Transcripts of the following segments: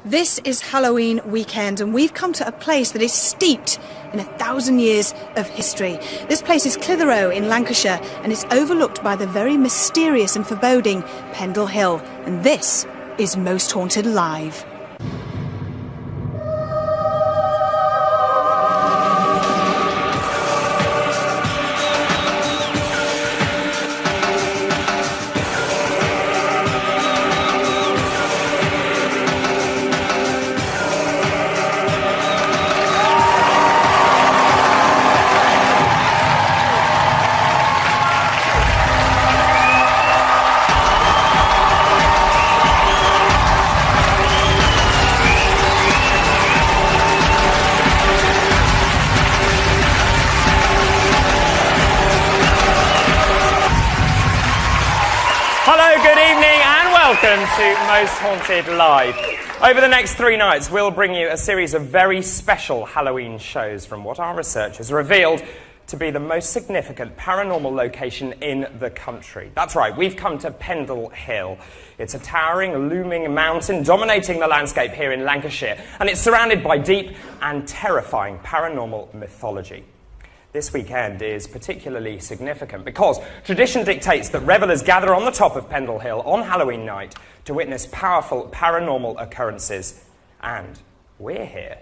This is Halloween weekend, and we've come to a place that is steeped in 1,000 years of history. This place is Clitheroe in Lancashire, and it's overlooked by the very mysterious and foreboding Pendle Hill. And this is Most Haunted Live. Welcome to Most Haunted Live. Over the next 3 nights, we'll bring you a series of very special Halloween shows from what our researchers revealed to be the most significant paranormal location in the country. That's right, we've come to Pendle Hill. It's a towering, looming mountain dominating the landscape here in Lancashire, and it's surrounded by deep and terrifying paranormal mythology. This weekend is particularly significant because tradition dictates that revellers gather on the top of Pendle Hill on Halloween night to witness powerful paranormal occurrences. And we're here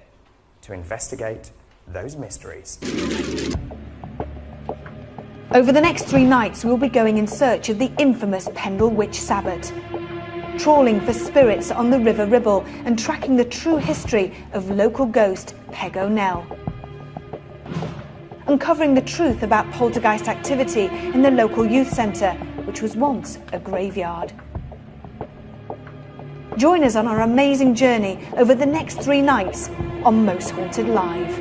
to investigate those mysteries. Over the next 3 nights, we'll be going in search of the infamous Pendle Witch Sabbat, trawling for spirits on the River Ribble and tracking the true history of local ghost Peg O'Neill, uncovering the truth about poltergeist activity in the local youth centre, which was once a graveyard. Join us on our amazing journey over the next 3 nights on Most Haunted Live.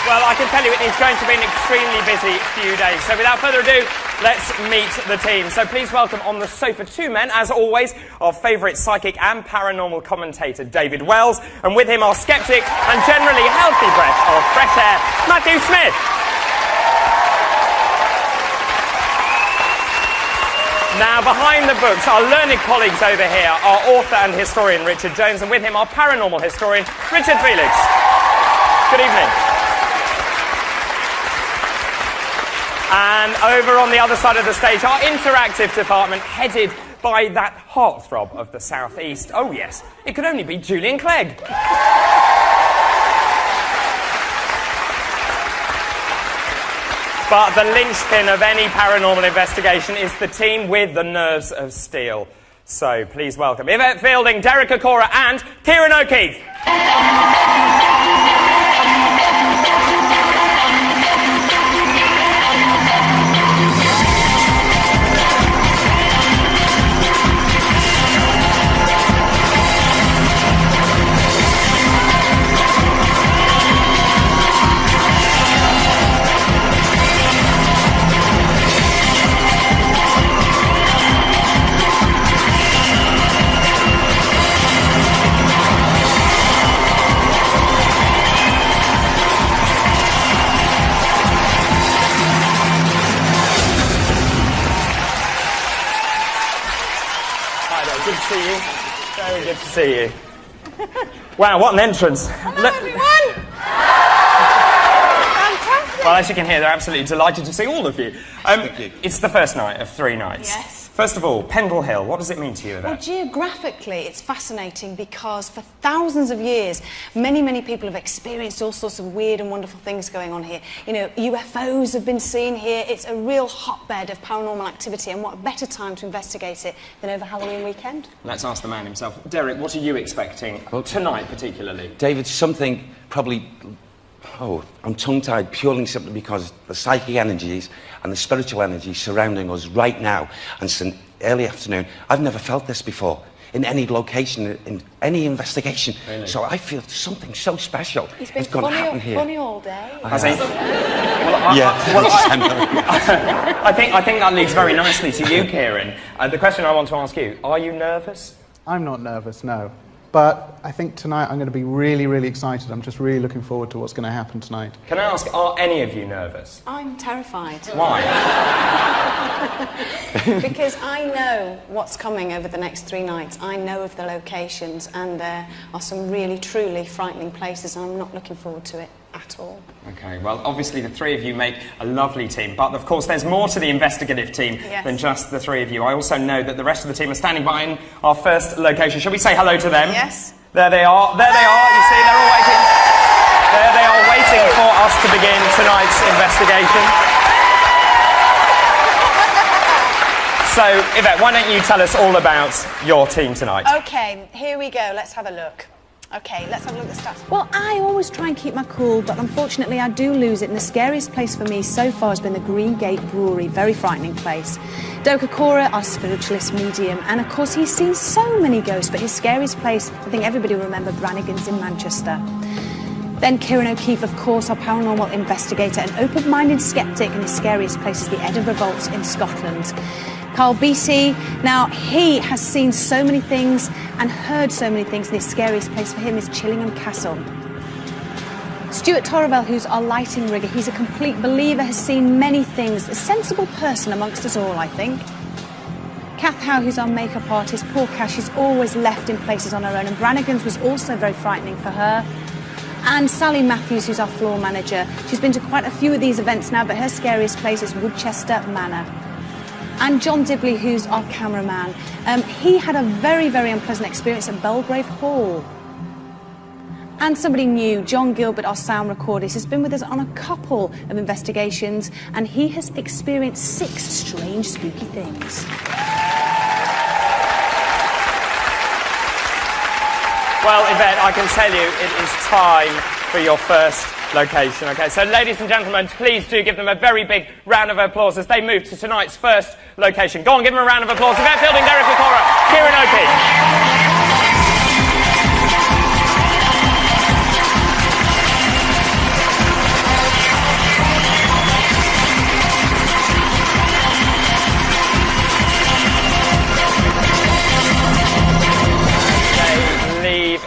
Well, I can tell you it is going to be an extremely busy few days. So without further ado, let's meet the team. So please welcome on the sofa 2 men, as always, our favourite psychic and paranormal commentator, David Wells, and with him our sceptic and generally healthy breath of fresh air, Matthew Smith. Now, behind the books, our learned colleagues over here, our author and historian, Richard Jones, and with him our paranormal historian, Richard Felix. Good evening. And over on the other side of the stage, our interactive department, headed by that heartthrob of the South East. Oh yes, it could only be Julian Clegg. But the linchpin of any paranormal investigation is the team with the nerves of steel. So please welcome Yvette Fielding, Derek Okora and Kieran O'Keefe. Good to see you. Very good to see you. Wow, what an entrance. Hello, everyone. Fantastic. Well, as you can hear, they're absolutely delighted to see all of you. It's the first night of 3 nights. Yes. First of all, Pendle Hill, what does it mean to you, Yvette? Well, geographically, it's fascinating because for thousands of years, many people have experienced all sorts of weird and wonderful things going on here. You know, UFOs have been seen here. It's a real hotbed of paranormal activity, and what better time to investigate it than over Halloween weekend? Let's ask the man himself. Derek, what are you expecting tonight particularly? David, something probably... Oh, I'm tongue-tied purely simply because the psychic energies and the spiritual energies surrounding us right now, and since early afternoon, I've never felt this before in any location, in any investigation. Really? So I feel something so special He's been is going to happen here. funny all day. Has he? I think that leads very nicely to you, Kieran. The question I want to ask you, are you nervous? I'm not nervous, no. But I think tonight I'm going to be really excited. I'm just really looking forward to what's going to happen tonight. Can I ask, are any of you nervous? I'm terrified. Why? Because I know what's coming over the next 3 nights. I know of the locations, and there are some really, truly frightening places, and I'm not looking forward to it at all. Okay, well, obviously the three of you make a lovely team, but of course there's more to the investigative team than just the three of you. I also know that the rest of the team are standing by in our first location. Shall we say hello to them? Yes. There they are. There they are. You see, they're all waiting. There they are, waiting for us to begin tonight's investigation. So, Yvette, why don't you tell us all about your team tonight? Okay, here we go. Let's have a look. Okay, let's have a look at the stats. Well, I always try and keep my cool, but unfortunately I do lose it, and the scariest place for me so far has been the Green Gate Brewery, very frightening place. Dokakora, our spiritualist medium, and of course he's seen so many ghosts, but his scariest place, I think everybody will remember, Brannigan's in Manchester. Then Kieran O'Keefe, of course, our paranormal investigator and open-minded skeptic, and his scariest place is the Edinburgh Vaults in Scotland. Carl Beattie, now he has seen so many things and heard so many things, and his scariest place for him is Chillingham Castle. Stuart Torrevell, who's our lighting rigger, he's a complete believer, has seen many things, a sensible person amongst us all, I think. Kath Howe, who's our makeup artist, poor Cash, she's always left in places on her own, and Brannigan's was also very frightening for her. And Sally Matthews, who's our floor manager, she's been to quite a few of these events now, but her scariest place is Woodchester Manor. And John Dibley, who's our cameraman, he had a very, very unpleasant experience at Belgrave Hall. And somebody new, John Gilbert, our sound recordist, has been with us on a couple of investigations, and he has experienced 6 strange, spooky things. Well, Yvette, I can tell you it is time for your first location. Okay, so ladies and gentlemen, please do give them a very big round of applause as they move to tonight's first location. Go on, give them a round of applause. Yvette Fielding, Derek Okora, Kieran O'Keefe.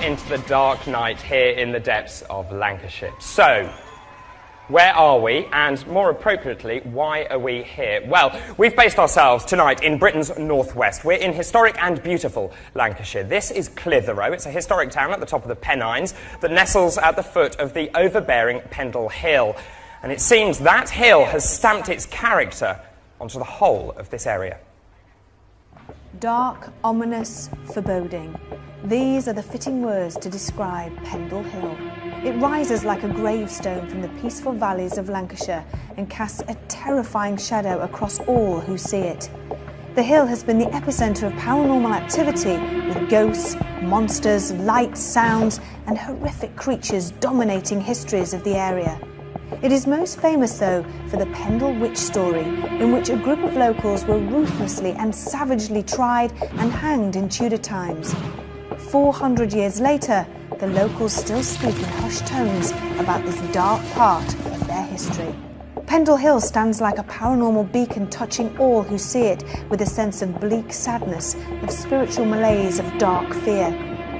Into the dark night here in the depths of Lancashire. So, where are we? And more appropriately, why are we here? Well, we've based ourselves tonight in Britain's northwest. We're in historic and beautiful Lancashire. This is Clitheroe. It's a historic town at the top of the Pennines that nestles at the foot of the overbearing Pendle Hill. And it seems that hill has stamped its character onto the whole of this area. Dark, ominous, foreboding. These are the fitting words to describe Pendle Hill. It rises like a gravestone from the peaceful valleys of Lancashire and casts a terrifying shadow across all who see it. The hill has been the epicentre of paranormal activity, with ghosts, monsters, lights, sounds, and horrific creatures dominating histories of the area. It is most famous, though, for the Pendle witch story, in which a group of locals were ruthlessly and savagely tried and hanged in Tudor times. 400 years later, the locals still speak in hushed tones about this dark part of their history. Pendle Hill stands like a paranormal beacon, touching all who see it with a sense of bleak sadness, of spiritual malaise, of dark fear.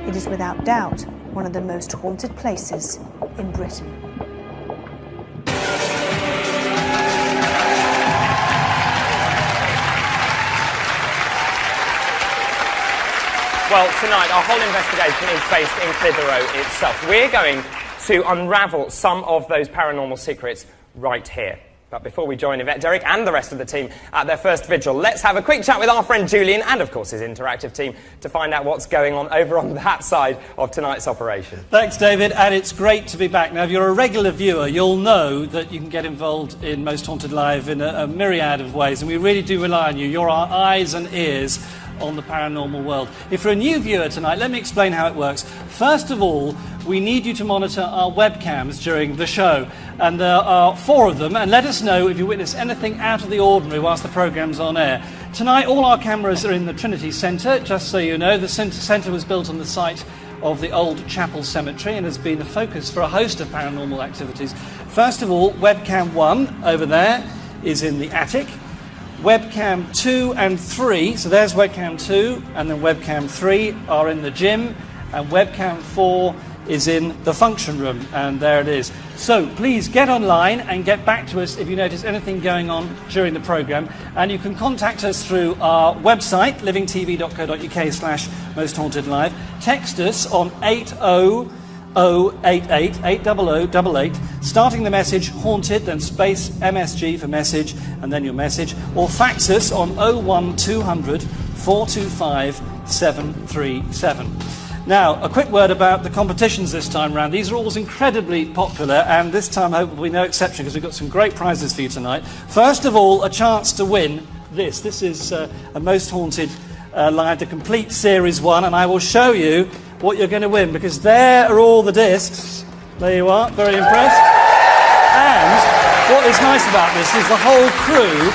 It is without doubt one of the most haunted places in Britain. Well, tonight our whole investigation is based in Clitheroe itself. We're going to unravel some of those paranormal secrets right here. But before we join Yvette, Derek and the rest of the team at their first vigil, let's have a quick chat with our friend Julian and, of course, his interactive team to find out what's going on over on that side of tonight's operation. Thanks, David, and it's great to be back. Now, if you're a regular viewer, you'll know that you can get involved in Most Haunted Live in a myriad of ways, and we really do rely on you. You're our eyes and ears on the paranormal world. If you're a new viewer tonight, let me explain how it works. First of all, we need you to monitor our webcams during the show, and there are 4 of them, and let us know if you witness anything out of the ordinary whilst the programme's on air. Tonight, all our cameras are in the Trinity Centre. Just so you know, the Centre was built on the site of the old chapel cemetery and has been the focus for a host of paranormal activities. First of all, webcam 1 over there is in the attic. Webcam 2 and 3, so there's webcam 2, and then webcam 3 are in the gym, and webcam 4 is in the function room, and there it is. So please get online and get back to us if you notice anything going on during the programme, and you can contact us through our website, livingtv.co.uk/mosthauntedlive. Text us on 80088, starting the message haunted, then space MSG for message, and then your message, or fax us on 01200 425 737. Now, a quick word about the competitions this time round. These are always incredibly popular, and this time I hope will be no exception, because we've got some great prizes for you tonight. First of all, a chance to win this. This is a Most Haunted Live, the complete Series 1, and I will show you what you're going to win, because there are all the discs. There you are, very impressed. And what is nice about this is the whole crew,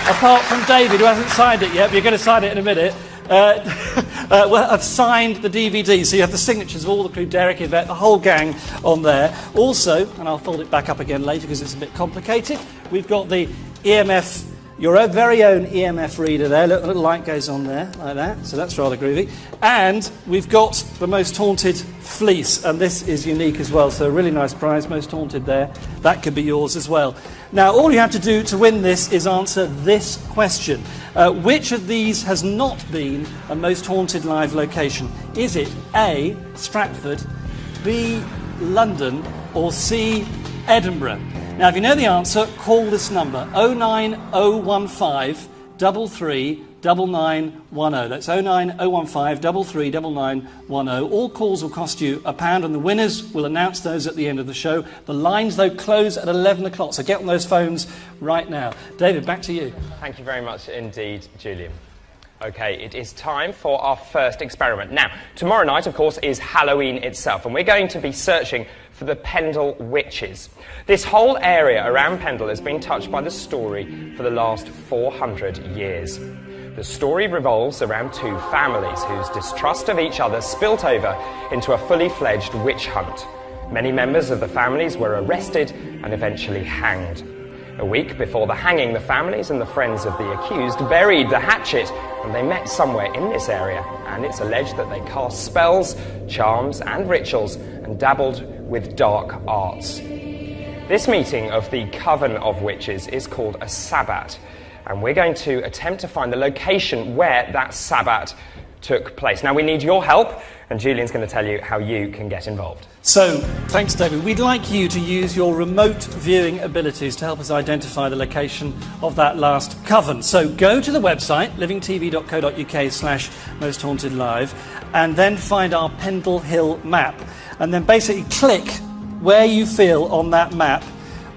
apart from David, who hasn't signed it yet, but you're going to sign it in a minute, have signed the DVD, so you have the signatures of all the crew, Derek, Yvette, the whole gang on there. Also, and I'll fold it back up again later because it's a bit complicated, we've got the EMF, your very own EMF reader there. Look, the little light goes on there, like that, so that's rather groovy. And we've got the Most Haunted fleece, and this is unique as well, so a really nice prize, Most Haunted there. That could be yours as well. Now, all you have to do to win this is answer this question. Which of these has not been a Most Haunted Live location? Is it A, Stratford, B, London, or C, Edinburgh? Now, if you know the answer, call this number, 09015 33 9910. That's 09015 33 9910. All calls will cost you £1, and the winners will announce those at the end of the show. The lines, though, close at 11 o'clock, so get on those phones right now. David, back to you. Thank you very much indeed, Julian. OK, it is time for our first experiment. Now, tomorrow night, of course, is Halloween itself, and we're going to be searching for the Pendle Witches. This whole area around Pendle has been touched by the story for the last 400 years. The story revolves around two families whose distrust of each other spilt over into a fully fledged witch hunt. Many members of the families were arrested and eventually hanged. A week before the hanging, the families and the friends of the accused buried the hatchet, and they met somewhere in this area, and it's alleged that they cast spells, charms and rituals and dabbled with dark arts. This meeting of the Coven of Witches is called a Sabbat, and we're going to attempt to find the location where that Sabbat took place. Now, we need your help, and Julian's going to tell you how you can get involved. So, thanks, David. We'd like you to use your remote viewing abilities to help us identify the location of that last coven. So, go to the website, livingtv.co.uk/mosthauntedlive, and then find our Pendle Hill map. And then basically click where you feel on that map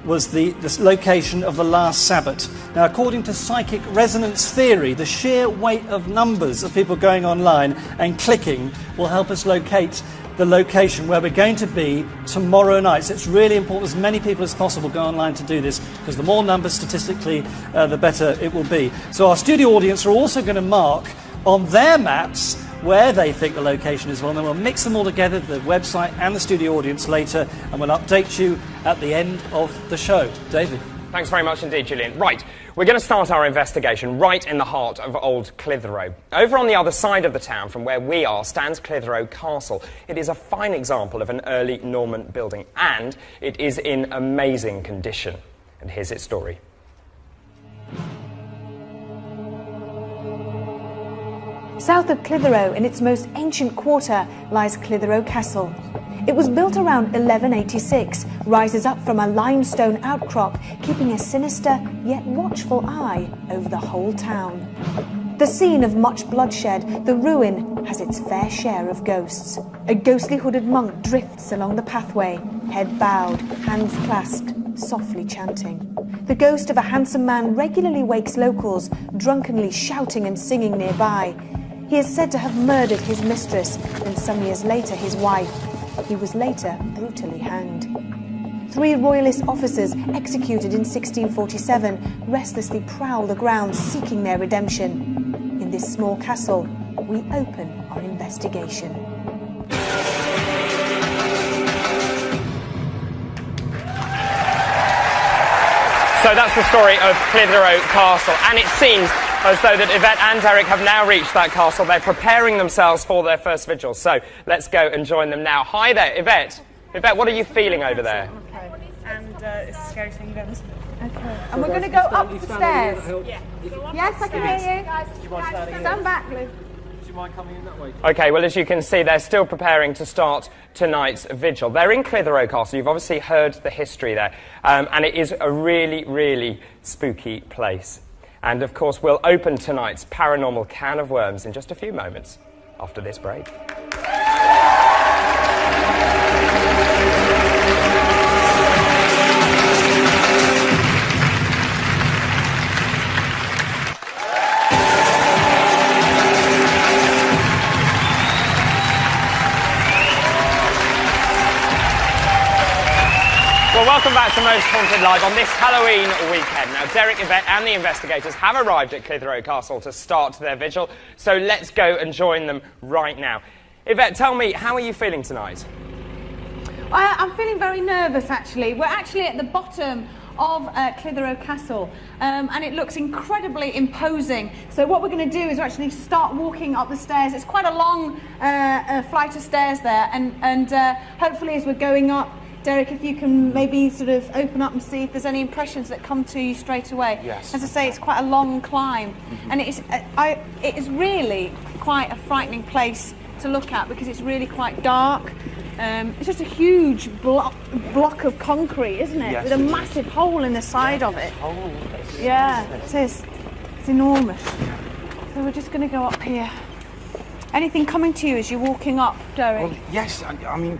was the location of the last Sabbat. Now, according to psychic resonance theory, the sheer weight of numbers of people going online and clicking will help us locate the location where we're going to be tomorrow night. So it's really important as many people as possible go online to do this, because the more numbers statistically, the better it will be. So our studio audience are also going to mark on their maps where they think the location is, well, and then we'll mix them all together, the website and the studio audience later, and we'll update you at the end of the show. David. Thanks very much indeed, Julian. Right, we're going to start our investigation right in the heart of Old Clitheroe. Over on the other side of the town from where we are stands Clitheroe Castle. It is a fine example of an early Norman building, and it is in amazing condition. And here's its story. South of Clitheroe, in its most ancient quarter, lies Clitheroe Castle. It was built around 1186, rises up from a limestone outcrop, keeping a sinister yet watchful eye over the whole town. The scene of much bloodshed, the ruin has its fair share of ghosts. A ghostly hooded monk drifts along the pathway, head bowed, hands clasped, softly chanting. The ghost of a handsome man regularly wakes locals, drunkenly shouting and singing nearby. He is said to have murdered his mistress, and some years later his wife. He was later brutally hanged. 3 royalist officers, executed in 1647, restlessly prowl the grounds seeking their redemption. In this small castle, we open our investigation. So that's the story of Clitheroe Castle, and it seems As though that Yvette and Derek have now reached that castle. They're preparing themselves for their first vigil. So let's go and join them now. Hi there, Yvette. Yvette, what are you feeling over there? Okay. And it's a scary thing again. Okay. And we're going to go up the stairs. Yeah. Yes, I can hear you. Stand back, Lou. Do you mind coming in that way? OK, well, as you can see, they're still preparing to start tonight's vigil. They're in Clitheroe Castle. You've obviously heard the history there. And it is a really, really spooky place. And, of course, we'll open tonight's paranormal can of worms in just a few moments after this break. Well, welcome back to Most Haunted Live on this Halloween weekend. Now, Derek, Yvette and the investigators have arrived at Clitheroe Castle to start their vigil, so let's go and join them right now. Yvette, tell me, how are you feeling tonight? I'm feeling very nervous, actually. We're actually at the bottom of Clitheroe Castle, and it looks incredibly imposing. So what we're going to do is actually start walking up the stairs. It's quite a long flight of stairs there, and hopefully as we're going up, Derek, if you can maybe sort of open up and see if there's any impressions that come to you straight away. Yes. As I say, it's quite a long climb, and it is really quite a frightening place to look at because it's really quite dark. It's just a huge block of concrete, isn't it? Yes, with a it is. massive hole in the side of it. Yeah, it is. It's enormous. So we're just going to go up here. Anything coming to you as you're walking up, Derek? Well, yes, I mean,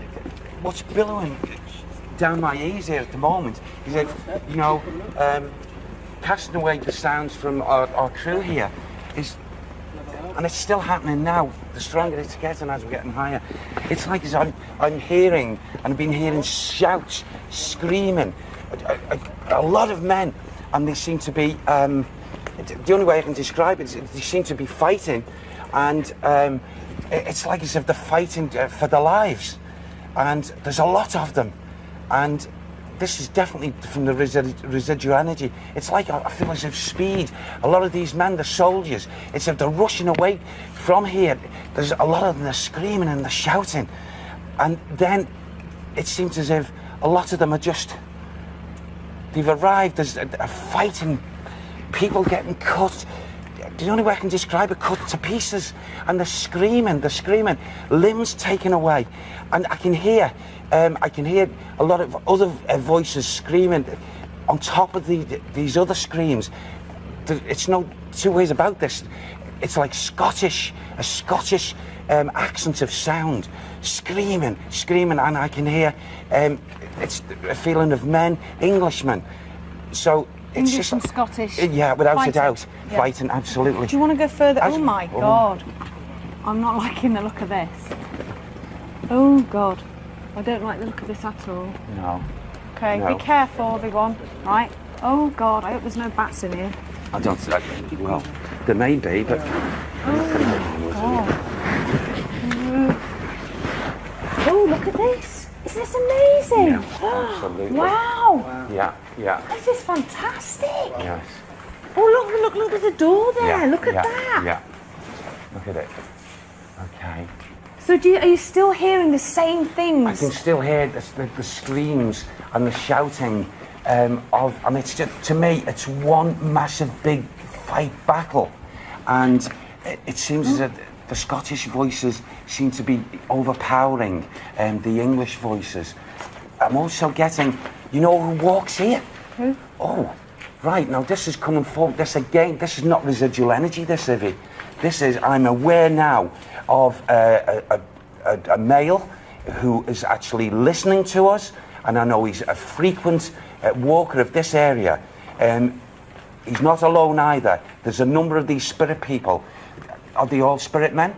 what's billowing down my ears here at the moment is that, you know, casting away the sounds from our crew here is, and it's still happening now, the stronger it's getting as we're getting higher. It's like as I'm hearing, and I've been hearing shouts, screaming, a lot of men, and they seem to be, the only way I can describe it is they seem to be fighting, and it's like as if they're fighting for their lives. And there's a lot of them, and this is definitely from the residual energy. It's like I feel as if speed. A lot of these men, the soldiers, it's if they're rushing away from here. There's a lot of them, they're screaming and they're shouting, and then it seems as if a lot of them are just, they've arrived. There's a fighting, people getting cut. The only way I can describe it, cut to pieces, and they're screaming, limbs taken away, and I can hear a lot of other voices screaming on top of these other screams. It's no two ways about this. It's like a Scottish accent of sound, screaming, and I can hear it's a feeling of men, Englishmen. So. It's English just, and Scottish. Yeah, without fighting. a doubt. Yeah. Fighting, absolutely. Do you want to go further? Oh my God. I'm not liking the look of this. Oh God. I don't like the look of this at all. No. Okay, No. be careful, everyone. Right. Oh God, I hope there's no bats in here. I don't think, well, there may be, but... Oh, look at this. Isn't this amazing? Yeah, absolutely. Wow. Yeah. This is fantastic. Yes. Oh, look, there's a door there. Yeah, Look at yeah, that. Yeah. Look at it. Okay. So are you still hearing the same things? I can still hear the screams and the shouting and it's just, to me, it's one massive big fight battle. And it seems as if the Scottish voices seem to be overpowering the English voices. I'm also getting, you know who walks here? Who? Oh, right, now this is coming forward. This is not residual energy, this, Ivy. This is, I'm aware now of a male who is actually listening to us, and I know he's a frequent walker of this area. He's not alone either. There's a number of these spirit people. Are they all spirit men?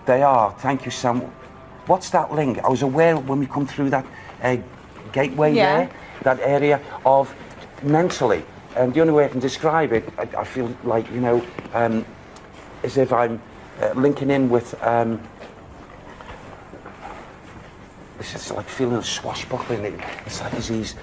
They are. Thank you, Sam. What's that link? I was aware when we come through that gateway there, that area of mentally. And the only way I can describe it, I feel like, you know, as if I'm linking in with... it's just like feeling a swashbuckling. It's like he's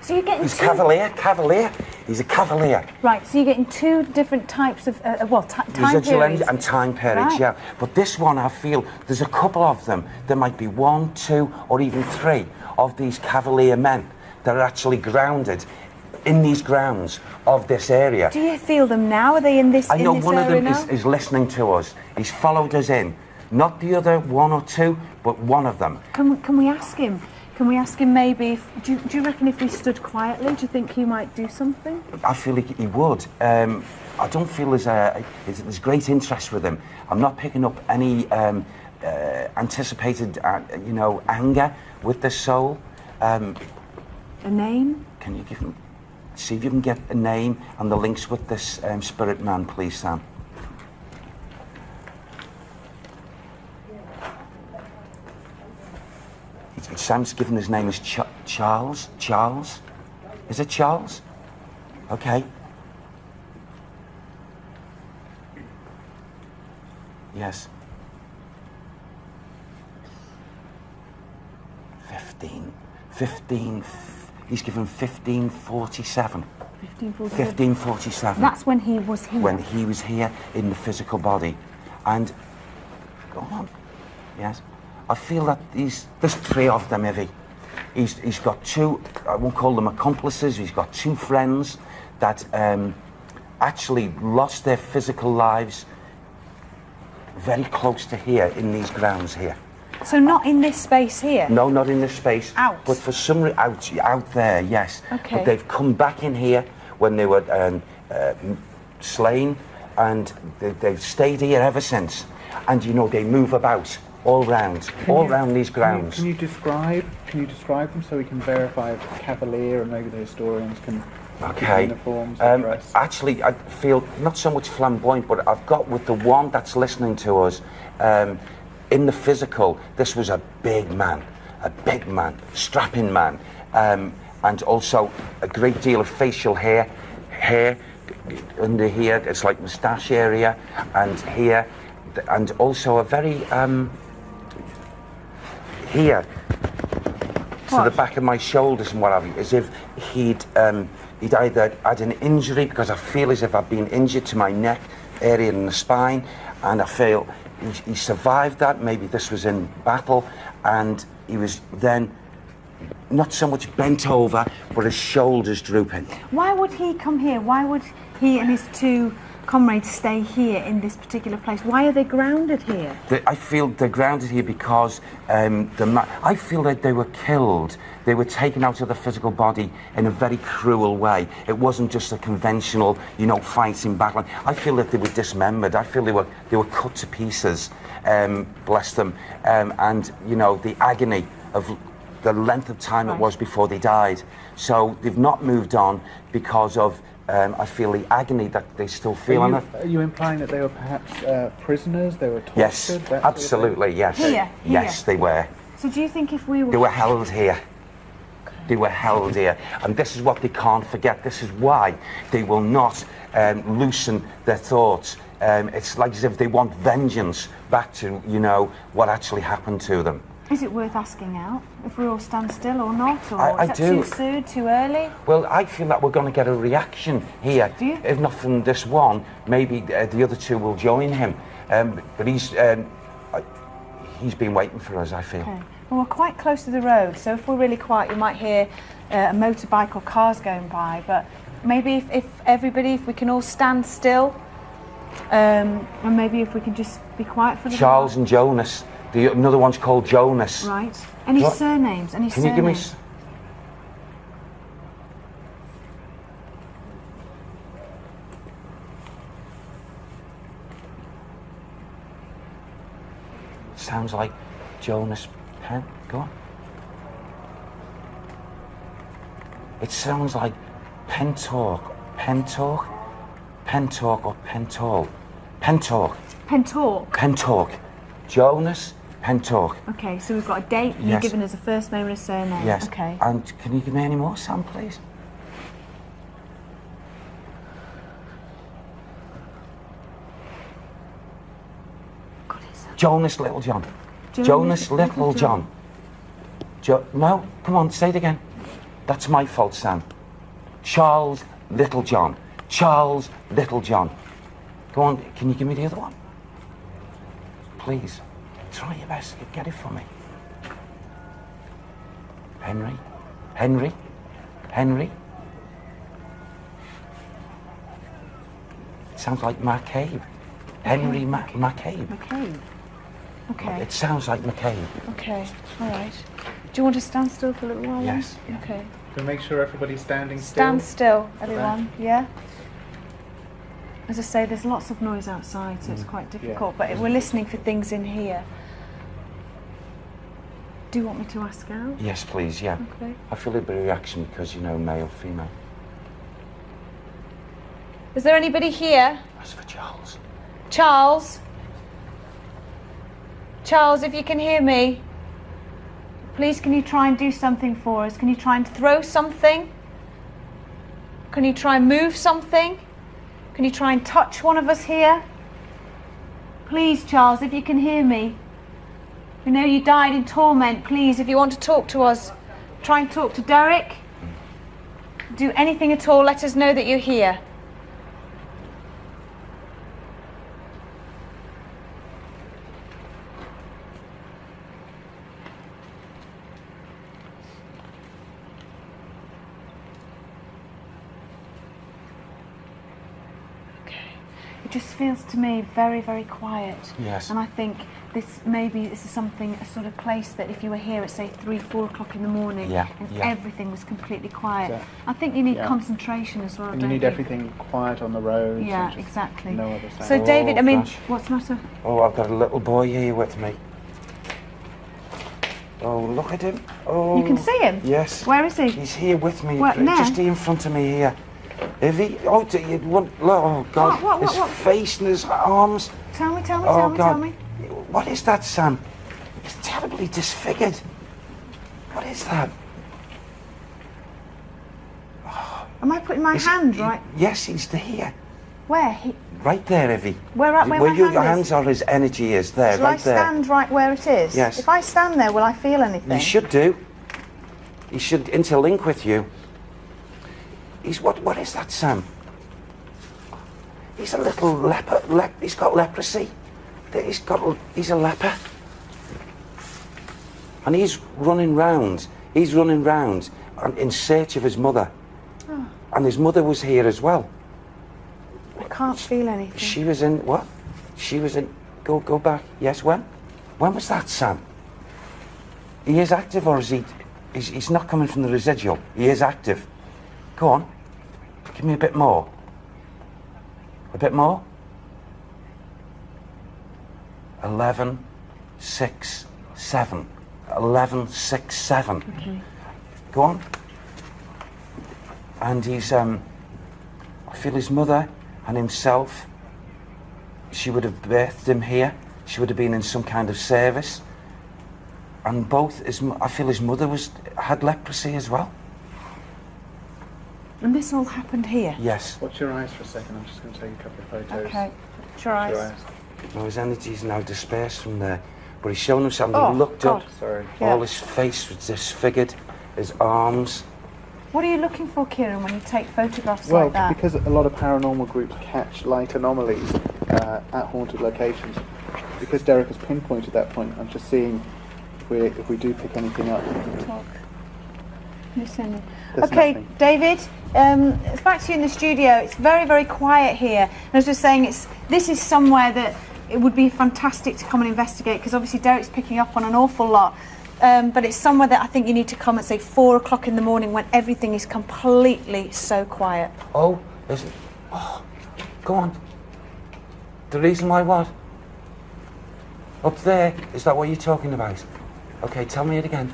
So you're getting he's cavalier. He's a cavalier. Right, so you're getting two different types of, time Residual periods. energy and time periods, Right. yeah. But this one, I feel, there's a couple of them. There might be 1, 2, or even 3 of these cavalier men that are actually grounded in these grounds of this area. Do you feel them now? Are they in this I know in this one of area them now? is listening to us. He's followed us in. Not the other 1 or 2, but one of them. Can we ask him? Can we ask him maybe, do you reckon if we stood quietly, do you think he might do something? I feel like he would. I don't feel there's great interest with him. I'm not picking up any anticipated, anger with this soul. A name? Can you give him, see if you can get a name and the links with this spirit man, please, Sam? Sam's given his name as Charles. Charles? Is it Charles? Okay. Yes. 15. He's given 1547. 1547. That's when he was here. When he was here in the physical body. And, go on. Yes. I feel that there's 3 of them, Ivy. He's got 2, I won't call them accomplices, he's got 2 friends that actually lost their physical lives very close to here, in these grounds here. So not in this space here? No, not in this space. Out? But for some reason, out there, yes. Okay. But they've come back in here when they were slain, and they've stayed here ever since. And, they move about. All round these grounds. Can you describe them so we can verify if Cavalier and maybe the historians can Okay. uniforms and dress? Actually, I feel not so much flamboyant, but I've got with the one that's listening to us, in the physical, this was a big man, strapping man, and also a great deal of facial hair under here, it's like moustache area, and here, and also a very, here, to the back of my shoulders and what have you, as if he'd either had an injury, because I feel as if I've been injured to my neck area and the spine, and I feel he survived that. Maybe this was in battle, and he was then not so much bent over, but his shoulders drooping. Why would he come here? Why would he and his 2 comrades stay here in this particular place? Why are they grounded here? I feel they're grounded here because I feel that they were killed. They were taken out of the physical body in a very cruel way. It wasn't just a conventional, fighting battle. I feel that they were dismembered. I feel they were cut to pieces. Bless them. And the agony of the length of time it was before they died. So they've not moved on because of. I feel the agony that they still feel on it. Are you implying that they were perhaps prisoners? They were tortured? Yes, absolutely, yes. Here? Yes, they were. So do you think if we were... They were held here. They were held here. And this is what they can't forget. This is why they will not loosen their thoughts. It's like as if they want vengeance back to, what actually happened to them. Is it worth asking out if we all stand still or not? Or I is that do. too soon, too early? Well, I feel that we're going to get a reaction here. Do you? If not from this one, maybe the other 2 will join him. But he's been waiting for us, I feel. Okay. Well, we're quite close to the road, so if we're really quiet, you might hear a motorbike or cars going by. But maybe if we can all stand still, and maybe if we can just be quiet for the Charles and Jonas. Another one's called Jonas. Right. Any What? surnames? Any Can you give me... surnames? Sounds like Jonas Penn. Go on. It sounds like Pentalk. Pentalk? Pentalk or Pental? Pentalk. Pentalk. Pentalk. Jonas Pentalk. Okay, so we've got a date. Yes. You've given us a first name and a surname. Yes. Okay. And can you give me any more, Sam, please? God, it's so... Jonas Littlejohn. Jonas Littlejohn. No, come on, say it again. That's my fault, Sam. Charles Littlejohn. Charles Littlejohn. Go on, can you give me the other one? Please. Try your best. Get it for me. Henry. Henry. Henry. It sounds like McCabe. Henry McCabe. McCabe. Okay. It sounds like McCabe. Okay. All right. Do you want to stand still for a little while? Yes. Then? Okay. Can we make sure everybody's standing still? Stand still, everyone. Yeah. As I say, there's lots of noise outside, so it's quite difficult. But we're listening for things in here. Do you want me to ask out? Yes, please, yeah. Okay. I feel a bit of reaction because, you know, male, female. Is there anybody here? That's for Charles. Charles? Charles, if you can hear me, please can you try and do something for us? Can you try and throw something? Can you try and move something? Can you try and touch one of us here? Please, Charles, if you can hear me. We know you died in torment. Please, if you want to talk to us, try and talk to Derek. Do anything at all, let us know that you're here. It just feels to me very, very quiet. Yes. And I think this is something, a sort of place that if you were here at say 3, 4 o'clock in the morning and everything was completely quiet, Yeah. I think you need concentration as well. And you don't need everything quiet on the roads. Yeah, and just exactly. No other sound. So David, I mean, gosh. what's the matter? Oh, I've got a little boy here with me. Oh, look at him. Oh. You can see him? Yes. Where is he? He's here with me. What, there? Just here in front of me here. If he... Oh, you want... Oh, God. What? His face and his arms. Tell me, Oh, God. tell me. What is that, Sam? It's terribly disfigured. What is that? Am I putting my hand right? Yes, he's here. Where? Right there, Evie. Where my your hand hands is? are, his energy is there, Shall right I there. stand right where it is? Yes. If I stand there, will I feel anything? You should do. He should interlink with you. He's what is that, Sam? He's a little leper. He's got leprosy. He's a leper. And he's running round. He's running round in search of his mother. Oh. And his mother was here as well. I can't feel anything. She was in what? She was in. Go back. Yes, when? When was that, Sam? He is active, or is he? He's not coming from the residual. He is active. Go on. Give me a bit more. A bit more. 11, 6, 7. 11, 6, 7. Okay. Go on. And he's. I feel his mother and himself. She would have birthed him here. She would have been in some kind of service. And both I feel his mother had leprosy as well. And this all happened here? Yes. Watch your eyes for a second. I'm just going to take a couple of photos. Okay. Watch your eyes. Well, his energy is now dispersed from there. But he's shown himself. Oh, He looked God. up. Sorry. Yeah. All his face was disfigured. His arms. What are you looking for, Kieran, when you take photographs Well, like that? because a lot of paranormal groups catch light anomalies at haunted locations. Because Derek has pinpointed that point, I'm just seeing if we do pick anything up. Talk. Listen. There's Okay, nothing. David, it's back to you in the studio. It's very, very quiet here. And I was just saying, this is somewhere that it would be fantastic to come and investigate, because obviously Derek's picking up on an awful lot. But it's somewhere that I think you need to come at, say, 4 o'clock in the morning when everything is completely so quiet. Oh, is it? Oh, go on. The reason why what? Up there, is that what you're talking about? Okay, tell me it again.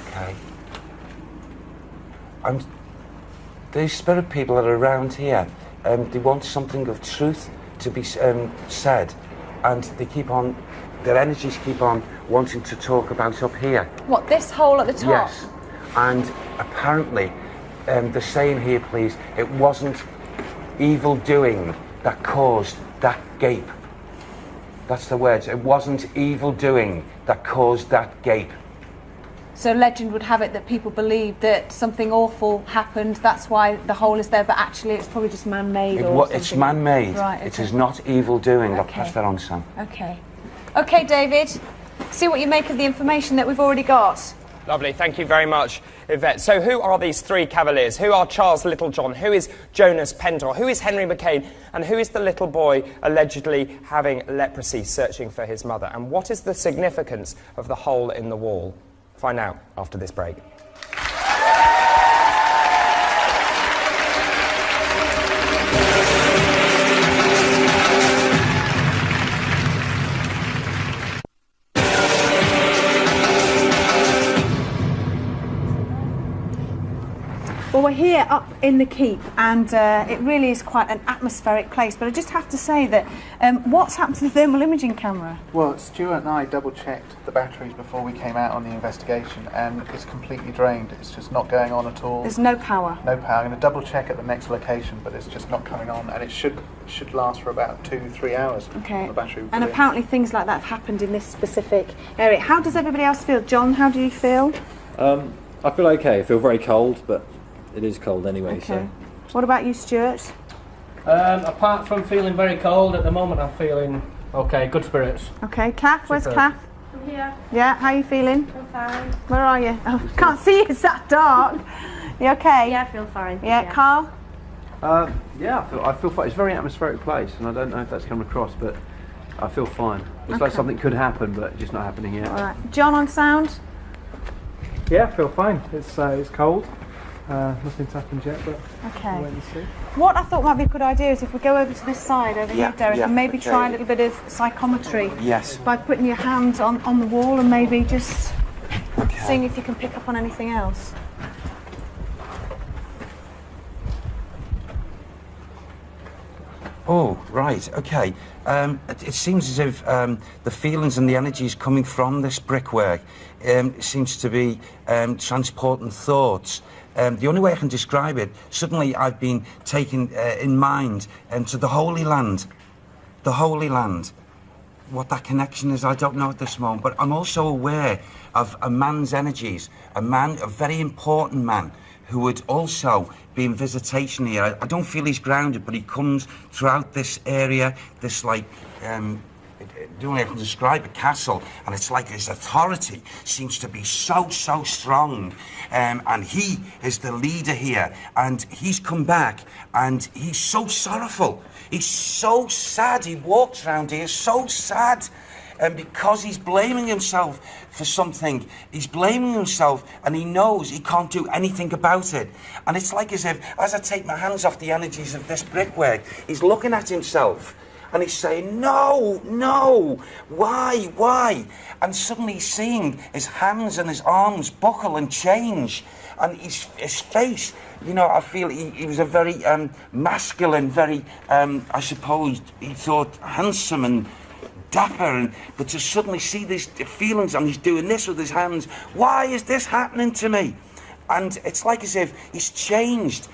Okay. These spirit people that are around here, they want something of truth to be said, and their energies keep on wanting to talk about up here. What, this hole at the top? Yes, and apparently, they're saying here, please, it wasn't evil doing that caused that gape. That's the words. It wasn't evil doing that caused that gape. So legend would have it that people believe that something awful happened, that's why the hole is there, but actually it's probably just man-made or something. It's man-made. Right, okay. It is not evil doing. I'll Okay. pass that on, Sam. Okay. Okay, David, see what you make of the information that we've already got. Lovely, thank you very much, Yvette. So who are these three cavaliers? Who are Charles Littlejohn? Who is Jonas Pendle? Who is Henry McCain? And who is the little boy allegedly having leprosy searching for his mother? And what is the significance of the hole in the wall? Find out after this break. Well, we're here up in the keep, and it really is quite an atmospheric place. But I just have to say that what's happened to the thermal imaging camera? Well, Stuart and I double-checked the batteries before we came out on the investigation, and it's completely drained. It's just not going on at all. There's no power. No power. I'm going to double-check at the next location, but it's just not coming on, and it should last for about 2-3 hours. Okay. The battery. And apparently things like that have happened in this specific area. How does everybody else feel? John, how do you feel? I feel okay. I feel very cold, but it is cold anyway. Okay. So. What about you, Stuart? Apart from feeling very cold, at the moment I'm feeling okay, good spirits. Okay, Kath, where's Superb. Kath? I'm here. Yeah, how are you feeling? I'm fine. Where are you? Oh, can't see you, it's that dark. You okay? Yeah, I feel fine. Yeah, Carl? Yeah, I feel fine. It's a very atmospheric place, and I don't know if that's come across, but I feel fine. It's like something could happen, but just not happening yet. All right. John, on sound? Yeah, I feel fine. It's cold. Nothing's happened yet, but Okay. we'll wait and see. What I thought might be a good idea is if we go over to this side over Yeah, here, Derek, yeah, and maybe okay. try a little bit of psychometry. Yes. By putting your hands on the wall and maybe just Okay. seeing if you can pick up on anything else. Oh, right, okay. It seems as if the feelings and the energies coming from this brickwork seems to be transporting thoughts. The only way I can describe it, suddenly I've been taken in mind to the Holy Land. The Holy Land. What that connection is, I don't know at this moment, but I'm also aware of a man's energies, a very important man, who would also be in visitation here. I don't feel he's grounded, but he comes throughout this area, this like, the only way I can describe a castle, and it's like his authority seems to be so strong, and he is the leader here, and he's come back, and he's so sorrowful. He's so sad. He walks around here so sad. And because he's blaming himself for something, he's blaming himself, and he knows he can't do anything about it. And it's like as if, as I take my hands off the energies of this brickwork, he's looking at himself, and he's saying, no, why? And suddenly he's seeing his hands and his arms buckle and change, and his face, you know, I feel he was a very masculine, very, I suppose, he thought handsome and dapper, but to suddenly see these feelings, and he's doing this with his hands. Why is this happening to me? And it's like as if he's changed,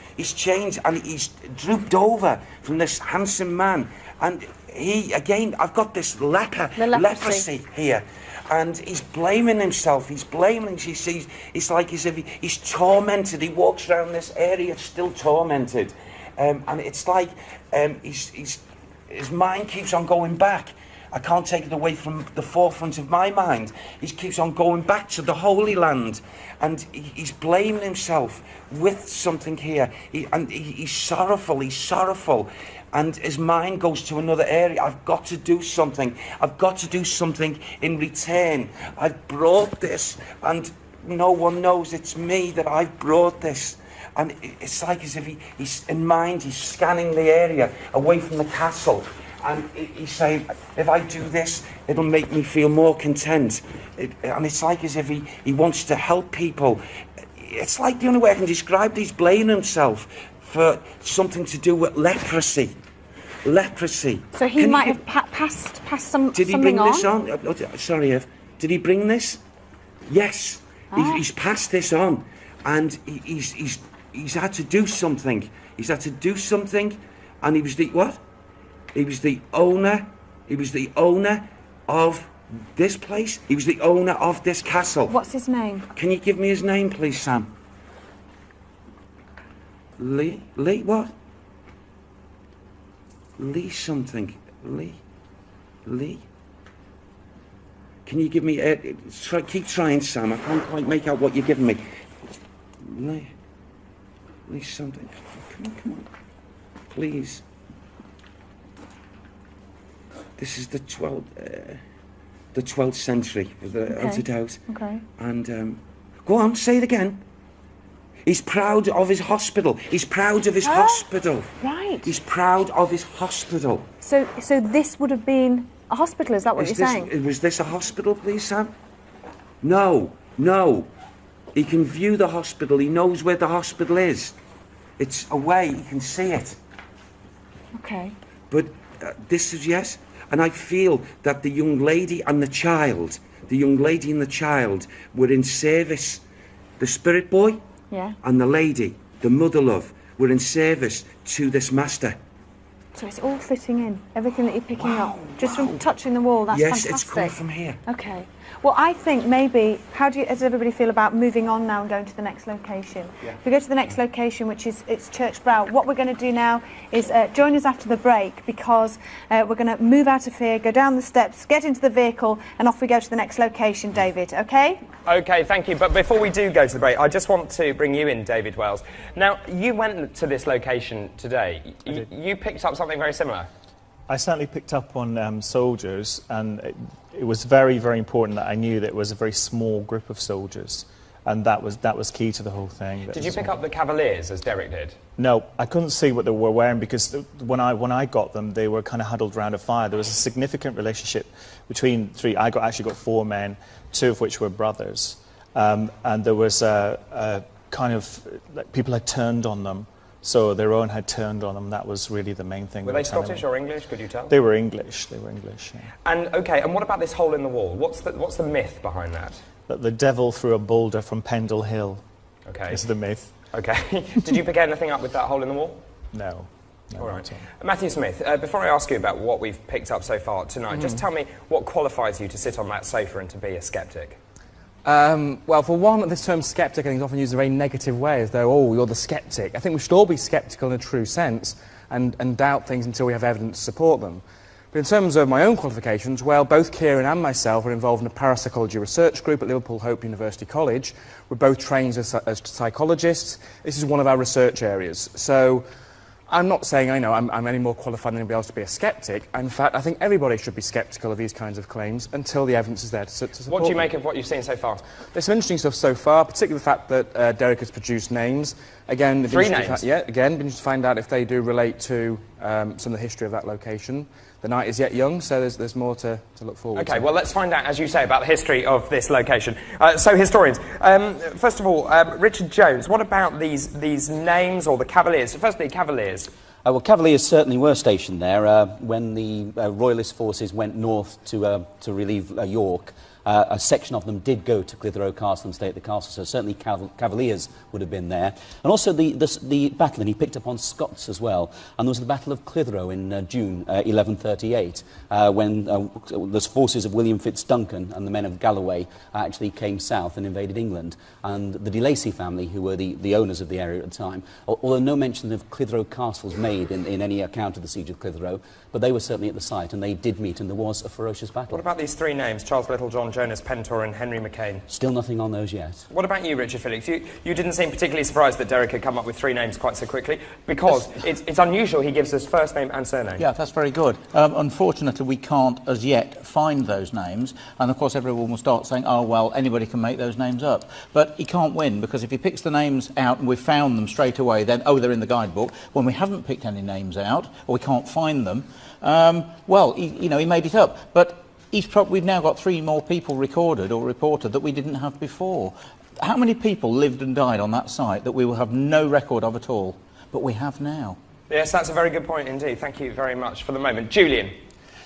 and he's drooped over from this handsome man. And he, again, I've got this leprosy here. And he's blaming himself, he's like as if he's tormented. He walks around this area still tormented. And it's like his mind keeps on going back. I can't take it away from the forefront of my mind. He keeps on going back to the Holy Land, and he's blaming himself with something here. He's sorrowful, and his mind goes to another area. I've got to do something. I've got to do something in return. I've brought this, and no one knows it's me that I've brought this. And it's like as if he's in mind, he's scanning the area away from the castle. And he's saying, if I do this, it'll make me feel more content. And it's like as if he wants to help people. It's like the only way I can describe it, he's blaming himself for something to do with leprosy. So he might have passed something on? Did he bring this on? Sorry, Ev. Did he bring this? Yes. He's passed this on. And he's had to do something. And he was the what? He was the owner of This place? He was the owner of this castle. What's his name? Can you give me his name, please, Sam? Lee what? Lee something. Lee? Can you give me... keep trying, Sam. I can't quite make out what you're giving me. Lee something. Come on. Please. This is the 12th century, without a doubt. Okay. And, go on, say it again. He's proud of his hospital. He's proud of his hospital. Right. He's proud of his hospital. So this would have been a hospital, is that what you're saying? Was this a hospital, please, Sam? No. He can view the hospital. He knows where the hospital is. It's away. He can see it. Okay. But this is, yes, and I feel that the young lady and the child were in service. The spirit boy and the lady, the mother love, were in service to this master. So it's all fitting in, everything that you're picking up, just from touching the wall. That's fantastic. Yes, it's come from here. Okay. Well, I think maybe, does everybody feel about moving on now and going to the next location? Yeah. If we go to the next location, which is Church Brow, what we're going to do now is join us after the break, because we're going to move out of here, go down the steps, get into the vehicle, and off we go to the next location, David, okay? OK, thank you. But before we do go to the break, I just want to bring you in, David Wells. Now, you went to this location today. You picked up something very similar. I certainly picked up on soldiers, and it was very, very important that I knew that it was a very small group of soldiers, and that was key to the whole thing. Did you pick up the Cavaliers, as Derek did? No, I couldn't see what they were wearing, because when I got them, they were kind of huddled around a fire. There was a significant relationship between three. I actually got 4 men, 2 of which were brothers, and there was a kind of people had turned on them. So their own had turned on them. That was really the main thing. Were they Scottish or English? Could you tell? They were English. Yeah. And OK, and what about this hole in the wall? What's the myth behind that? That the devil threw a boulder from Pendle Hill. OK. Is the myth. OK. Did you pick anything up with that hole in the wall? No. All right. Matthew Smith, before I ask you about what we've picked up so far tonight, just tell me what qualifies you to sit on that sofa and to be a sceptic. Well, for one, this term sceptic I think is often used in a very negative way, as though, oh, you're the sceptic. I think we should all be sceptical in a true sense and doubt things until we have evidence to support them. But in terms of my own qualifications, well, both Kieran and myself are involved in a parapsychology research group at Liverpool Hope University College. We're both trained as psychologists. This is one of our research areas. So I'm not saying I'm any more qualified than anybody else to be a sceptic. In fact, I think everybody should be sceptical of these kinds of claims until the evidence is there to support What do you them. make of what you've seen so far? There's some interesting stuff so far, particularly the fact that Derek has produced names. Again, 3 names? Again, been interested to find out if they do relate to some of the history of that location. The night is yet young, so there's more to look forward to. OK, well, let's find out, as you say, about the history of this location. So, historians, first of all, Richard Jones, what about these names or the Cavaliers? Firstly, Cavaliers. Well, Cavaliers certainly were stationed there when the Royalist forces went north to relieve York. A section of them did go to Clitheroe Castle and stay at the castle, so certainly Cavaliers would have been there. And also the battle, and he picked up on Scots as well. And there was the Battle of Clitheroe in June 1138, when the forces of William Fitz-Duncan and the men of Galloway actually came south and invaded England. And the de Lacy family, who were the owners of the area at the time, although no mention of Clitheroe Castle was made in any account of the siege of Clitheroe, but they were certainly at the site, and they did meet, and there was a ferocious battle. What about these 3 names, Charles Littlejohn, Jonas Pentor and Henry McCain? Still nothing on those yet. What about you, Richard Felix? You didn't seem particularly surprised that Derek had come up with 3 names quite so quickly, because it's unusual he gives us first name and surname. Yeah, that's very good. Unfortunately, we can't, as yet, find those names, and of course everyone will start saying, oh, well, anybody can make those names up. But he can't win, because if he picks the names out and we've found them straight away, then, oh, they're in the guidebook. When we haven't picked any names out, or we can't find them, well, he made it up. But we've now got 3 more people recorded or reported that we didn't have before. How many people lived and died on that site that we will have no record of at all? But we have now. Yes, that's a very good point indeed. Thank you very much for the moment. Julian.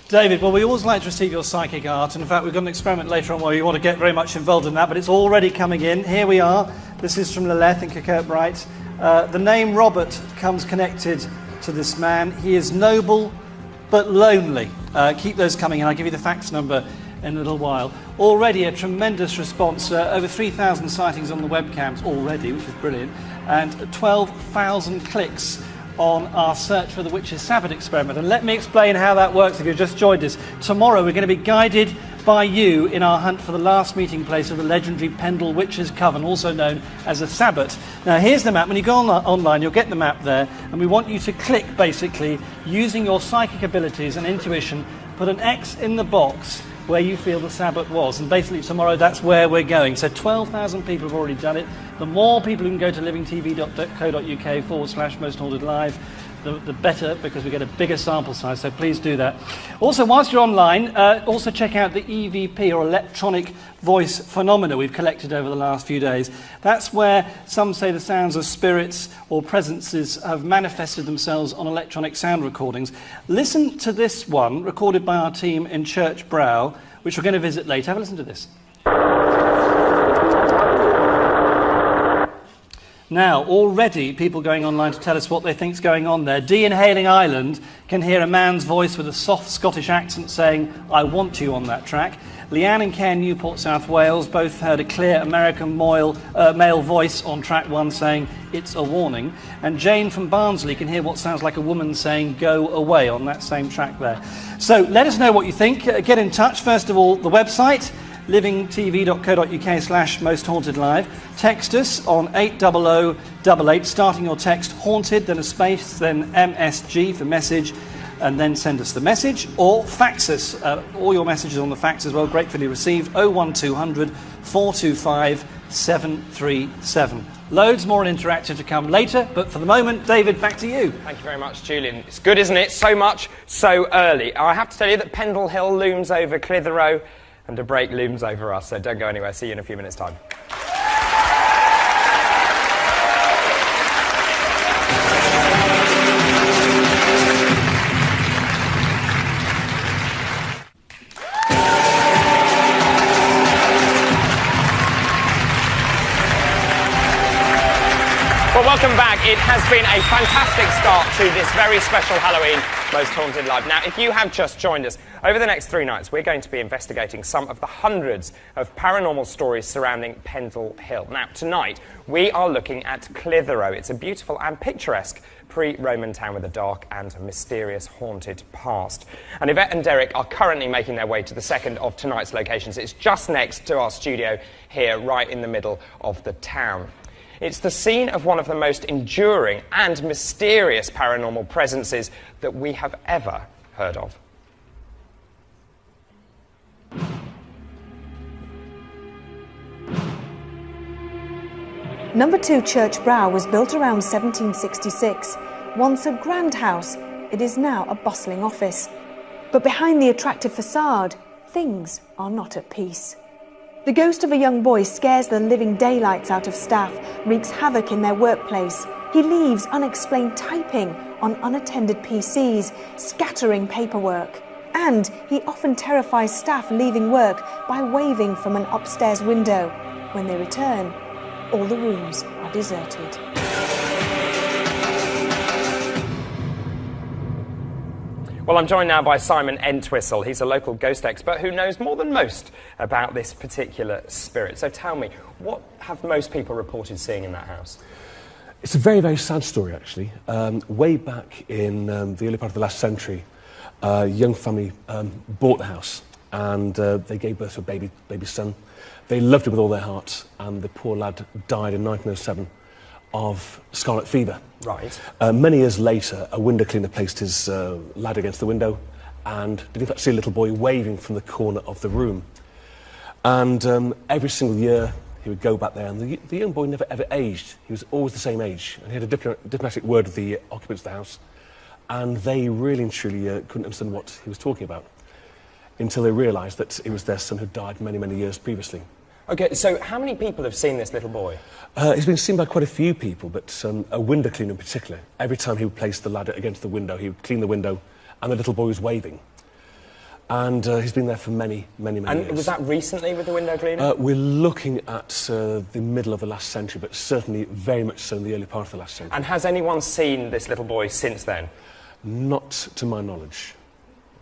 David, well, we always like to receive your psychic art, and in fact we've got an experiment later on where you want to get very much involved in that, but it's already coming in. Here we are. This is from Lilith in Kirkbride. The name Robert comes connected to this man. He is noble but lonely. Keep those coming in. I'll give you the fax number in a little while. Already a tremendous response, over 3,000 sightings on the webcams already, which is brilliant, and 12,000 clicks on our Search for the Witch's Sabbath experiment. And let me explain how that works if you've just joined us. Tomorrow we're going to be guided by you in our hunt for the last meeting place of the legendary Pendle Witches' Coven, also known as a Sabbath. Now here's the map. When you go online, you'll get the map there, and we want you to click, basically, using your psychic abilities and intuition, put an X in the box where you feel the Sabbath was, and basically tomorrow that's where we're going. So 12,000 people have already done it. The more people who can go to livingtv.co.uk/Most Haunted Live, the better, because we get a bigger sample size, so please do that. Also, whilst you're online, also check out the EVP, or electronic voice phenomena, we've collected over the last few days. That's where some say the sounds of spirits or presences have manifested themselves on electronic sound recordings. Listen to this one, recorded by our team in Church Brow, which we're going to visit later. Have a listen to this. Now, already people going online to tell us what they think's going on there. Dee in Hailing Island can hear a man's voice with a soft Scottish accent saying, "I want you" on that track. Leanne and Ken, Newport, South Wales, both heard a clear American male voice on track 1 saying, "It's a warning." And Jane from Barnsley can hear what sounds like a woman saying, "Go away" on that same track there. So let us know what you think. Get in touch. First of all, the website, livingtv.co.uk/Most Haunted Live. Text us on 80088, starting your text haunted, then a space, then MSG for message, and then send us the message, or fax us. All your messages on the fax as well, gratefully received, 01200 425 737. Loads more and interactive to come later, but for the moment, David, back to you. Thank you very much, Julian. It's good, isn't it? So much, so early. I have to tell you that Pendle Hill looms over Clitheroe, and a break looms over us, so don't go anywhere. See you in a few minutes' time. Well, welcome back. It has been a fantastic start to this very special Halloween Most Haunted Live. Now, if you have just joined us, over the next 3 nights, we're going to be investigating some of the hundreds of paranormal stories surrounding Pendle Hill. Now, tonight, we are looking at Clitheroe. It's a beautiful and picturesque pre-Roman town with a dark and mysterious haunted past. And Yvette and Derek are currently making their way to the second of tonight's locations. It's just next to our studio here, right in the middle of the town. It's the scene of one of the most enduring and mysterious paranormal presences that we have ever heard of. Number 2 Church Brow was built around 1766. Once a grand house, it is now a bustling office. But behind the attractive facade, things are not at peace. The ghost of a young boy scares the living daylights out of staff, wreaks havoc in their workplace. He leaves unexplained typing on unattended PCs, scattering paperwork. And he often terrifies staff leaving work by waving from an upstairs window. When they return, all the rooms are deserted. Well, I'm joined now by Simon Entwistle. He's a local ghost expert who knows more than most about this particular spirit. So tell me, what have most people reported seeing in that house? It's a very, very sad story, actually. Way back in the early part of the last century, a young family bought the house, and they gave birth to a baby son. They loved him with all their hearts, and the poor lad died in 1907 of scarlet fever. Right. Many years later, a window cleaner placed his lad against the window and did in fact see a little boy waving from the corner of the room. And every single year he would go back there, and the young boy never ever aged. He was always the same age, and he had a diplomatic word with the occupants of the house, and they really and truly couldn't understand what he was talking about until they realised that it was their son who died many, many years previously. OK, so how many people have seen this little boy? He's been seen by quite a few people, but a window cleaner in particular. Every time he would place the ladder against the window, he would clean the window, and the little boy was waving. And he's been there for many, many, many years. And was that recently with the window cleaner? We're looking at the middle of the last century, but certainly very much so in the early part of the last century. And has anyone seen this little boy since then? Not to my knowledge.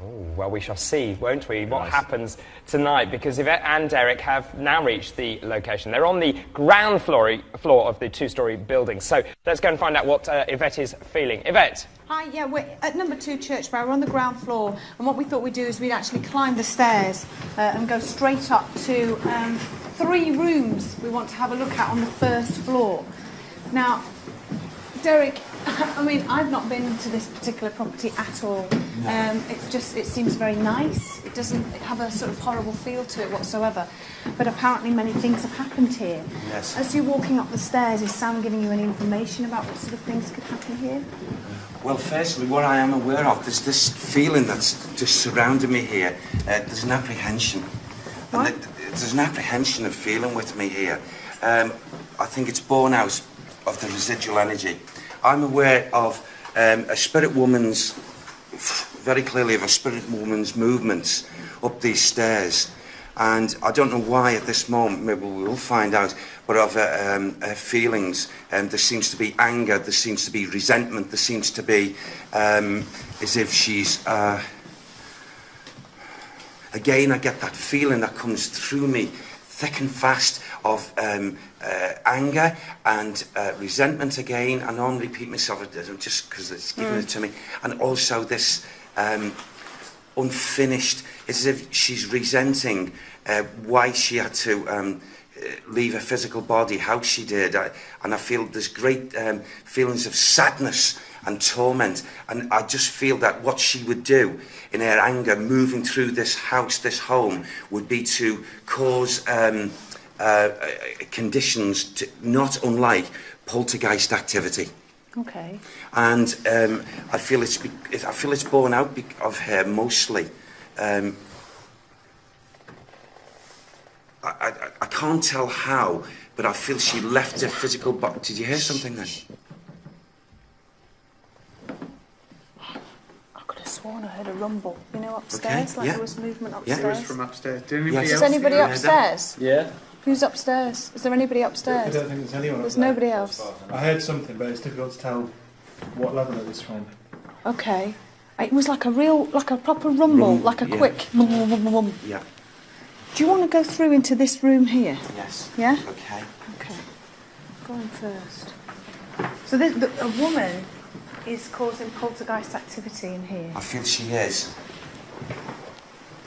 Oh, well, we shall see, won't we, what happens tonight, because Yvette and Derek have now reached the location. They're on the ground floor of the two-storey building. So let's go and find out what Yvette is feeling. Yvette? Hi, yeah, we're at number 2 Churchbarrow. We're on the ground floor, and what we thought we'd do is we'd actually climb the stairs and go straight up to 3 rooms we want to have a look at on the first floor. Now, Derek, I mean, I've not been to this particular property at all. It seems very nice. It doesn't have a sort of horrible feel to it whatsoever. But apparently many things have happened here. Yes. As you're walking up the stairs, is Sam giving you any information about what sort of things could happen here? Well, firstly, what I am aware of, there's this feeling that's just surrounding me here. There's an apprehension. What? There's an apprehension of feeling with me here. I think it's born out of the residual energy. I'm aware of a spirit woman's, very clearly of a spirit woman's movements up these stairs. And I don't know why at this moment, maybe we will find out, but of her feelings. There seems to be anger, there seems to be resentment, there seems to be as if she's... Again, I get that feeling that comes through me, thick and fast, of anger and resentment again. I know I'm repeating myself just because it's giving it to me. And also this unfinished, it's as if she's resenting why she had to leave her physical body, how she did. And I feel there's great feelings of sadness and torment, and I just feel that what she would do in her anger, moving through this house, this home, would be to cause conditions not unlike poltergeist activity. Okay. And I feel it's born out of her mostly. I can't tell how, but I feel she left her physical body. Did you hear something then? Sworn I heard a rumble, you know, upstairs, like there was movement upstairs. Yeah, it was from upstairs. Did anybody else? Is anybody upstairs? Yeah. Who's upstairs? Is there anybody upstairs? I don't think there's anyone. There's nobody else. I heard something, but it's difficult to tell what level it was from. Okay. It was like a proper rumble, like a quick. Yeah. Do you want to go through into this room here? Yes. Yeah. Okay. Okay. Go in first. So a woman is causing poltergeist activity in here. I feel she is.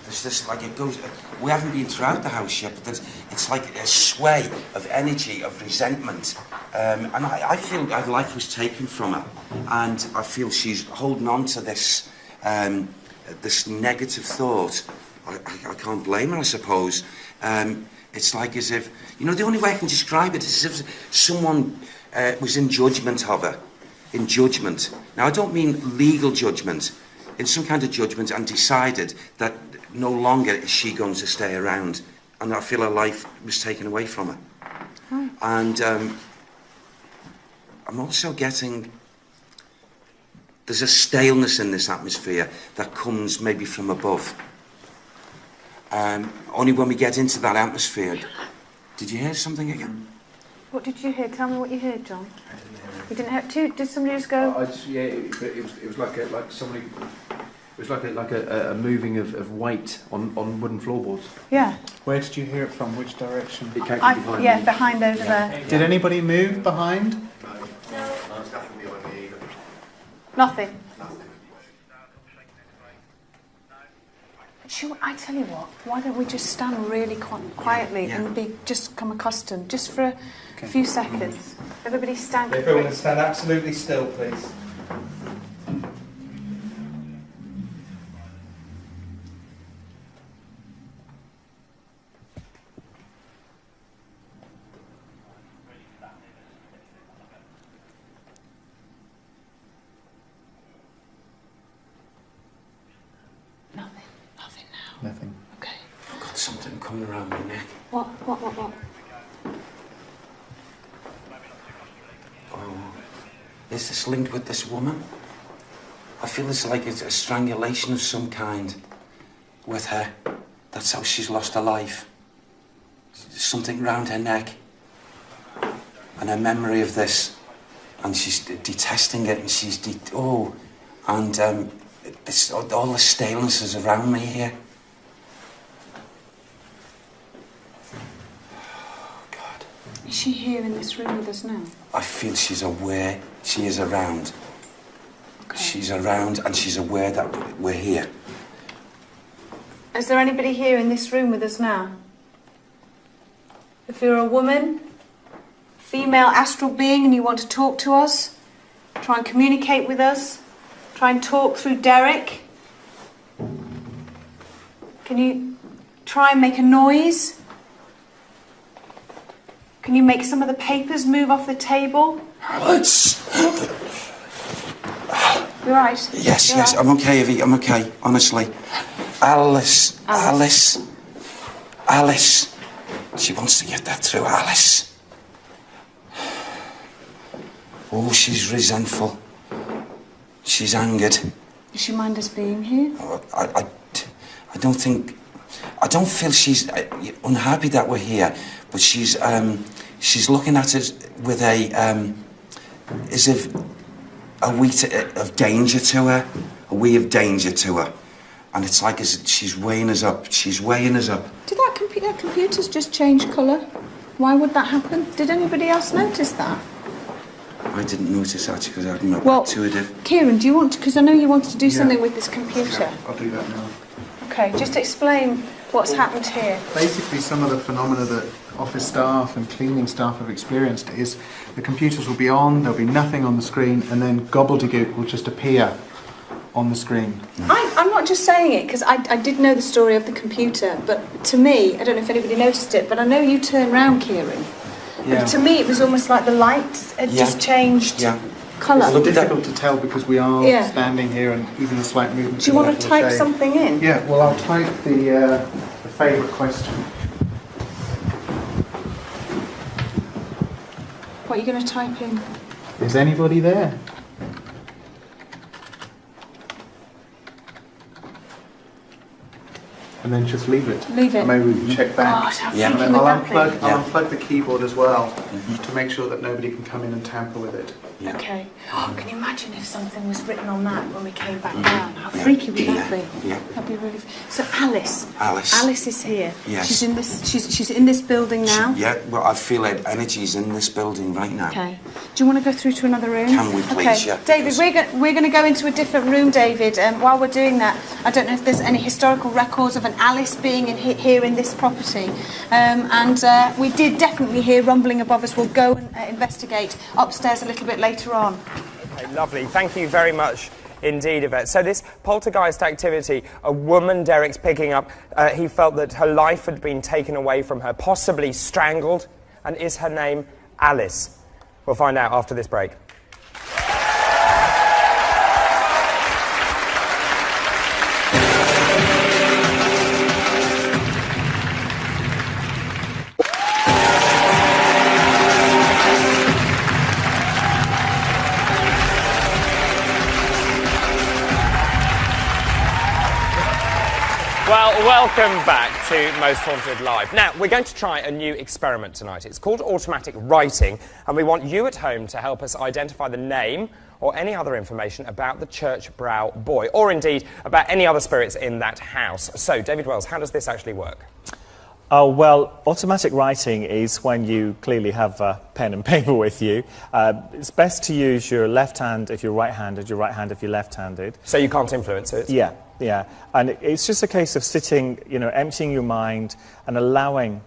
There's this, like, it goes... We haven't been throughout the house yet, but it's like a sway of energy, of resentment. And I feel her life was taken from her. And I feel she's holding on to this, this negative thought. I can't blame her, I suppose. It's like as if... You know, the only way I can describe it is as if someone was in judgment of her. In judgment. Now, I don't mean legal judgment, in some kind of judgment, and decided that no longer is she going to stay around. And I feel her life was taken away from her. Oh. And I'm also getting... There's a staleness in this atmosphere that comes maybe from above. Only when we get into that atmosphere... Did you hear something again? What did you hear? Tell me what you heard, John. I didn't hear it. You didn't hear it too? Did somebody just go? It was like somebody. It was like a moving of weight on wooden floorboards. Yeah. Where did you hear it from? Which direction? It came from behind. Yeah, behind over there. Did anybody move behind? No. Nothing. I tell you what, why don't we just stand really quietly and just come accustomed, just for a few seconds. Everybody stand. Everyone stand absolutely still, please. Nothing. Okay. I've got something coming around my neck. What? Oh, is this linked with this woman? I feel it's like it's a strangulation of some kind with her. That's how she's lost her life. Something round her neck. And her memory of this. And she's detesting it, and she's... all the staleness is around me here. Is she here in this room with us now? I feel she's aware. She is around. Okay. She's around and she's aware that we're here. Is there anybody here in this room with us now? If you're a woman, female astral being, and you want to talk to us, try and communicate with us, try and talk through Derek. Can you try and make a noise? Can you make some of the papers move off the table? Alice! You alright? Yes, You're yes, right. I'm okay, Evie, I'm okay, honestly. Alice. She wants to get that through, Alice. Oh, she's resentful. She's angered. Does she mind us being here? Oh, I don't feel she's unhappy that we're here, but she's looking at us with as if a wee of danger to her, a wee of danger to her, and it's like she's weighing us up. She's weighing us up. Did that computer's just change colour? Why would that happen? Did anybody else notice that? I didn't notice that because I hadn't got back to it. Kieran, do you want to? Because I know you wanted to do something with this computer. Yeah, I'll do that now. Okay, just explain what's happened here. Basically, some of the phenomena that office staff and cleaning staff have experienced is the computers will be on, there'll be nothing on the screen, and then gobbledygook will just appear on the screen. I'm not just saying it because I did know the story of the computer, but to me, I don't know if anybody noticed it, but I know you turned round, Kieran. Yeah. But to me, it was almost like the lights had just changed colour. It's difficult to tell because we are standing here, and even a slight movement. Do you want to type something in? Yeah, well, I'll type the favourite question. What are you going to type in? Is anybody there? And then just leave it. Leave it. And maybe we can check back. Gosh, how And then freaky I'll would that be? I'll unplug the keyboard as well to make sure that nobody can come in and tamper with it. Okay. Oh, can you imagine if something was written on that when we came back down? How freaky would that be? Yeah. That'd be really. So Alice. Alice. Alice is here. Yes. She's in this. She's in this building now. Yeah. Well, I feel like energy's in this building right now. Okay. Do you want to go through to another room? Can we please? Okay. Yeah. David, we're going to go into a different room, David. While we're doing that, I don't know if there's any historical records of an Alice being here in this property. And we did definitely hear rumbling above us. We'll go and investigate upstairs a little bit later on. Okay, lovely. Thank you very much indeed, Yvette. So this poltergeist activity, a woman Derek's picking up, he felt that her life had been taken away from her, possibly strangled, and is her name Alice? We'll find out after this break. Well, welcome back to Most Haunted Live. Now, we're going to try a new experiment tonight. It's called automatic writing, and we want you at home to help us identify the name or any other information about the Church Brow boy, or indeed about any other spirits in that house. So, David Wells, how does this actually work? Oh, well, automatic writing is when you clearly have a pen and paper with you. It's best to use your left hand if you're right-handed, your right hand if you're left-handed. So you can't influence it? Yeah, yeah. And it's just a case of sitting, emptying your mind and allowing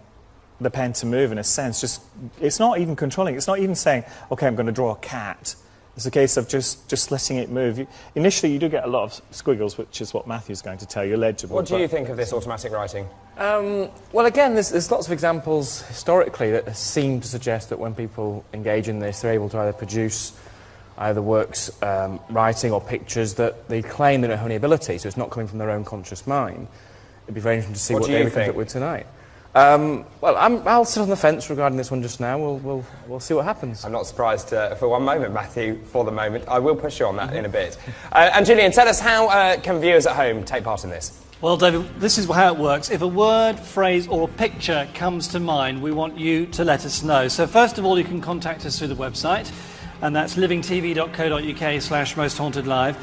the pen to move in a sense. It's not even controlling. It's not even saying, OK, I'm going to draw a cat. It's a case of just letting it move. Initially, you do get a lot of squiggles, which is what Matthew's going to tell you, legible. What do you think of this automatic writing? Well, again, there's lots of examples historically that seem to suggest that when people engage in this, they're able to either produce either works, writing or pictures that they claim they don't have any ability, so it's not coming from their own conscious mind. It'd be very interesting to see what David comes up with tonight. Well, I'll sit on the fence regarding this one just now. We'll see what happens. I'm not surprised for one moment, Matthew, for the moment. I will push you on that in a bit. And Gillian, tell us how can viewers at home take part in this? Well, David, this is how it works. If a word, phrase or a picture comes to mind, we want you to let us know. So first of all, you can contact us through the website, and that's livingtv.co.uk/mosthauntedlive.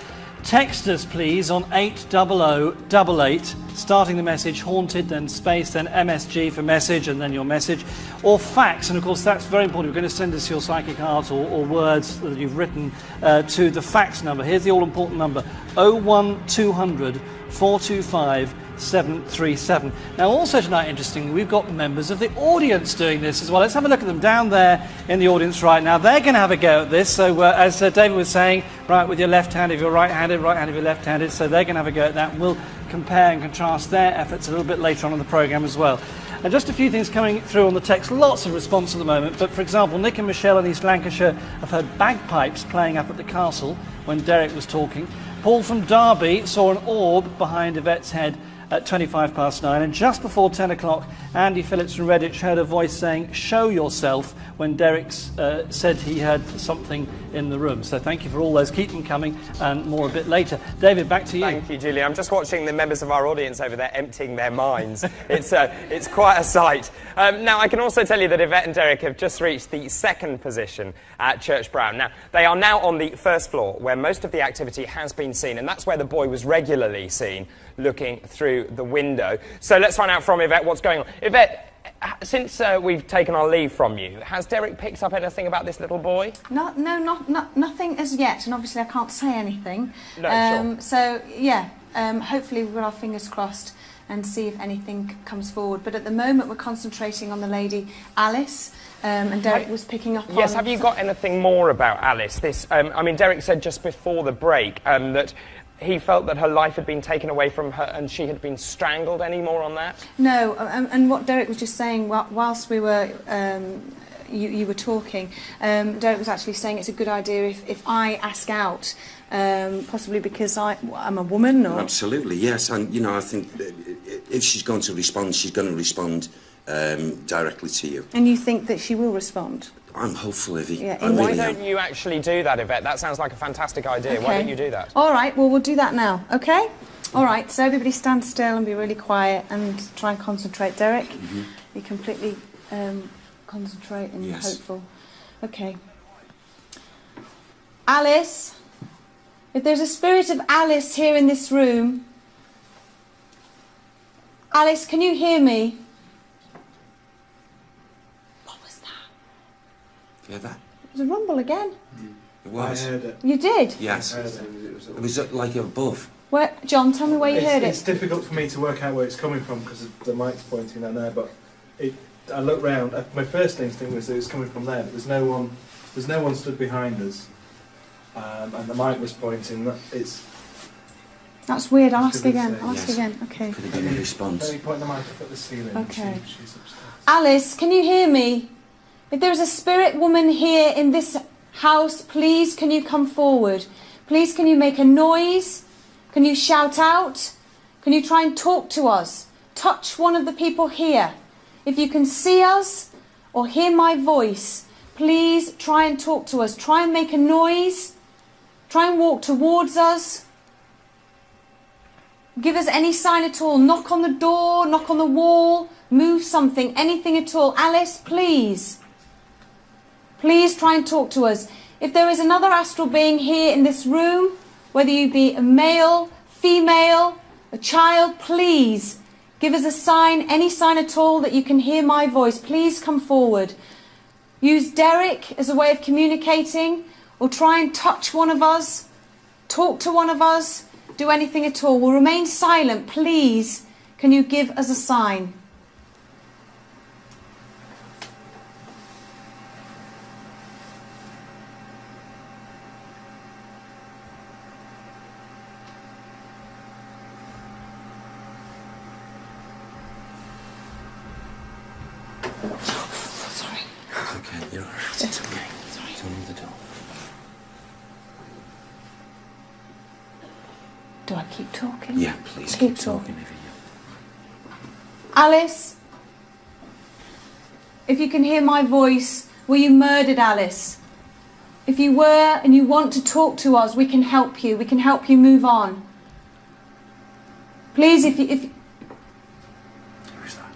Text us, please, on 80088, starting the message haunted, then space, then MSG for message, and then your message, or fax. And of course, that's very important. You're going to send us your psychic art or words that you've written to the fax number. Here's the all-important number: 01200 425 737. Now, also tonight, interestingly, we've got members of the audience doing this as well. Let's have a look at them down there in the audience right now. They're going to have a go at this. So, as David was saying, right with your left hand if you're right-handed, right hand if you're left-handed. So they're going to have a go at that. And we'll compare and contrast their efforts a little bit later on in the programme as well. And just a few things coming through on the text. Lots of response at the moment. But, for example, Nick and Michelle in East Lancashire have heard bagpipes playing up at the castle when Derek was talking. Paul from Derby saw an orb behind Yvette's head at 9:25, and just before 10 o'clock, Andy Phillips from Redditch heard a voice saying, "Show yourself," when Derek said he heard something in the room. So thank you for all those. Keep them coming, and more a bit later. David, back to you. Thank you, Julie. I'm just watching the members of our audience over there emptying their minds. It's quite a sight. Now, I can also tell you that Yvette and Derek have just reached the second position at Church Brown. Now, they are now on the first floor, where most of the activity has been seen, and that's where the boy was regularly seen looking through the window. So let's find out from Yvette what's going on. Yvette, since we've taken our leave from you, has Derek picked up anything about this little boy? Nothing as yet, and obviously I can't say anything. No, sure. So, yeah, hopefully we've got our fingers crossed and see if anything comes forward. But at the moment we're concentrating on the lady Alice, and Derek was picking up on... Yes, have you got anything more about Alice? This, I mean, Derek said just before the break that he felt that her life had been taken away from her and she had been strangled. Any more on that? No, and what Derek was just saying whilst we were... you were talking, Derek was actually saying it's a good idea if I ask out, possibly because I'm a woman, or... Absolutely, yes, and you know, I think if she's going to respond, she's going to respond directly to you. And you think that she will respond? I'm hopeful, Ivy. Yeah, why don't you actually do that, Yvette? That sounds like a fantastic idea. Okay. Why don't you do that? All right, well, we'll do that now, OK? All right, so everybody stand still and be really quiet and try and concentrate. Derek, be completely concentrate and hopeful. OK. Alice, if there's a spirit of Alice here in this room... Alice, can you hear me? Yeah, that? It was a rumble again. It was. I heard it. You did? Yes. It was like above. Where, John, tell me where you heard it. It's difficult for me to work out where it's coming from because the mic's pointing down there, but I looked round. My first instinct was that it was coming from there, but there's no one stood behind us, and the mic was pointing. That's weird. I'll ask again. I'll ask again. Okay. Could have been a response. Let me point the mic up at the ceiling. Okay. She's upstairs. Alice, can you hear me? If there is a spirit woman here in this house, please can you come forward? Please can you make a noise? Can you shout out? Can you try and talk to us? Touch one of the people here. If you can see us or hear my voice, please try and talk to us. Try and make a noise. Try and walk towards us. Give us any sign at all. Knock on the door, knock on the wall, move something, anything at all. Alice, please. Please try and talk to us. If there is another astral being here in this room, whether you be a male, female, a child, please give us a sign, any sign at all that you can hear my voice. Please come forward. Use Derek as a way of communicating, or try and touch one of us, talk to one of us, do anything at all. We'll remain silent. Please, can you give us a sign? Sorry. Okay, you're all right. It's okay. Sorry. It's under the door. Do I keep talking? Yeah, please Keep talking. Alice, if you can hear my voice, were you murdered, Alice? If you were and you want to talk to us, we can help you. We can help you move on. Please, if you... Who's that?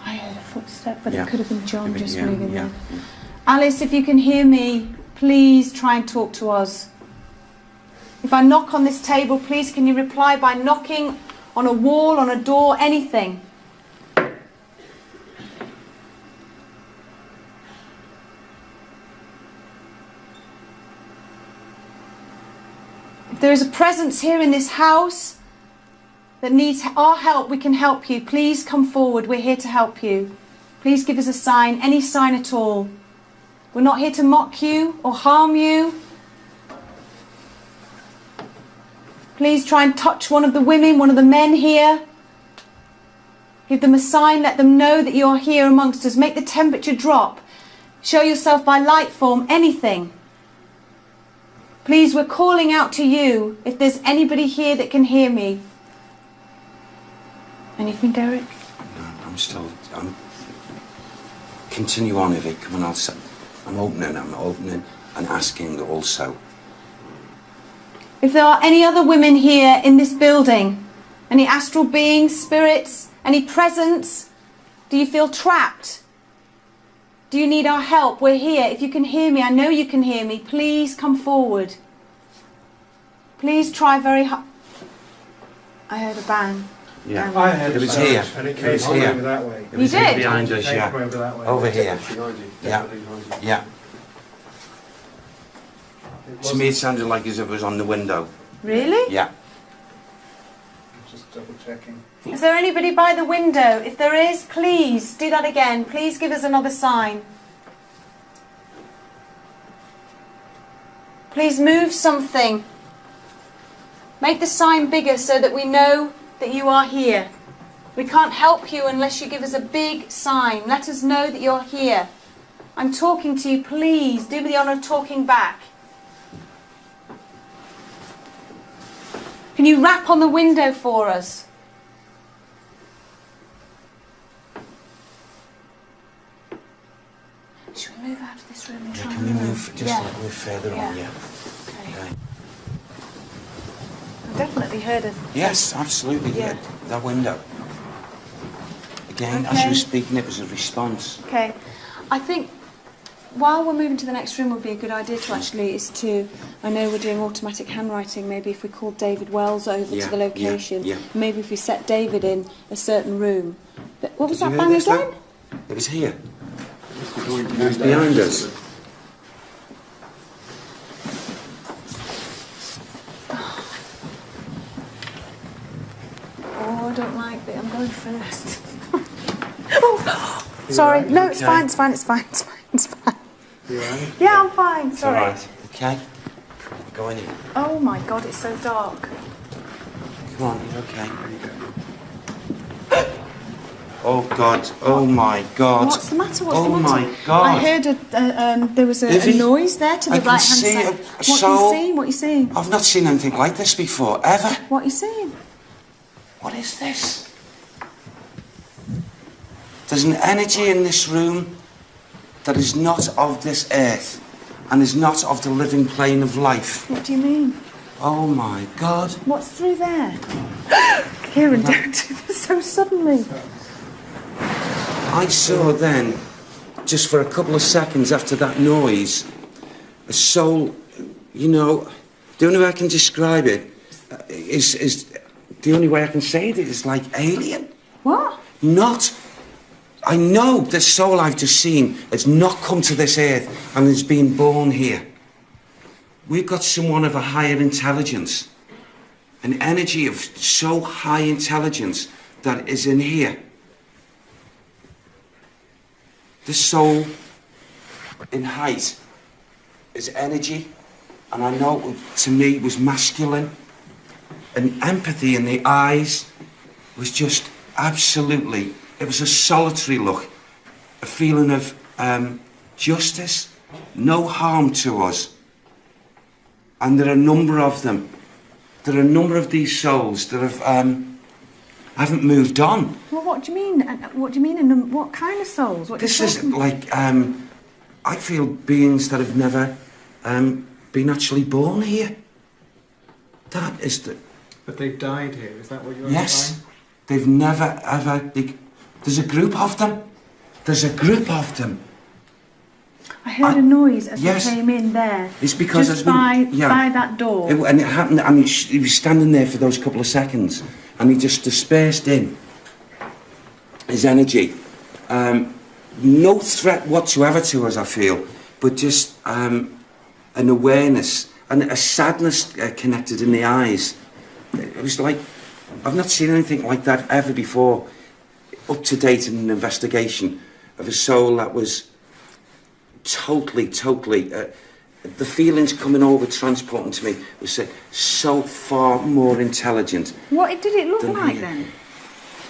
I heard a footstep, but Yeah. it could have been John just moving yeah. there. Alice, if you can hear me, please try and talk to us. If I knock on this table, please can you reply by knocking on a wall, on a door, anything. If there is a presence here in this house that needs our help, we can help you. Please come forward. We're here to help you. Please give us a sign, any sign at all. We're not here to mock you or harm you. Please try and touch one of the women, one of the men here. Give them a sign, let them know that you are here amongst us. Make the temperature drop. Show yourself by light form, anything. Please, we're calling out to you if there's anybody here that can hear me. Anything, Derek? No, continue on, Ivy. Come on, I'm opening and asking also. If there are any other women here in this building, any astral beings, spirits, any presence, do you feel trapped? Do you need our help? We're here. If you can hear me, I know you can hear me, please come forward. Please try very hard. I heard a bang. Yeah, I heard it was a bang, here. and it It came was all here. over that way. It was You here did? behind It us, came yeah. from over that way. Over here. Behind you, Yeah. definitely behind you. Yeah. To me, it sounded like as if it was on the window. Really? Yeah. Just double checking. Is there anybody by the window? If there is, please do that again. Please give us another sign. Please move something. Make the sign bigger so that we know that you are here. We can't help you unless you give us a big sign. Let us know that you're here. I'm talking to you. Please do me the honour of talking back. Can you rap on the window for us? Should we move out of this room and try Can we and move just a little bit further on? Yeah. Okay. I definitely heard it. Yes, absolutely. Yeah. That window. Again, as you were speaking, it was a response. Okay. I think while we're moving to the next room would be a good idea to actually is to, I know we're doing automatic handwriting, maybe if we called David Wells over to the location, maybe if we set David in a certain room. But what was Did you that hear bang this, again? It was here. It was behind us. Oh, I don't like that. I'm going first. Oh, sorry. right? No, it's Okay. fine. It's fine. It's fine. It's fine. It's fine. You alright? Yeah, I'm fine. Sorry. Alright. Okay. Go in here. Oh my God, it's so dark. Come on, you're okay. Oh God! Oh my God! What's the matter? What's oh the matter? my God! I heard there was a Ivy, noise there to the I can right hand see side. a What soul. are you seeing? What are you seeing? I've not seen anything like this before, ever. What are you seeing? What is this? There's an energy in this room that is not of this earth and is not of the living plane of life. What do you mean? Oh my God! What's through there? Kieran, don't do this so suddenly. I saw then, just for a couple of seconds after that noise, a soul, you know, the only way I can describe it is the only way I can say it is like alien. What? I know the soul I've just seen has not come to this earth and has been born here. We've got someone of a higher intelligence, an energy of so high intelligence that is in here. The soul in height is energy, and I know to me it was masculine, and empathy in the eyes was just absolutely, it was a solitary look, a feeling of justice, no harm to us. And there are a number of them. There are a number of these souls that haven't moved on. Well, what do you mean? What do you mean? And what kind of souls? What This is like, I feel beings that have never been actually born here. That is the... But they've died here, is that what you're Yes. implying? They've never, ever... There's a group of them. There's a group of them. I heard a noise as yes. I came in there. It's because just by that door. And it happened, and he was standing there for those couple of seconds, and he just dispersed in his energy. No threat whatsoever to us, I feel, but just an awareness and a sadness connected in the eyes. It was like, I've not seen anything like that ever before, up to date in an investigation of a soul that was totally, the feelings coming over, transporting to me, was so far more intelligent. What did it look like me. then?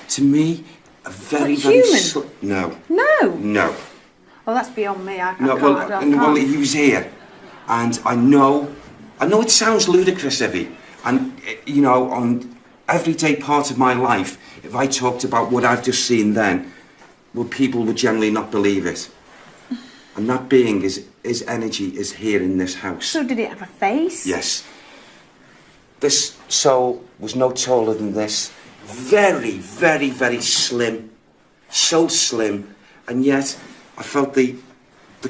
To me, a very, Like very... human? No. No? No. Oh, that's beyond me. I No, can't. well, he was here, and I know it sounds ludicrous, Evie, and, you know, on everyday part of my life, if I talked about what I've just seen then, well, people would generally not believe it. And that being, his energy is here in this house. So did it have a face? Yes. This soul was no taller than this. Very, very, very slim. So slim. And yet, I felt the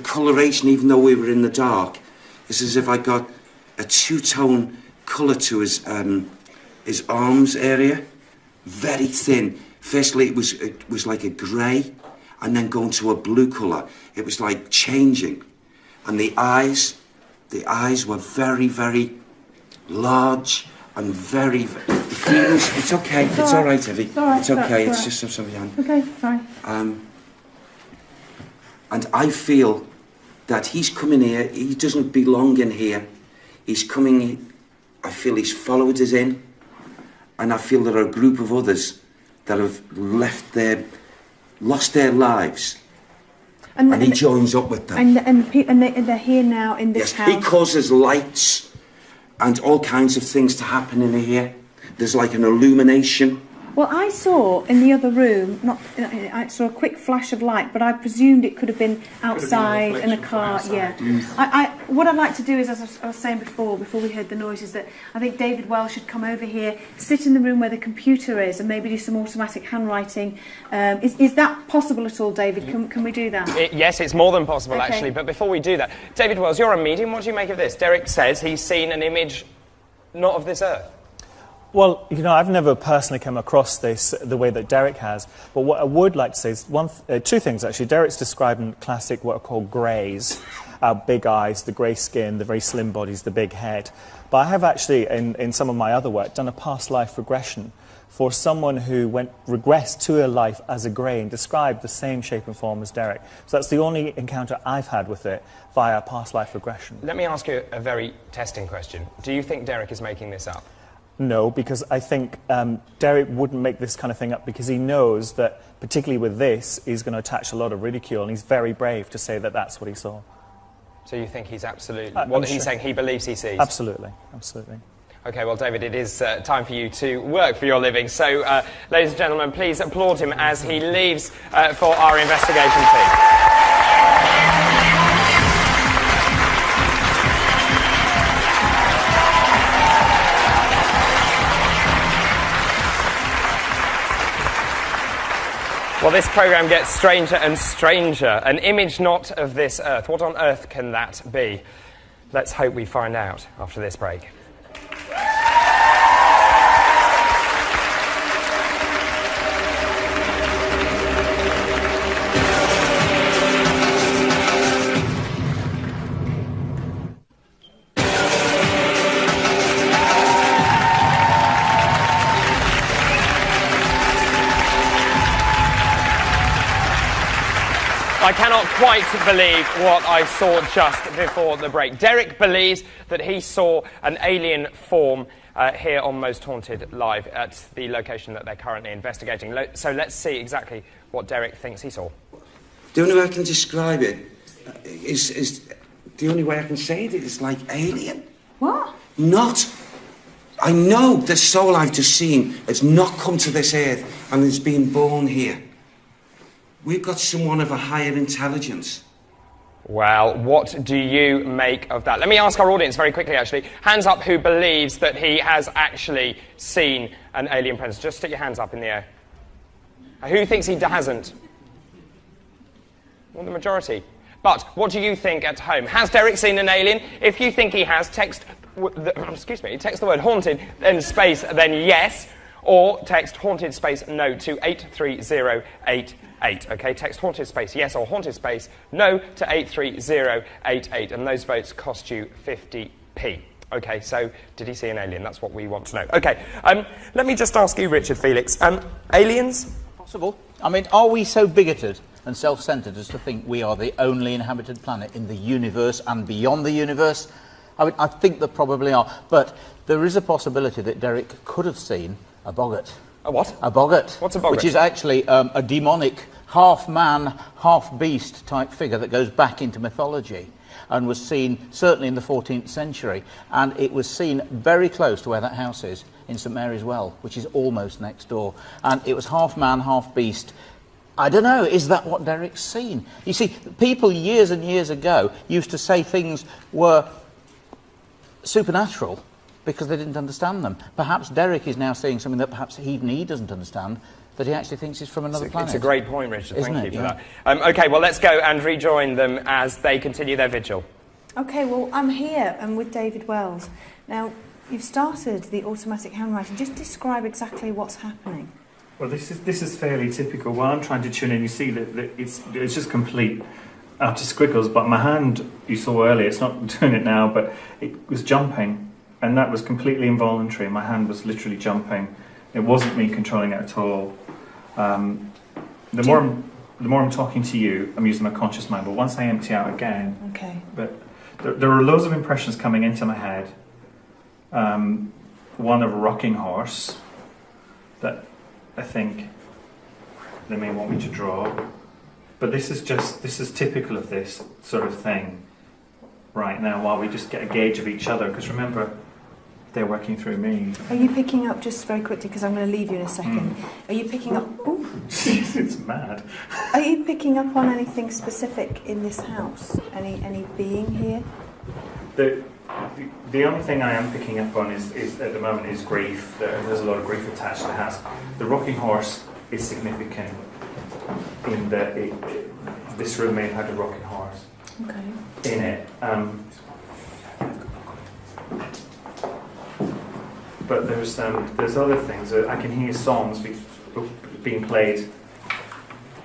coloration, even though we were in the dark, is as if I got a two-tone colour to his arms area. Very thin. Firstly, it was like a grey, and then going to a blue colour. It was like changing. And the eyes were very, very large and very... The feelings... It's okay. It's all right, Evie. It's okay. It's just something... Okay, sorry. And I feel that he's coming here. He doesn't belong in here. He's coming... I feel he's followed us in. And I feel there are a group of others that have lost their lives. And he joins up with them. And they're here now in this house. He causes lights and all kinds of things to happen in here. There's like an illumination. Well, I saw in the other room, I saw a quick flash of light, but I presumed it could have been outside in a car. Outside, Yeah. What I'd like to do is, as I was saying before we heard the noises, that I think David Wells should come over here, sit in the room where the computer is, and maybe do some automatic handwriting. Is that possible at all, David? Can we do that? Yes, it's more than possible, Okay. actually. But before we do that, David Wells, you're a medium. What do you make of this? Derek says he's seen an image not of this earth. Well, you know, I've never personally come across this the way that Derek has, but what I would like to say is two things, actually. Derek's describing classic, what are called greys, big eyes, the grey skin, the very slim bodies, the big head. But I have actually, in some of my other work, done a past life regression for someone who regressed to a life as a grey and described the same shape and form as Derek. So that's the only encounter I've had with it via past life regression. Let me ask you a very testing question. Do you think Derek is making this up? No, because I think Derek wouldn't make this kind of thing up because he knows that, particularly with this, he's going to attach a lot of ridicule, and he's very brave to say that that's what he saw. So you think he's absolutely... he's saying he believes he sees? Absolutely, absolutely. OK, well, David, it is time for you to work for your living. So, ladies and gentlemen, please applaud him as he leaves for our investigation team. Well, this programme gets stranger and stranger. An image not of this earth. What on earth can that be? Let's hope we find out after this break. I cannot quite believe what I saw just before the break. Derek believes that he saw an alien form here on Most Haunted Live at the location that they're currently investigating. So let's see exactly what Derek thinks he saw. The only way I can describe it is the only way I can say it is like alien. What? Not. I know the soul I've just seen has not come to this earth and has been born here. We've got someone of a higher intelligence. Well, what do you make of that? Let me ask our audience very quickly, actually. Hands up who believes that he has actually seen an alien presence. Just stick your hands up in the air. Who thinks he hasn't? Well, the majority. But what do you think at home? Has Derek seen an alien? If you think he has, text the word haunted, then space, then yes, or text haunted space no to 83088. Okay, text haunted space yes or haunted space no to 83088, and those votes cost you 50p. Okay, so did he see an alien? That's what we want to know. Okay, let me just ask you, Richard Felix, aliens? Possible. I mean, are we so bigoted and self-centred as to think we are the only inhabited planet in the universe and beyond the universe? I mean, I think there probably are, but there is a possibility that Derek could have seen a boggart. A what? A boggart. What's a boggart? Which is actually a demonic, half-man, half-beast type figure that goes back into mythology and was seen certainly in the 14th century, and it was seen very close to where that house is, in St Mary's Well, which is almost next door. And it was half-man, half-beast. I don't know, is that what Derek's seen? You see, people years and years ago used to say things were supernatural because they didn't understand them. Perhaps Derek is now seeing something that perhaps even he doesn't understand, that he actually thinks is from another planet. It's a great point, Richard. Isn't Thank you for Yeah. that. OK, well, let's go and rejoin them as they continue their vigil. OK, well, I'm here and with David Wells. Now, you've started the automatic handwriting. Just describe exactly what's happening. Well, this is fairly typical. While I'm trying to tune in, you see that it's just complete utter squiggles, but my hand, you saw earlier, it's not doing it now, but it was jumping, and that was completely involuntary. My hand was literally jumping. It wasn't me controlling it at all. The more I'm talking to you, I'm using my conscious mind, but once I empty out again, okay. But there are loads of impressions coming into my head. One of a rocking horse that I think they may want me to draw, but this is typical of this sort of thing right now, while we just get a gauge of each other, because remember, they're working through me. Are you picking up, just very quickly, because I'm going to leave you in a second, Are you picking up... Ooh. It's mad. Are you picking up on anything specific in this house? Any being here? The only thing I am picking up on is at the moment is grief. There's a lot of grief attached to the house. The rocking horse is significant in that this room may have had a rocking horse in it. But there's other things. I can hear songs being played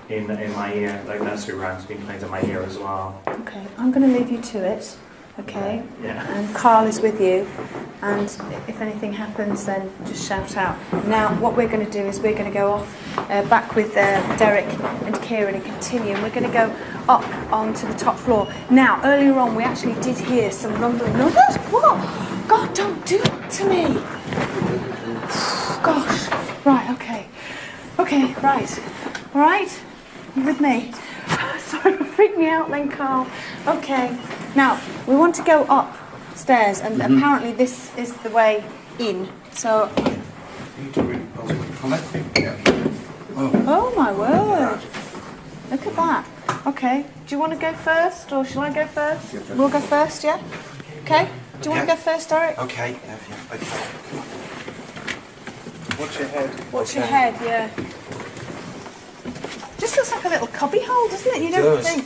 in my ear, like nursery rhymes being played in my ear as well. Okay, I'm going to leave you to it. Okay. Yeah. And Carl is with you, and if anything happens, then just shout out. Now, what we're going to do is we're going to go off back with Derek and Kieran and continue. And we're going to go up onto the top floor. Now, earlier on, we actually did hear some rumbling noises. What? God, don't do it to me. Gosh. Right. Okay. Okay. Right. All right. You with me? Sorry, it freaked me out then, Carl. Okay. Now, we want to go upstairs, and apparently this is the way in. So... Oh, my word. Look at that. Okay. Do you want to go first, or shall I go first? We'll go first, yeah? Okay. Do you want to go first, Derek? Okay. Watch your head. Watch your head, yeah. Just looks like a little cubby hole, doesn't it? You don't think...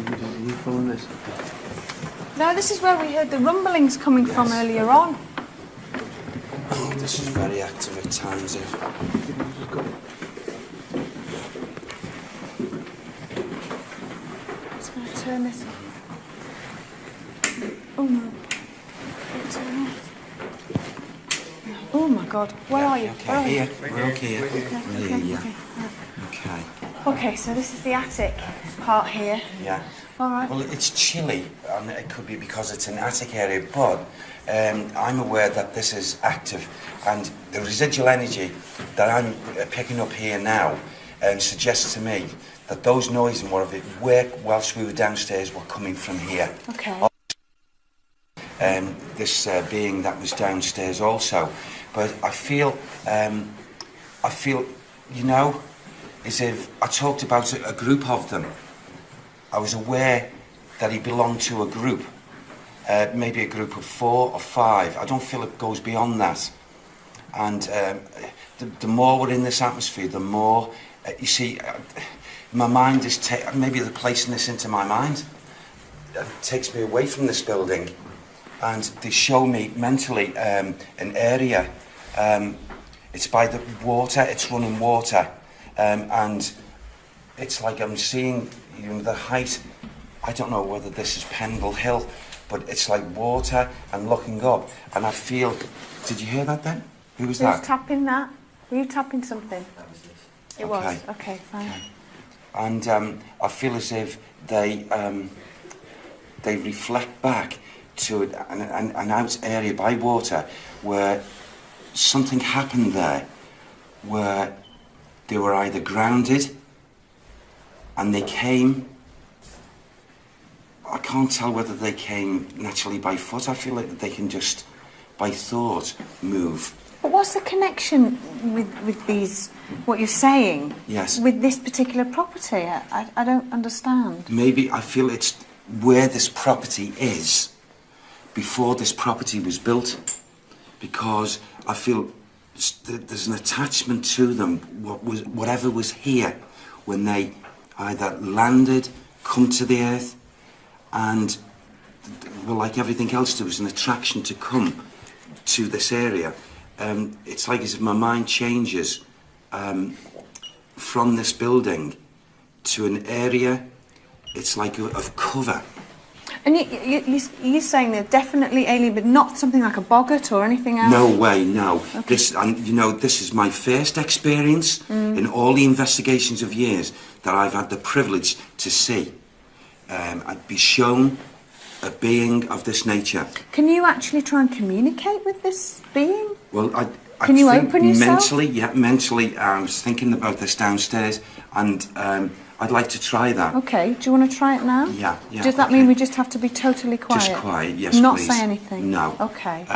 Are you following this? No, this is where we heard the rumblings coming from earlier on. Oh, this is very active at times. Just going to turn this off. Oh no. Oh my God, where are you? Where are you? Here, we're okay. Okay. Okay, so this is the attic part here. Yeah. All right. Well, it's chilly, and it could be because it's an attic area, but I'm aware that this is active, and the residual energy that I'm picking up here now suggests to me that those noises and more of it were, whilst we were downstairs, were coming from here. Okay. This being that was downstairs also, but I feel, you know, as if I talked about a group of them. I was aware that he belonged to a group, maybe a group of 4 or 5. I don't feel it goes beyond that. And the more we're in this atmosphere, the more, you see, my mind is maybe they're placing this into my mind. It takes me away from this building, and they show me mentally an area. It's by the water. It's running water, and it's like I'm seeing, you know, the height. I don't know whether this is Pendle Hill, but it's like water and looking up, and I feel. Did you hear that then? Who was that? Who's tapping that? Were you tapping something? That was this. It was. Okay, fine. Okay. And I feel as if they reflect back to an out area by water where something happened there, where they were either grounded and they came. I can't tell whether they came naturally by foot. I feel like they can just, by thought, move. But what's the connection with these, what you're saying? Yes. With this particular property? I don't understand. Maybe I feel it's where this property is before this property was built, because I feel there's an attachment to them, whatever was here when they either landed, come to the earth, and well, like everything else, there was an attraction to come to this area. It's like as if my mind changes from this building to an area, it's like of cover. And you're saying they're definitely alien, but not something like a boggart or anything else? No way, no. Okay. This, and you know, this is my first experience in all the investigations of years that I've had the privilege to see. I'd be shown a being of this nature. Can you actually try and communicate with this being? Well, I Can you think open yourself? mentally, I was thinking about this downstairs, and I'd like to try that. Okay, do you want to try it now? Yeah. Does that mean we just have to be totally quiet? Just quiet, yes, Not please. say anything? No. Okay.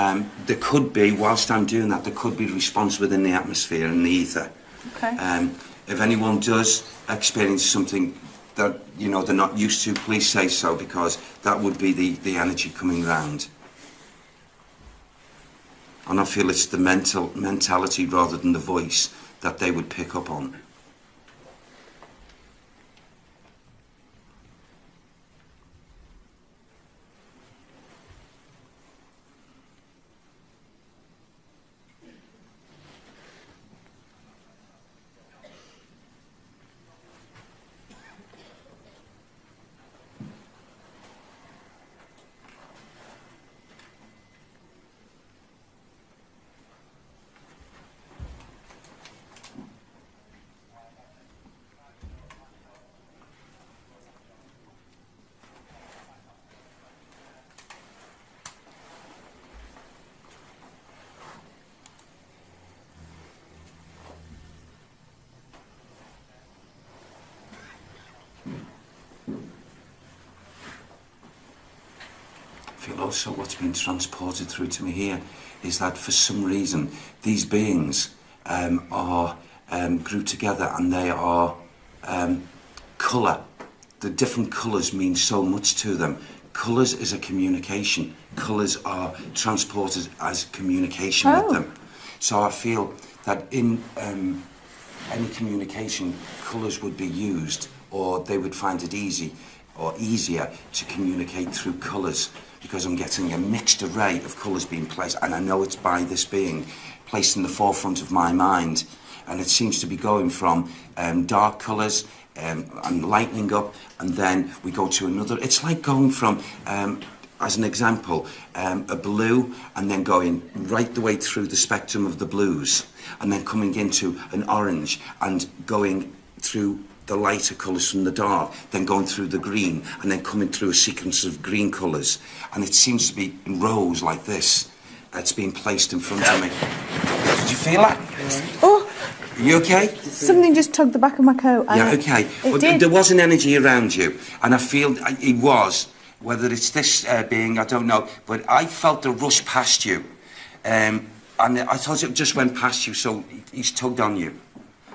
There could be, whilst I'm doing that, there could be response within the atmosphere and the ether. Okay. If anyone does experience something that, you know, they're not used to, please say so, because that would be the energy coming round. And I feel it's the mentality rather than the voice that they would pick up on. Also, what's been transported through to me here is that for some reason these beings are grouped together, and they are colour. The different colours mean so much to them. Colours is a communication. Colours are transported as communication with them. So I feel that in any communication, colours would be used, or they would find it easy or easier to communicate through colours, because I'm getting a mixed array of colours being placed, and I know it's by this being placed in the forefront of my mind, and it seems to be going from dark colours and lightening up, and then we go to another. It's like going from, as an example, a blue, and then going right the way through the spectrum of the blues, and then coming into an orange, and going through the lighter colours from the dark, then going through the green, and then coming through a sequence of green colours. And it seems to be in rows like this. It's being placed in front of me. Did you feel that? Oh! Are you okay? Something just tugged the back of my coat. Yeah, okay. Well, there was an energy around you, and I feel it was. Whether it's this being, I don't know, but I felt the rush past you. And I thought it just went past you, so he's tugged on you.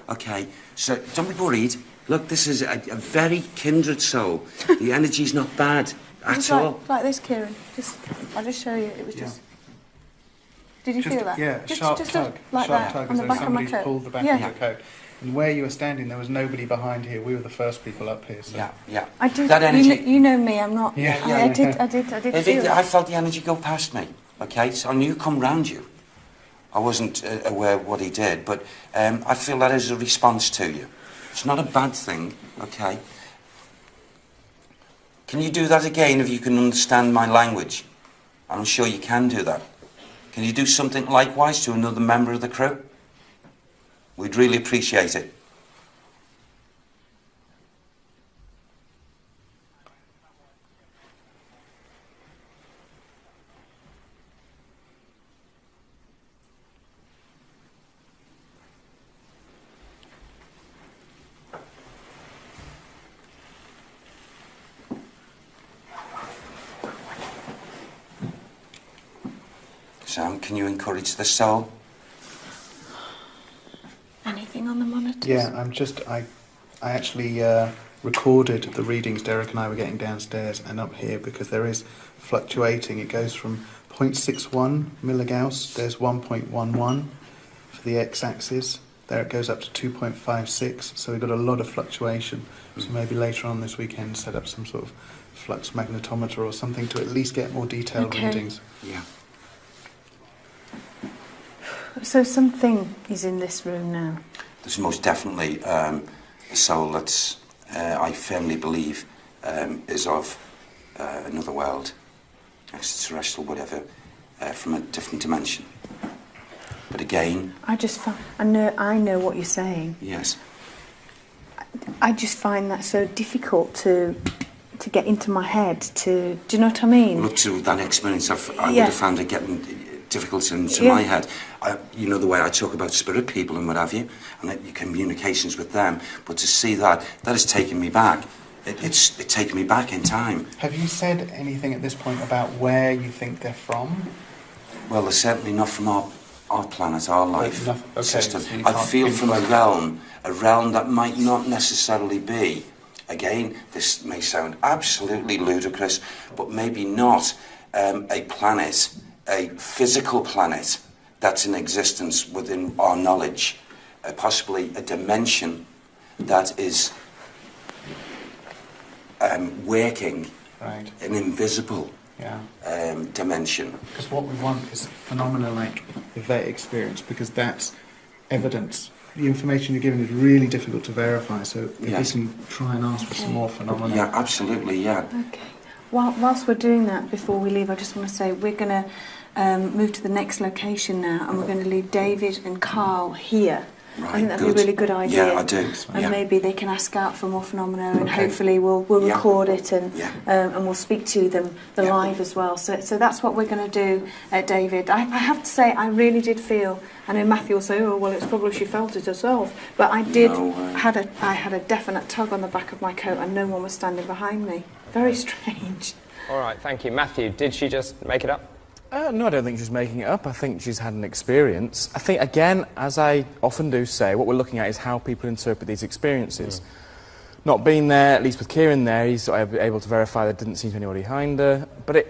Okay, so don't be worried. Look, this is a very kindred soul. The energy's not bad at all. Like this, Kieran. I'll just show you. It was just... Did you feel that? Yeah, just sharp just tug. like Sharp that, tug, on the as back though of my somebody's coat. pulled the back Yeah. of your coat. And where you were standing, there was nobody behind here. We were the first people up here. So. Yeah. I did. That energy. You know me. I'm not. Yeah. I did feel it. I felt the energy go past me. Okay, so I knew come round you. I wasn't aware of what he did, but I feel that is a response to you. It's not a bad thing. Okay. Can you do that again if you can understand my language? I'm sure you can do that. Can you do something likewise to another member of the crew? We'd really appreciate it. Sam, can you encourage the soul? Anything on the monitors? Yeah, I actually recorded the readings Derek and I were getting downstairs and up here because there is fluctuating. It goes from 0.61 milligauss, there's 1.11 for the x-axis. There it goes up to 2.56, so we've got a lot of fluctuation. So maybe later on this weekend set up some sort of flux magnetometer or something to at least get more detailed readings. Yeah. So something is in this room now. There's most definitely a soul that's, I firmly believe, is of another world, extraterrestrial, whatever, from a different dimension. But again... I know what you're saying. Yes. I just find that so difficult to get into my head, do you know what I mean? Well, up to that experience, I would have found it getting difficult into my head. You know the way I talk about spirit people and what have you, and your communications with them, but to see that has taken me back. It's taken me back in time. Have you said anything at this point about where you think they're from? Well, they're certainly not from our planet, our life system. So I feel from a realm that might not necessarily be, again, this may sound absolutely ludicrous, but maybe not a planet, a physical planet that's in existence within our knowledge, possibly a dimension that is working an invisible dimension. Because what we want is phenomena like the vet experience, because that's evidence. The information you're giving is really difficult to verify, so if we can try and ask for some more phenomena. Yeah, absolutely, yeah. Okay. Whilst we're doing that, before we leave, I just want to say we're going to move to the next location now, and we're going to leave David and Carl here. Right, I think that'd be a really good idea. Yeah, I do. And maybe they can ask out for more phenomena, and hopefully we'll record it and we'll speak to them live as well. So that's what we're going to do, David. I have to say, I really did feel. I know Matthew will say, "Oh well, it's probably she felt it herself," but I did. I had a definite tug on the back of my coat, and no one was standing behind me. Very strange. All right, thank you, Matthew. Did she just make it up? No, I don't think she's making it up. I think she's had an experience. I think, again, as I often do say, what we're looking at is how people interpret these experiences. Not being there, at least with Kieran there, he's able to verify there didn't seem to be anybody behind her. But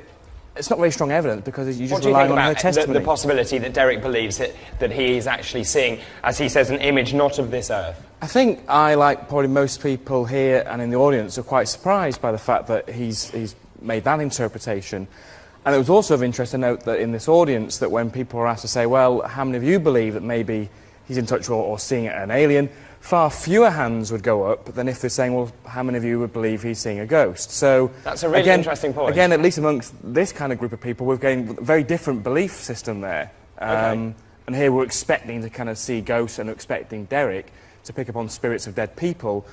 it's not very strong evidence because you just rely on her testimony. The possibility that Derek believes that he is actually seeing, as he says, an image not of this earth? I think I, like probably most people here and in the audience, are quite surprised by the fact that he's made that interpretation. And it was also of interest to note that in this audience, that when people were asked to say, well, how many of you believe that maybe he's in touch or seeing an alien, far fewer hands would go up than if they're saying, well, how many of you would believe he's seeing a ghost? So that's a really interesting point. Again, at least amongst this kind of group of people, we've gained a very different belief system there. And here we're expecting to kind of see ghosts and expecting Derek to pick up on spirits of dead people,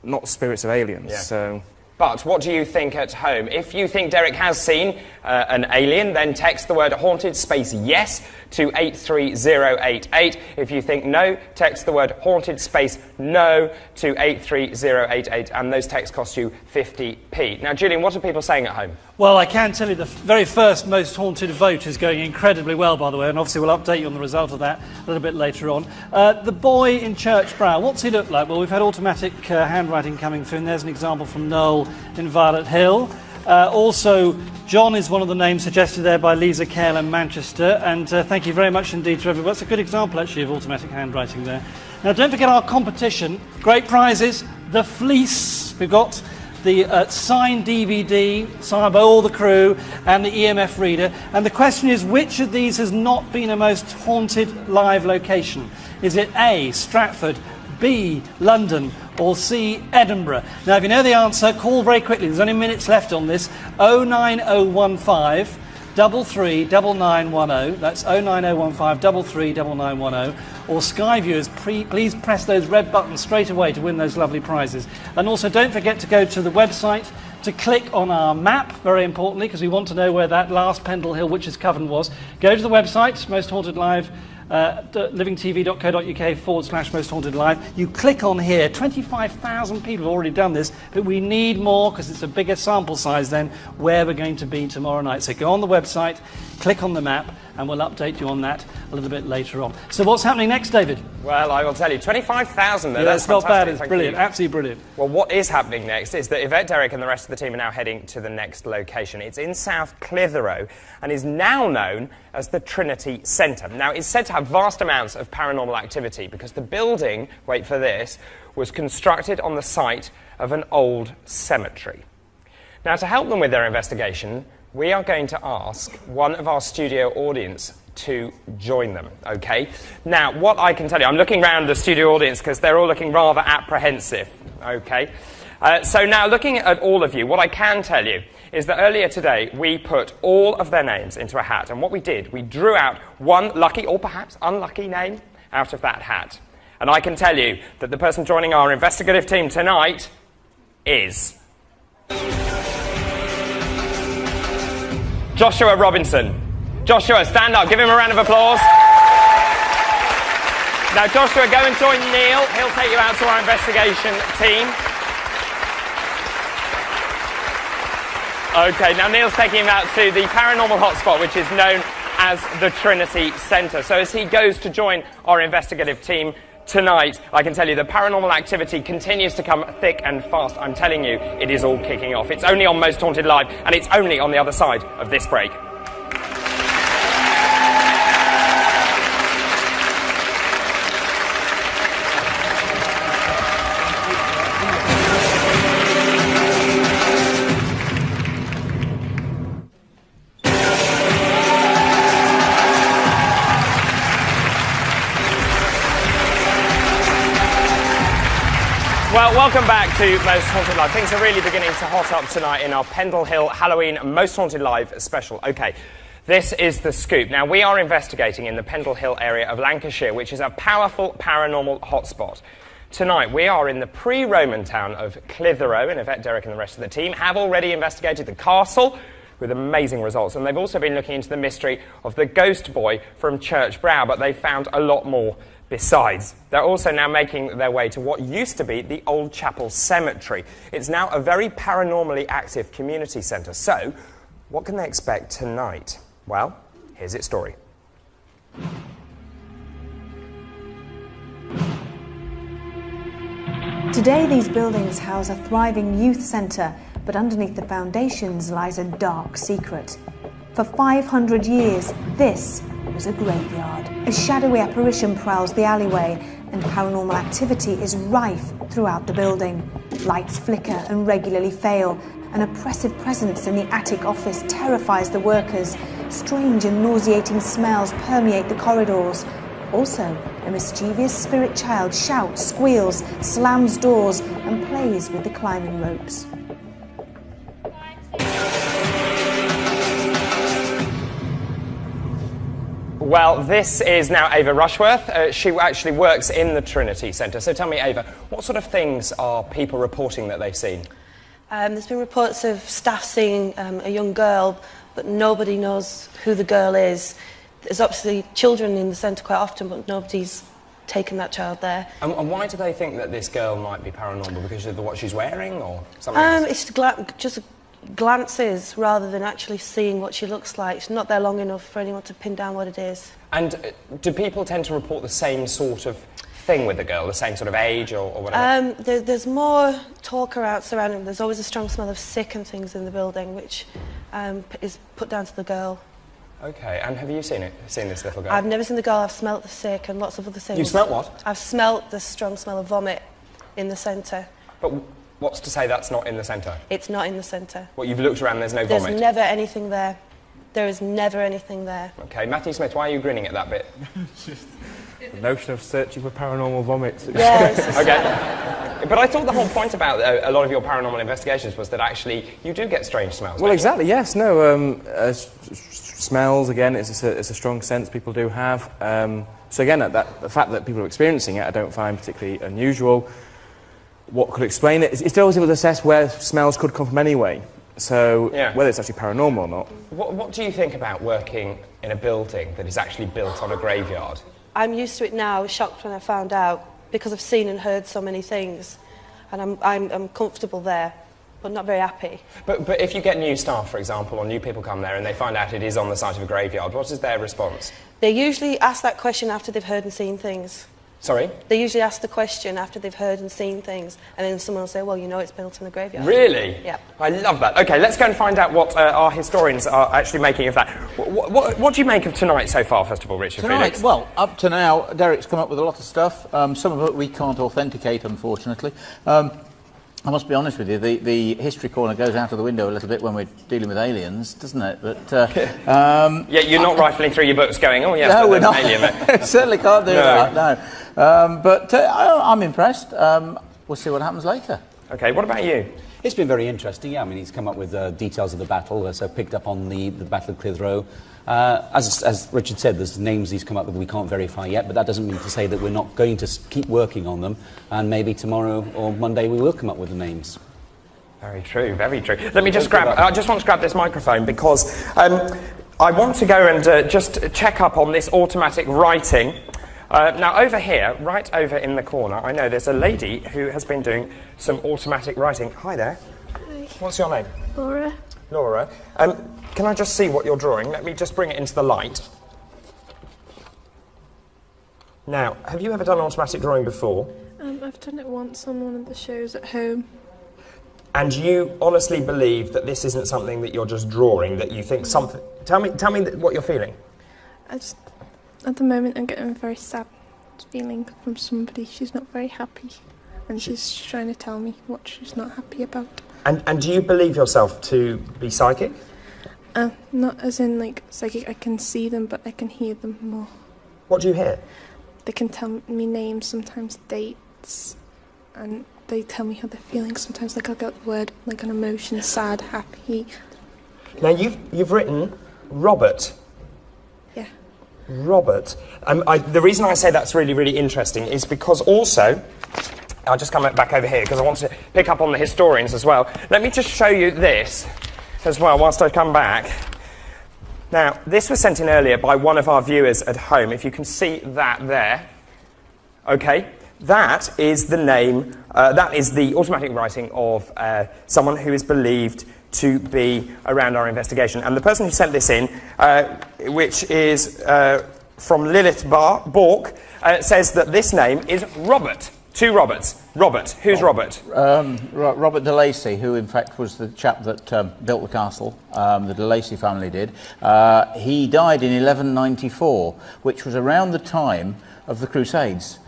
not spirits of aliens. So. But what do you think at home? If you think Derek has seen an alien, then text the word haunted space yes to 83088. If you think no, text the word haunted space no to 83088, and those texts cost you 50p. Now, Julian, what are people saying at home? Well, I can tell you the very first most haunted vote is going incredibly well, by the way, and obviously we'll update you on the result of that a little bit later on. The boy in Church Brow, what's he look like? Well, we've had automatic handwriting coming through, and there's an example from Noel in Violet Hill. Also, John is one of the names suggested there by Lisa Kale in Manchester, and thank you very much indeed to everyone. It's a good example, actually, of automatic handwriting there. Now, don't forget our competition. Great prizes. The fleece. We've got the signed DVD, signed by all the crew, and the EMF reader. And the question is, which of these has not been a most haunted live location? Is it A, Stratford, B, London, or C, Edinburgh? Now, if you know the answer, call very quickly. There's only minutes left on this. 09015 339910. That's 09015 339910. Or Sky viewers, please press those red buttons straight away to win those lovely prizes. And also, don't forget to go to the website to click on our map, very importantly, because we want to know where that last Pendle Hill Witches' Coven was. Go to the website, Most Haunted Live, livingtv.co.uk/Most Haunted Live. You click on here. 25,000 people have already done this, but we need more because it's a bigger sample size than where we're going to be tomorrow night. So go on the website, click on the map, and we'll update you on that a little bit later on. So what's happening next, David? Well, I will tell you, 25,000 there. Yeah, that's not bad. It's Thank brilliant, you. absolutely brilliant. Well, what is happening next is that Yvette, Derek and the rest of the team are now heading to the next location. It's in South Clitheroe and is now known as the Trinity Centre. Now, it's said to have vast amounts of paranormal activity because the building, wait for this, was constructed on the site of an old cemetery. Now, to help them with their investigation, we are going to ask one of our studio audience to join them, okay? Now, what I can tell you, I'm looking around the studio audience because they're all looking rather apprehensive, okay? So now, looking at all of you, what I can tell you is that earlier today, we put all of their names into a hat, and what we did, we drew out one lucky or perhaps unlucky name out of that hat. And I can tell you that the person joining our investigative team tonight is Joshua Robinson. Joshua, stand up. Give him a round of applause. Now, Joshua, go and join Neil. He'll take you out to our investigation team. OK, now Neil's taking him out to the paranormal hotspot, which is known as the Trinity Centre. So as he goes to join our investigative team tonight, I can tell you the paranormal activity continues to come thick and fast. I'm telling you, it is all kicking off. It's only on Most Haunted Live, and it's only on the other side of this break. Well, welcome back to Most Haunted Live. Things are really beginning to hot up tonight in our Pendle Hill Halloween Most Haunted Live special. OK, this is the scoop. Now, we are investigating in the Pendle Hill area of Lancashire, which is a powerful paranormal hotspot. Tonight, we are in the pre-Roman town of Clitheroe, and Yvette, Derek and the rest of the team have already investigated the castle with amazing results. And they've also been looking into the mystery of the ghost boy from Church Brow, but they've found a lot more besides. They're also now making their way to what used to be the Old Chapel Cemetery. It's now a very paranormally active community centre. So, what can they expect tonight? Well, here's its story. Today, these buildings house a thriving youth centre, but underneath the foundations lies a dark secret. For 500 years, this was a graveyard. A shadowy apparition prowls the alleyway, and paranormal activity is rife throughout the building. Lights flicker and regularly fail. An oppressive presence in the attic office terrifies the workers. Strange and nauseating smells permeate the corridors. Also, a mischievous spirit child shouts, squeals, slams doors, and plays with the climbing ropes. Well, this is now Ava Rushworth. She actually works in the Trinity Centre. So tell me, Ava, what sort of things are people reporting that they've seen? There's been reports of staff seeing a young girl, but nobody knows who the girl is. There's obviously children in the centre quite often, but nobody's taken that child there. And why do they think that this girl might be paranormal? Because of what she's wearing or something else? It's just glances rather than actually seeing what she looks like. She's not there long enough for anyone to pin down what it is. And do people tend to report the same sort of thing with the girl, the same sort of age or whatever? There's more talk around surrounding. There's always a strong smell of sick and things in the building, which is put down to the girl. Okay, and have you seen this little girl? I've never seen the girl. I've smelt the sick and lots of other things. You smelt what? I've smelt the strong smell of vomit in the centre. But what's to say that's not in the centre? It's not in the centre. What, you've looked around, there's no vomit? There's never anything there. There is never anything there. Okay, Matthew Smith, why are you grinning at that bit? The notion of searching for paranormal vomits. Yes. Okay. But I thought the whole point about a lot of your paranormal investigations was that actually you do get strange smells. Well, exactly, yes. No, smells, again, it's a strong sense people do have. So again, the fact that people are experiencing it, I don't find particularly unusual. What could explain it? It's always able to assess where smells could come from anyway. So whether it's actually paranormal or not. What do you think about working in a building that is actually built on a graveyard? I'm used to it now. I was shocked when I found out because I've seen and heard so many things, and I'm comfortable there, but not very happy. But if you get new staff, for example, or new people come there and they find out it is on the site of a graveyard, what is their response? They usually ask that question after they've heard and seen things. Sorry? They usually ask the question after they've heard and seen things, and then someone will say, well, you know it's built in a graveyard. Really? Yeah. I love that. OK, let's go and find out what our historians are actually making of that. What do you make of tonight so far, first of all, Richard Felix? Well, up to now, Derek's come up with a lot of stuff. Some of it we can't authenticate, unfortunately. I must be honest with you, the history corner goes out of the window a little bit when we're dealing with aliens, doesn't it? But yeah, you're not rifling through your books going, oh, yes, no, we're not. Alien. Certainly can't do that, no. But I'm impressed. We'll see what happens later. OK, what about you? It's been very interesting, yeah. I mean, he's come up with details of the battle, so picked up on the Battle of Clitheroe. As Richard said, there's names he's come up with we can't verify yet, but that doesn't mean to say that we're not going to keep working on them, and maybe tomorrow or Monday we will come up with the names. Very true, very true. Let me just I just want to grab this microphone because I want to go and just check up on this automatic writing. Now, over here, right over in the corner, I know there's a lady who has been doing some automatic writing. Hi there. Hi. What's your name? Laura. Laura. Can I just see what you're drawing? Let me just bring it into the light. Now, have you ever done automatic drawing before? I've done it once on one of the shows at home. And you honestly believe that this isn't something that you're just drawing, that you think something... Tell me what you're feeling. At the moment, I'm getting a very sad feeling from somebody. She's not very happy, and she's trying to tell me what she's not happy about. And do you believe yourself to be psychic? Not as in, like, psychic. I can see them, but I can hear them more. What do you hear? They can tell me names, sometimes dates, and they tell me how they're feeling. Sometimes, like, I'll get the word, like, an emotion, sad, happy. Now, you've written Robert. Yeah. Robert. The reason I say that's really, really interesting is because also... I'll just come back over here because I want to pick up on the historians as well. Let me just show you this as well whilst I come back. Now, this was sent in earlier by one of our viewers at home. If you can see that there. OK, that is the name, that is the automatic writing of someone who is believed to be around our investigation. And the person who sent this in, which is from Lilith Bork, says that this name is Robert. Two Roberts. Robert. Who's Robert? Robert de Lacy, who in fact was the chap that built the castle. The de Lacy family did. He died in 1194, which was around the time of the Crusades.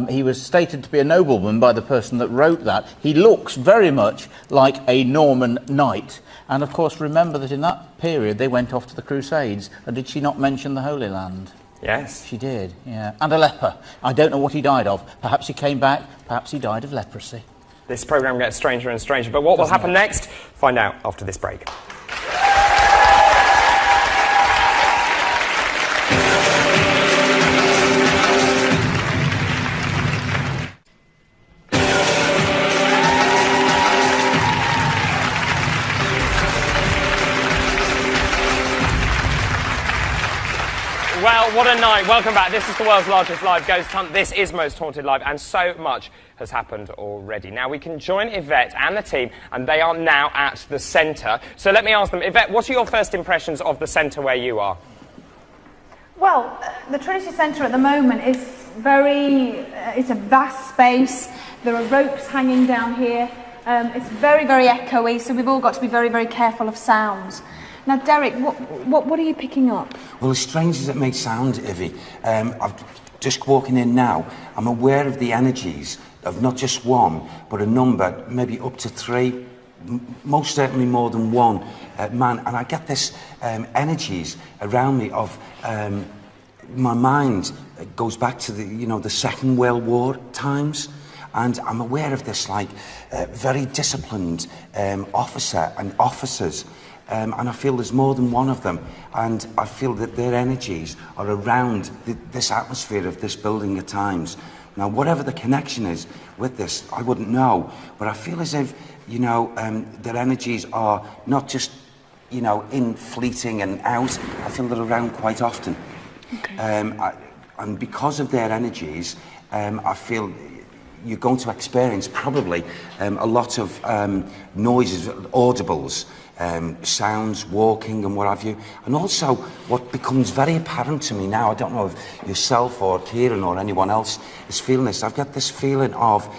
He was stated to be a nobleman by the person that wrote that. He looks very much like a Norman knight. And of course, remember that in that period they went off to the Crusades. And did she not mention the Holy Land? Yes. She did, yeah. And a leper. I don't know what he died of. Perhaps he came back, perhaps he died of leprosy. This programme gets stranger and stranger, but what will happen next? Find out after this break. Well, what a night. Welcome back. This is the world's largest live ghost hunt. This is Most Haunted Live, and so much has happened already. Now, we can join Yvette and the team, and they are now at the centre. So let me ask them, Yvette, what are your first impressions of the centre where you are? Well, the Trinity Centre at the moment is it's a vast space. There are ropes hanging down here. It's very, very echoey, so we've all got to be very, very careful of sounds. Now, Derek, what are you picking up? Well, as strange as it may sound, Ivy, I've just walking in now, I'm aware of the energies of not just one, but a number, maybe up to 3, most certainly more than one man. And I get this energies around me of my mind goes back to the Second World War times. And I'm aware of this, very disciplined officer and officers. And I feel there's more than one of them. And I feel that their energies are around this atmosphere of this building at times. Now, whatever the connection is with this, I wouldn't know. But I feel as if, their energies are not just, in fleeting and out. I feel they're around quite often. Okay. And because of their energies, I feel you're going to experience probably a lot of noises, audibles, sounds, walking and what have you. And also what becomes very apparent to me now, I don't know if yourself or Kieran or anyone else is feeling this, I've got this feeling of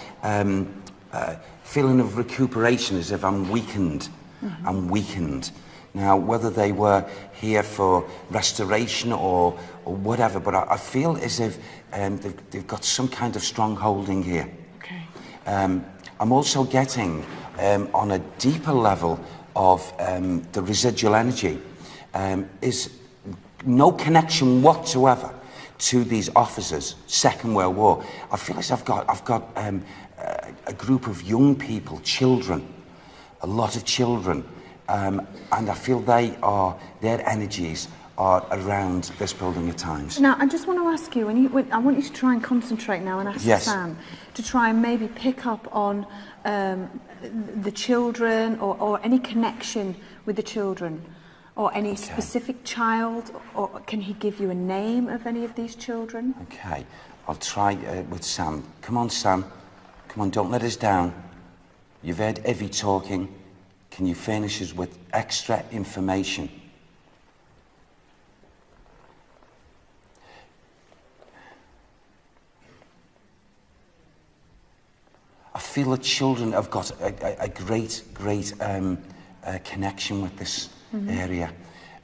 recuperation, as if I'm weakened. Mm-hmm. I'm weakened. Now, whether they were here for restoration or whatever, but I feel as if they've got some kind of strong holding here. Okay. I'm also getting, on a deeper level of the residual energy, is no connection whatsoever to these officers, Second World War. I feel as I've got a group of young people, children, a lot of children, and I feel their energies are around this building at times. Now, I just want to ask you, I want you to try and concentrate now and ask Sam to try and maybe pick up on the children or any connection with the children or any specific child, or can he give you a name of any of these children? Okay, I'll try with Sam. Come on, Sam. Come on, don't let us down. You've heard Ivy talking. Can you furnish us with extra information? I feel that children have got a great connection with this area,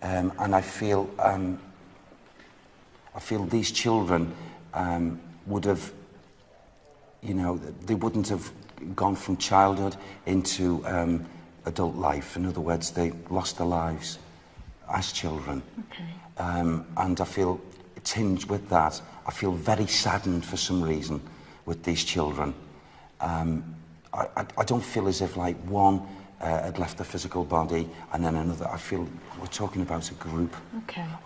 and I feel these children would have, they wouldn't have gone from childhood into adult life. In other words, they lost their lives as children. Okay. And I feel tinged with that. I feel very saddened for some reason with these children. I don't feel as if one had left the physical body and then another. I feel we're talking about a group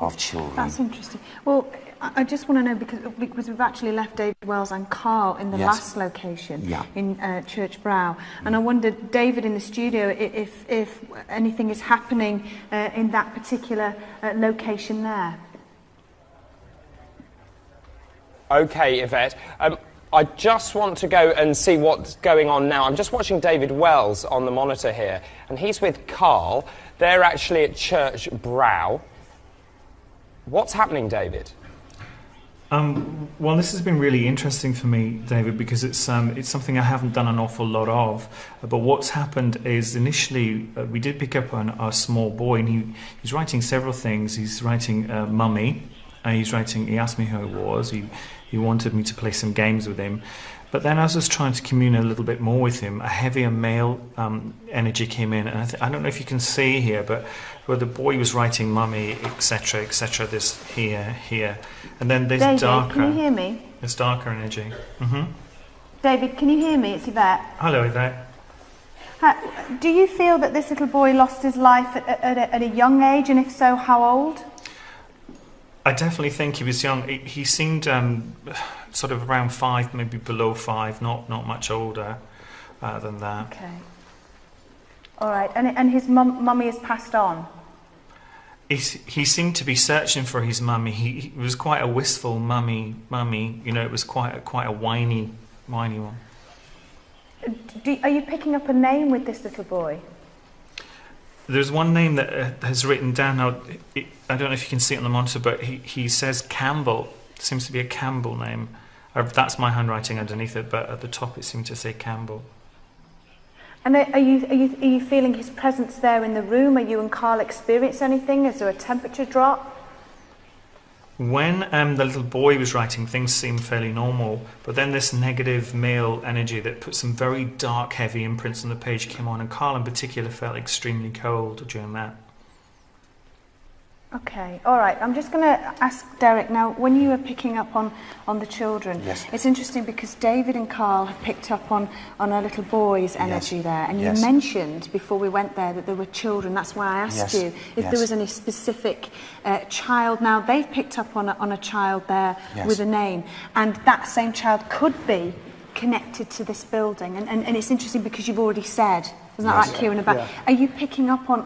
of children. That's interesting. Well, I just want to know, because we've actually left David Wells and Carl in the last location in Church Brow, and I wondered, David in the studio, if anything is happening in that particular location there. Okay, Yvette. I just want to go and see what's going on now. I'm just watching David Wells on the monitor here, and he's with Carl. They're actually at Church Brow. What's happening, David? Well, this has been really interesting for me, David, because it's something I haven't done an awful lot of. But what's happened is initially we did pick up on a small boy, and he's writing several things. He's writing Mummy. He asked me who it was. He wanted me to play some games with him. But then as I was trying to commune a little bit more with him, a heavier male energy came in. And I don't know if you can see here, but where the boy was writing Mummy, etc., this here. And then there's David, darker. Can you hear me? There's darker energy. David, can you hear me? It's Yvette. Hello, Yvette. Do you feel that this little boy lost his life at a young age, and if so, how old? I definitely think he was young. He seemed sort of around 5, maybe below 5, not much older than that. Okay. All right. And his mummy has passed on? He seemed to be searching for his mummy. He was quite a wistful mummy. It was quite a whiny one. Are you picking up a name with this little boy? There's one name that has written down. Now, I don't know if you can see it on the monitor, but he says Campbell. Seems to be a Campbell name. That's my handwriting underneath it, but at the top it seemed to say Campbell. And are you feeling his presence there in the room? Are you and Carl experience anything? Is there a temperature drop? When the little boy was writing, things seemed fairly normal, but then this negative male energy that put some very dark, heavy imprints on the page came on, and Carl in particular felt extremely cold during that. Okay, all right. I'm just going to ask Derek now, when you were picking up on the children, yes. It's interesting because David and Carl have picked up on a little boy's energy there, and you yes. mentioned before we went there that there were children. That's why I asked yes. you if yes. there was any specific child. Now, they've picked up on a child there yes. with a name, and that same child could be connected to this building. And it's interesting because you've already said, isn't that yes. right, Kieran, about, yeah. Are you picking up on,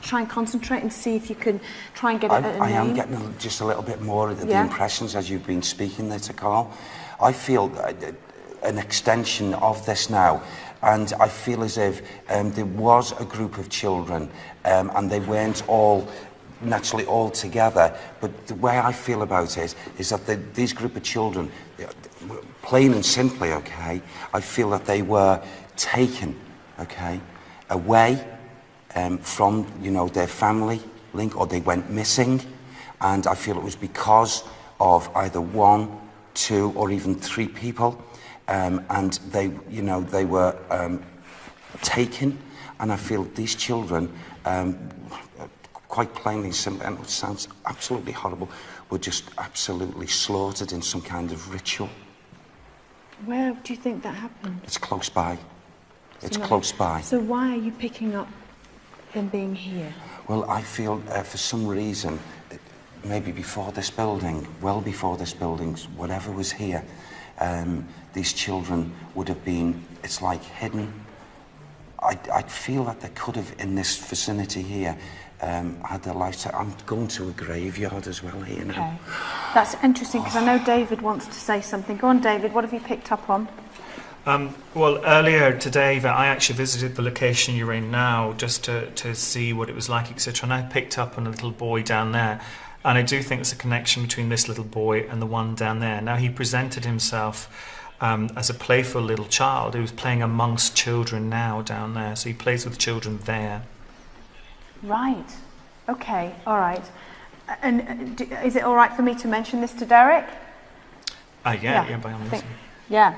try and concentrate and see if you can try and get a name? I am getting just a little bit more of the impressions as you've been speaking there to Carl. I feel an extension of this now, and I feel as if there was a group of children and they weren't all naturally all together, but the way I feel about it is that these group of children, plain and simply, okay, I feel that they were taken, okay, away from, you know, their family link, or they went missing, and I feel it was because of either 1, 2, or even 3 people, and they, you know, they were taken, and I feel these children, quite plainly, and it sounds absolutely horrible, were just absolutely slaughtered in some kind of ritual. Where do you think that happened? It's close by. It's close by. So why are you picking up them being here? Well, I feel for some reason, maybe before this building, well before this building, whatever was here, these children would have been, it's like hidden. I feel that they could have, in this vicinity here, had their life. I'm going to a graveyard as well here now. Okay. That's interesting because I know David wants to say something. Go on, David, what have you picked up on? Well, earlier today, I actually visited the location you're in now just to see what it was like, etc. And I picked up on a little boy down there. And I do think there's a connection between this little boy and the one down there. Now, he presented himself as a playful little child who was playing amongst children now down there. So he plays with children there. Right. Okay, all right. And is it all right for me to mention this to Derek? Yeah, by all means. Yeah.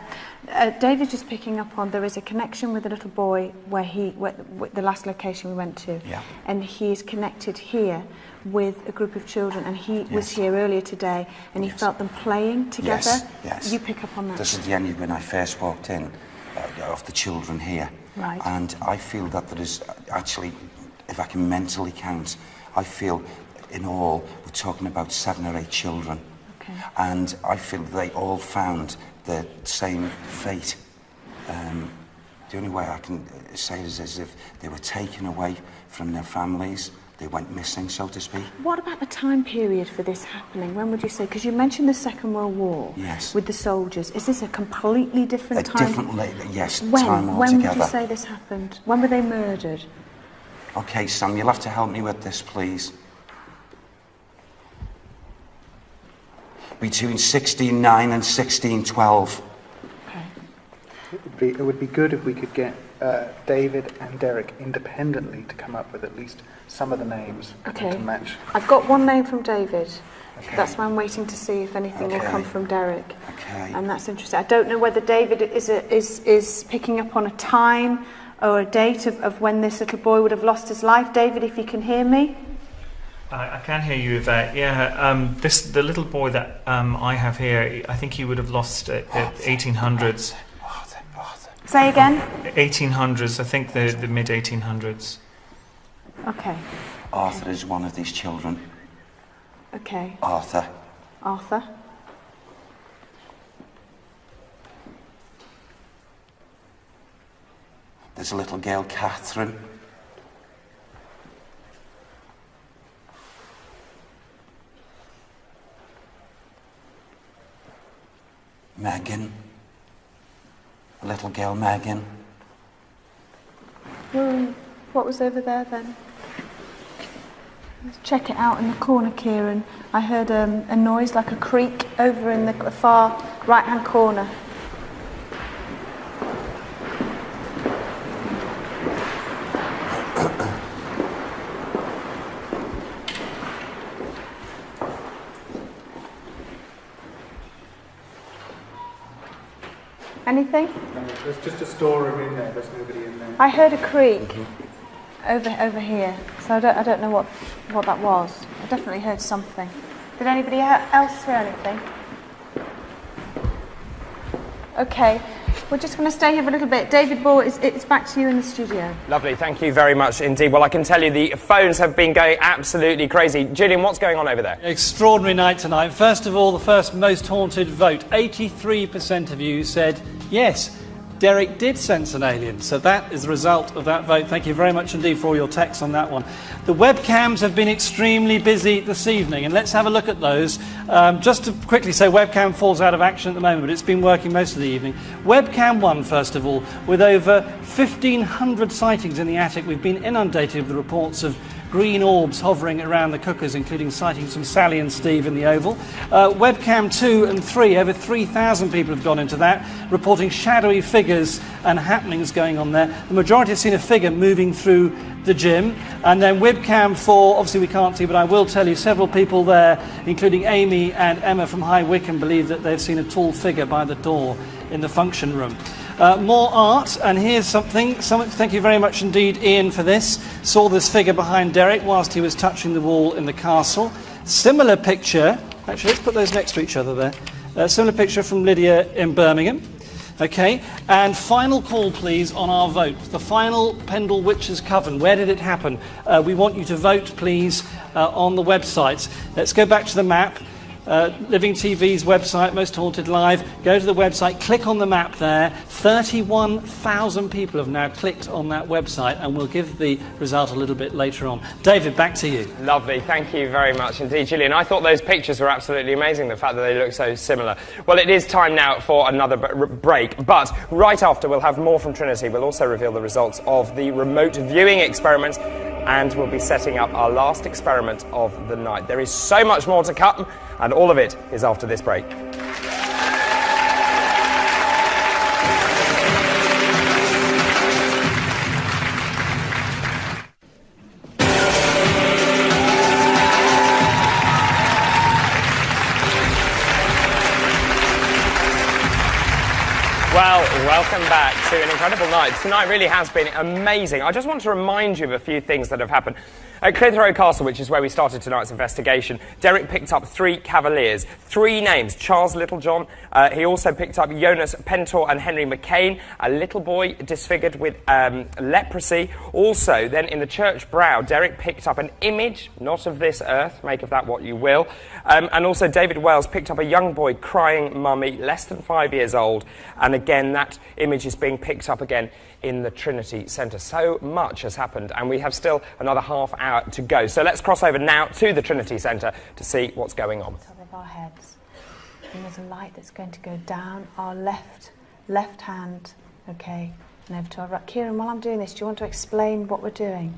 David's just picking up on there is a connection with the little boy where the last location we went to. Yeah. And he's connected here with a group of children, and he was here earlier today, and he felt them playing together. Yes. You pick up on that. This is the end when I first walked in, of the children here. Right. And I feel that there is actually, if I can mentally count, I feel in all we're talking about 7 or 8 children. Okay. And I feel they all found the same fate. The only way I can say it is as if they were taken away from their families. They went missing, so to speak. What about the time period for this happening? When would you say? Because you mentioned the Second World War. Yes. With the soldiers. Is this a completely different time? Yes, when? time altogether. When would you say this happened? When were they murdered? Okay, Sam, you'll have to help me with this, please. Between 1609 and 1612. It would be good if we could get David and Derek independently to come up with at least some of the names to match. I've got one name from David. Okay. That's why I'm waiting to see if anything will come from Derek. Okay. And that's interesting. I don't know whether David is picking up on a time or a date of when this little boy would have lost his life. David, if you can hear me. I can hear you, Yvette. Yeah, the little boy that I have here, I think he would have lost at 1800s. Say again? 1800s, I think the mid-1800s. Okay. Arthur is one of these children. Okay. Arthur. Arthur. There's a little girl, Catherine. Megan. A little girl, Megan. What was over there then? Check it out in the corner, Kieran. I heard a noise like a creak over in the far right-hand corner. Anything? No, there's just a storeroom in there. There's nobody in there. I heard a creak over here, so I don't know what that was. I definitely heard something. Did anybody else hear anything? Okay, we're just going to stay here for a little bit. David Ball, it's back to you in the studio. Lovely, thank you very much indeed. Well, I can tell you the phones have been going absolutely crazy. Gillian, what's going on over there? Extraordinary night tonight. First of all, the first most haunted vote. 83% of you said yes, Derek did sense an alien. So that is the result of that vote. Thank you very much indeed for all your texts on that one. The webcams have been extremely busy this evening, and let's have a look at those. Just to quickly say, webcam 4's out of action at the moment, but it's been working most of the evening. Webcam 1, first of all, with over 1,500 sightings in the attic. We've been inundated with reports of green orbs hovering around the cookers, including sightings from Sally and Steve in the Oval. Webcam 2 and 3, over 3,000 people have gone into that, reporting shadowy figures and happenings going on there. The majority have seen a figure moving through the gym. And then webcam 4, obviously we can't see, but I will tell you several people there, including Amy and Emma from High Wycombe, believe that they've seen a tall figure by the door in the function room. More art, and here's something. Thank you very much indeed, Ian, for this. Saw this figure behind Derek whilst he was touching the wall in the castle. Similar picture, actually let's put those next to each other there. Similar picture from Lydia in Birmingham. Okay, and final call please on our vote. The final Pendle Witches Coven, where did it happen? We want you to vote please on the websites. Let's go back to the map. Living TV's website, Most Haunted Live. Go to the website, click on the map there. 31,000 people have now clicked on that website, and we'll give the result a little bit later on. David, back to you. Lovely, thank you very much indeed, Gillian. I thought those pictures were absolutely amazing, the fact that they look so similar. Well, it is time now for another break, but right after we'll have more from Trinity. We'll also reveal the results of the remote viewing experiment, and we'll be setting up our last experiment of the night. There is so much more to come, and all of it is after this break. Well, welcome back to an incredible night. Tonight really has been amazing. I just want to remind you of a few things that have happened. At Clitheroe Castle, which is where we started tonight's investigation, Derek picked up 3 cavaliers, 3 names. Charles Littlejohn, he also picked up Jonas Pentor and Henry McCain, a little boy disfigured with leprosy. Also, then in the church brow, Derek picked up an image, not of this earth, make of that what you will. And also David Wells picked up a young boy crying mummy, less than 5 years old. And again, that image is being picked up again in the Trinity Centre. So much has happened, and we have still another half hour to go. So let's cross over now to the Trinity Centre to see what's going on. Top of our heads, and there's a light that's going to go down our left hand, okay, and over to our right. Kieran, while I'm doing this, do you want to explain what we're doing?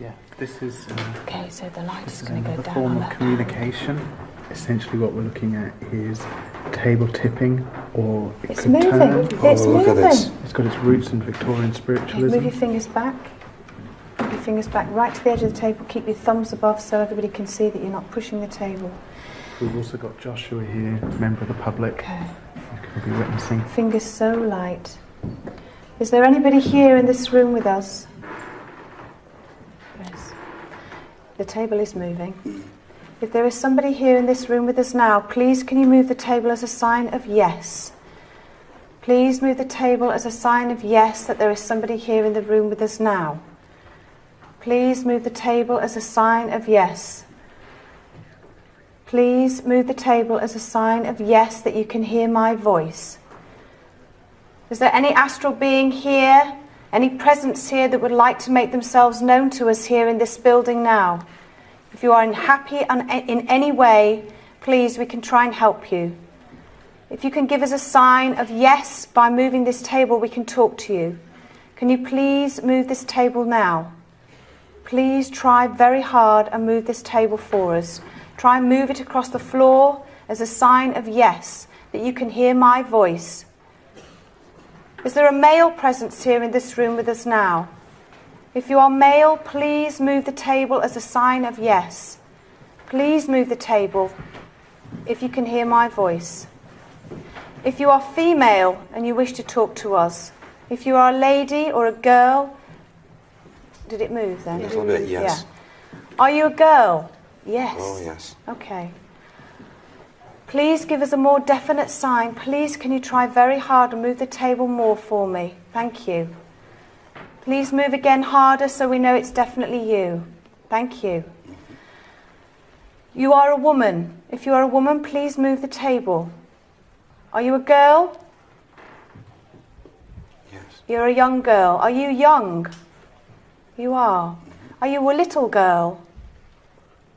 Yeah, this is. Okay, so the light is going to go down form our of left communication. Essentially, what we're looking at is table tipping, or it It's could moving. turn. It's Look at moving. this. It's got its roots in Victorian Okay, spiritualism. move your fingers back. Move your fingers back right to the edge of the table. Keep your thumbs above so everybody can see that you're not pushing the table. We've also got Joshua here, member of the public. Okay. Who can be witnessing. Fingers so light. Is there anybody here in this room with us? Yes. The table is moving. If there is somebody here in this room with us now, please can you move the table as a sign of yes? Please move the table as a sign of yes that there is somebody here in the room with us now. Please move the table as a sign of yes. Please move the table as a sign of yes that you can hear my voice. Is there any astral being here, any presence here that would like to make themselves known to us here in this building now? If you are unhappy in any way, please, we can try and help you. If you can give us a sign of yes by moving this table, we can talk to you. Can you please move this table now? please try very hard and move this table for us. Try and move it across the floor as a sign of yes, that you can hear my voice. Is there a male presence here in this room with us now? If you are male, please move the table as a sign of yes. Please move the table if you can hear my voice. If you are female and you wish to talk to us, if you are a lady or a girl, did it move then? A little bit, yes. Yeah. Are you a girl? Yes. Oh, yes. Okay. Please give us a more definite sign. Please, can you try very hard and move the table more for me? Thank you. Please move again harder so we know it's definitely you. Thank you. You are a woman. If you are a woman, please move the table. Are you a girl? Yes. You're a young girl. Are you young? You are. Are you a little girl?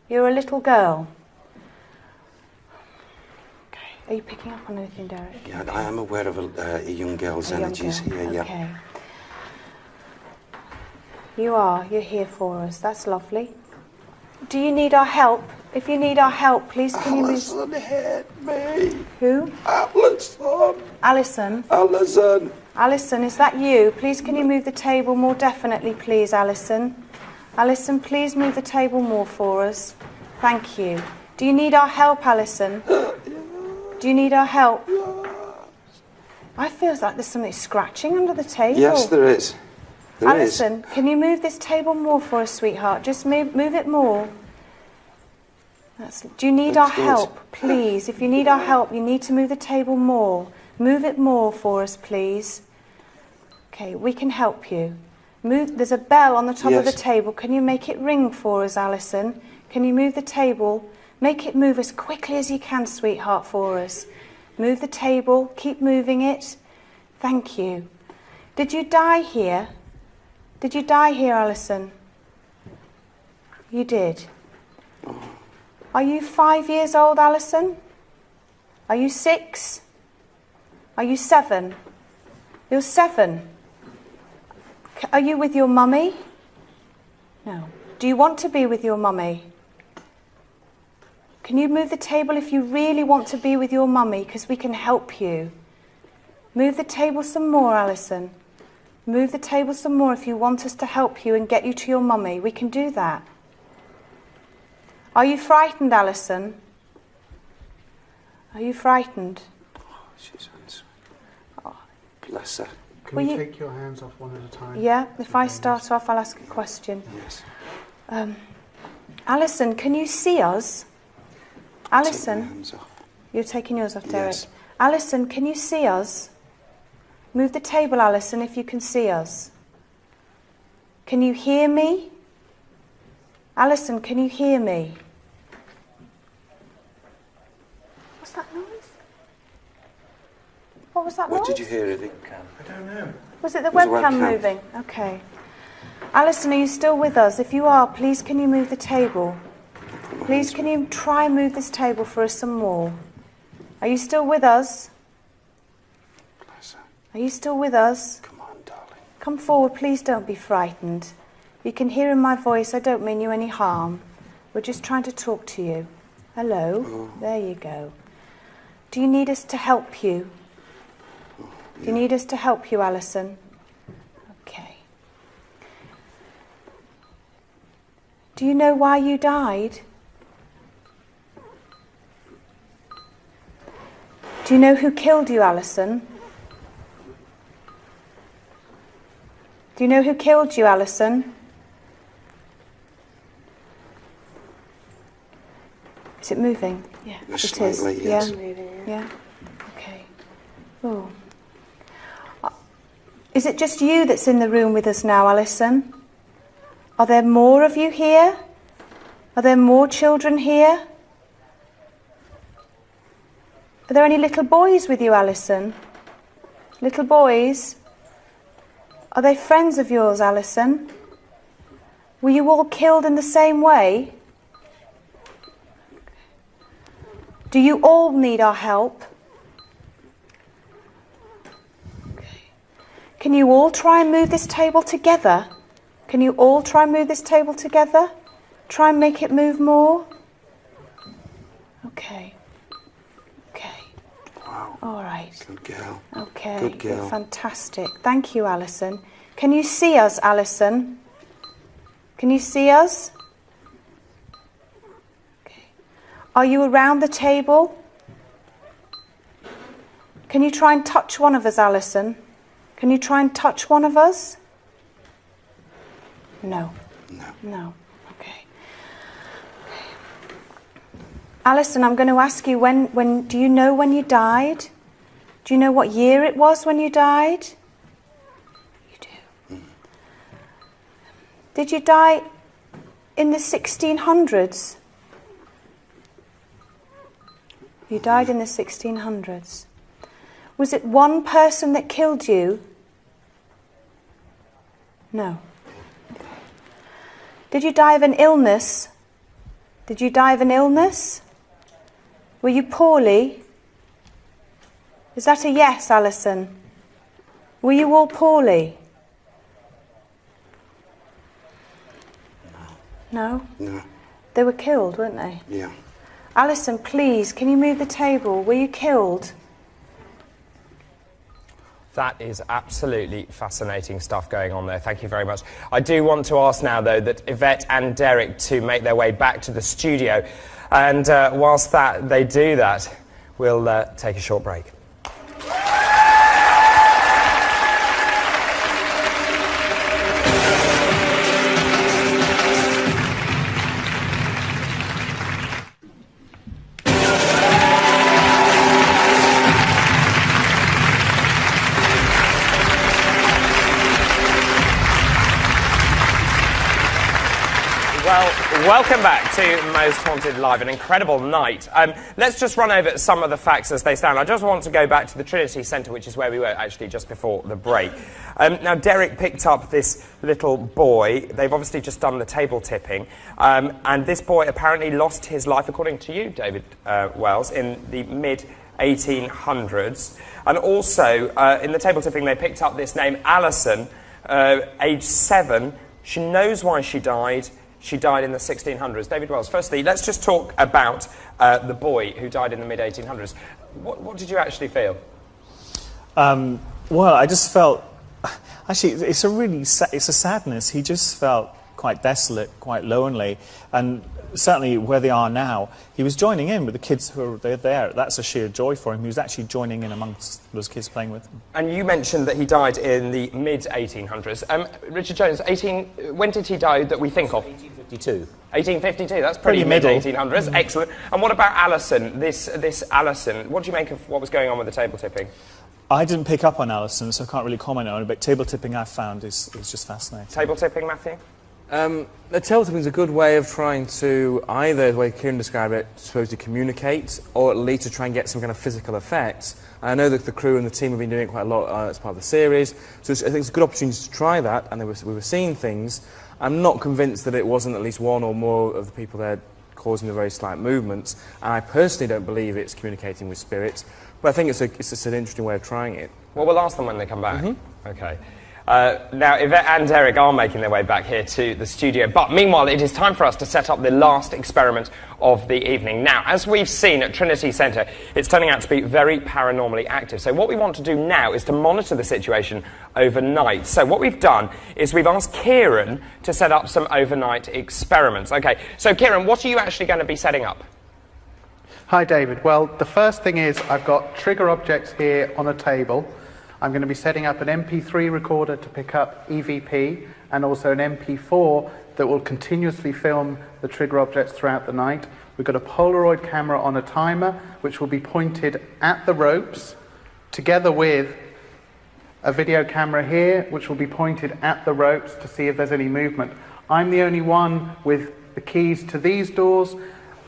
You're a little girl. Okay. Are you picking up on anything, Derek? Yeah, I am aware of a young girl's energies here, yeah. Okay. You are. You're here for us. That's lovely. Do you need our help? If you need our help, please can you move... Alison hit me. Who? Alison. Alison? Alison. Alison, is that you? Please can you move the table more definitely, please, Alison? Alison, please move the table more for us. Thank you. Do you need our help, Alison? Do you need our help? I feel like there's something scratching under the table. Yes, there is. Alison, can you move this table more for us, sweetheart? Just move it more. Do you need our help? Please, if you need our help, you need to move the table more. Move it more for us, please. Okay, we can help you. There's a bell on the top of the table. Can you make it ring for us, Alison? Can you move the table? Make it move as quickly as you can, sweetheart, for us. Move the table. Keep moving it. Thank you. Did you die here? Did you die here, Alison? You did. Are you 5 years old, Alison? Are you 6? Are you 7? You're 7. Are you with your mummy? No. Do you want to be with your mummy? Can you move the table if you really want to be with your mummy, because we can help you? Move the table some more, Alison. Move the table some more if you want us to help you and get you to your mummy. We can do that. Are you frightened, Alison? Are you frightened? Oh, she's answering. Oh, bless her. Can you take your hands off one at a time? Yeah, if I start off, I'll ask a question. Yes. Alison, can you see us? Alison? Take my hands off. You're taking yours off, Derek. Yes. Alison, can you see us? Move the table, Alison, if you can see us. Can you hear me? Alison, can you hear me? What's that noise? What was that noise? What did you hear, Eddie? I don't know. Was it the was a webcam webcam. moving? Okay. Alison, are you still with us? If you are, please can you move the table? Please can you try and move this table for us some more? Are you still with us? Are you still with us? Come on, darling. Come forward, please don't be frightened. You can hear in my voice, I don't mean you any harm. We're just trying to talk to you. Hello? There you go. Do you need us to help you? Do you need us to help you, Alison? Okay. Do you know why you died? Do you know who killed you, Alison? Do you know who killed you, Alison? Is it moving? Yeah, it is. Slightly, yes. Yeah. Okay. Oh. Is it just you that's in the room with us now, Alison? Are there more of you here? Are there more children here? Are there any little boys with you, Alison? Little boys? Are they friends of yours, Alison? Were you all killed in the same way? Do you all need our help? Okay. Can you all try and move this table together? Can you all try and move this table together? Try and make it move more. Okay. Okay. Wow. All right. Good girl. Okay. Good girl. Fantastic. Thank you, Alison. Can you see us, Alison? Can you see us? Okay. Are you around the table? Can you try and touch one of us, Alison? Can you try and touch one of us? No. No. No. Okay. Alison, I'm going to ask you, when do you know when you died? Do you know what year it was when you died? You do. Did you die in the 1600s? You died in the 1600s. Was it one person that killed you? No. Did you die of an illness? Did you die of an illness? Were you poorly? Is that a yes, Alison? Were you all poorly? No? No. They were killed, weren't they? Yeah. Alison, please, can you move the table? Were you killed? That is absolutely fascinating stuff going on there. Thank you very much. I do want to ask now, though, that Yvette and Derek to make their way back to the studio. And whilst they do that, we'll take a short break. Welcome back to Most Haunted Live, an incredible night. Let's just run over some of the facts as they stand. I just want to go back to the Trinity Centre, which is where we were actually just before the break. Now, Derek picked up this little boy. They've obviously just done the table tipping. And this boy apparently lost his life, according to you, David Wells, in the mid-1800s. And also, in the table tipping, they picked up this name, Alison, age 7. She knows why she died. She died in the 1600s. David Wells, firstly, let's just talk about the boy who died in the mid-1800s. What did you actually feel? Well, I just felt... Actually, it's a sadness. He just felt quite desolate, quite lonely. And certainly where they are now, he was joining in with the kids who were there. That's a sheer joy for him. He was actually joining in amongst those kids playing with him. And you mentioned that he died in the mid-1800s. Richard Jones, when did he die that we think of? 1852. 1852, that's pretty middle. mid-1800s. Excellent. And what about Alison? This Alison, what do you make of what was going on with the table tipping? I didn't pick up on Alison, so I can't really comment on it, but table tipping I've found is just fascinating. Table tipping, Matthew? The table tipping is a good way of trying to, either the way Kieran described it, supposed to communicate, or at least to try and get some kind of physical effects. I know that the crew and the team have been doing it quite a lot as part of the series, so I think it's a good opportunity to try that, and we were seeing things. I'm not convinced that it wasn't at least one or more of the people there causing the very slight movements, and I personally don't believe it's communicating with spirits, but I think it's just an interesting way of trying it. Well, we'll ask them when they come back. Okay. Now, Yvette and Derek are making their way back here to the studio, but meanwhile, it is time for us to set up the last experiment of the evening. Now, as we've seen at Trinity Centre, it's turning out to be very paranormally active. So what we want to do now is to monitor the situation overnight. So what we've done is we've asked Kieran to set up some overnight experiments. Okay, so Kieran, what are you actually going to be setting up? Hi, David. Well, the first thing is I've got trigger objects here on a table. I'm going to be setting up an MP3 recorder to pick up EVP and also an MP4 that will continuously film the trigger objects throughout the night. We've got a Polaroid camera on a timer which will be pointed at the ropes together with a video camera here which will be pointed at the ropes to see if there's any movement. I'm the only one with the keys to these doors,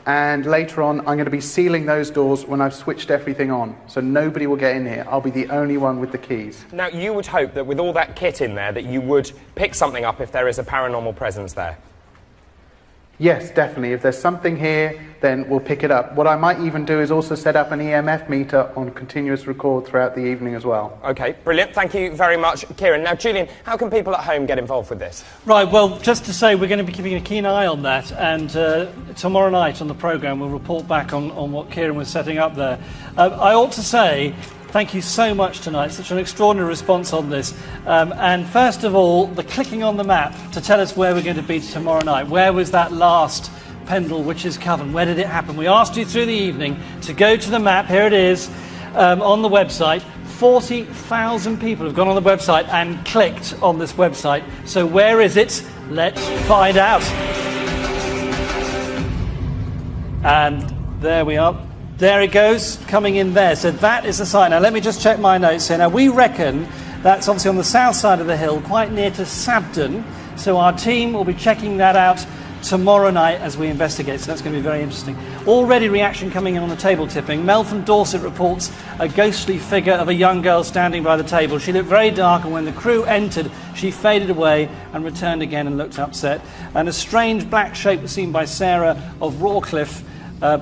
and later on I'm going to be sealing those doors when I've switched everything on, so nobody will get in here. I'll be the only one with the keys. Now, you would hope that with all that kit in there that you would pick something up if there is a paranormal presence there. Yes, definitely. If there's something here, then we'll pick it up. What I might even do is also set up an EMF meter on continuous record throughout the evening as well. OK, brilliant. Thank you very much, Kieran. Now, Julian, how can people at home get involved with this? Right, well, just to say we're going to be keeping a keen eye on that, and tomorrow night on the programme we'll report back on what Kieran was setting up there. I ought to say thank you so much tonight, such an extraordinary response on this. And first of all, the clicking on the map to tell us where we're going to be tomorrow night. Where was that last Pendle Witches' Coven? Where did it happen? We asked you through the evening to go to the map. Here it is on the website. 40,000 people have gone on the website and clicked on this website. So where is it? Let's find out. And there we are. There it goes, coming in there. So that is the sign. Now, let me just check my notes here. Now, we reckon that's obviously on the south side of the hill, quite near to Sabden. So our team will be checking that out tomorrow night as we investigate. So that's going to be very interesting. Already reaction coming in on the table tipping. Mel from Dorset reports a ghostly figure of a young girl standing by the table. She looked very dark, and when the crew entered, she faded away and returned again and looked upset. And a strange black shape was seen by Sarah of Rawcliffe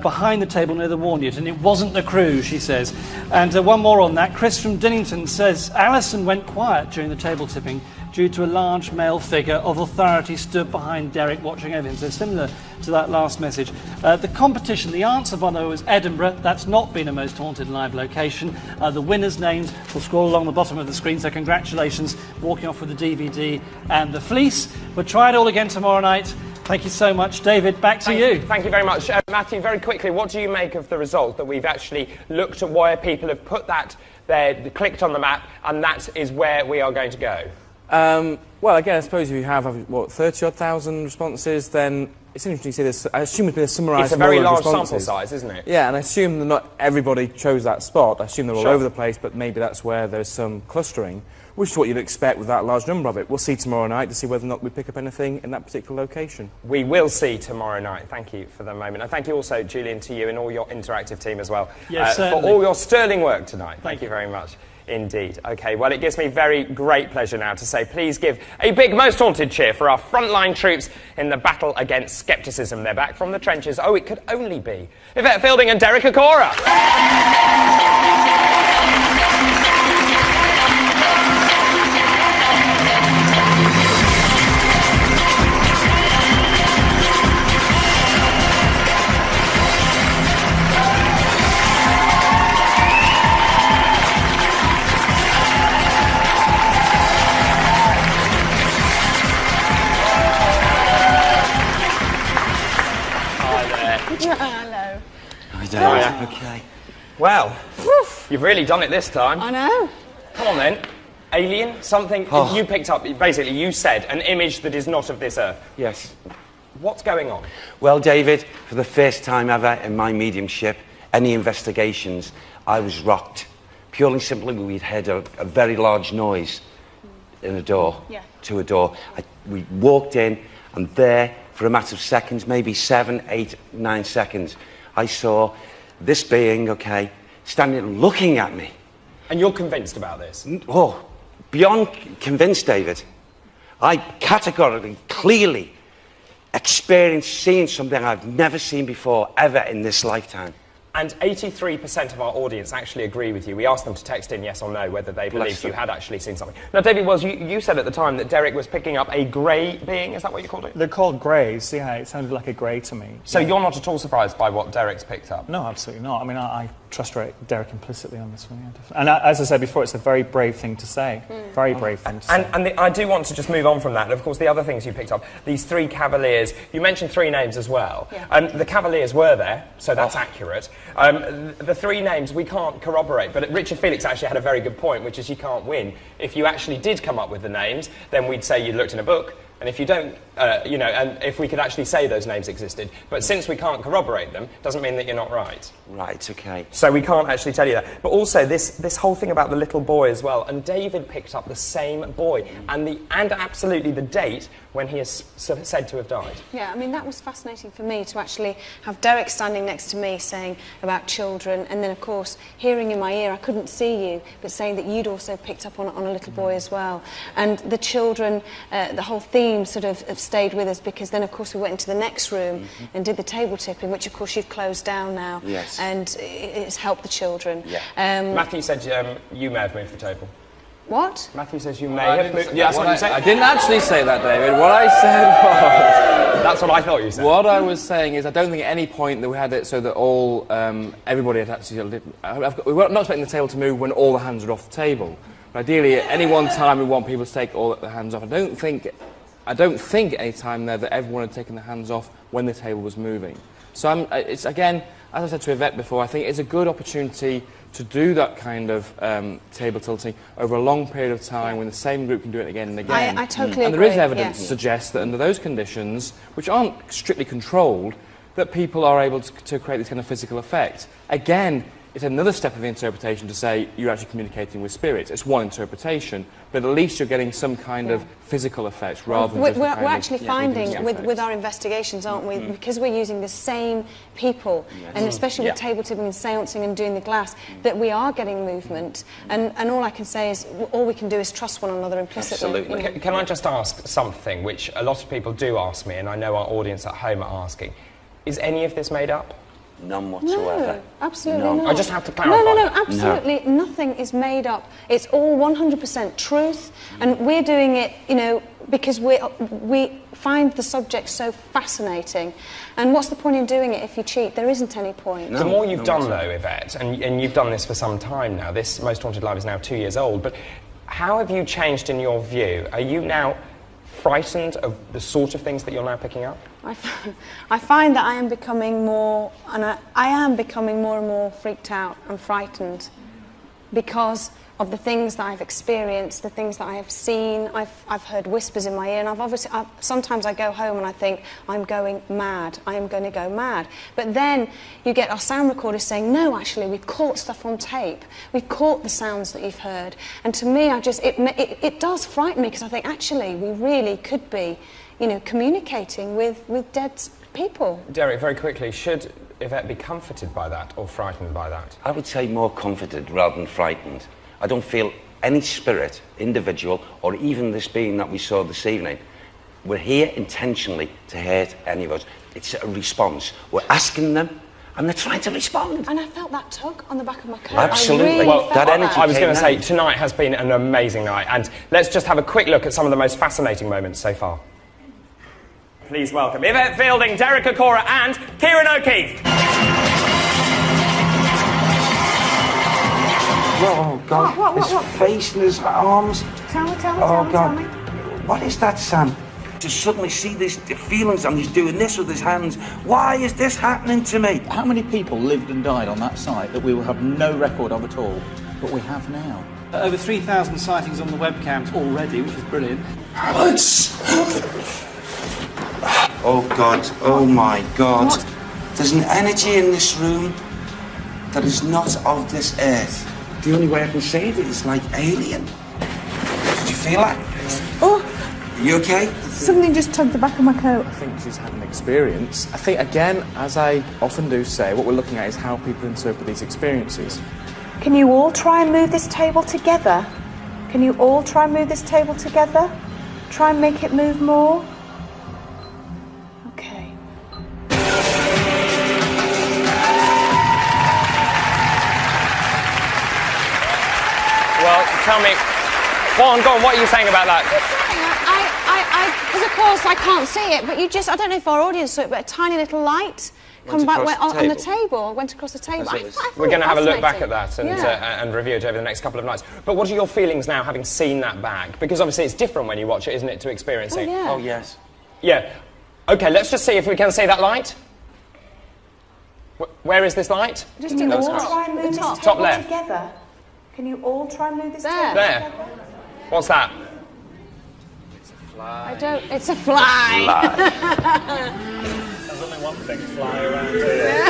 behind the table near the Warnute, and it wasn't the crew, she says. And one more on that. Chris from Dinnington says Alison went quiet during the table tipping due to a large male figure of authority stood behind Derek watching over him. So similar to that last message. The competition, the answer, by the way, was Edinburgh. That's not been a Most Haunted live location. The winners' names will scroll along the bottom of the screen, so congratulations, walking off with the DVD and the fleece. We'll try it all again tomorrow night. Thank you so much. David, back to you. Thank you very much. Matthew, very quickly, what do you make of the result that we've actually looked at where people have put that there, clicked on the map, and that is where we are going to go? Well, again, I suppose if you have, 30-odd thousand responses, then it's interesting to see this. I assume it's been a summarised. It's a very large sample size, isn't it? Yeah, and I assume that not everybody chose that spot. I assume they're all Sure. over the place, but maybe that's where there's some clustering, which is what you'd expect with that large number of it. We'll see tomorrow night to see whether or not we pick up anything in that particular location. We will see tomorrow night. Thank you for the moment. And thank you also, Julian, to you and all your interactive team as well. Yes, for all your sterling work tonight. Thank you very much. Indeed. OK, well, it gives me very great pleasure now to say please give a big Most Haunted cheer for our frontline troops in the battle against scepticism. They're back from the trenches. Oh, it could only be Yvette Fielding and Derek Acora. Hello. Hiya. Okay. Well, you've really done it this time. I know. Come on then. Alien, something you picked up. Basically, you said an image that is not of this earth. Yes. What's going on? Well, David, for the first time ever in my mediumship, any investigations, I was rocked. Purely simply, we'd heard a very large noise in a door, to a door. We walked in, and there, for a matter of seconds, maybe 7, 8, 9 seconds, I saw this being, standing looking at me. And you're convinced about this? Oh, beyond convinced, David. I categorically, clearly experienced seeing something I've never seen before, ever in this lifetime. And 83% of our audience actually agree with you. We asked them to text in yes or no whether they believed you had actually seen something. Now, David Wells, you said at the time that Derek was picking up a grey being. Is that what you called it? They're called greys. Yeah, it sounded like a grey to me. So you're not at all surprised by what Derek's picked up? No, absolutely not. I mean, I trust Derek implicitly on this one. Yeah, definitely. And as I said before, it's a very brave thing to say. Very brave thing to say. And I do want to just move on from that. And of course, the other things you picked up, these 3 Cavaliers. You mentioned 3 names as well. Yeah. The Cavaliers were there, so that's accurate. The 3 names we can't corroborate, but Richard Felix actually had a very good point, which is you can't win. If you actually did come up with the names, then we'd say you looked in a book. And if you don't, and if we could actually say those names existed, but since we can't corroborate them, doesn't mean that you're not right. Right, okay. So we can't actually tell you that. But also this whole thing about the little boy as well, and David picked up the same boy, and absolutely the date when he is said to have died? Yeah, I mean, that was fascinating for me to actually have Derek standing next to me saying about children, and then, of course, hearing in my ear, I couldn't see you, but saying that you'd also picked up on a little boy as well. And the children, the whole theme sort of stayed with us, because then, of course, we went into the next room and did the table tipping, which, of course, you've closed down now. Yes. And it's helped the children. Yeah. Matthew said you may have moved the table. What? Matthew says you may have moved... Yeah, that's what you said. I didn't actually say that, David. What I said was... That's what I thought you said. What I was saying is I don't think at any point that we had it so that all... everybody had actually... We're not expecting the table to move when all the hands are off the table. But ideally, at any one time, we want people to take all the hands off. I don't think at any time there that everyone had taken the hands off when the table was moving. So it's, again, as I said to Yvette before, I think it's a good opportunity to do that kind of table tilting over a long period of time when the same group can do it again and again. I totally and agree. there is evidence to suggest that under those conditions, which aren't strictly controlled, that people are able to create this kind of physical effect. Again, it's another step of the interpretation to say you're actually communicating with spirits. It's one interpretation, but at least you're getting some kind of physical effects rather than We're actually finding with our investigations, aren't we, because we're using the same people, and especially with table tipping and seancing and doing the glass, that we are getting movement, and all I can say is all we can do is trust one another implicitly. Absolutely. You know. Can I just ask something which a lot of people do ask me, and I know our audience at home are asking? Is any of this made up? None whatsoever. No, absolutely None. not. I just have to clarify. No, absolutely nothing is made up. It's all 100% truth, and we're doing it, you know, because we find the subject so fascinating. And what's the point in doing it if you cheat? There isn't any point. The more you've done, though, Yvette, and you've done this for some time now, this Most Haunted Live is now 2 years old, but how have you changed in your view? Are you now frightened of the sort of things that you're now picking up? I find that I am becoming more, and I am becoming more and more freaked out and frightened because of the things that I've experienced, the things that I have seen. I've heard whispers in my ear, and sometimes I go home and I think, I'm going mad, I am going to go mad. But then you get our sound recorders saying, no, actually, we've caught stuff on tape. We've caught the sounds that you've heard. And to me, it does frighten me, because I think, actually, we really could be, you know, communicating with dead people. Derek, very quickly, should Yvette be comforted by that or frightened by that? I would say more comforted rather than frightened. I don't feel any spirit, individual, or even this being that we saw this evening. We're here intentionally to hurt any of us. It's a response. We're asking them, and they're trying to respond. And I felt that tug on the back of my coat. Absolutely. I really Well, felt I was going to say, out. tonight has been an amazing night, and let's just have a quick look at some of the most fascinating moments so far. Please welcome Yvette Fielding, Derek Okora, and Kieran O'Keefe. Oh, God. His face and his arms. Tell me, Oh, God. tell me. What is that, Sam? To suddenly see these feelings, and he's doing this with his hands. Why is this happening to me? How many people lived and died on that site that we will have no record of at all, but we have now? Over 3,000 sightings on the webcams already, which is brilliant. Oh, God. Oh, my God. What? There's an energy in this room that is not of this earth. The only way I can say it is like alien. Did you feel that? Oh! Are you okay? Something just tugged the back of my coat. I think she's had an experience. I think, again, as I often do say, what we're looking at is how people interpret these experiences. Can you all try and move this table together? Can you all try and move this table together? Try and make it move more? Okay. Well, tell me, go on, what are you saying about that? Because of course I can't see it, but I don't know if our audience saw it, but a tiny little light come back on the table, went across the table. We're going to have a look back at that and review it over the next couple of nights. But what are your feelings now, having seen that bag? Because obviously it's different when you watch it, isn't it, to experiencing? Oh, yeah. Oh, yes. Yeah. OK, let's just see if we can see that light. Where is this light? Can you all try and move this Top table left. together? Can you all try and move this table There. together? What's that? It's a fly. It's a fly. one thing fly around here.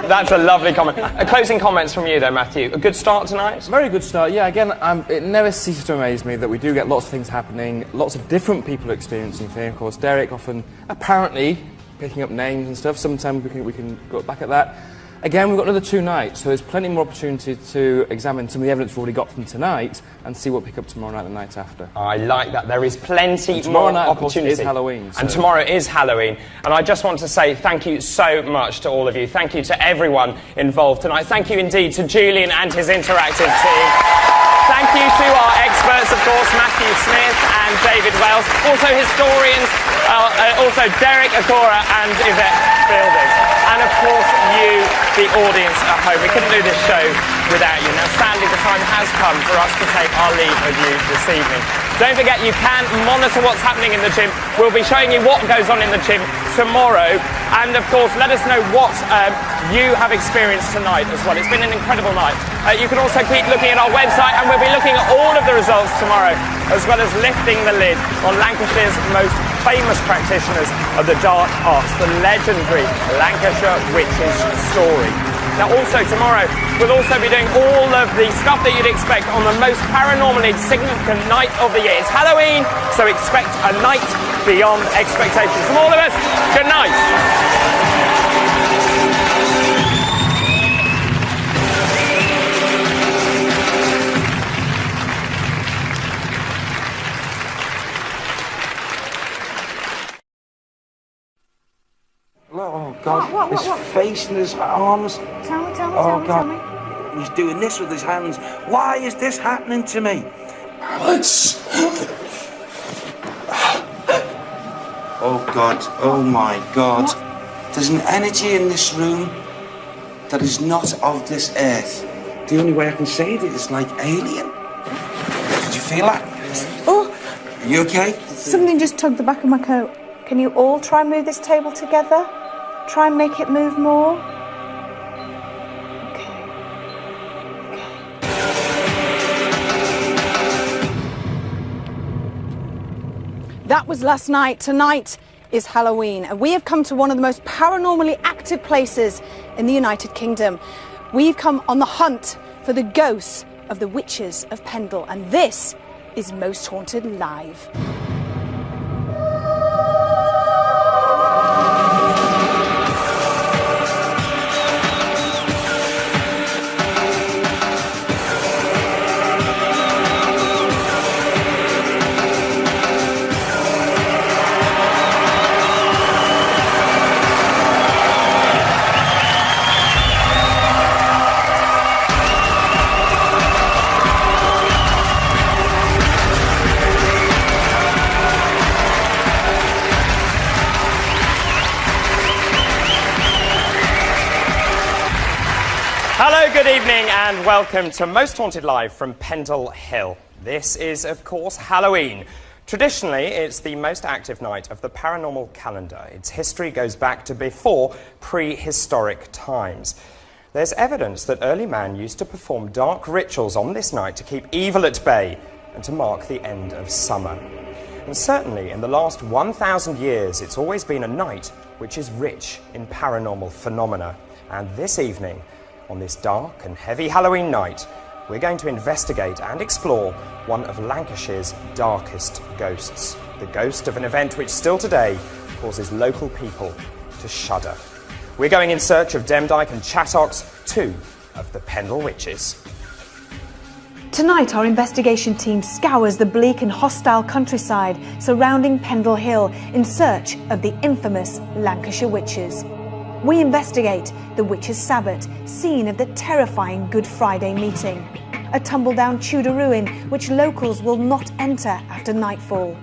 That's a lovely comment. Closing comments from you, though, Matthew. A good start tonight? Very good start, yeah. Again, it never ceases to amaze me that we do get lots of things happening, lots of different people experiencing things. Of course, Derek often, apparently, picking up names and stuff. Sometimes we can go back at that. Again, we've got another 2 nights, so there's plenty more opportunity to examine some of the evidence we've already got from tonight and see what we pick up tomorrow night and the night after. I like that. There is plenty more more night, opportunity. Of course, is Halloween. And tomorrow is Halloween. And I just want to say thank you so much to all of you. Thank you to everyone involved tonight. Thank you indeed to Julian and his interactive team. Thank you to our experts, of course, Matthew Smith and David Wells. Also historians, also Derek Akora and Yvette Fielding. And of course you, the audience at home. We couldn't do this show without you. Now sadly the time has come for us to take our leave of you this evening. Don't forget you can monitor what's happening in the gym. We'll be showing you what goes on in the gym tomorrow. And of course let us know what you have experienced tonight as well. It's been an incredible night. You can also keep looking at our website and we'll be looking at all of the results tomorrow, as well as lifting the lid on Lancashire's most famous practitioners of the dark arts, the legendary Lancashire Witches story. Now also tomorrow we'll also be doing all of the stuff that you'd expect on the most paranormally significant night of the year. It's Halloween, so expect a night beyond expectations. From all of us, good night. Oh, God, his face and his arms. Tell me. He's doing this with his hands. Why is this happening to me? Alex! Oh, God. Oh, my God. There's an energy in this room that is not of this earth. The only way I can say it is like alien. Did you feel that? Oh! Are you okay? Something just tugged the back of my coat. Can you all try and move this table together? Try and make it move more. That was last night. Tonight is Halloween, and we have come to one of the most paranormally active places in the United Kingdom. We've come on the hunt for the ghosts of the witches of Pendle, and this is Most Haunted Live. Hello, good evening and welcome to Most Haunted Live from Pendle Hill. This is, of course, Halloween. Traditionally, it's the most active night of the paranormal calendar. Its history goes back to before prehistoric times. There's evidence that early man used to perform dark rituals on this night to keep evil at bay and to mark the end of summer. And certainly in the last 1,000 years, it's always been a night which is rich in paranormal phenomena. And this evening, on this dark and heavy Halloween night, we're going to investigate and explore one of Lancashire's darkest ghosts. The ghost of an event which still today causes local people to shudder. We're going in search of Demdike and Chattox, two of the Pendle Witches. Tonight, our investigation team scours the bleak and hostile countryside surrounding Pendle Hill in search of the infamous Lancashire Witches. We investigate the Witches' Sabbat, scene of the terrifying Good Friday meeting. A tumble-down Tudor ruin which locals will not enter after nightfall.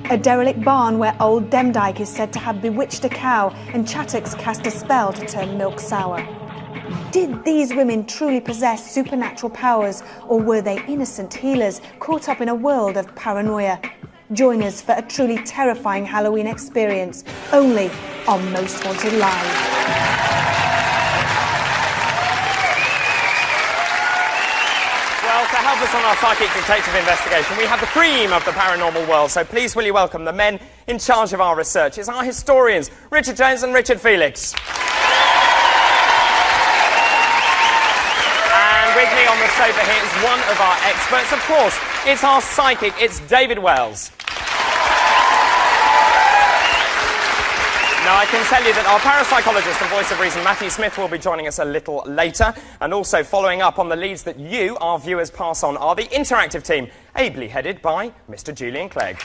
A derelict barn where old Demdike is said to have bewitched a cow and Chattox cast a spell to turn milk sour. Did these women truly possess supernatural powers, or were they innocent healers caught up in a world of paranoia? Join us for a truly terrifying Halloween experience, only on Most Haunted Live. Well, to help us on our psychic detective investigation, we have the cream of the paranormal world, so please will you welcome the men in charge of our research. It's our historians, Richard Jones and Richard Felix. And with me on the sofa here is one of our experts, of course, it's our psychic, it's David Wells. Now, I can tell you that our parapsychologist and voice of reason, Matthew Smith, will be joining us a little later. And also following up on the leads that you, our viewers, pass on are the interactive team, ably headed by Mr. Julian Clegg.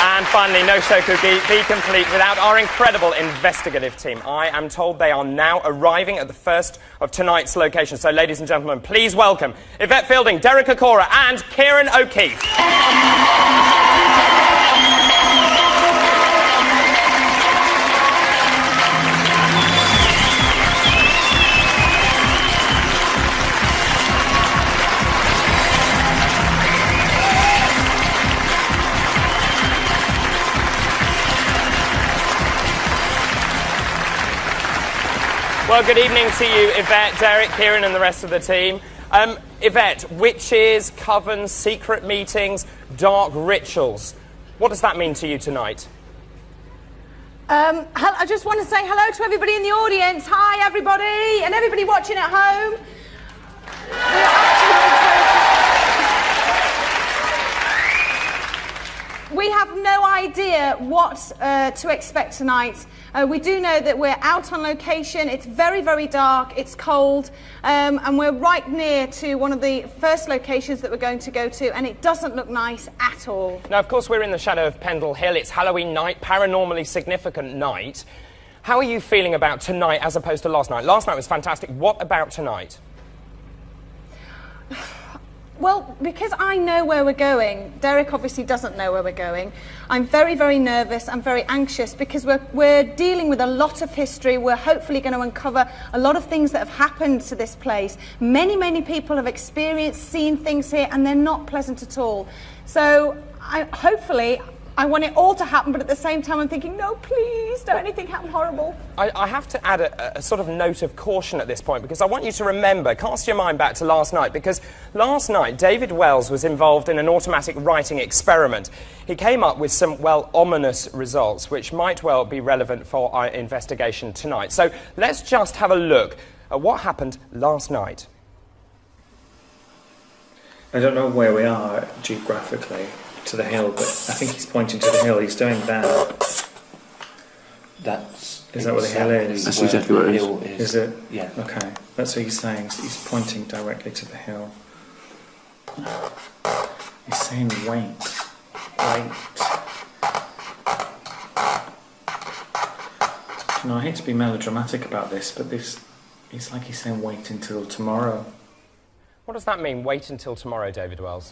And finally, no show could be complete without our incredible investigative team. I am told they are now arriving at the first of tonight's locations. So, ladies and gentlemen, please welcome Yvette Fielding, Derek Okora and Kieran O'Keefe. Well, good evening to you, Yvette, Derek, Kieran and the rest of the team. Yvette, witches, covens, secret meetings, dark rituals. What does that mean to you tonight? I just want to say hello to everybody in the audience. Hi, everybody, and everybody watching at home. We have no idea what to expect tonight. We do know that we're out on location. It's very, very dark. It's cold. And we're right near to one of the first locations that we're going to go to, and it doesn't look nice at all. Now, of course, we're in the shadow of Pendle Hill. It's Halloween night, paranormally significant night. How are you feeling about tonight as opposed to last night? Last night was fantastic. What about tonight? Well, because I know where we're going, Derek obviously doesn't know where we're going. I'm very, very nervous. I'm very anxious because we're dealing with a lot of history. We're hopefully going to uncover a lot of things that have happened to this place. Many, many people have experienced, seen things here, and they're not pleasant at all. So hopefully I want it all to happen, but at the same time I'm thinking, no, please, don't anything happen horrible. I have to add a sort of note of caution at this point, because I want you to remember, cast your mind back to last night, because last night David Wells was involved in an automatic writing experiment. He came up with some, well, ominous results, which might well be relevant for our investigation tonight. So let's just have a look at what happened last night. I don't know where we are geographically to the hill, but I think he's pointing to the hill. He's doing that. Is that where the hill is? That's exactly where it is. Is it? Yeah. Okay. That's what he's saying. He's pointing directly to the hill. He's saying wait. Wait. You know, I hate to be melodramatic about this, but it's like he's saying wait until tomorrow. What does that mean, wait until tomorrow, David Wells?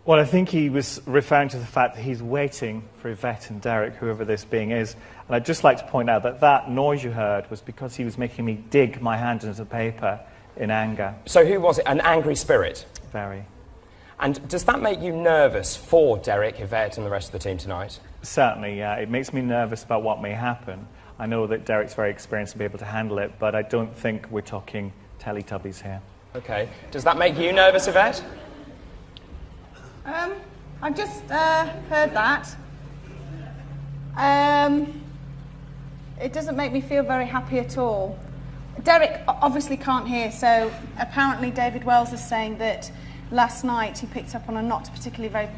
Well, I think he was referring to the fact that he's waiting for Yvette and Derek, whoever this being is. And I'd just like to point out that that noise you heard was because he was making me dig my hand into the paper in anger. So who was it? An angry spirit? Very. And does that make you nervous for Derek, Yvette and the rest of the team tonight? Certainly, yeah. It makes me nervous about what may happen. I know that Derek's very experienced to be able to handle it, but I don't think we're talking Teletubbies here. Okay. Does that make you nervous, Yvette? I've just heard that. It doesn't make me feel very happy at all. Derek obviously can't hear, so apparently David Wells is saying that last night he picked up on a not particularly very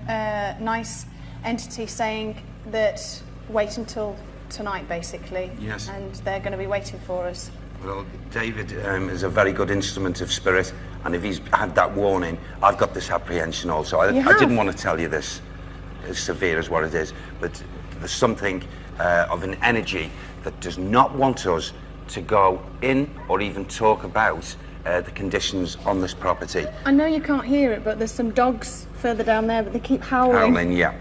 nice entity saying that wait until tonight, basically. Yes. And they're going to be waiting for us. Well, David is a very good instrument of spirit, and if he's had that warning, I've got this apprehension also. I didn't want to tell you this, as severe as what it is, but there's something of an energy that does not want us to go in or even talk about the conditions on this property. I know you can't hear it, but there's some dogs further down there, but they keep howling. Howling, yeah.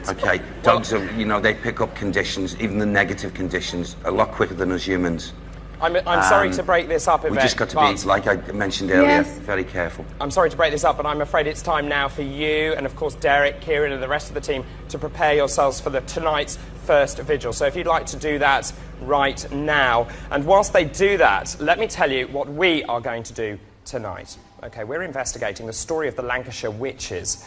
Okay, dogs are, you know, they pick up conditions, even the negative conditions, a lot quicker than us humans. I'm sorry to break this up, Yvette. We've just got to be, like I mentioned earlier, very careful. I'm sorry to break this up, but I'm afraid it's time now for you and, of course, Derek, Kieran and the rest of the team to prepare yourselves for tonight's first vigil. So if you'd like to do that right now. And whilst they do that, let me tell you what we are going to do tonight. OK, we're investigating the story of the Lancashire witches.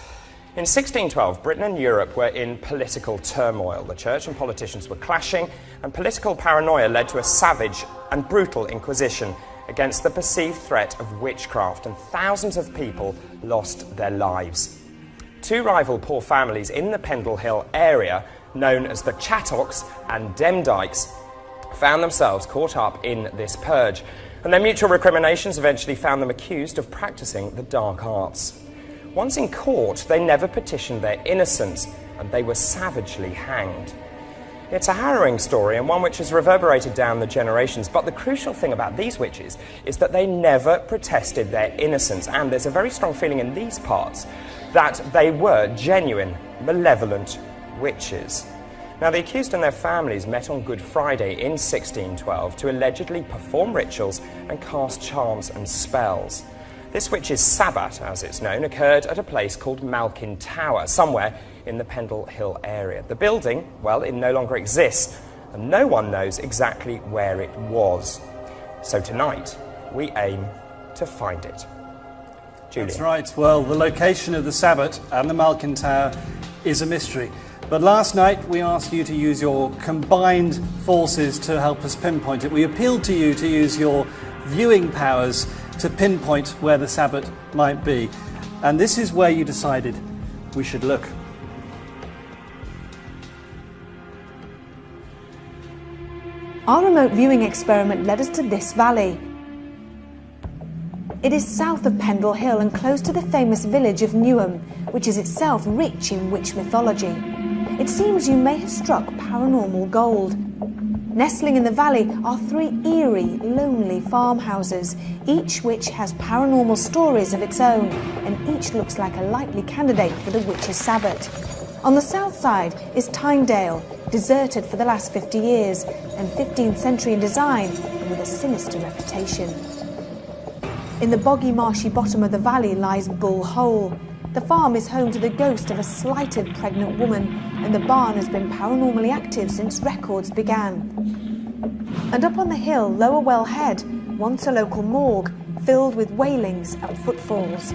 In 1612, Britain and Europe were in political turmoil. The church and politicians were clashing, and political paranoia led to a savage and brutal inquisition against the perceived threat of witchcraft, and thousands of people lost their lives. Two rival poor families in the Pendle Hill area, known as the Chattocks and Demdikes, found themselves caught up in this purge, and their mutual recriminations eventually found them accused of practicing the dark arts. Once in court, they never petitioned their innocence, and they were savagely hanged. It's a harrowing story, and one which has reverberated down the generations, but the crucial thing about these witches is that they never protested their innocence, and there's a very strong feeling in these parts that they were genuine, malevolent witches. Now, the accused and their families met on Good Friday in 1612 to allegedly perform rituals and cast charms and spells. This witches' Sabbat, as it's known, occurred at a place called Malkin Tower, somewhere in the Pendle Hill area. The building, well, it no longer exists, and no one knows exactly where it was. So tonight, we aim to find it. Julian. That's right. Well, the location of the Sabbat and the Malkin Tower is a mystery. But last night, we asked you to use your combined forces to help us pinpoint it. We appealed to you to use your viewing powers to pinpoint where the Sabbat might be. And this is where you decided we should look. Our remote viewing experiment led us to this valley. It is south of Pendle Hill and close to the famous village of Newham, which is itself rich in witch mythology. It seems you may have struck paranormal gold. Nestling in the valley are three eerie, lonely farmhouses, each which has paranormal stories of its own, and each looks like a likely candidate for the witch's Sabbat. On the south side is Tynedale, deserted for the last 50 years, and 15th century in design, and with a sinister reputation. In the boggy, marshy bottom of the valley lies Bull Hole. The farm is home to the ghost of a slighted pregnant woman, and the barn has been paranormally active since records began. And up on the hill, Lower Well Head, once a local morgue, filled with wailings and footfalls.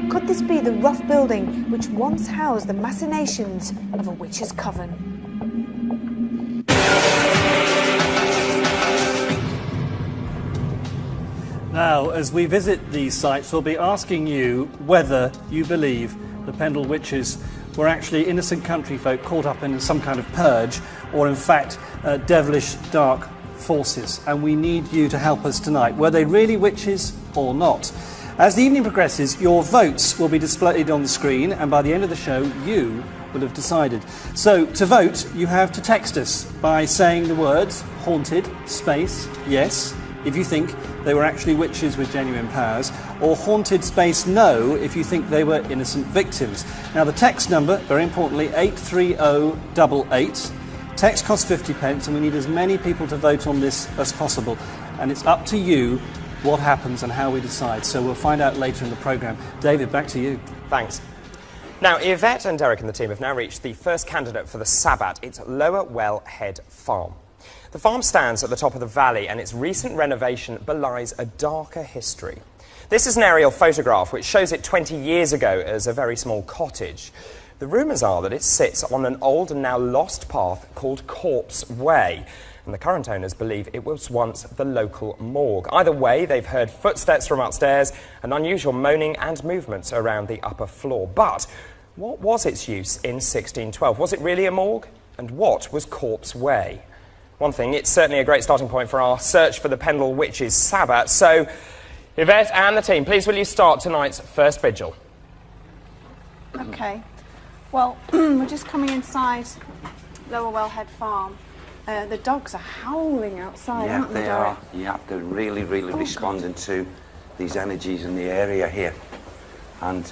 Could this be the rough building which once housed the machinations of a witch's coven? Now, as we visit these sites, we'll be asking you whether you believe the Pendle witches were actually innocent country folk caught up in some kind of purge, or in fact devilish dark forces. And we need you to help us tonight. Were they really witches or not? As the evening progresses, your votes will be displayed on the screen, and by the end of the show, you will have decided. So, to vote, you have to text us by saying the words haunted, space, yes, if you think they were actually witches with genuine powers, or haunted space no if you think they were innocent victims. Now the text number, very importantly, 83088. Text costs 50 pence, and we need as many people to vote on this as possible. And it's up to you what happens and how we decide. So we'll find out later in the programme. David, back to you. Thanks. Now, Yvette and Derek and the team have now reached the first candidate for the Sabbat. It's Lower Well Head Farm. The farm stands at the top of the valley, and its recent renovation belies a darker history. This is an aerial photograph which shows it 20 years ago as a very small cottage. The rumours are that it sits on an old and now lost path called Corpse Way, and the current owners believe it was once the local morgue. Either way, they've heard footsteps from upstairs and unusual moaning and movements around the upper floor. But what was its use in 1612? Was it really a morgue? And what was Corpse Way? One thing, it's certainly a great starting point for our search for the Pendle Witches' Sabbat. So, Yvette and the team, please will you start tonight's first vigil? Okay. Well, we're just coming inside Lower Well Head Farm. The dogs are howling outside, aren't they, Derek? Yeah, they're really responding to these energies in the area here. And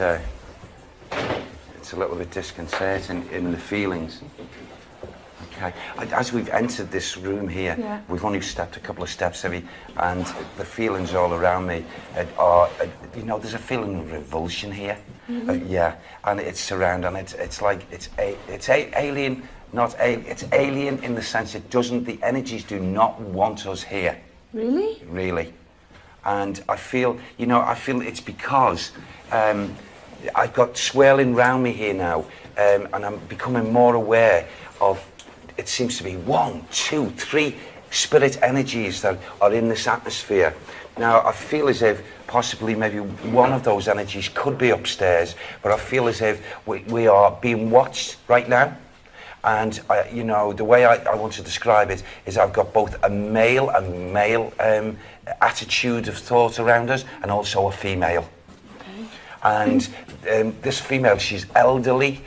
it's a little bit disconcerting in the feelings. I Okay. As we've entered this room here, Yeah. we've only stepped a couple of steps, have we? And the feelings all around me are, you know, there's a feeling of revulsion here. Mhm. Yeah, and it's surrounding. It's like it's alien, not alien. It's alien in the sense it doesn't. The energies do not want us here. Really? Really. And I feel, you know, it's because I've got swirling round me here now, and I'm becoming more aware of. It seems to be 1, 2, 3 spirit energies that are in this atmosphere. Now, I feel as if possibly maybe one of those energies could be upstairs, but I feel as if we are being watched right now. And, you know, the way I want to describe it is I've got both a male attitude of thought around us and also a female. And this female, she's elderly,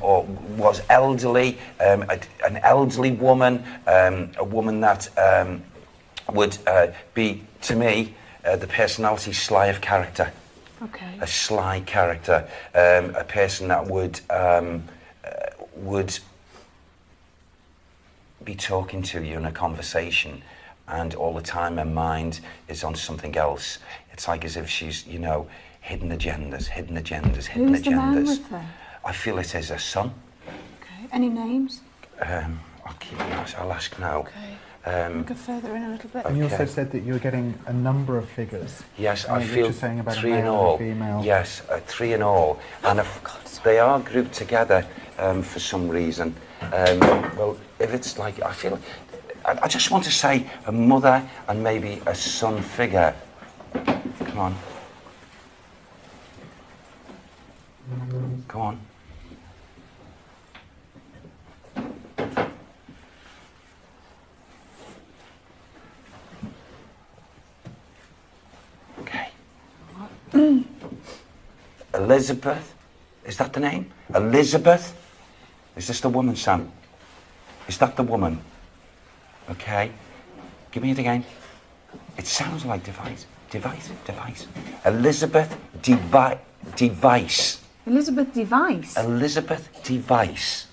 or was elderly, an elderly woman, a woman that would be, to me, the personality sly of character. Okay. A sly character, a person that would be talking to you in a conversation, and all the time her mind is on something else. It's like as if she's, you know, hidden agendas, hidden agendas, hidden Who's agendas. the man with her? I feel it is her son. Okay. Any names? I'll ask now. Okay. Go further in a little bit. And you also said that you were getting a number of figures. Yes, And I you were feel just saying about 3 a in male all. and a female. Yes, 3 in all. And they are grouped together for some reason. Well, if it's like, I feel, I just want to say a mother and maybe a son figure. Come on. Go on. Okay. Elizabeth? Is that the name? Elizabeth? Is this the woman, Sam? Is that the woman? Okay. Give me it again. It sounds like device. Elizabeth Device. Elizabeth Device. Elizabeth Device.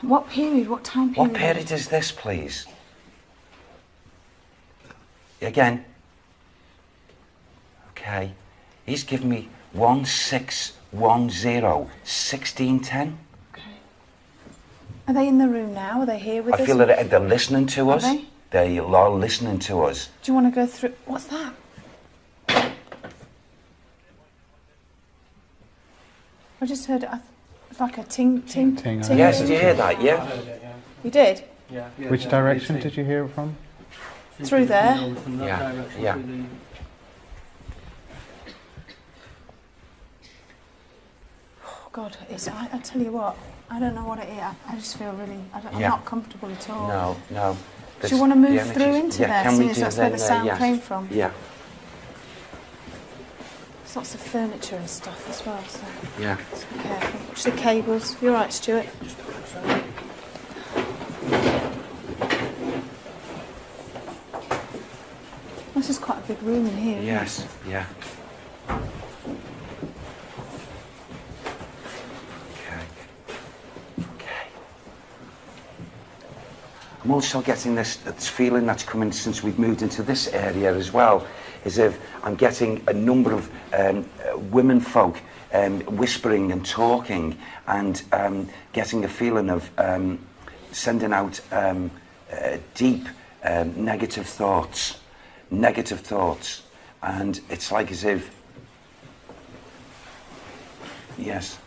What period? What time period? What period is this, please? Again. Okay. He's given me 1610, 1610. Are they in the room now? Are they here with us? I feel that they're listening to us. Are they? They are listening to us. Do you want to go through? What's that? I just heard it. It's like a ting. Yes, did you hear that? Yeah. You did? Yeah. Which direction did you hear it from? Through there? Yeah. Oh God, I tell you what, I don't know what it is. I just feel really, I'm Yeah. not comfortable at all. No. Do you want to The move through energies- into yeah, there, can we seeing as do that's where the then, sound yes. came from? Yeah. There's lots of furniture and stuff as well, so Yeah. just be careful. Watch the cables. You're right, Stuart. This is quite a big room in here. isn't it? Yes. Yeah. I'm also getting this feeling that's coming since we've moved into this area as well, as if I'm getting a number of women folk whispering and talking, and getting a feeling of sending out deep negative thoughts, and it's like as if, yes,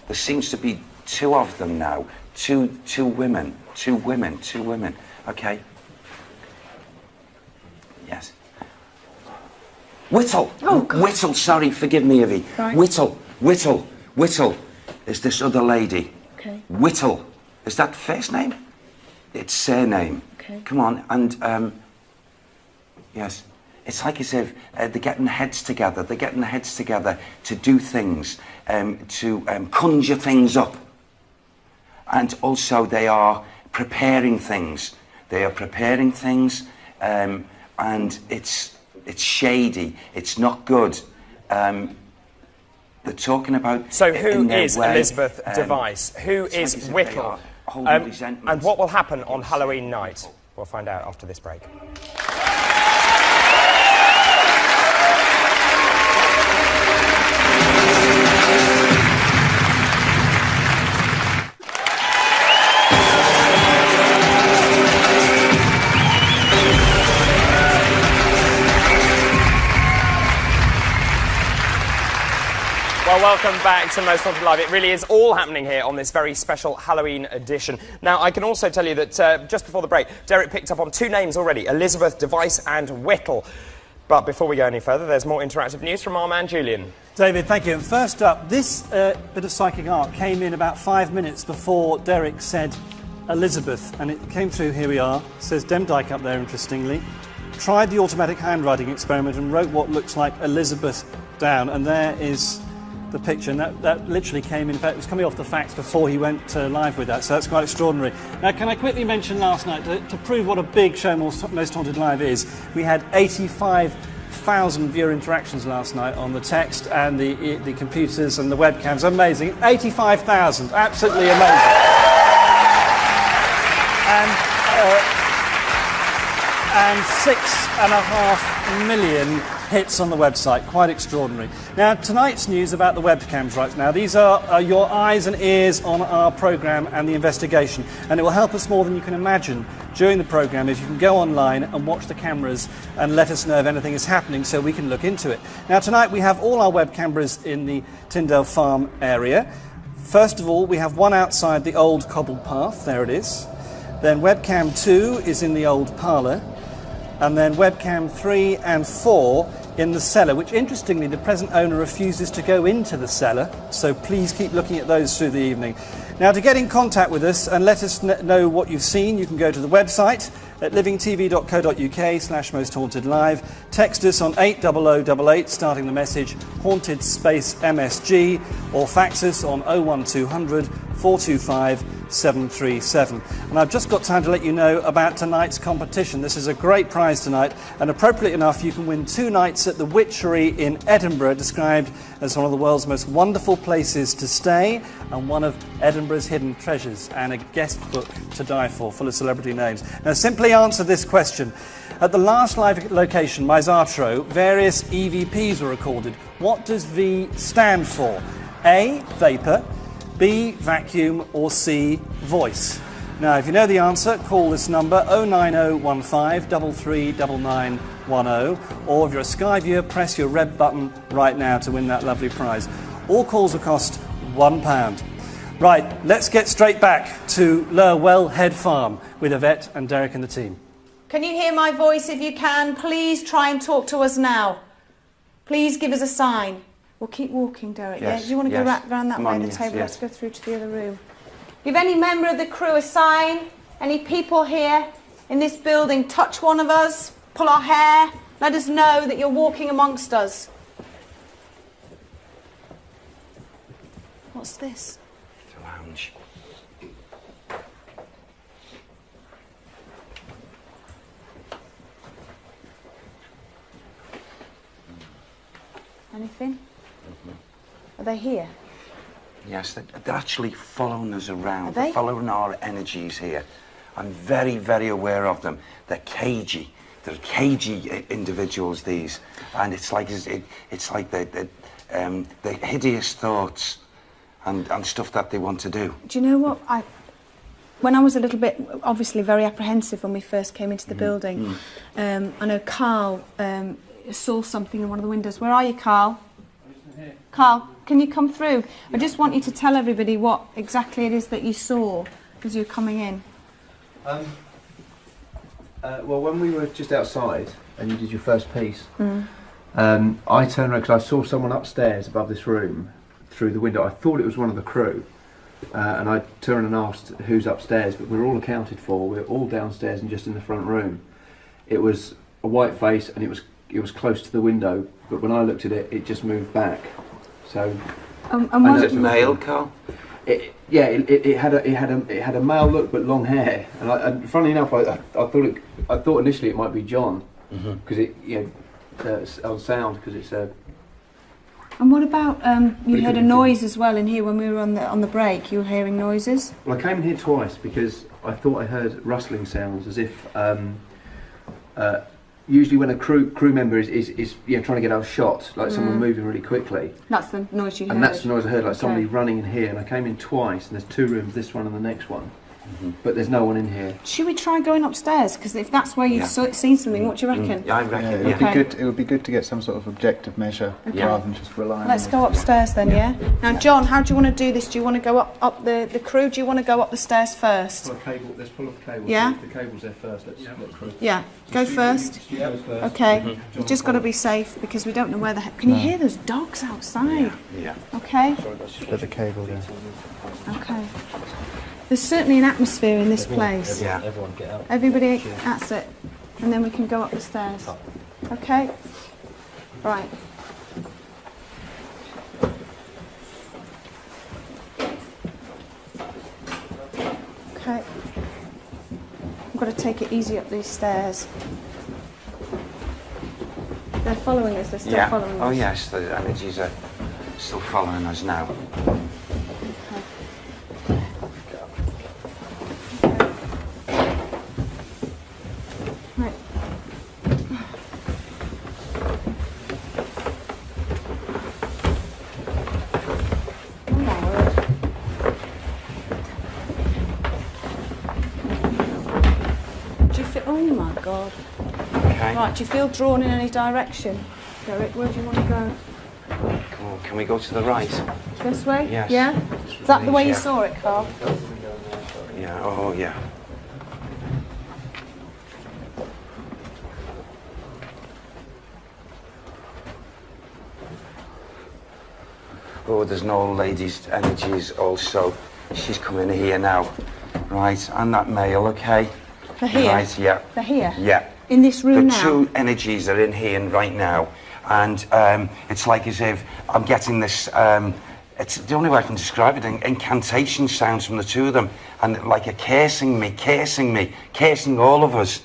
there seems to be 2 of them now, two women. Okay. Yes. Whittle. Oh, God. Whittle. Sorry, forgive me, Ivy. Right. Whittle is this other lady. Okay. Whittle. Is that first name? It's surname. Okay. Come on, and yes. It's like as if they're getting heads together. They're getting their heads together to do things, to conjure things up. And also they are preparing things. And it's shady. It's not good. They're talking about. So who in their is way, Elizabeth Device? Who it's is like as if they Whittle? are holding resentment. And what will happen on Halloween night? We'll find out after this break. Well, welcome back to Most Haunted Live. It really is all happening here on this very special Halloween edition. Now, I can also tell you that just before the break, Derek picked up on two names already, Elizabeth Device and Whittle. But before we go any further, there's more interactive news from our man Julian. David, thank you. And first up, this bit of psychic art came in about 5 minutes before Derek said Elizabeth, and it came through, here we are. It says Demdike up there, interestingly. Tried the automatic handwriting experiment and wrote what looks like Elizabeth down, and there is the picture, and that literally came in fact, it was coming off the fax before he went live with that, so that's quite extraordinary. Now, can I quickly mention last night, to prove what a big show Most Haunted Live is, we had 85,000 viewer interactions last night on the text and the computers and the webcams. Amazing. 85,000, absolutely amazing. And 6.5 million hits on the website. Quite extraordinary. Now, tonight's news about the webcams right now. These are your eyes and ears on our programme and the investigation. And it will help us more than you can imagine during the programme if you can go online and watch the cameras and let us know if anything is happening so we can look into it. Now, tonight we have all our web cameras in the Tyndale Farm area. First of all, we have one outside the old cobbled path. There it is. Then webcam 2 is in the old parlour. And then webcam 3 and 4 in the cellar, which interestingly the present owner refuses to go into the cellar, so please keep looking at those through the evening. Now, to get in contact with us and let us know what you've seen, you can go to the website at livingtv.co.uk/mosthauntedlive, text us on 80088 starting the message haunted space MSG, or fax us on 01200 425 737. And I've just got time to let you know about tonight's competition. This is a great prize tonight, and appropriately enough, you can win 2 nights at the Witchery in Edinburgh, described as one of the world's most wonderful places to stay and one of Edinburgh's hidden treasures, and a guest book to die for, full of celebrity names. Now, simply answer this question. At the last live location, Misatro, various EVPs were recorded. What does V stand for? A, vapour, B, vacuum, or C, voice? Now, if you know the answer, call this number 09015 339910, or if you're a Sky viewer, press your red button right now to win that lovely prize. All calls will cost £1. Right, let's get straight back to Lurwell Head Farm with Yvette and Derek and the team. Can you hear my voice? If you can, please try and talk to us now. Please give us a sign. We'll keep walking, Derek. Yes, yeah? Do you want to go round that way of the table? Yes. Let's go through to the other room. Give any member of the crew a sign. Any people here in this building touch one of us, pull our hair, let us know that you're walking amongst us. What's this? It's a lounge. Anything? Are they here? Yes, they're actually following us around. Are they? They're following our energies here. I'm very, very aware of them. They're cagey. They're cagey individuals, these. And it's like the hideous thoughts and stuff that they want to do. Do you know what? When I was a little bit, obviously, very apprehensive when we first came into the building, I know Carl saw something in one of the windows. Where are you, Carl? Carl, can you come through? I just want you to tell everybody what exactly it is that you saw as you were coming in. Well, when we were just outside and you did your first piece, I turned around because I saw someone upstairs above this room through the window. I thought it was one of the crew, and I turned and asked who's upstairs, but we were all accounted for. We were all downstairs and just in the front room. It was a white face and it was close to the window, but when I looked at it, it just moved back. So, was it male, Carl? It had a male look but long hair, and funnily enough, I thought initially it might be John, because on sound, because it's And what about, you Pretty heard good a noise as well in here when we were on the break. You were hearing noises? Well, I came in here twice because I thought I heard rustling sounds, as if usually when a crew member is trying to get our shot, like someone moving really quickly. That's the noise you heard? And that's the noise I heard, like somebody running in here. And I came in twice, and there's 2 rooms, this one and the next one. But there's no one in here. Should we try going upstairs? Because if that's where you've seen something, what do you reckon? Yeah, I reckon. It would be good to get some sort of objective measure rather than just relying. Let's go upstairs then, yeah? Now, John, how do you want to do this? Do you want to go up the crew? Do you want to go up the stairs first? Let's pull up the cable. Yeah? The cable's there first. Let's crew. Yeah, go first. Okay, you've just got to be safe because we don't know where the heck. Can you hear those dogs outside? Yeah. Okay. There's a cable there. Okay. There's certainly an atmosphere in this place. Yeah. Everyone get out. Everybody, that's it. And then we can go up the stairs. Okay? Right. Okay. I've got to take it easy up these stairs. They're following us, they're still following us. Oh yes, the energies are still following us now. Right. Do you feel? Oh my God! Okay. Right, do you feel drawn in any direction, Derek? Where do you want to go? Come on, can we go to the right? This way? Yes. Yeah. Is that the way you Yeah. saw it, Carl? Yeah. Oh yeah. Oh, there's an old lady's energies also. She's coming here now. Right, and that male, okay? They're here? Right, yeah. They're here? Yeah. In this room The now? 2 energies are in here right now. And it's like as if I'm getting this, it's the only way I can describe it, incantation sounds from the 2 of them. And like a cursing me, cursing all of us.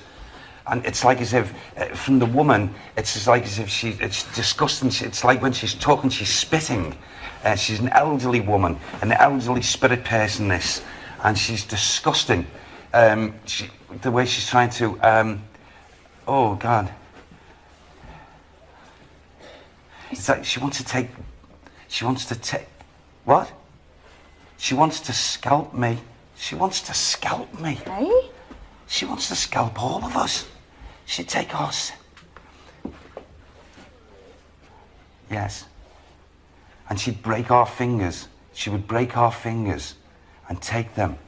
And it's like as if, from the woman, it's just like as if it's disgusting. It's like when she's talking, she's spitting. She's an elderly woman, an elderly spirit person, this. And she's disgusting. The way she's trying to, oh God. It's like she wants to take, what? She wants to scalp me. She wants to scalp me. Hey? She wants to scalp all of us. She'd take us. Yes. And she'd break our fingers. She would break our fingers and take them.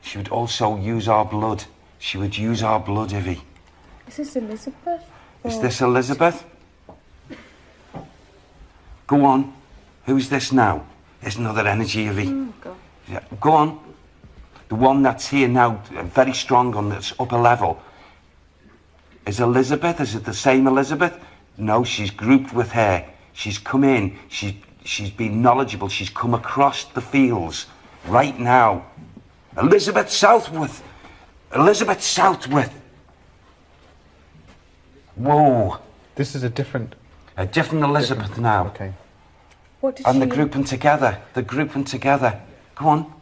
She would also use our blood. She would use our blood, Ivy. Is this Elizabeth? Is this Elizabeth? Go on. Who's this now? There's another energy, Ivy. Oh, God. Yeah, go on. The one that's here now, very strong on this upper level. Is Elizabeth? Is it the same Elizabeth? No, she's grouped with her. She's come in. She's been knowledgeable. She's come across the fields right now. Elizabeth Southworth. Elizabeth Southworth. Whoa. This is a different Elizabeth now. Okay. What did And she... they're grouping together. They're grouping together. Go on.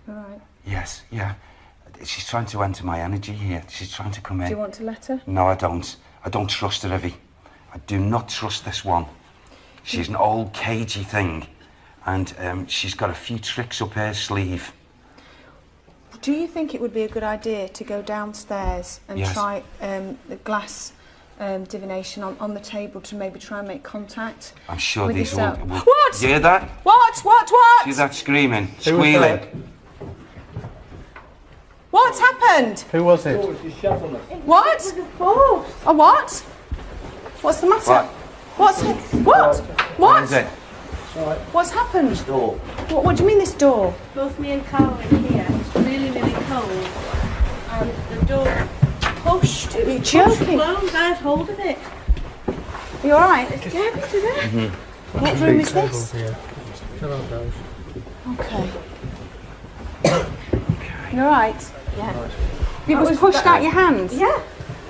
All right. Yes, yeah. She's trying to enter my energy here. She's trying to come in. Do you want to let her? No, I don't. I don't trust her, Ivy. I do not trust this one. She's an old cagey thing. And she's got a few tricks up her sleeve. Do you think it would be a good idea to go downstairs and Yes. try the glass divination on the table to maybe try and make contact? I'm sure with these yourself? will... What? You hear that? What? See that screaming? Who was Squealing? that? What's happened? Who was it? What? A what? What's the matter? What? What? What is it? What's happened? This door. What do you mean this door? Both me and Carl are in here. It's really, really cold. And the door pushed. You're joking. Closed. I had hold of it. Are you alright? It scared me to death. What room is this? Okay. You all right? Yeah. It was pushed out your hand? Yeah.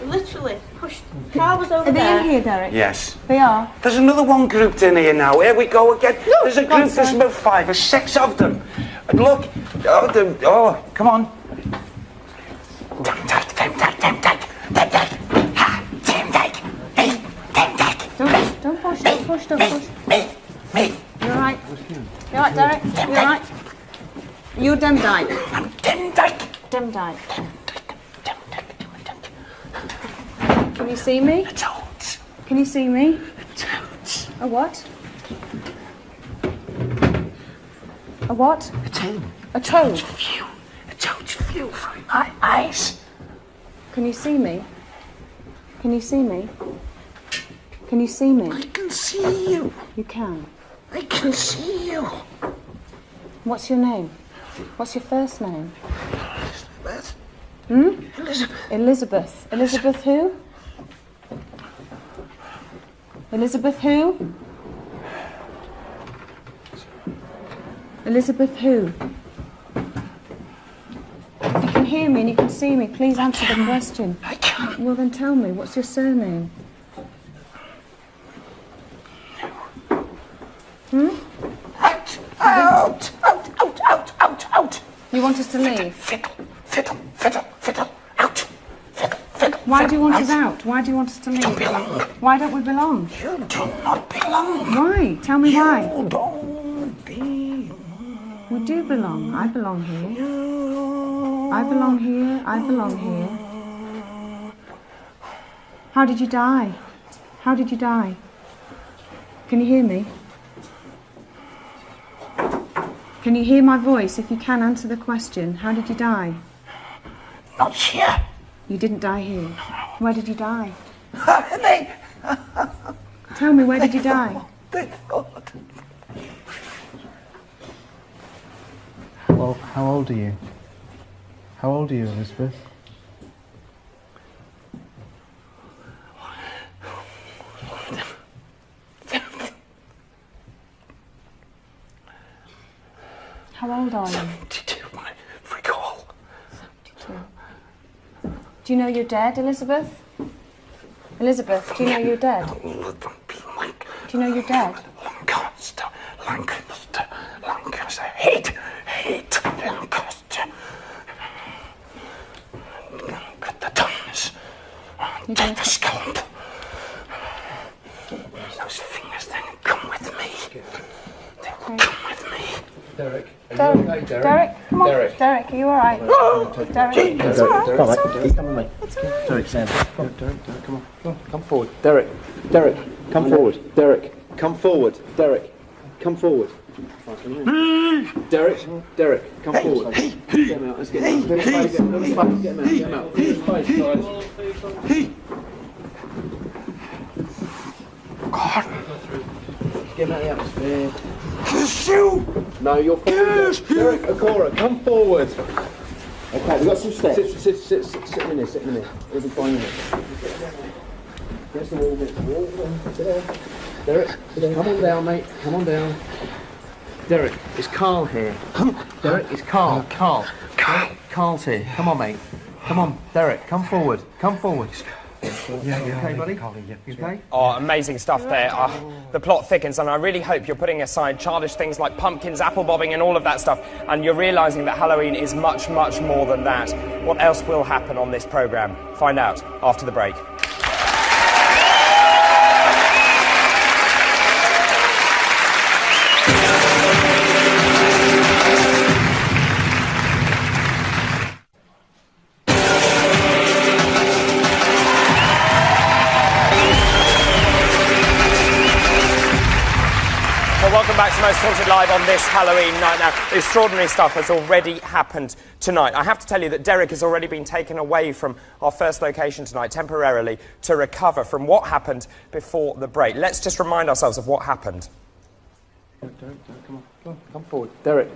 Literally pushed. Car was over Are they there. in here, Derek? Yes. They are? There's another one grouped in here now. Here we go again. There's a group, there's about 5 or 6 of them. And look, come on. Don't push, don't push, don't push. Me. You all right? You all right, Derek? You all right? You're Demdike. I'm Demdike. Demdike. Can you see me? Can you see me? A what? A what? A toad. A toad? A toad's view from my eyes. Can you see me? Can you see me? Can you see me? I can see you. You can? I can see you. What's your name? What's your first name? Elizabeth. Elizabeth. Elizabeth. Elizabeth who? Elizabeth who? Elizabeth who? If you can hear me and you can see me, please answer the question. I can. Well then tell me, what's your surname? Out. You want us to leave? Fiddle. Out. Why do you want us out? Why do you want us to leave? Don't belong. Why don't we belong? You do not belong. Why? Tell me why. You don't belong. We do belong. I belong here. I belong here. I belong here. How did you die? How did you die? Can you hear me? Can you hear my voice? If you can, answer the question. How did you die? Not here. You didn't die here. Where did you die? They Tell me, where did you die? thought. Well, how old are you? How old are you, Elizabeth? How old are you? 72, I recall. 72. Do you know you're dead, Elizabeth? Elizabeth, do you know you're dead? Do you know you're dead? Lancaster, hate, Lancaster. Cut the tongues, take the scalp. Those fingers then come with me. They will come with me. Derek, Derek, come on. Derek, are you all right? Derek, it's all right. Come on, mate. Derek, stand. Derek, come on. Come forward. Derek, come forward. Derek, come forward. Derek, come forward. Derek, come forward. Get him out. Let's get him out. Get him out. Get him out. God. Get him out of the atmosphere. Kiss you! No, you're fine. Yes, Derek, Akora, come forward. Okay, we've got some steps. Sit in here, It'll be fine here. Get the wall, Sit down. Derek, come on down, mate. Come on down. Derek, it's Carl here. Derek, it's Carl. Carl's here. Come on, mate. Come on, Derek, come forward. Yeah, you okay, buddy? You okay? Oh, amazing stuff there. The plot thickens, and I really hope you're putting aside childish things like pumpkins, apple bobbing, and all of that stuff, and you're realising that Halloween is much, much more than that. What else will happen on this programme? Find out after the break. Welcome back to Most Haunted Live on this Halloween night. Now, extraordinary stuff has already happened tonight. I have to tell you that Derek has already been taken away from our first location tonight temporarily to recover from what happened before the break. Let's just remind ourselves of what happened. Derek, come forward. Derek,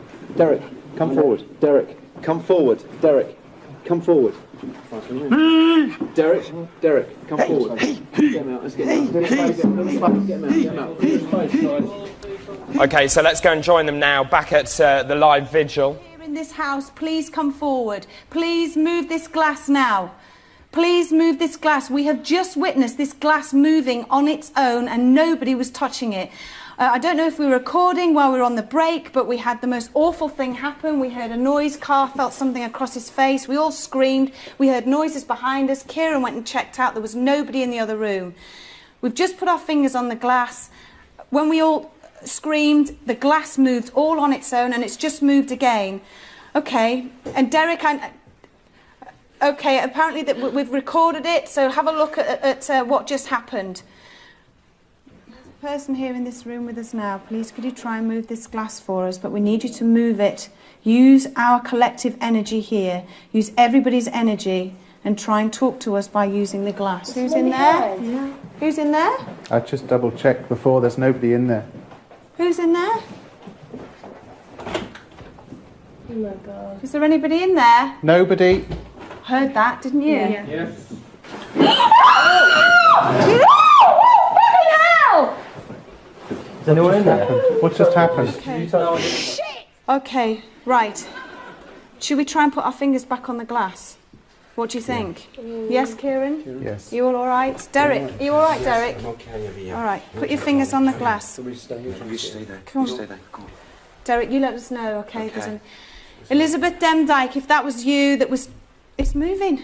come forward. Derek, come forward. Derek, come forward. Derek, come forward. Get him out. Let's get him out. OK, so let's go and join them now back at the live vigil. in this house, please come forward. Please move this glass now. Please move this glass. We have just witnessed this glass moving on its own and nobody was touching it. I don't know if we were recording while we were on the break, but we had the most awful thing happen. We heard a noise, Carl felt something across his face, we all screamed, we heard noises behind us, Kieran went and checked out, there was nobody in the other room. We've just put our fingers on the glass. When we all screamed, the glass moved all on its own and it's just moved again. Okay, and Derek, okay, apparently that we've recorded it, so have a look at what just happened. Person here in this room with us now, please could you try and move this glass for us, but we need you to move it. Use our collective energy here, use everybody's energy and try and talk to us by using the glass. Who's in there? Yeah. Who's in there? I just double checked before, there's nobody in there. Who's in there? Oh my God. Is there anybody in there? Nobody. Heard that, didn't you? Yeah. Yes. Is anyone in there? What just happened? Okay, right. Should we try and put our fingers back on the glass? What do you think? Yes, Kieran? Yes. You all right? Derek, are you all right, Derek? I'm okay over here. All right, put your fingers on the glass. You stay there. Come on. You stay there. Come on. Derek, you let us know, okay? Okay. Elizabeth Demdike, if that was you, it's moving.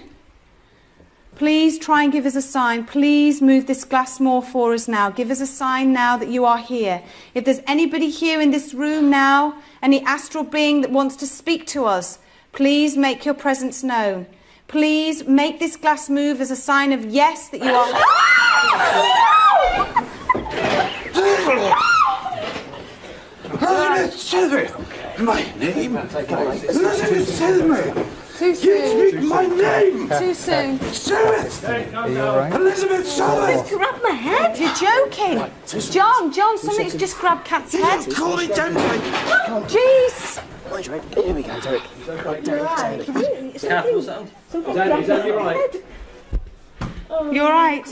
Please try and give us a sign. Please move this glass more for us now. Give us a sign now that you are here. If there's anybody here in this room now, any astral being that wants to speak to us, please make your presence known. Please make this glass move as a sign of yes that you are... Elizabeth, Sylvie! My name? Elizabeth Sylvie! Too You soon. speak my name! Too soon. Sylvie! Are you alright? Elizabeth Sylvie! Grab my head. You're joking. John, something's just grabbed Kat's head. Call me down, Oh, jeez. Here we go, Derek. Careful, sound. Is that you right? You all right?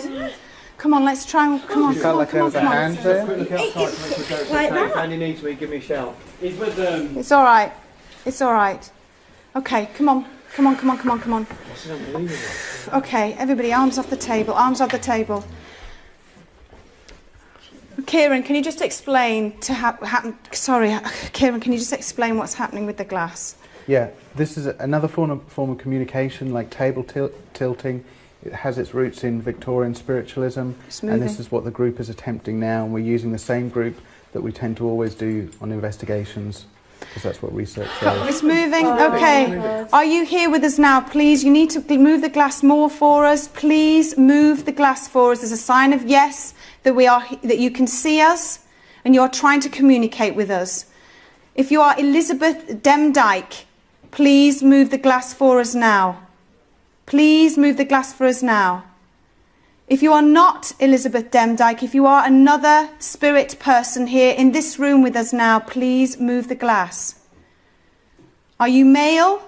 Come on, let's try and... Come on, You felt like there was a hand there? Quick look outside to make sure Derek's okay. If Andy needs me, give me a shout. He's with them. It's all right. It's all right. Okay, come on. Okay, everybody, arms off the table, arms off the table. Kieran, can you just explain Kieran, can you just explain what's happening with the glass? Yeah, this is another form of communication, like table tilting. It has its roots in Victorian spiritualism, and this is what the group is attempting now, and we're using the same group that we tend to always do on investigations, because that's what research says. It's moving? Okay. Are you here with us now? Please, you need to move the glass more for us. Please move the glass for us as a sign of yes, that you can see us, and you're trying to communicate with us. If you are Elizabeth Demdike, please move the glass for us now. Please move the glass for us now. If you are not Elizabeth Demdike, if you are another spirit person here in this room with us now, please move the glass. Are you male?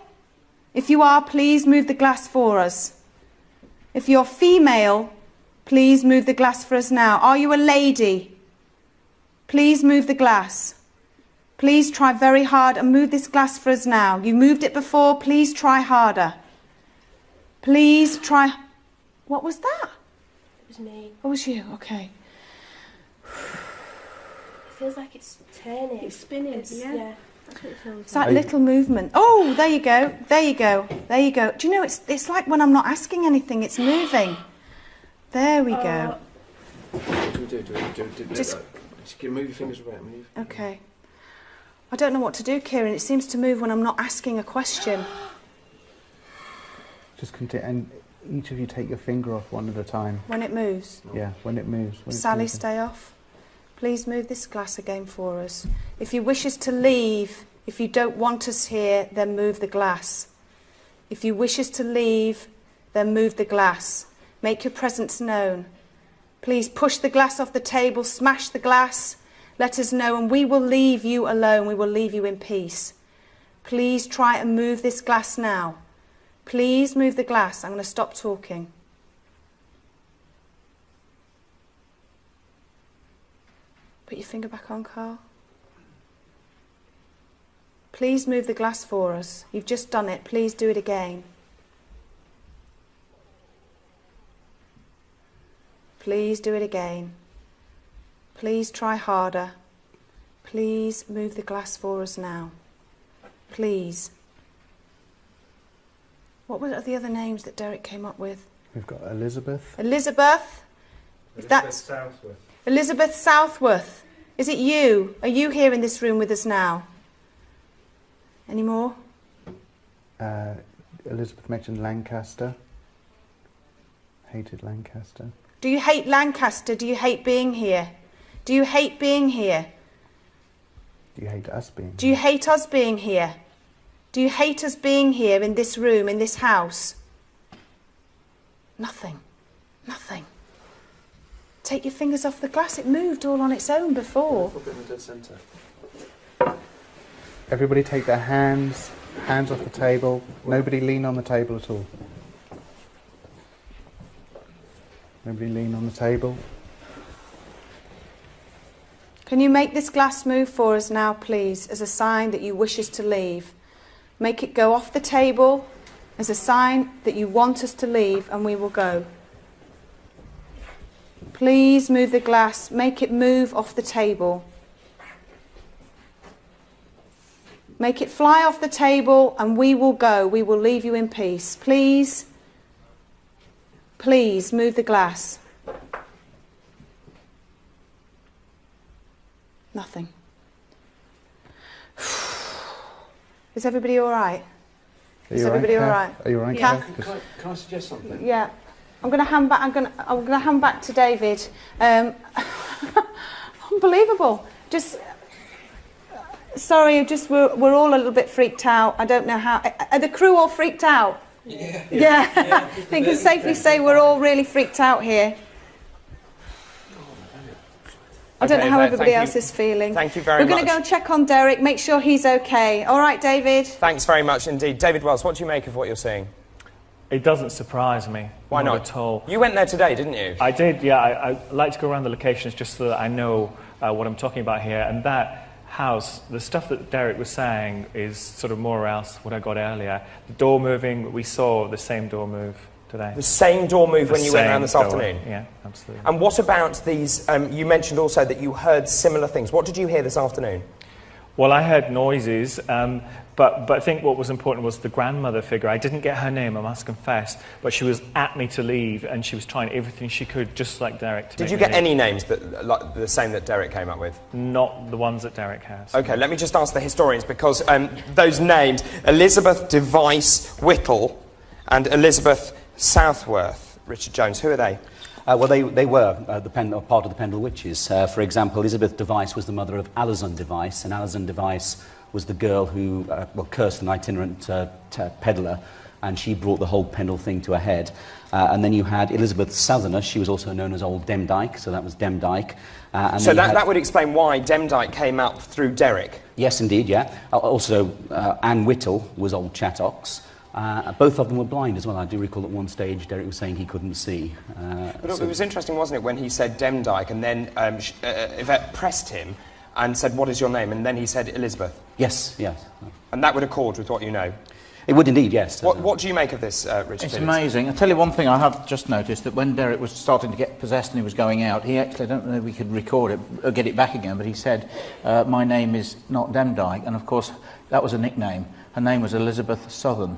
If you are, please move the glass for us. If you're female, please move the glass for us now. Are you a lady? Please move the glass. Please try very hard and move this glass for us now. You moved it before, please try harder. Please try... What was that? It was me. What was you? Okay. It feels like it's turning. It's spinning. Yeah. That's what it feels It's that little movement. Oh, there you go. There you go. There you go. Do you know, it's like when I'm not asking anything, it's moving. There we go. Just move your fingers around. Move. Okay. I don't know what to do, Kieran. It seems to move when I'm not asking a question. Just continue, and each of you take your finger off one at a time. When it moves? Yeah, when it moves. Sally, stay off. Please move this glass again for us. If you wish us to leave, if you don't want us here, then move the glass. If you wish us to leave, then move the glass. Make your presence known. Please push the glass off the table, smash the glass, let us know, and we will leave you alone. We will leave you in peace. Please try and move this glass now. Please move the glass. I'm going to stop talking. Put your finger back on, Carl. Please move the glass for us. You've just done it. Please do it again. Please do it again. Please try harder. Please move the glass for us now. Please. What were the other names that Derek came up with? We've got Elizabeth. Elizabeth. Southworth. Elizabeth Southworth. Is it you? Are you here in this room with us now? Any more? Elizabeth mentioned Lancaster. Hated Lancaster. Do you hate Lancaster? Do you hate being here? Do you hate being here? Do you hate us being here? Do you hate us being here? Do you hate us being here in this room, in this house? Nothing. Nothing. Take your fingers off the glass. It moved all on its own before. Everybody take their hands off the table. Nobody lean on the table at all. Nobody lean on the table. Can you make this glass move for us now, please, as a sign that you wish us to leave? Make it go off the table as a sign that you want us to leave, and we will go. Please move the glass. Make it move off the table. Make it fly off the table, and we will go. We will leave you in peace. Please, please move the glass. Nothing. Is everybody all right? Is everybody all right? Are you all right, Yeah. Kath? Can I suggest something? Yeah. I'm going to hand back. I'm going to hand back to David. Unbelievable. Just sorry. Just we're all a little bit freaked out. I don't know how. Are the crew all freaked out? Yeah. I think it's safely say we're all really freaked out here. I don't know how everybody else is feeling. Thank you very much. We're going to go and check on Derek, make sure he's okay. All right, David? Thanks very much indeed. David Wells, what do you make of what you're seeing? It doesn't surprise me. Why not? At all. You went there today, didn't you? I did, yeah. I like to go around the locations just so that I know what I'm talking about here. And that house, the stuff that Derek was saying is sort of more or less what I got earlier. The door moving, we saw the same door move today. The same door move when you went around this door. afternoon? Yeah, absolutely. And what about these, you mentioned also that you heard similar things. What did you hear this afternoon? Well, I heard noises, but I think what was important was the grandmother figure. I didn't get her name, I must confess, but she was at me to leave, and she was trying everything she could, just like Derek, to Did make you me get leave. any names that like the same that Derek came up with? Not the ones that Derek has. Okay, let me just ask the historians, because those names, Elizabeth Device Whittle and Elizabeth Southworth. Richard Jones, who are they? Well, they were part of the Pendle Witches. For example, Elizabeth Device was the mother of Alison Device, and Alison Device was the girl who cursed an itinerant peddler, and she brought the whole Pendle thing to a head. And then you had Elizabeth Southerner. She was also known as Old Demdike, so that was Demdike. So that would explain why Demdike came up through Derek? Yes, indeed, yeah. Also, Anne Whittle was Old Chattox. Both of them were blind as well. I do recall at one stage Derek was saying he couldn't see. But it was interesting, wasn't it, when he said Demdike, and then Yvette pressed him and said, "What is your name?" And then he said Elizabeth. Yes, yes. And that would accord with what you know? It would indeed, yes. What do you make of this, Richard? It's amazing. I'll tell you one thing I have just noticed, that when Derek was starting to get possessed and he was going out, he actually, I don't know if we could record it or get it back again, but he said, "My name is not Demdike," and of course that was a nickname. Her name was Elizabeth Southern.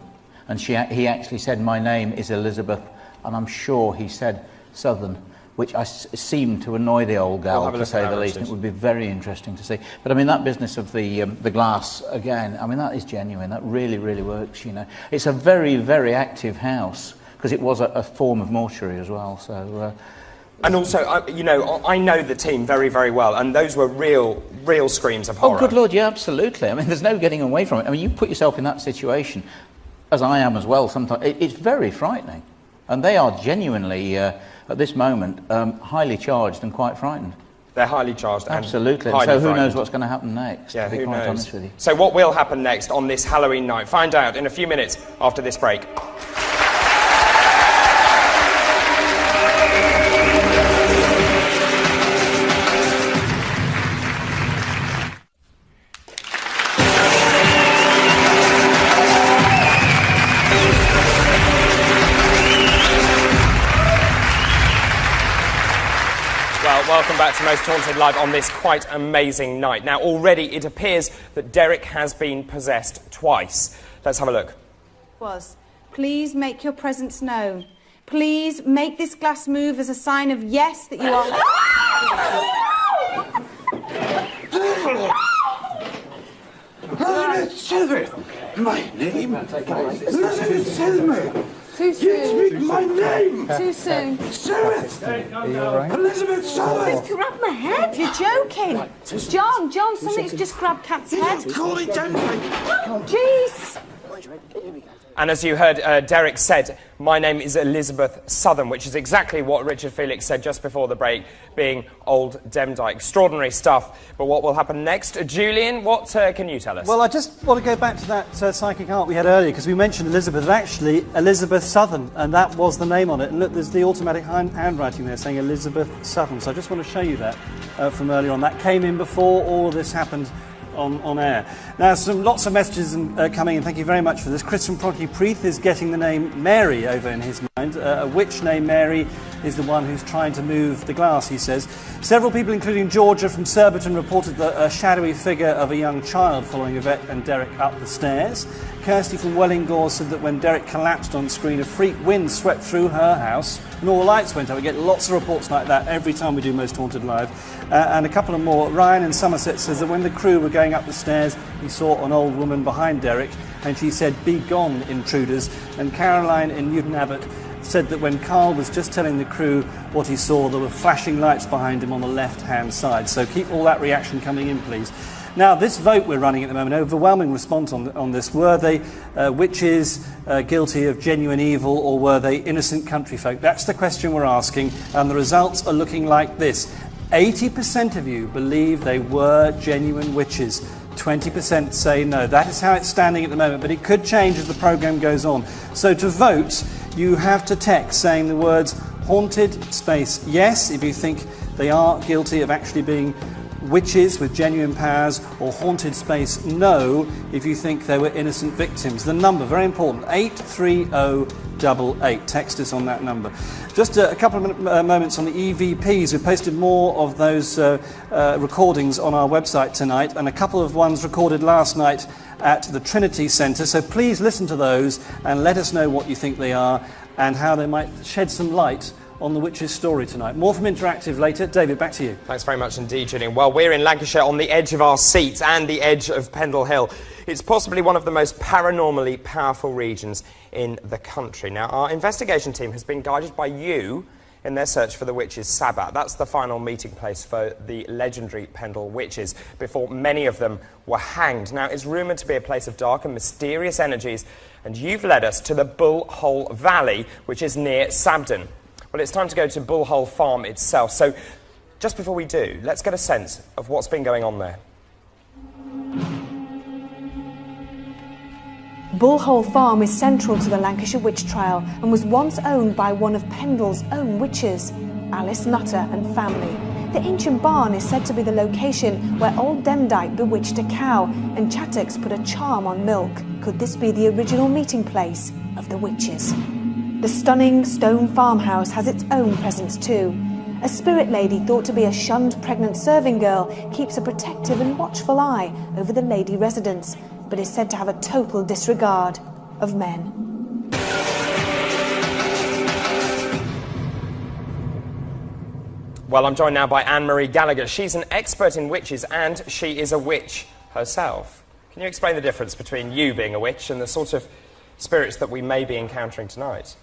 And he actually said, "My name is Elizabeth," and I'm sure he said Southern, which seemed to annoy the old gal, to say the least. It would be very interesting to see. But I mean, that business of the glass, again, I mean, that is genuine. That really, really works, you know. It's a very, very active house, because it was a form of mortuary as well, so... And also, you know, I know the team very, very well, and those were real screams of horror. Oh, good Lord, yeah, absolutely. I mean, there's no getting away from it. I mean, you put yourself in that situation, as I am as well sometimes, it's very frightening. And they are genuinely, at this moment, highly charged and quite frightened. They're highly charged. Absolutely. And so who frightened. knows what's going to happen next, Yeah, to be who quite knows? honest with you. So what will happen next on this Halloween night? Find out in a few minutes after this break. Well, welcome back to Most Haunted Live on this quite amazing night. Now, already it appears that Derek has been possessed twice. Let's have a look. Please make your presence known. Please make this glass move as a sign of yes that you are... Elizabeth! My name? Elizabeth Selmer! Too soon. You speak my name! Too soon. Elizabeth! Elizabeth Selmer! Just grabbed my head. You're joking. John, something's just grabbed Kat's head. Call it down. Oh, jeez. And as you heard, Derek said, my name is Elizabeth Southern, which is exactly what Richard Felix said just before the break, being old Demdike. Extraordinary stuff. But what will happen next? Julian, what can you tell us? Well, I just want to go back to that psychic art we had earlier, because we mentioned Elizabeth, and actually Elizabeth Southern, and that was the name on it. And look, there's the automatic handwriting there saying Elizabeth Southern. So I just want to show you that from earlier on. That came in before all of this happened on air. Now, lots of messages coming in. Thank you very much for this. Chris from Procky Preeth is getting the name Mary over in his mind. A witch named Mary is the one who's trying to move the glass, he says. Several people, including Georgia from Surbiton, reported that a shadowy figure of a young child following Yvette and Derek up the stairs. Kirsty from Wellingham said that when Derek collapsed on screen, a freak wind swept through her house and all the lights went out. We get lots of reports like that every time we do Most Haunted Live. And a couple of more. Ryan in Somerset says that when the crew were going up the stairs, he saw an old woman behind Derek and she said, "Be gone, intruders." And Caroline in Newton Abbot said that when Carl was just telling the crew what he saw, there were flashing lights behind him on the left-hand side. So keep all that reaction coming in, please. Now, this vote we're running at the moment, overwhelming response on this. Were they witches guilty of genuine evil, or were they innocent country folk? That's the question we're asking, and the results are looking like this. 80% of you believe they were genuine witches. 20% say no. That is how it's standing at the moment, but it could change as the programme goes on. So to vote, you have to text saying the words haunted space yes if you think they are guilty of actually being witches with genuine powers, or haunted space no if you think they were innocent victims. The number, very important, 83088. Text us on that number. Just a couple of moments on the EVPs. We posted more of those recordings on our website tonight, and a couple of ones recorded last night at the Trinity Centre. So please listen to those and let us know what you think they are and how they might shed some light on the witch's story tonight. More from Interactive later. David, back to you. Thanks very much indeed, Julian. Well, we're in Lancashire on the edge of our seats and the edge of Pendle Hill. It's possibly one of the most paranormally powerful regions in the country. Now, our investigation team has been guided by you in their search for the witches' Sabbat. That's the final meeting place for the legendary Pendle witches, before many of them were hanged. Now, it's rumoured to be a place of dark and mysterious energies, and you've led us to the Bull Hole Valley, which is near Sabden. Well, it's time to go to Bull Hole Farm itself. So, just before we do, let's get a sense of what's been going on there. Bull Hole Farm is central to the Lancashire witch trial and was once owned by one of Pendle's own witches, Alice Nutter and family. The ancient barn is said to be the location where old Demdike bewitched a cow and Chattox put a charm on milk. Could this be the original meeting place of the witches? The stunning stone farmhouse has its own presence too. A spirit lady thought to be a shunned pregnant serving girl keeps a protective and watchful eye over the lady residents, but is said to have a total disregard of men. Well, I'm joined now by Anne-Marie Gallagher. She's an expert in witches and she is a witch herself. Can you explain the difference between you being a witch and the sort of spirits that we may be encountering tonight?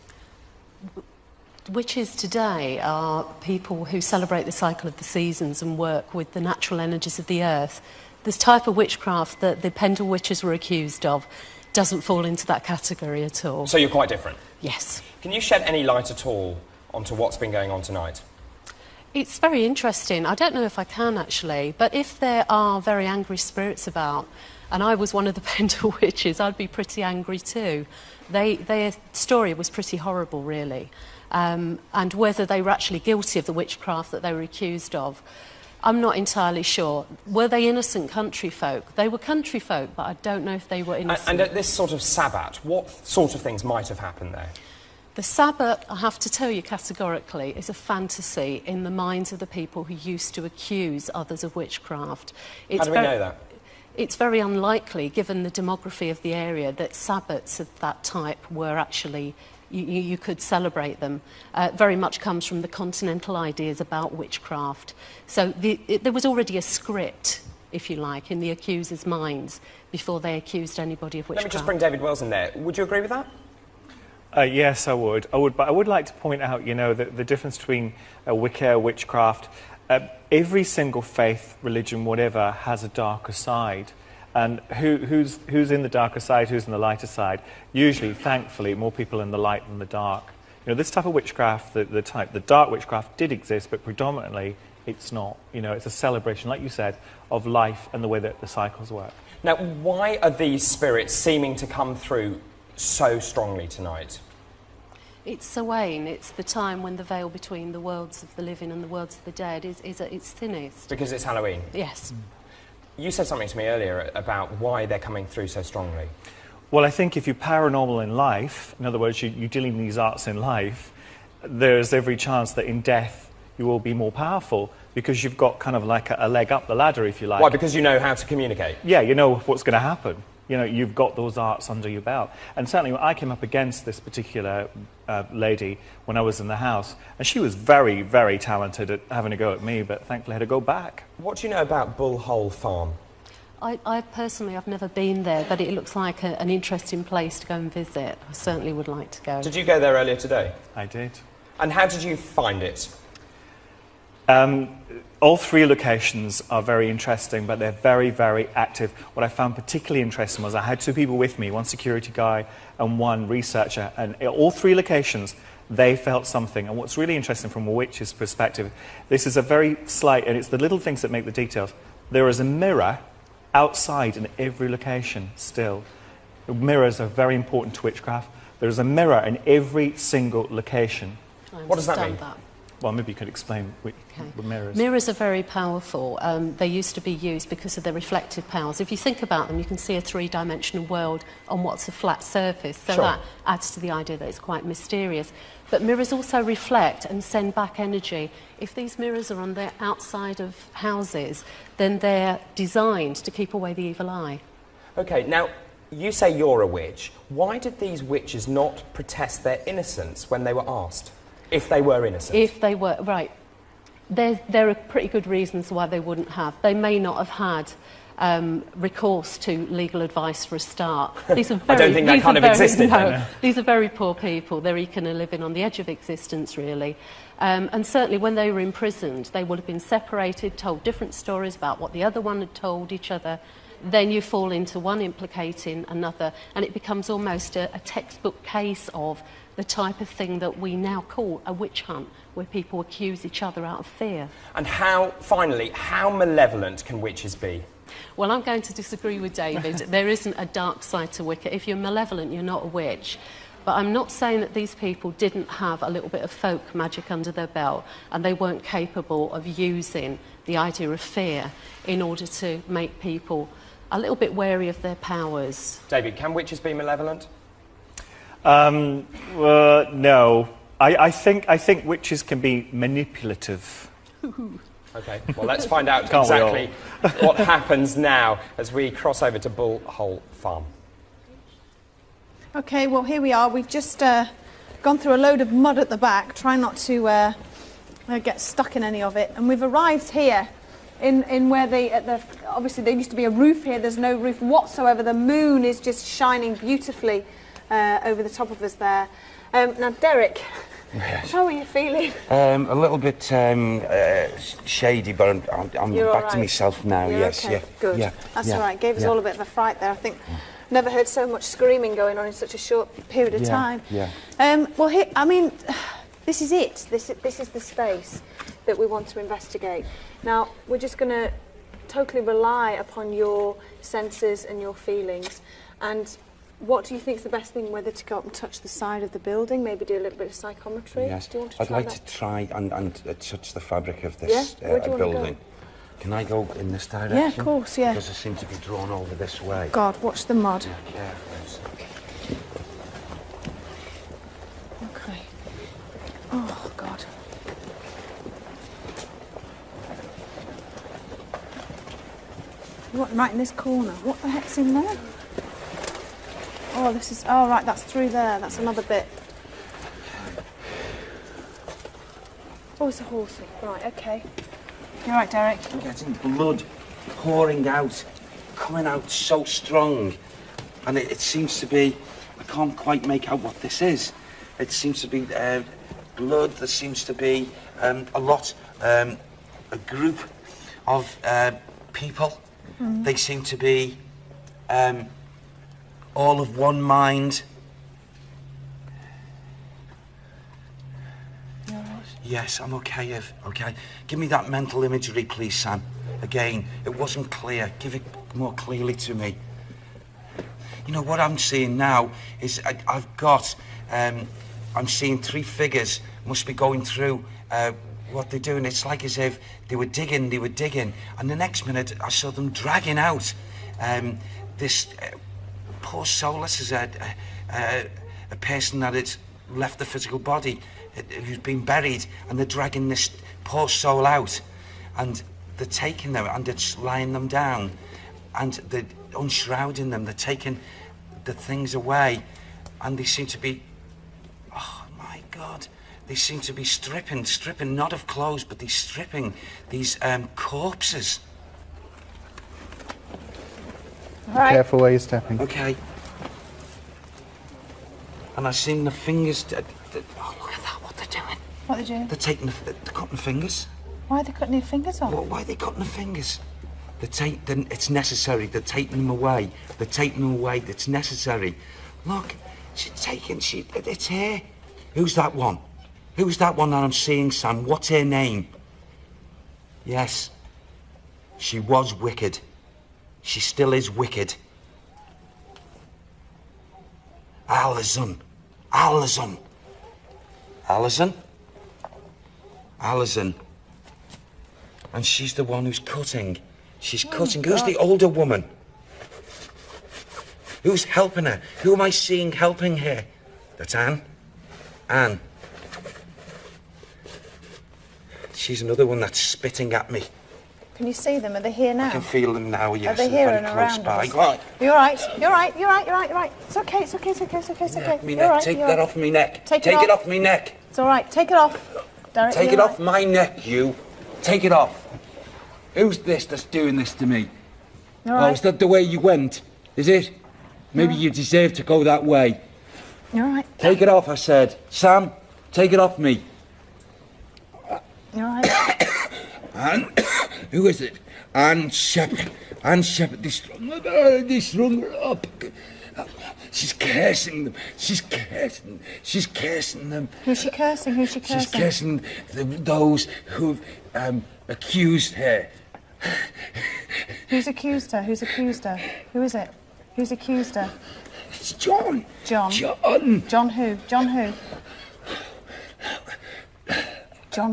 Witches today are people who celebrate the cycle of the seasons and work with the natural energies of the earth. This type of witchcraft that the Pendle witches were accused of doesn't fall into that category at all. So you're quite different? Yes. Can you shed any light at all onto what's been going on tonight? It's very interesting. I don't know if I can actually, but if there are very angry spirits about, and I was one of the Pendle witches, I'd be pretty angry too. Their story was pretty horrible, really. And whether they were actually guilty of the witchcraft that they were accused of, I'm not entirely sure. Were they innocent country folk? They were country folk, but I don't know if they were innocent. And at this sort of Sabbat, what sort of things might have happened there? The Sabbat, I have to tell you categorically, is a fantasy in the minds of the people who used to accuse others of witchcraft. How do we know that? It's very unlikely, given the demography of the area, that Sabbats of that type were actually, you could celebrate them. Very much comes from the continental ideas about witchcraft. So there was already a script, if you like, in the accusers' minds before they accused anybody of witchcraft. Let me just bring David Wells in there. Would you agree with that? Yes, I would. But I would like to point out, you know, the difference between Wicca, witchcraft. Every single faith, religion, whatever, has a darker side. And who's in the darker side, who's in the lighter side? Usually, thankfully, more people in the light than the dark. You know, this type of witchcraft, the dark witchcraft did exist, but predominantly it's not. You know, it's a celebration, like you said, of life and the way that the cycles work. Now, why are these spirits seeming to come through so strongly tonight? It's Samhain. It's the time when the veil between the worlds of the living and the worlds of the dead is at its thinnest. Because it's Halloween? Yes. You said something to me earlier about why they're coming through so strongly. Well, I think if you're paranormal in life, in other words, you're dealing these arts in life, there's every chance that in death you will be more powerful because you've got kind of like a leg up the ladder, if you like. Why? Because you know how to communicate? Yeah, you know what's going to happen. You know, you've got those arts under your belt. And certainly when I came up against this particular lady when I was in the house, and she was very, very talented at having a go at me, but thankfully I had to go back. What do you know about Bull Hole Farm? I personally, I've never been there, but it looks like an interesting place to go and visit. I certainly would like to go. Did you go there earlier today? I did. And how did you find it? All three locations are very interesting, but they're very, very active. What I found particularly interesting was I had two people with me, one security guy and one researcher, and at all three locations, they felt something. And what's really interesting from a witch's perspective, this is a very slight, and it's the little things that make the details. There is a mirror outside in every location still. Mirrors are very important to witchcraft. There is a mirror in every single location. What does that mean? Well, maybe you could explain with mirrors. Mirrors are very powerful. They used to be used because of their reflective powers. If you think about them, you can see a three-dimensional world on what's a flat surface. So that adds to the idea that it's quite mysterious. But mirrors also reflect and send back energy. If these mirrors are on the outside of houses, then they're designed to keep away the evil eye. OK, now, you say you're a witch. Why did these witches not protest their innocence when they were asked? If they were innocent? If they were, right. There are pretty good reasons why they wouldn't have. They may not have had recourse to legal advice for a start. These are very, I don't think that kind of existed then. These are very poor people. They're eking a living on the edge of existence, really. And certainly when they were imprisoned, they would have been separated, told different stories about what the other one had told each other. Then you fall into one implicating another, and it becomes almost a textbook case of the type of thing that we now call a witch hunt, where people accuse each other out of fear. And finally, how malevolent can witches be? Well, I'm going to disagree with David. There isn't a dark side to Wicca. If you're malevolent, you're not a witch. But I'm not saying that these people didn't have a little bit of folk magic under their belt and they weren't capable of using the idea of fear in order to make people a little bit wary of their powers. David, can witches be malevolent? No. I think witches can be manipulative. OK, well, let's find out exactly what happens now as we cross over to Bull Hole Farm. OK, well, here we are. We've just gone through a load of mud at the back, trying not to get stuck in any of it. And we've arrived here in where obviously there used to be a roof here. There's no roof whatsoever. The moon is just shining beautifully over the top of us there. Now, Derek, how are you feeling? A little bit shady, but I'm back to myself now. You're yes, okay. yeah. Good. Yeah. That's all right. Gave us all a bit of a fright there. I think never heard so much screaming going on in such a short period of time. Yeah. Well, here, I mean, this is it. This is the space that we want to investigate. Now, we're just going to totally rely upon your senses and your feelings. And what do you think is the best thing? Whether to go up and touch the side of the building, maybe do a little bit of psychometry? Yes. Do you want to I'd try like that? to try and touch the fabric of this building. Can I go in this direction? Yeah, of course, yeah. Because I seem to be drawn over this way. God, watch the mud. Yeah, careful. Okay. What, right in this corner? What the heck's in there? Oh, this is... Oh, right, that's through there. That's another bit. Oh, it's a horsey. Right, OK. You're right, Derek. I'm getting blood pouring out, coming out so strong. And it seems to be... I can't quite make out what this is. It seems to be blood. There seems to be a lot... a group of people. Mm. They seem to be all of one mind. You all right? Yes, I'm okay, Ev. Okay. Give me that mental imagery, please, Sam. Again, it wasn't clear. Give it more clearly to me. You know, what I'm seeing now is I've got... I'm seeing 3 figures must be going through what they're doing. It's like as if they were digging, and the next minute I saw them dragging out this poor soul. This is a person that had left the physical body, who's been buried, and they're dragging this poor soul out, and they're taking them and it's lying them down, and they're unshrouding them. They're taking the things away, and they seem to be, oh my God, they seem to be stripping, not of clothes, but they're stripping these corpses. Right. Careful where you're stepping. Okay. And I've seen the fingers. Oh, look at that! What they're doing? What are they doing? They're cutting fingers. Why are they cutting their fingers off? Well, why are they cutting the fingers? It's necessary. They're taking them away. They're taking them away. It's necessary. Look, it's here. Who's that one? Who's that one that I'm seeing, Sam? What's her name? Yes. She was wicked. She still is wicked. Alison. And she's the one who's cutting. She's cutting. Who's the older woman? Who's helping her? Who am I seeing helping her? That's Anne. Anne. She's another one that's spitting at me. Can you see them? Are they here now? I can feel them now, yes. Are they here very and close around by. us? Right. You're right. You're right. It's okay. It's okay. Me You're neck. right. Take you're that right. off me neck. Take it it off me neck. It's all right. Take it off, Derek. Take you're it right. off my neck, you. Take it off. Who's this that's doing this to me? You're right. Oh, is that the way you went? Is it? Maybe you deserve to go that way. You're right. Take it off, I said. Sam, take it off me. You're right. Anne, who is it? Anne Shepherd. Anne Shepherd, they strung her up. She's cursing them. She's cursing them. Who's she cursing? She's cursing those who've accused her. Who's accused her? Who is it? Who's accused her? It's John. John who? John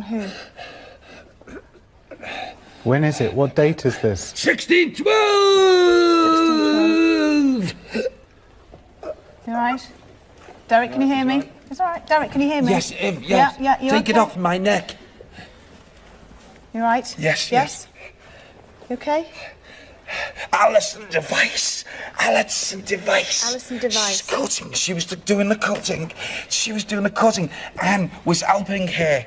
who? When is it? What date is this? 1612! You right? Derek, can you hear me? It's all right. Derek, can you hear me? Yes, yes. Yeah, you Take it okay? off my neck. You right? Yes. You okay? Alison Device. She's cutting. She was doing the cutting. Anne was helping her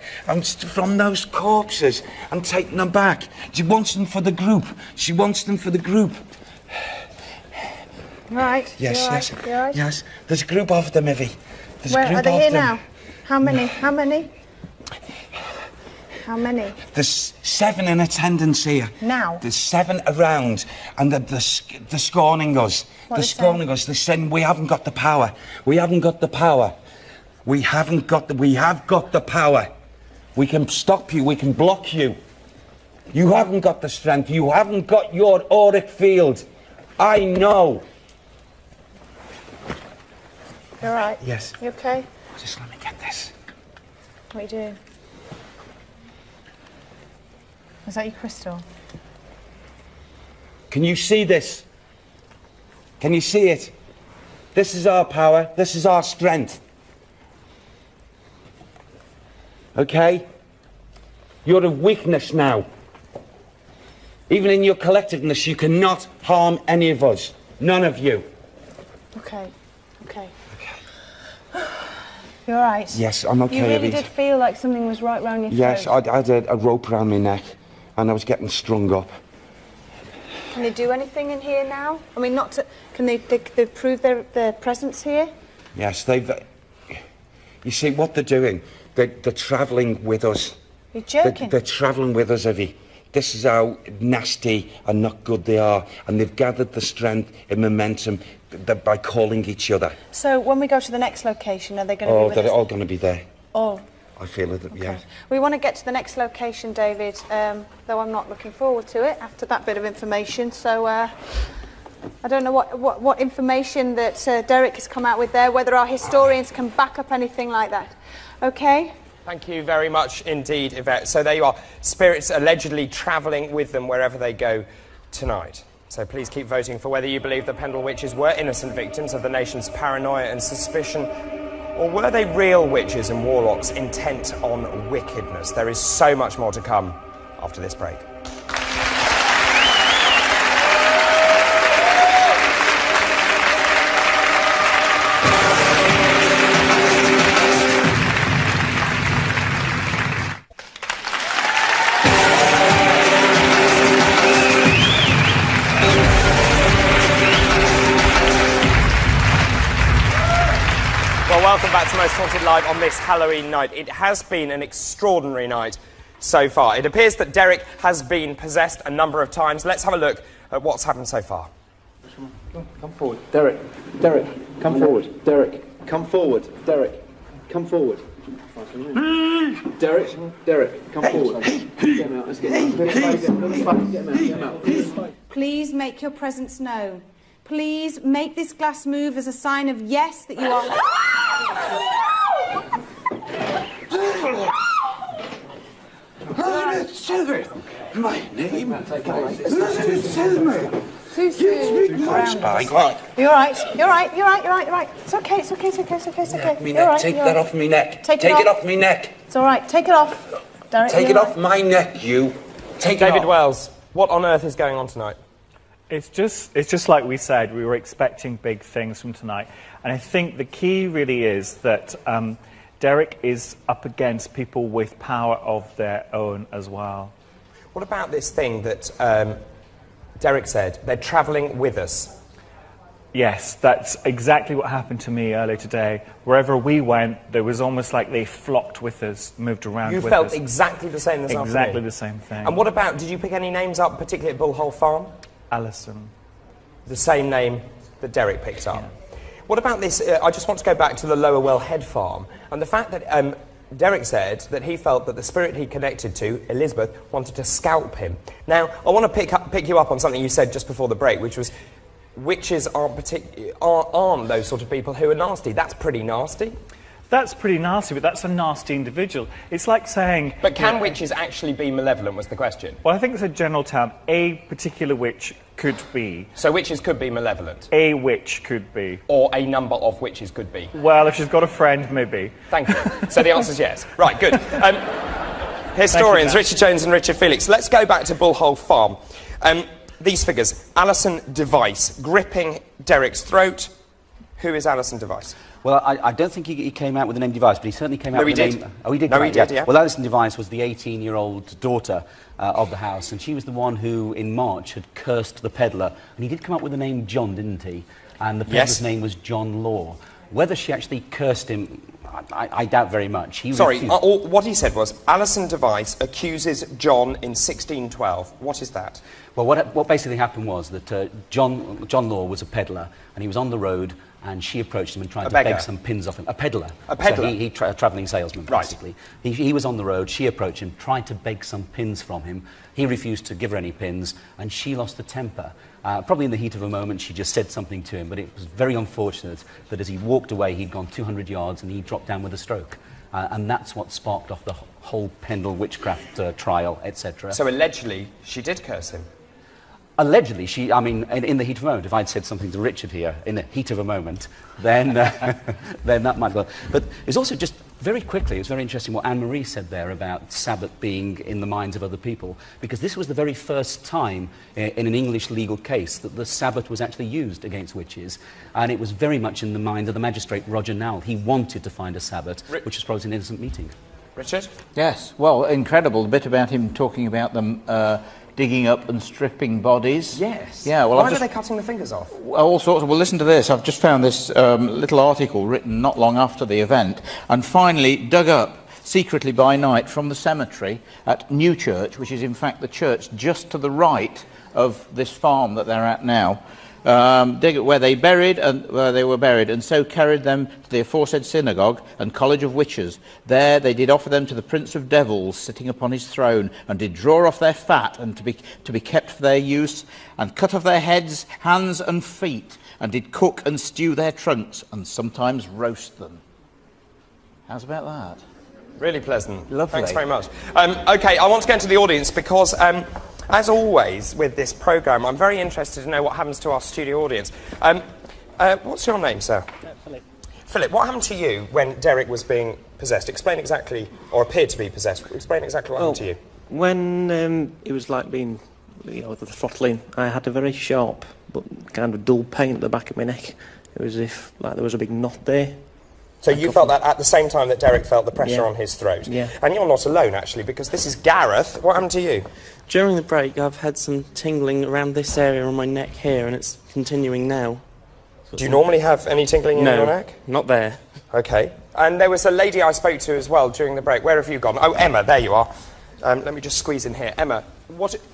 from those corpses and taking them back. She wants them for the group. Right. Yes. You're right. Yes. There's a group of them, Evie. Where are they here now? How many? There's 7 in attendance here. Now? There's 7 around, and they're scorning us. What They're scorning us. They're saying we haven't got the power. We have got the power. We can stop you. We can block you. You haven't got the strength. You haven't got your auric field. I know. You're right. Yes. You okay? Just let me get this. What are you doing? Is that your crystal? Can you see this? Can you see it? This is our power. This is our strength. Okay? You're a weakness now. Even in your collectiveness, you cannot harm any of us. None of you. Okay. You all right? Yes, I'm okay. You really Elise. did feel like something was right round your throat. Yes, I had a rope around my neck, and I was getting strung up. Can they do anything in here now? I mean, not to... Can they prove their presence here? Yes, they've... You see, what they're doing, they're travelling with us. You're joking? They're travelling with us, Evie. This is how nasty and not good they are, and they've gathered the strength and momentum by calling each other. So, when we go to the next location, are they going to be with they're us? all going to be there. Oh. I feel it, yeah. We want to get to the next location, David, though I'm not looking forward to it after that bit of information. So, I don't know what information that Derek has come out with there, whether our historians can back up anything like that. Okay? Thank you very much indeed, Yvette. So there you are, spirits allegedly travelling with them wherever they go tonight. So please keep voting for whether you believe the Pendle witches were innocent victims of the nation's paranoia and suspicion, or were they real witches and warlocks intent on wickedness? There is so much more to come after this break. Welcome back to Most Haunted Live on this Halloween night. It has been an extraordinary night so far. It appears that Derek has been possessed a number of times. Let's have a look at what's happened so far. Come forward. Derek, come forward. Derek, come forward. Derek, come forward. Derek, come forward. Get him out, let's get him out. Please make your presence known. Please make this glass move as a sign of yes, that you are... Elizabeth Selby! My name? Elizabeth Selby! Too soon. You're all right. It's okay. Me neck. Take that off me neck. Take it off me neck. It's all right. Take it off. Derek, Take it off my neck, you. Take it off. David Wells, what on earth is going on tonight? It's just like we said, we were expecting big things from tonight. And I think the key really is that Derek is up against people with power of their own as well. What about this thing that Derek said, they're travelling with us? Yes, that's exactly what happened to me earlier today. Wherever we went, there was almost like they flocked with us, moved around with us. You felt exactly the same this afternoon? Exactly the same thing. And what about, did you pick any names up, particularly at Bull Hole Farm? Alison. The same name that Derek picked up. Yeah. What about this? I just want to go back to the Lower Well Head Farm and the fact that Derek said that he felt that the spirit he connected to, Elizabeth, wanted to scalp him. Now, I want to pick you up on something you said just before the break, which was witches aren't those sort of people who are nasty. That's pretty nasty. That's pretty nasty, but that's a nasty individual. It's like saying... But can witches actually be malevolent, was the question? Well, I think it's a general term. A particular witch could be. So witches could be malevolent? A witch could be. Or a number of witches could be? Well, if she's got a friend, maybe. Thank you. So the answer's yes. Right, good. Historians, Richard Jones and Richard Felix. Let's go back to Bull Hole Farm. These figures. Alison Device, gripping Derek's throat. Who is Alison Device? Well, I don't think he came out with the name Device, but he certainly came out with the name... No, he did. Oh, he did? No, he did, yeah. Well, Alison Device was the 18-year-old daughter of the house, and she was the one who, in March, had cursed the peddler. And he did come up with the name John, didn't he? And the peddler's name was John Law. Whether she actually cursed him, I doubt very much. What he said was, Alison Device accuses John in 1612. What is that? Well, what basically happened was that John Law was a peddler, and he was on the road, and she approached him and tried to beg some pins off him. A peddler. A peddler? So a travelling salesman, basically. Right. He was on the road, she approached him, tried to beg some pins from him. He refused to give her any pins, and she lost her temper. Probably in the heat of a moment, she just said something to him, but it was very unfortunate that as he walked away, he'd gone 200 yards and he dropped down with a stroke. And that's what sparked off the whole Pendle witchcraft trial, etc. So allegedly, she did curse him? Allegedly, I mean, in the heat of a moment, if I'd said something to Richard here, in the heat of a moment, then, then that might go. But it's also just Very quickly, it's very interesting what Anne-Marie said there about Sabbath being in the minds of other people, because this was the very first time in an English legal case that the Sabbath was actually used against witches, and it was very much in the mind of the magistrate Roger Nowell. He wanted to find a Sabbath, which was probably an innocent meeting. Richard? Yes, well, incredible. The bit about him talking about them digging up and stripping bodies. Yes. Yeah, well, Why were they cutting the fingers off? All sorts of... Well, listen to this. I've just found this little article written not long after the event, and finally dug up secretly by night from the cemetery at Newchurch, which is in fact the church just to the right of this farm that they're at now. Dig it where they were buried, and so carried them to the aforesaid synagogue and college of witches. There they did offer them to the prince of devils sitting upon his throne, and did draw off their fat, and to be kept for their use, and cut off their heads, hands, and feet, and did cook and stew their trunks, and sometimes roast them. How's about that? Really pleasant. Lovely. Thanks very much. OK, I want to go into the audience because... as always with this programme, I'm very interested to know what happens to our studio audience. What's your name, sir? Philip. Philip, what happened to you when Derek was being possessed? Explain exactly, or appeared to be possessed. Explain exactly what happened to you. When it was like being, the throttling, I had a very sharp but kind of dull pain at the back of my neck. It was as if there was a big knot there. So you felt that at the same time that Derek felt the pressure on his throat? Yeah. And you're not alone, actually, because this is Gareth. What happened to you? During the break, I've had some tingling around this area on my neck here, and it's continuing now. Do you normally have any tingling in your neck? Not there. OK. And there was a lady I spoke to as well during the break. Where have you gone? Oh, Emma, there you are. Let me just squeeze in here. Emma,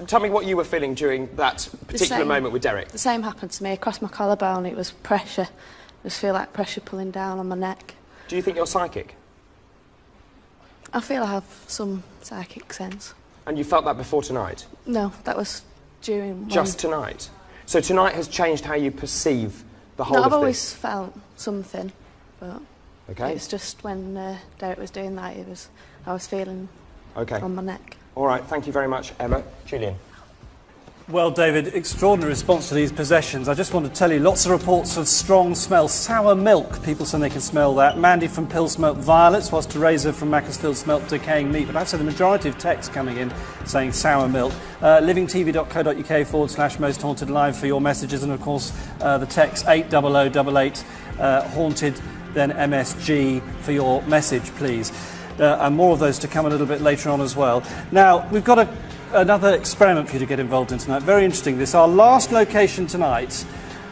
tell me what you were feeling during that particular moment with Derek. The same happened to me. Across my collarbone, it was pressure. I just feel like pressure pulling down on my neck. Do you think you're psychic? I feel I have some psychic sense. And you felt that before tonight? No, that was during... Just tonight? So tonight has changed how you perceive the whole no, of I've this? always felt something, but okay. It's just when Derek was doing that, I was feeling on my neck. All right, thank you very much, Emma. Julian? Well, David, extraordinary response to these possessions. I just want to tell you, lots of reports of strong smell. Sour milk, people saying they can smell that. Mandy from Pill smelt violets, whilst Teresa from Macclesfield smelt decaying meat. But I'd say the majority of texts coming in saying sour milk. livingtv.co.uk/most haunted live for your messages. And, of course, the text 80088, haunted, then MSG for your message, please. And more of those to come a little bit later on as well. Now, we've got another experiment for you to get involved in tonight. Very interesting. Our last location tonight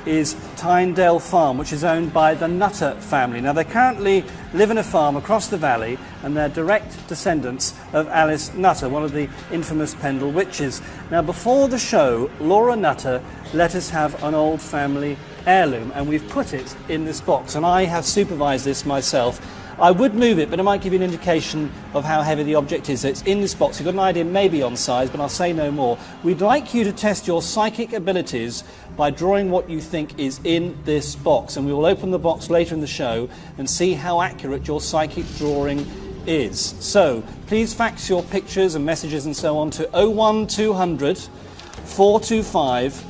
is Tynedale Farm, which is owned by the Nutter family. Now, they currently live in a farm across the valley, and they're direct descendants of Alice Nutter, one of the infamous Pendle witches. Now, before the show, Laura Nutter let us have an old family heirloom, and we've put it in this box, and I have supervised this myself. I would move it, but it might give you an indication of how heavy the object is. It's in this box. You've got an idea maybe on size, but I'll say no more. We'd like you to test your psychic abilities by drawing what you think is in this box, and we will open the box later in the show and see how accurate your psychic drawing is. So, please fax your pictures and messages and so on to 01200 425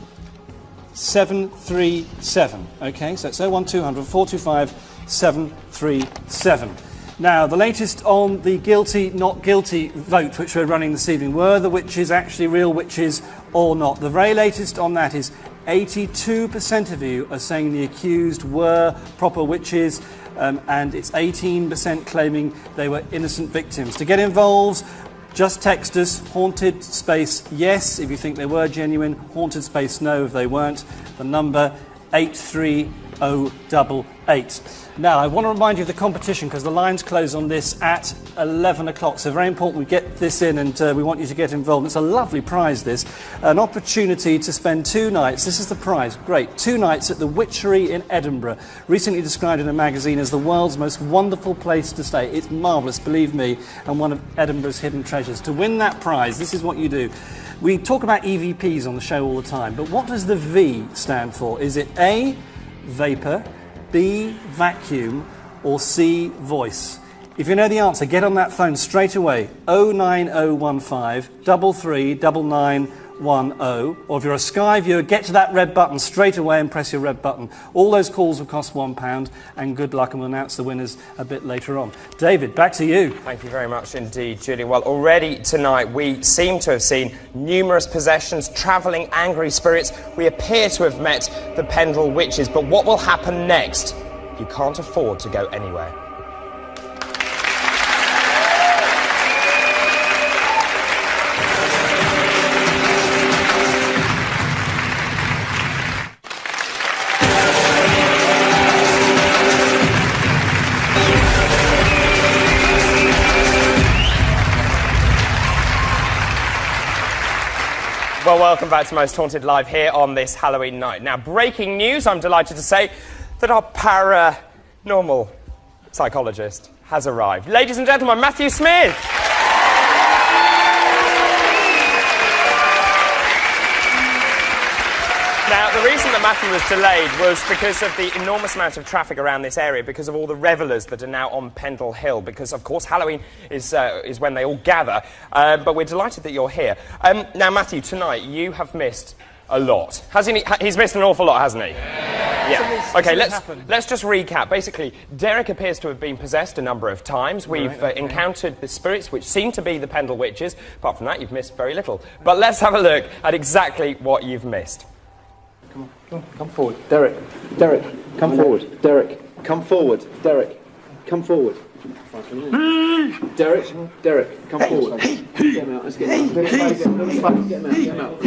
737. Okay, so it's 01200 425 737. Now, the latest on the guilty, not guilty vote, which we're running this evening, were the witches actually real witches or not? The very latest on that is 82% of you are saying the accused were proper witches, and it's 18% claiming they were innocent victims. To get involved, just text us, haunted space yes if you think they were genuine, haunted space no if they weren't. The number 83088. Now, I want to remind you of the competition because the lines close on this at 11 o'clock. So very important we get this in, and we want you to get involved. It's a lovely prize, this. An opportunity to spend 2 nights. This is the prize. Great. 2 nights at the Witchery in Edinburgh. Recently described in a magazine as the world's most wonderful place to stay. It's marvellous, believe me, and one of Edinburgh's hidden treasures. To win that prize, this is what you do. We talk about EVPs on the show all the time, but what does the V stand for? Is it A, vapour, B, vacuum, or C, voice? If you know the answer, get on that phone straight away. 09015 3399 or if you're a Sky viewer, get to that red button straight away and press your red button. All those calls will cost £1, and good luck, and we'll announce the winners a bit later on. David, back to you. Thank you very much indeed, Julian. Well, already tonight we seem to have seen numerous possessions, travelling angry spirits. We appear to have met the Pendle Witches, but what will happen next? You can't afford to go anywhere. Well, welcome back to Most Haunted Live here on this Halloween night. Now, breaking news, I'm delighted to say that our paranormal psychologist has arrived. Ladies and gentlemen, Matthew Smith! Now, the reason that Matthew was delayed was because of the enormous amount of traffic around this area, because of all the revellers that are now on Pendle Hill, because, of course, Halloween is when they all gather. But we're delighted that you're here. Now, Matthew, tonight you have missed a lot. He's missed an awful lot, hasn't he? Yeah. OK, let's just recap. Basically, Derek appears to have been possessed a number of times. We've encountered the spirits, which seem to be the Pendle Witches. Apart from that, you've missed very little. But let's have a look at exactly what you've missed. Come forward. Derek, come forward. Derek, come forward. Derek, come forward. Derek, come forward. Get him out, let's get him out.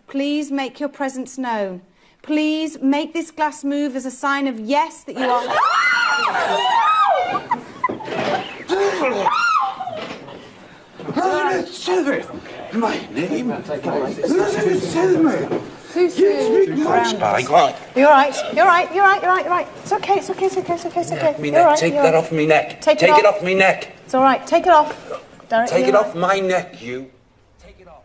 Please make your presence known. Please make this glass move as a sign of yes that you are... Silver! My name? Silver! Too soon. You're all right. It's okay. Take that off me neck. Take it off me neck. It's all right. Take it off. Derek, take it off my neck, you. Take it off.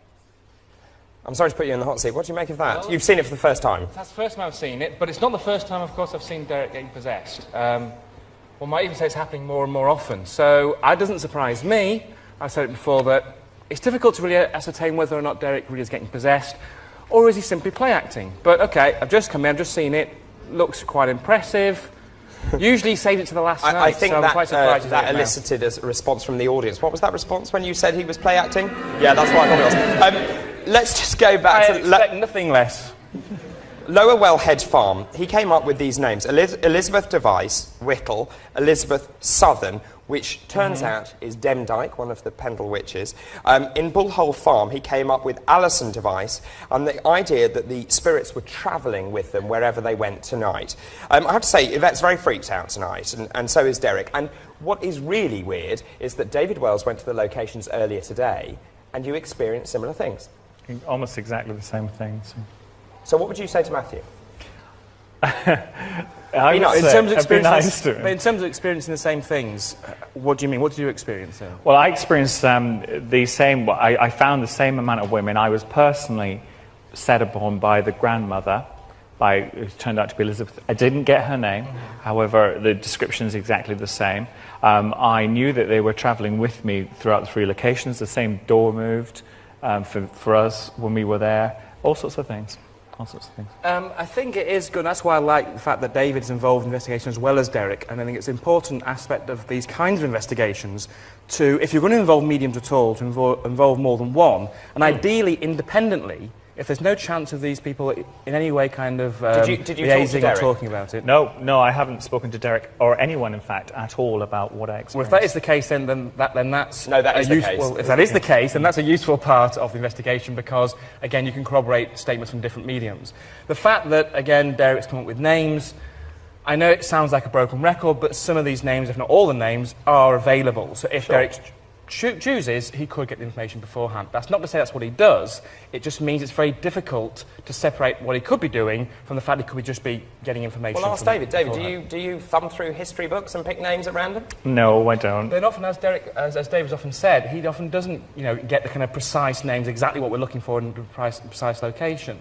I'm sorry to put you in the hot seat. What do you make of that? Well, you've seen it for the first time. That's the first time I've seen it, but it's not the first time, of course, I've seen Derek getting possessed. One might even say it's happening more and more often. So it doesn't surprise me. I've said it before that it's difficult to really ascertain whether or not Derek really is getting possessed, or is he simply play acting? But OK, I've just come in, I've just seen it. Looks quite impressive. Usually he saves it to the last night, I think so I'm quite surprised that elicited a response from the audience. What was that response when you said he was play acting? Yeah, that's what I thought it was. Let's just go back to... I expect nothing less. Lower Wellhead Farm, he came up with these names. Elizabeth Device, Whittle, Elizabeth Southern, which turns out is Demdike, one of the Pendle Witches. In Bullhole Farm, he came up with Alison Device, and the idea that the spirits were travelling with them wherever they went tonight. I have to say, Yvette's very freaked out tonight, and so is Derek. And what is really weird is that David Wells went to the locations earlier today, and you experienced similar things. Almost exactly the same things. So what would you say to Matthew? In terms of experiencing the same things, what do you mean? What did you experience then? Well, I experienced the same... I found the same amount of women. I was personally set upon by the grandmother, who turned out to be Elizabeth. I didn't get her name. However, the description is exactly the same. I knew that they were travelling with me throughout the 3 locations. The same door moved for us when we were there. All sorts of things. I think it is good. That's why I like the fact that David's involved in investigation as well as Derek, and I think it's an important aspect of these kinds of investigations to, if you're going to involve mediums at all, to involve more than one, and ideally independently, if there's no chance of these people in any way kind of did you talk to Derek? Or talking about it. No, I haven't spoken to Derek or anyone, in fact, at all about what I experienced. Well, if that is the case, then that's... No, that is the case. Well, if that is the case, then that's a useful part of the investigation because, again, you can corroborate statements from different mediums. The fact that, again, Derek's come up with names, I know it sounds like a broken record, but some of these names, if not all the names, are available. So if Derek chooses, he could get the information beforehand. That's not to say that's what he does. It just means it's very difficult to separate what he could be doing from the fact he could just be getting information. Well, ask David. David, do you thumb through history books and pick names at random? No, I don't. Then often, as David's often said, he often doesn't, get the kind of precise names, exactly what we're looking for in the precise location.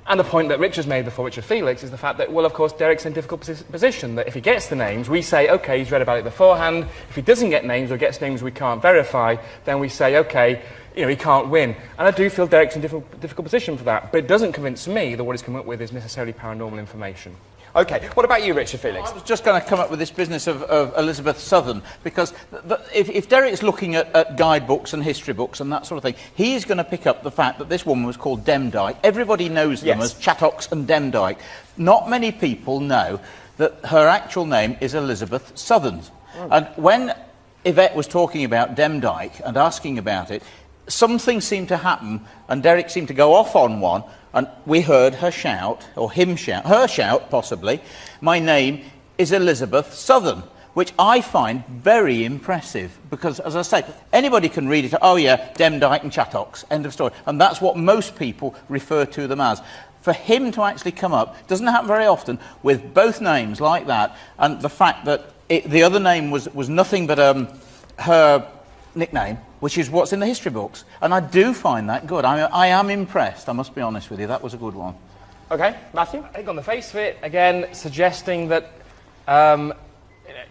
And the point that Richard's made before, Richard Felix, is the fact that, well, of course, Derek's in a difficult position, that if he gets the names, we say, OK, he's read about it beforehand. If he doesn't get names or gets names we can't verify, then we say, OK, you know, he can't win. And I do feel Derek's in a difficult position for that. But it doesn't convince me that what he's come up with is necessarily paranormal information. OK, what about you, Richard Felix? I was just going to come up with this business of Elizabeth Southern, because if Derek's looking at guidebooks and history books and that sort of thing, he's going to pick up the fact that this woman was called Demdike. Everybody knows them as Chattox and Demdike. Not many people know that her actual name is Elizabeth Southern. Oh. And when Yvette was talking about Demdike and asking about it, something seemed to happen, and Derek seemed to go off on one, and we heard her shout, or him shout, her shout possibly, my name is Elizabeth Southern, which I find very impressive, because, as I say, anybody can read it, oh yeah, Demdike and Chattox, end of story, and that's what most people refer to them as. For him to actually come up, doesn't happen very often, with both names like that, and the fact that the other name was nothing but her nickname, which is what's in the history books. And I do find that good. I am impressed, I must be honest with you. That was a good one. OK, Matthew? I think on the face of it, again, suggesting that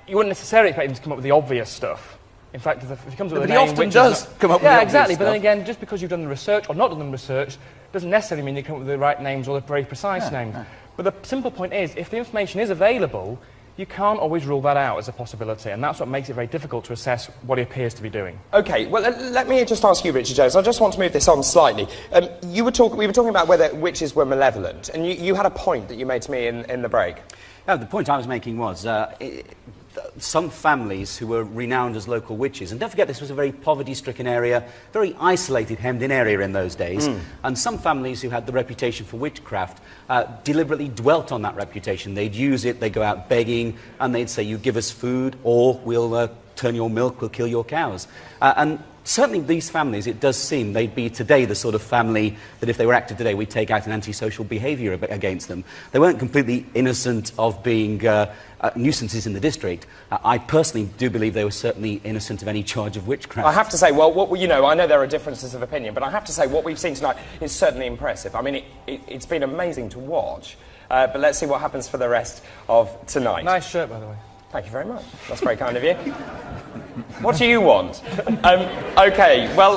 you wouldn't necessarily expect him to come up with the obvious stuff. In fact, if he comes up with a name... But he often does come up with the obvious exactly. stuff. But then again, just because you've done the research or not done the research doesn't necessarily mean you come up with the right names or the very precise names. Yeah. But the simple point is, if the information is available, you can't always rule that out as a possibility, and that's what makes it very difficult to assess what he appears to be doing. OK, well, let me just ask you, Richard Jones. I just want to move this on slightly. We were talking about whether witches were malevolent, and you had a point that you made to me in the break. The point I was making was some families who were renowned as local witches, and don't forget this was a very poverty-stricken area, very isolated, hemmed-in area in those days, and some families who had the reputation for witchcraft deliberately dwelt on that reputation. They'd use it, they'd go out begging, and they'd say, you give us food, or we'll turn your milk, we'll kill your cows. And certainly these families, it does seem they'd be today the sort of family that if they were active today, we'd take out an antisocial behaviour against them. They weren't completely innocent of being nuisances in the district. I personally do believe they were certainly innocent of any charge of witchcraft. I have to say, well, you know, I know there are differences of opinion, but I have to say what we've seen tonight is certainly impressive. I mean, it's been amazing to watch, but let's see what happens for the rest of tonight. Nice shirt, by the way. Thank you very much. That's very kind of you. What do you want? OK, well,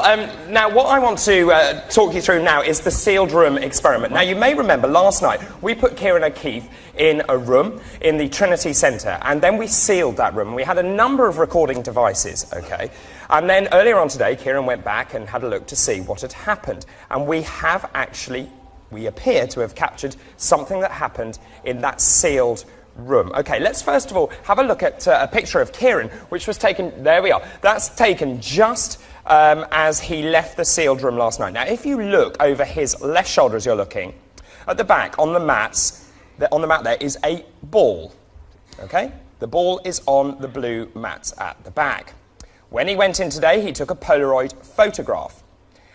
now what I want to talk you through now is the sealed room experiment. Now, you may remember last night we put Kieran O'Keefe in a room in the Trinity Centre, and then we sealed that room. We had a number of recording devices, OK? And then earlier on today, Kieran went back and had a look to see what had happened. And we appear to have captured something that happened in that sealed room. OK, let's first of all have a look at a picture of Kieran, which was taken... There we are. That's taken just as he left the sealed room last night. Now, if you look over his left shoulder as you're looking, at the back, on the mat there is a ball. OK? The ball is on the blue mats at the back. When he went in today, he took a Polaroid photograph.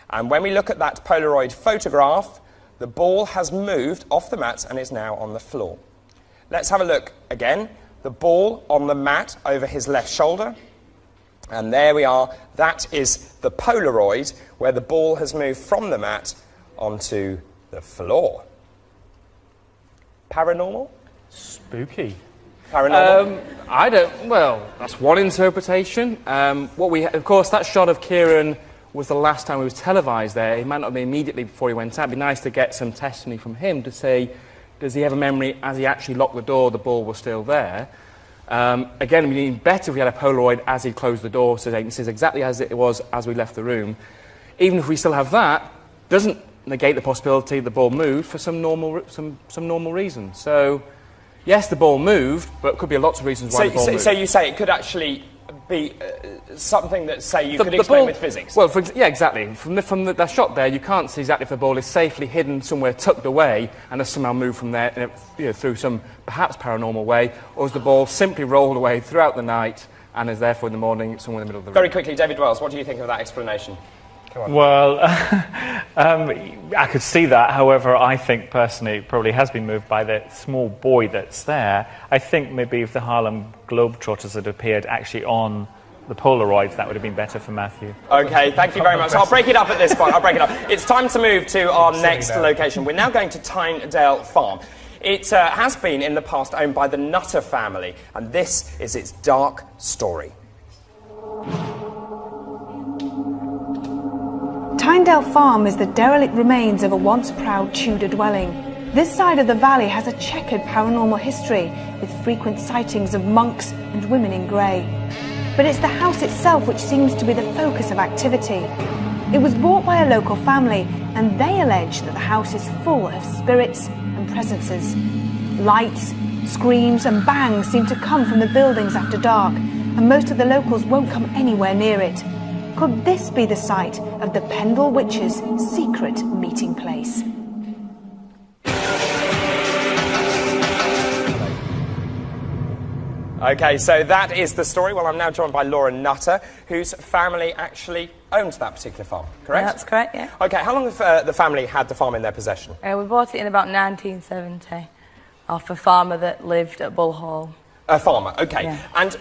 And when we look at that Polaroid photograph, the ball has moved off the mats and is now on the floor. Let's have a look again. The ball on the mat over his left shoulder. And there we are. That is the Polaroid where the ball has moved from the mat onto the floor. Paranormal? Spooky. Paranormal? Well, that's one interpretation. Of course, that shot of Kieran was the last time he was televised there. It might not have been immediately before he went out. It'd be nice to get some testimony from him to say, does he have a memory as he actually locked the door, the ball was still there? Again, it would be even better if we had a Polaroid as he closed the door, so it says exactly as it was as we left the room. Even if we still have that, doesn't negate the possibility the ball moved for some normal reason. So, yes, the ball moved, but it could be lots of reasons why the ball moved. So you say it could actually be something that, say, you could explain with physics? Well, yeah, exactly. From the shot there, you can't see exactly if the ball is safely hidden somewhere tucked away and has somehow moved from there through some perhaps paranormal way, or is the ball simply rolled away throughout the night and is therefore in the morning somewhere in the middle of the room? Very quickly, David Wells, what do you think of that explanation? Well, I could see that. However, I think personally it probably has been moved by the small boy that's there. I think maybe if the Harlem Globetrotters had appeared actually on the Polaroids, that would have been better for Matthew. OK, thank you very much. I'll break it up at this point. It's time to move to our next location. We're now going to Tynedale Farm. It has been in the past owned by the Nutter family, and this is its dark story. Tynedale Farm is the derelict remains of a once proud Tudor dwelling. This side of the valley has a checkered paranormal history, with frequent sightings of monks and women in grey. But it's the house itself which seems to be the focus of activity. It was bought by a local family, and they allege that the house is full of spirits and presences. Lights, screams and bangs seem to come from the buildings after dark, and most of the locals won't come anywhere near it. Could this be the site of the Pendle Witches' secret meeting place? Okay, so that is the story. Well, I'm now joined by Laura Nutter, whose family actually owns that particular farm, correct? That's correct, yeah. Okay, how long have the family had the farm in their possession? We bought it in about 1970 off a farmer that lived at Bull Hall. A farmer, okay. Yeah. And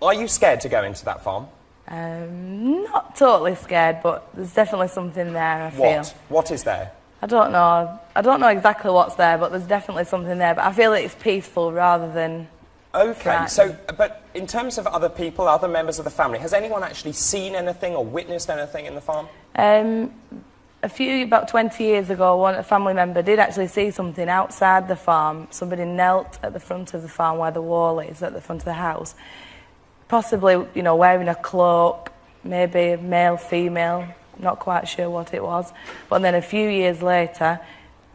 are you scared to go into that farm? Not totally scared, but there's definitely something there, I feel. What is there? I don't know. I don't know exactly what's there, but there's definitely something there. But I feel that it's peaceful rather than... Okay, so, but in terms of other people, other members of the family, has anyone actually seen anything or witnessed anything in the farm? About 20 years ago, a family member did actually see something outside the farm. Somebody knelt at the front of the farm where the wall is, at the front of the house. Possibly, you know, wearing a cloak, maybe male, female, not quite sure what it was. But then a few years later,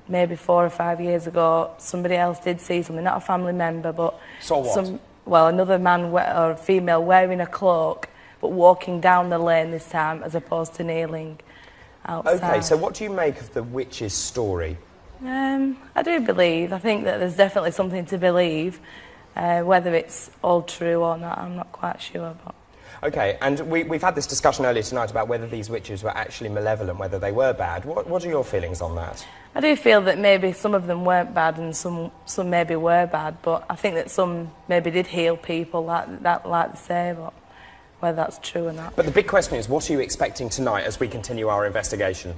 maybe 4 or 5 years ago, somebody else did see something, not a family member, but... So what? Another man or female wearing a cloak, but walking down the lane this time, as opposed to kneeling outside. Okay, so what do you make of the witch's story? I do believe. I think that there's definitely something to believe. Whether it's all true or not, I'm not quite sure about. Okay, and we've had this discussion earlier tonight about whether these witches were actually malevolent, whether they were bad. What are your feelings on that? I do feel that maybe some of them weren't bad and some maybe were bad, but I think that some maybe did heal people like they say, but whether that's true or not. But the big question is, what are you expecting tonight as we continue our investigation?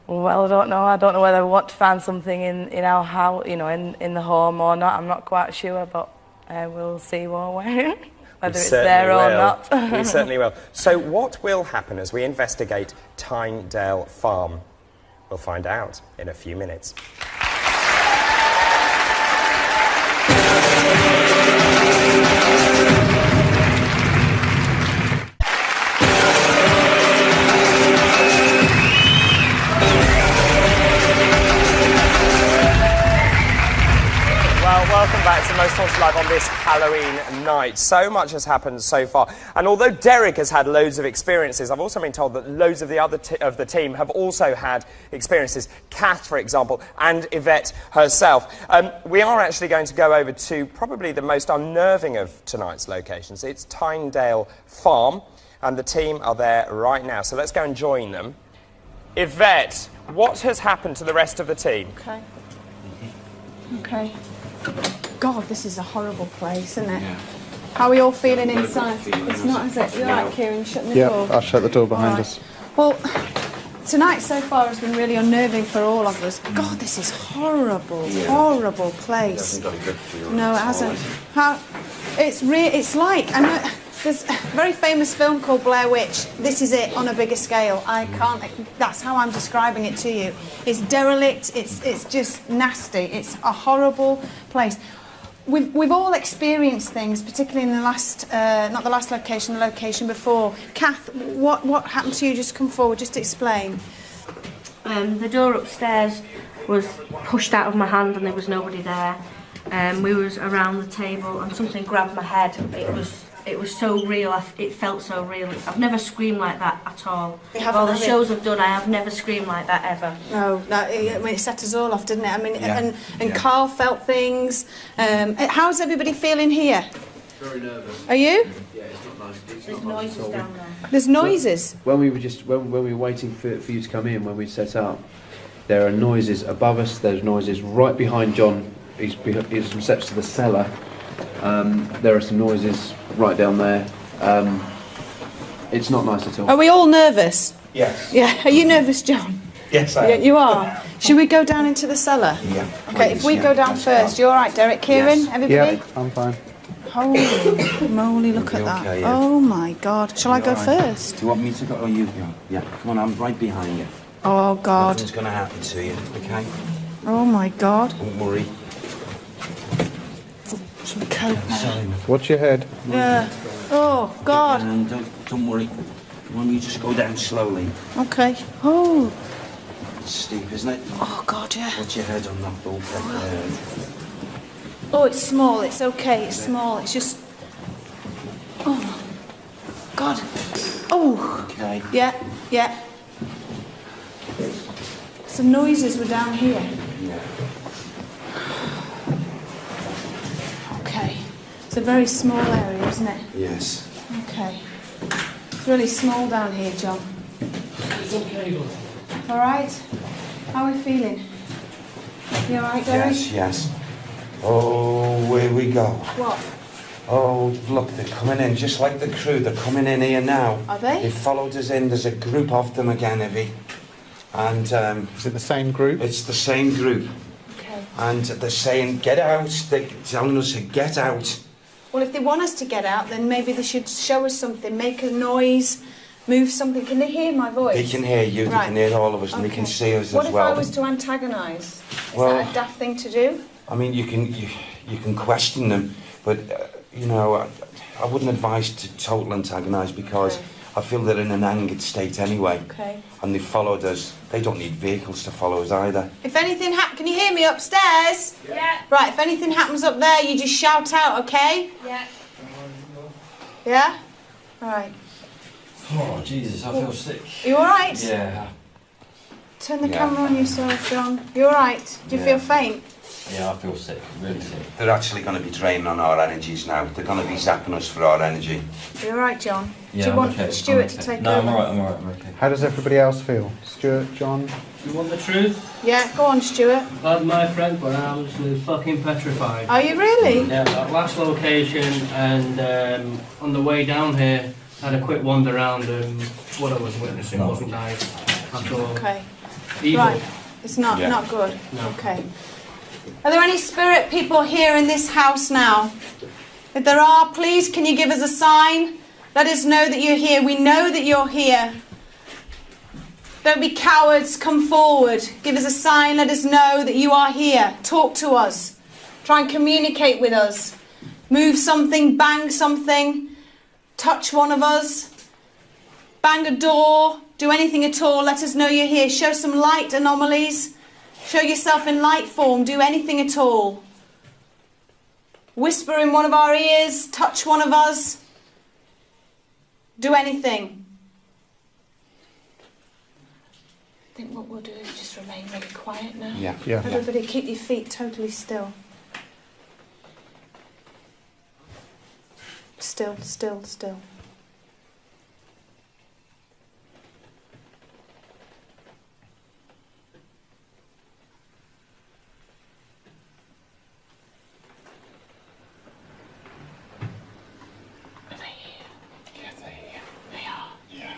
Well, I don't know. I don't know whether I want to find something in our house, you know, in the home or not. I'm not quite sure, but we'll see, won't we? Whether it's there or not. We certainly will. So what will happen as we investigate Tynedale Farm? We'll find out in a few minutes. Welcome back to Most Haunted Live on this Halloween night. So much has happened so far. And although Derek has had loads of experiences, I've also been told that loads of the other of the team have also had experiences. Kath, for example, and Yvette herself. We are actually going to go over to probably the most unnerving of tonight's locations. It's Tynedale Farm, and the team are there right now. So let's go and join them. Yvette, what has happened to the rest of the team? Okay. God, this is a horrible place, isn't it? Yeah. How are we all feeling inside? It's not, is it? You're right, Kieran, shutting the door. Yeah, I'll shut the door behind us. Well, tonight so far has been really unnerving for all of us. God, this is horrible, horrible place. It hasn't got a good feel. No, it hasn't. It's like, I know, there's a very famous film called Blair Witch. This is it on a bigger scale. That's how I'm describing it to you. It's derelict, it's just nasty. It's a horrible place. We've all experienced things, particularly in the last, not the last location, the location before. Kath, what happened to you? Just come forward, just explain. The door upstairs was pushed out of my hand and there was nobody there. We was around the table and something grabbed my head. It was so real, it felt so real. I've never screamed like that at all. All the shows I've done, I have never screamed like that ever. No, it set us all off, didn't it? I mean, and Carl felt things. How's everybody feeling here? Very nervous. Are you? Yeah, it's not nice. There's noises down there. There's noises? When we were waiting for you to come in, when we set up, there are noises above us, there's noises right behind John. He's steps to the cellar. There are some noises right down there. It's not nice at all. Are we all nervous? Yes. Yeah. Are you nervous, John? Yes, I am. Yeah, you are. Should we go down into the cellar? Yeah. Okay, if we go down first, you're all right, Derek? Kieran, everybody? Yeah, I'm fine. Holy moly, look at that. Okay, yeah. Oh my God. Shall I You go all right? first? Do you want me to go? Oh, you go. Yeah, come on, I'm right behind you. Oh God. Nothing's going to happen to you, okay? Oh my God. Don't worry. Some coke now. Sorry. Watch your head. Yeah. Oh God. And don't worry. Why don't you just go down slowly? Okay. Oh. It's steep, isn't it? Oh God, yeah. Watch your head on that bulkhead. Oh, it's small. It's okay. It's small. It's just. Oh. God. Oh. Okay. Yeah. Yeah. Some noises were down here. Yeah. Okay. It's a very small area, isn't it? Yes. Okay. It's really small down here, John. It's okay, love. All right? How are we feeling? You all right, Derek? Yes, yes. Oh, here we go. What? Oh, look, they're coming in, just like the crew. They're coming in here now. Are they? They followed us in. There's a group of them again, Ivy. And, is it the same group? It's the same group. Okay. And they're saying, get out. They're telling us to get out. Well, if they want us to get out, then maybe they should show us something, make a noise, move something. Can they hear my voice? They can hear you, Right. they can hear all of us, and they can see us What as if well. I was to antagonise? Is Well- that a daft thing to do? I mean, you can question them, but, you know, I wouldn't advise to total antagonise because I feel they're in an angered state anyway. Okay. And they followed us. They don't need vehicles to follow us either. If anything can you hear me upstairs? Yeah. Right, if anything happens up there, you just shout out, okay? Yeah. Yeah? All right. Oh, Jesus, I feel sick. Are you all right? Yeah. Turn the Yeah. camera on yourself, John. You all right? Do you Yeah. feel faint? Yeah, I feel sick, really sick. They're actually going to be draining on our energies now. They're going to be zapping us for our energy. You all right, John? Yeah, Do you I'm want okay. Stuart I'm to okay. take No, over? I'm okay. How does everybody else feel? Stuart, John? You want the truth? Yeah, go on, Stuart. Pardon my French, but I'm absolutely fucking petrified. Are you really? Yeah, that last location, and on the way down here, I had a quick wander around, and what I was witnessing wasn't nice at all. Okay. Evil. Right. It's not Yeah. not good. No. Okay. Are there any spirit people here in this house now? If there are, please, can you give us a sign? Let us know that you're here. We know that you're here. Don't be cowards. Come forward. Give us a sign. Let us know that you are here. Talk to us. Try and communicate with us. Move something, bang something, touch one of us, bang a door, do anything at all. Let us know you're here. Show some light anomalies. Show yourself in light form. Do anything at all. Whisper in one of our ears. Touch one of us. Do anything. I think what we'll do is just remain really quiet now. Yeah. Yeah. Everybody keep your feet totally still. Still, still, still. Are they here? Yeah, they're here. They are. Yeah.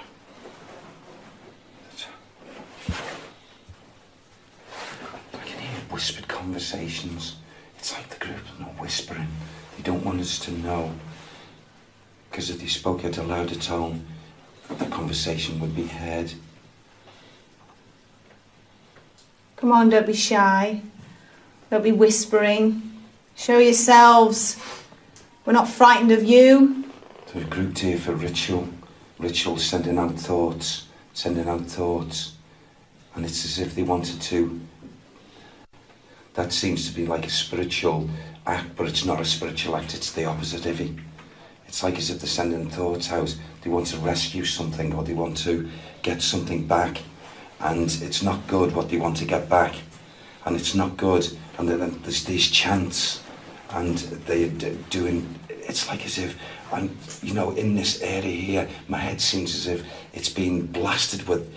I can hear whispered conversations. It's like the group is not whispering. They don't want us to know. Because if they spoke at a louder tone, the conversation would be heard. Come on, don't be shy. Don't be whispering. Show yourselves. We're not frightened of you. They're grouped here for ritual. Ritual sending out thoughts, sending out thoughts. And it's as if they wanted to. That seems to be like a spiritual act, but it's not a spiritual act, it's the opposite, Ivy. It's like as if they're sending thoughts out. They want to rescue something or they want to get something back. And it's not good what they want to get back. And it's not good. And then there's these chants. And they're doing... It's like as if I'm, you know, in this area here, my head seems as if it's been blasted with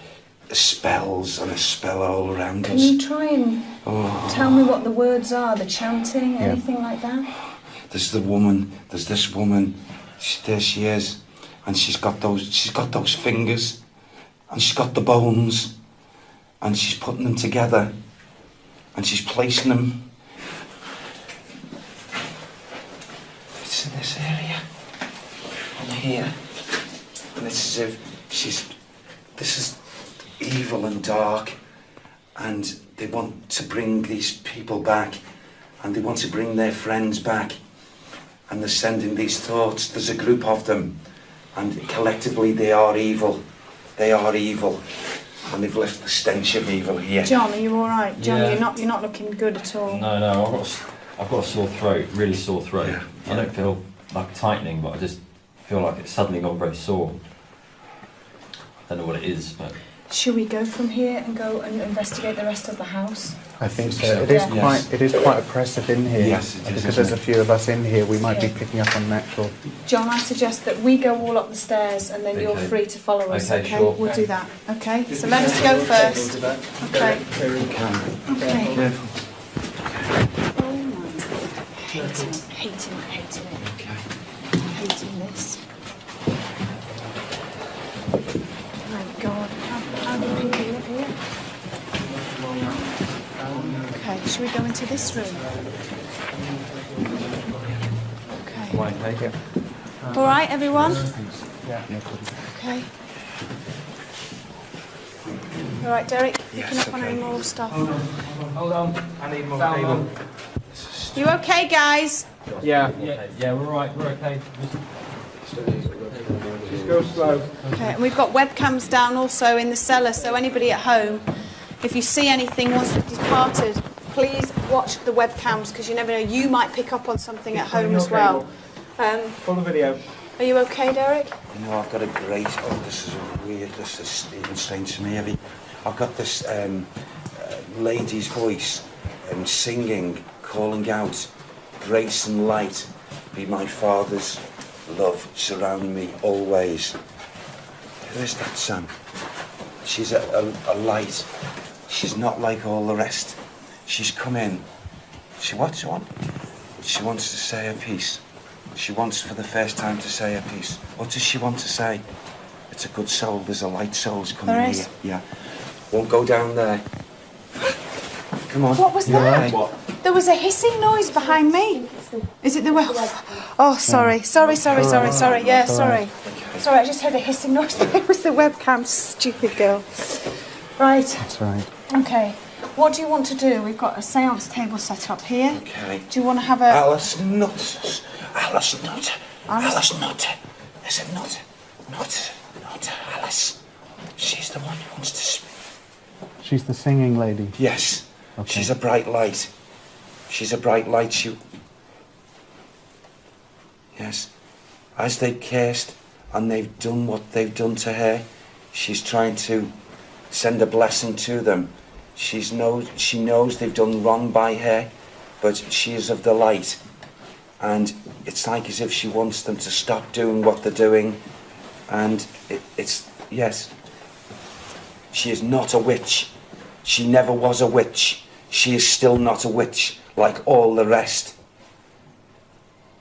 spells and a spell all around Can us. you try and Oh. tell me what the words are? The chanting, anything like that? There's the woman, there's this woman, there she is, and she's got those fingers, and she's got the bones, and she's putting them together, and she's placing them. It's in this area. On here. And it's as if this is evil and dark. And they want to bring these people back. And they want to bring their friends back. And they're sending these thoughts. There's a group of them. And collectively they are evil. They are evil. And they've left the stench of evil here. John, are you all right? John, Yeah. you're not looking good at all. No, I've got a sore throat, really sore throat. Yeah. I don't feel like tightening, but I just feel like it's suddenly gone very sore. I don't know what it is, but... Should we go from here and go and investigate the rest of the house? I think so. It is quite oppressive in here. Yes, it is, because there's a few of us in here, we might be Yeah. picking up on natural. John, I suggest that we go all up the stairs and then you're Okay. free to follow us, Okay, okay? sure. We'll do that, okay? So let us go first. Okay. Okay. Oh my. Hating it. Hating this. My God, how do people live here? Okay, should we go into this room? Okay. Thank you. All right, everyone? Yeah. Okay. All right, Derek, Yes, picking up on okay. any more stuff. Hold on. I need more cable. You okay, guys? Yeah. Yeah, we're right, we're okay. Just go slow. Okay, and we've got webcams down also in the cellar, so anybody at home, if you see anything once they've departed, please watch the webcams, because you never know, you might pick up on something at home as well. Pull the video. Are you okay, Derek? You know, I've got a great... Oh, this is weird. This is even strange to me, Evie. I've got this lady's voice singing, calling out, grace and light be my Father's love surround me always. Who is that, Sam? She's a light. She's not like all the rest. She's come in. She wants to say her piece. She wants for the first time to say her piece. What does she want to say? It's a good soul. There's a light soul's coming There here. is? Yeah. Won't go down there. Come on. What was that? Right. There was a hissing noise behind me. Is it the wolf? Oh, sorry. Sorry. Yeah, sorry. Sorry, I just heard a hissing noise. It was the webcam, stupid girl. Right. That's right. Okay. What do you want to do? We've got a seance table set up here. Okay. Do you want to have a... Alice Nutt. Alice Nutt. Alice Nutt. Is it Nutt? Not Alice. She's the one who wants to speak. She's the singing lady. Yes. Okay. She's a bright light. She's a bright light. Yes. As they've cursed and they've done what they've done to her, she's trying to send a blessing to them. She knows they've done wrong by her, but she is of the light. And it's like as if she wants them to stop doing what they're doing. And yes. She is not a witch. She never was a witch. She is still not a witch, like all the rest.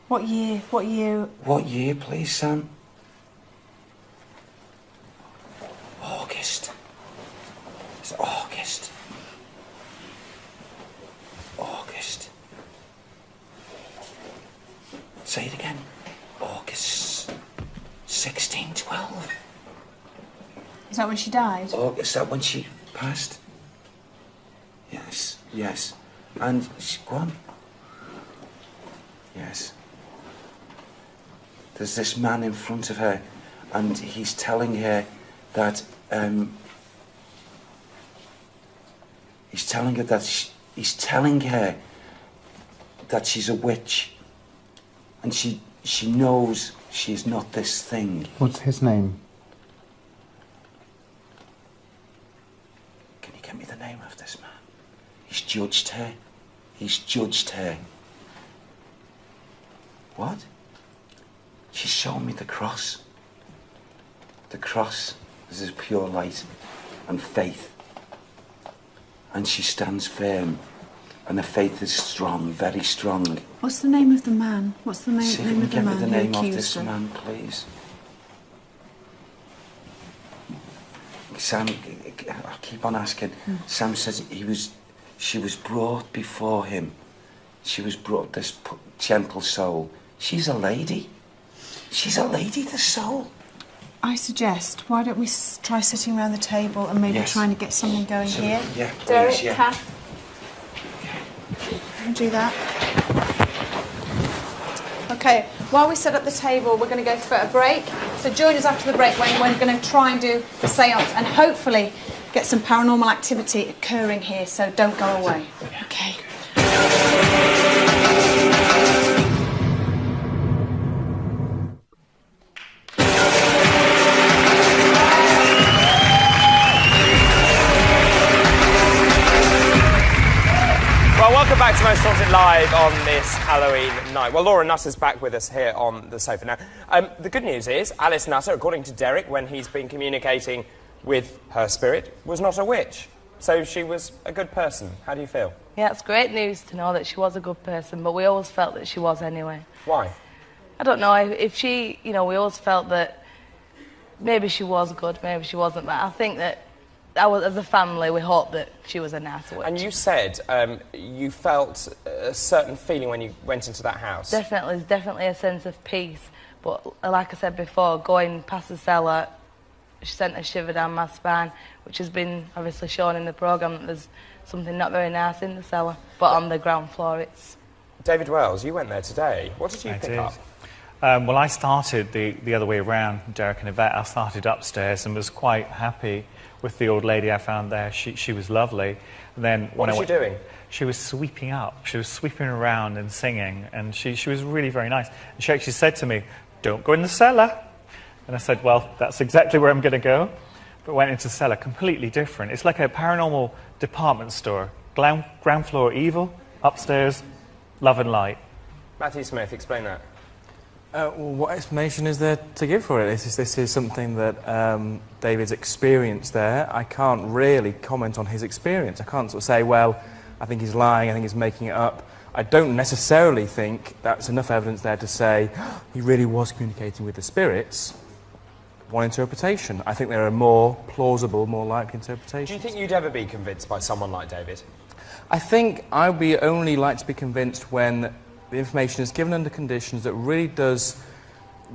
What year? What year? What year, please, Sam? August. It's August. August. Say it again. August 1612. Is that when she died? Oh, is that when she passed? Yes. And go on. Yes. There's this man in front of her, and he's telling her that he's telling her that she's a witch, and she knows she's not this thing. What's his name? Can you get me the name of this man? He's judged her. He's judged her. What? She's shown me the cross. The cross is pure light and faith. And she stands firm. And her faith is strong, very strong. What's the name of the man? What's the name, See if you name can of the get me man the who name of accused this her? man, please. Sam, I keep on asking. Sam says she was brought before him. She was brought, this gentle soul. She's a lady. She's a lady, the soul. I suggest, why don't we try sitting around the table and maybe trying to get something going here? Yeah, please, Derek, yeah. Kath. Do that. Okay, while we set up the table, we're going to go for a break. So join us after the break when we're going to try and do the seance and hopefully get some paranormal activity occurring here, so don't go away. Okay. Well, welcome back to Most Haunted Live on this Halloween night. Well, Laura Nutter's back with us here on the sofa now. The good news is, Alice Nutter, according to Derek, when he's been communicating with her spirit, was not a witch. So she was a good person. How do you feel? Yeah, it's great news to know that she was a good person, but we always felt that she was anyway. Why? I don't know, if she, you know, we always felt that maybe she was good, maybe she wasn't, but I think that as a family, we hoped that she was a nice witch. And you said you felt a certain feeling when you went into that house. Definitely, there's definitely a sense of peace. But like I said before, going past the cellar, she sent a shiver down my spine, which has been obviously shown in the programme that there's something not very nice in the cellar. But on the ground floor, it's... David Wells, you went there today. What did you pick up? Well, I started the other way around, Derek and Yvette. I started upstairs and was quite happy with the old lady I found there. She was lovely. And then What was she doing? She was sweeping up. She was sweeping around and singing, and she was really very nice. And she actually said to me, "Don't go in the cellar." And I said, well, that's exactly where I'm going to go. But went into the cellar, completely different. It's like a paranormal department store. Ground floor evil, upstairs love and light. Matthew Smith, explain that. Well, what explanation is there to give for it? This is something that David's experienced there. I can't really comment on his experience. I can't sort of say, well, I think he's lying, I think he's making it up. I don't necessarily think that's enough evidence there to say he really was communicating with the spirits. One interpretation. I think there are more plausible, more likely interpretations. Do you think you'd ever be convinced by someone like David? I think I would be only like to be convinced when the information is given under conditions that really does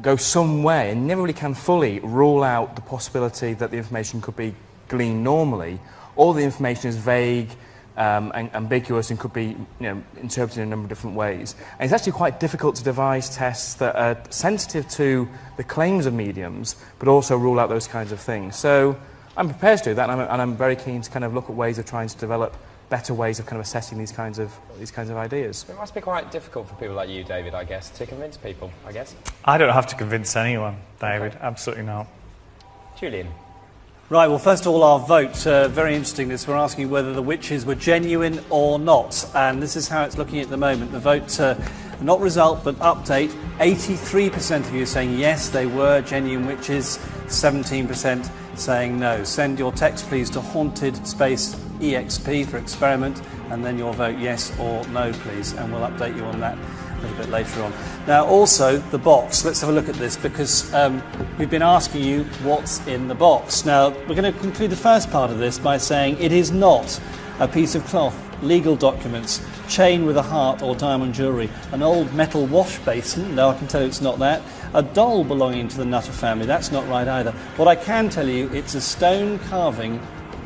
go some way and never really can fully rule out the possibility that the information could be gleaned normally, or the information is vague and ambiguous and could be interpreted in a number of different ways. And it's actually quite difficult to devise tests that are sensitive to the claims of mediums, but also rule out those kinds of things. So I'm prepared to do that, and I'm very keen to kind of look at ways of trying to develop better ways of kind of assessing these kinds of ideas. It must be quite difficult for people like you, David, I guess, to convince people, I guess. I don't have to convince anyone, David. Okay. Absolutely not. Julian. Right, well, first of all, our vote, very interesting, this. We're asking whether the witches were genuine or not, and this is how it's looking at the moment. The vote, not result, but update, 83% of you saying yes, they were genuine witches, 17% saying no. Send your text, please, to haunted space EXP for experiment, and then your vote yes or no, please, and we'll update you on that a little bit later on. Now, also, the box. Let's have a look at this, because we've been asking you what's in the box. Now, we're going to conclude the first part of this by saying it is not a piece of cloth, legal documents, chain with a heart or diamond jewellery, an old metal wash basin, no, I can tell you it's not that, a doll belonging to the Nutter family, that's not right either. What I can tell you, it's a stone carving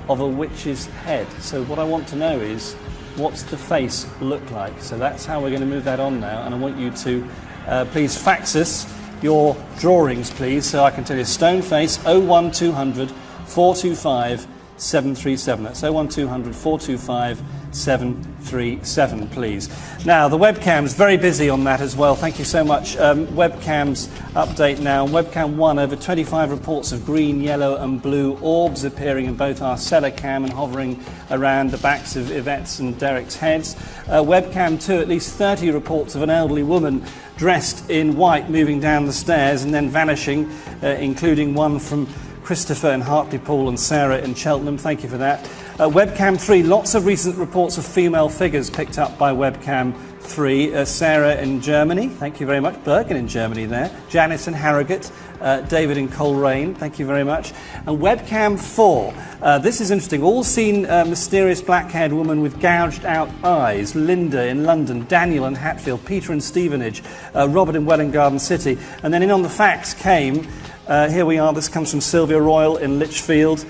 of a witch's head. So what I want to know is, what's the face look like? So that's how we're going to move that on now, and I want you to please fax us your drawings, please, so I can tell you stone face 01200 425 737. That's 01200 425 737, please. Now, the webcam's very busy on that as well. Thank you so much. Webcam's update now. Webcam 1, over 25 reports of green, yellow and blue orbs appearing in both our cellar cam and hovering around the backs of Yvette's and Derek's heads. Webcam 2, at least 30 reports of an elderly woman dressed in white moving down the stairs and then vanishing, including one from Christopher in Hartlepool and Sarah in Cheltenham. Thank you for that. Webcam 3, lots of recent reports of female figures picked up by Webcam 3, Sarah in Germany, thank you very much. Bergen in Germany there. Janice and Harrogate. David in Coleraine, thank you very much. And webcam 4. This is interesting. All seen mysterious black-haired woman with gouged out eyes. Linda in London, Daniel in Hatfield, Peter in Stevenage, Robert in Welwyn Garden City. And then in on the facts came, here we are, this comes from Sylvia Royal in Lichfield.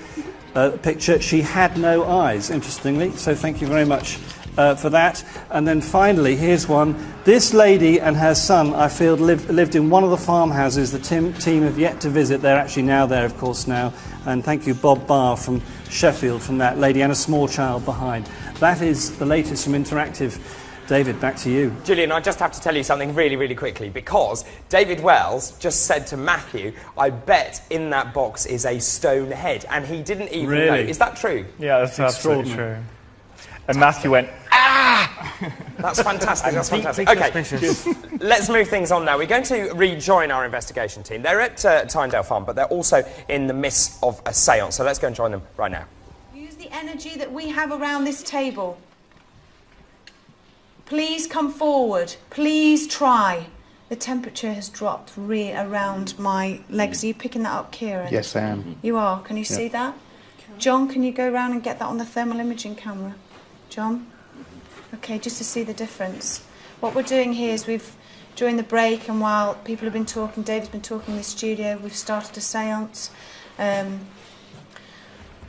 Picture, she had no eyes, interestingly. So thank you very much for that. And then finally, here's one. This lady and her son, I feel, lived in one of the farmhouses the team have yet to visit. They're actually now there, of course, now. And thank you, Bob Barr from Sheffield, from that lady, and a small child behind. That is the latest from Interactive. David, back to you. Julian, I just have to tell you something really, really quickly, because David Wells just said to Matthew, I bet in that box is a stone head, and he didn't even know. Is that true? Yeah, that's absolutely true. And Matthew went, That's fantastic, that's fantastic. OK, let's move things on now. We're going to rejoin our investigation team. They're at Tynedale Farm, but they're also in the midst of a séance, so let's go and join them right now. Use the energy that we have around this table. Please come forward. Please try. The temperature has dropped around my legs. Are you picking that up, Kieran? Yes, I am. You are. Can you see that? John, can you go round and get that on the thermal imaging camera? John? OK, just to see the difference. What we're doing here is during the break and while people have been talking, David's been talking in the studio, we've started a séance.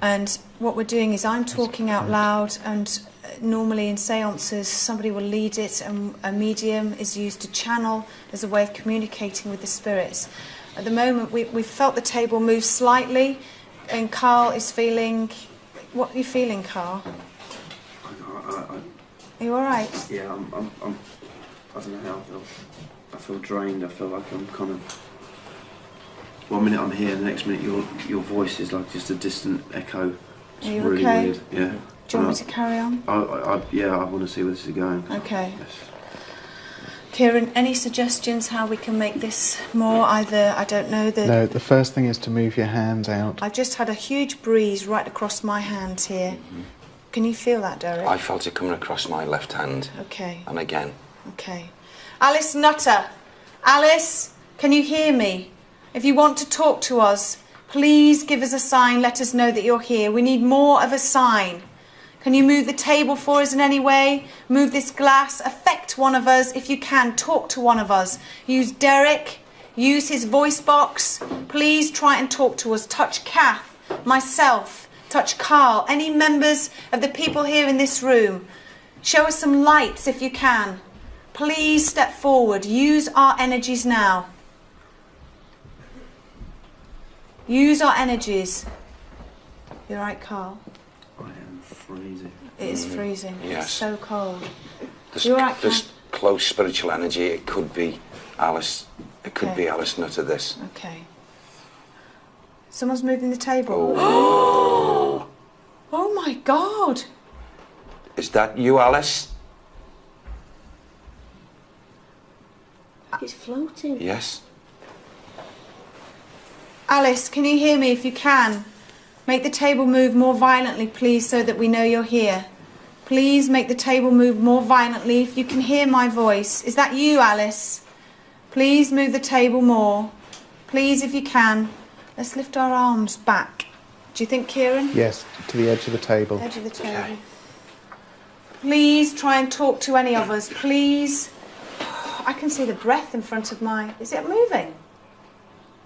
And what we're doing is I'm talking out loud, and normally in séances somebody will lead it, and a medium is used to channel as a way of communicating with the spirits. At the moment we've felt the table move slightly, and Carl is feeling... What are you feeling, Carl? Are you all right? Yeah, I don't know how I feel. I feel drained. I feel like I'm kind of... One minute I'm here, the next minute your voice is like just a distant echo. It's Are you really okay? weird. Yeah. Do you want me to carry on? Yeah, I want to see where this is going. Okay. Yes. Kieran, any suggestions how we can make this more either, I don't know... No, the first thing is to move your hands out. I've just had a huge breeze right across my hands here. Mm-hmm. Can you feel that, Derek? I felt it coming across my left hand. Okay. And again. Okay. Alice Nutter. Alice, can you hear me? If you want to talk to us, please give us a sign, let us know that you're here. We need more of a sign. Can you move the table for us in any way? Move this glass, affect one of us if you can, talk to one of us. Use Derek, use his voice box. Please try and talk to us. Touch Kath, myself, touch Carl, any members of the people here in this room. Show us some lights if you can. Please step forward. Use our energies now. Use our energies. You all right, Carl? I am freezing. It is freezing. Yes. It's so cold. There's, You all right, there's close spiritual energy. It could be Alice. It could be Alice Nutter, this. Okay. Someone's moving the table. Oh. Oh my God. Is that you, Alice? It's floating. Yes. Alice, can you hear me if you can? Make the table move more violently, please, so that we know you're here. Please make the table move more violently if you can hear my voice. Is that you, Alice? Please move the table more. Please, if you can. Let's lift our arms back. Do you think, Kieran? Yes, to the edge of the table. Edge of the table. Okay. Please try and talk to any of us. Please. I can see the breath in front of my... Is it moving?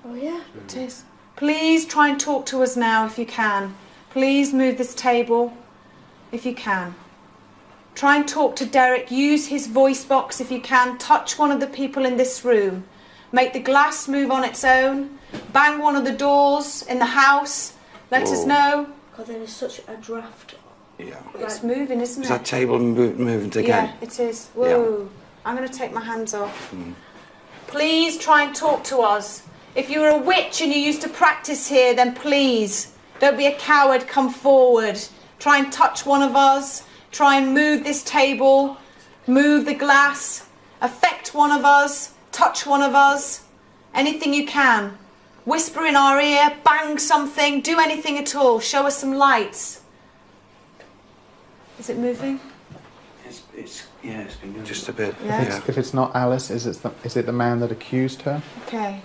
Oh, yeah. It is. Please try and talk to us now if you can. Please move this table if you can. Try and talk to Derek. Use his voice box if you can. Touch one of the people in this room. Make the glass move on its own. Bang one of the doors in the house. Let us know. God, there is such a draft. Yeah. It's moving, isn't it? Is that table moving again? Yeah, it is. Whoa. Yeah. I'm going to take my hands off. Please try and talk to us. If you're a witch and you used to practice here, then please, don't be a coward, come forward. Try and touch one of us. Try and move this table. Move the glass. Affect one of us. Touch one of us. Anything you can. Whisper in our ear. Bang something. Do anything at all. Show us some lights. Is it moving? It's been just a bit. Yeah. If it's not Alice, is it the man that accused her? Okay.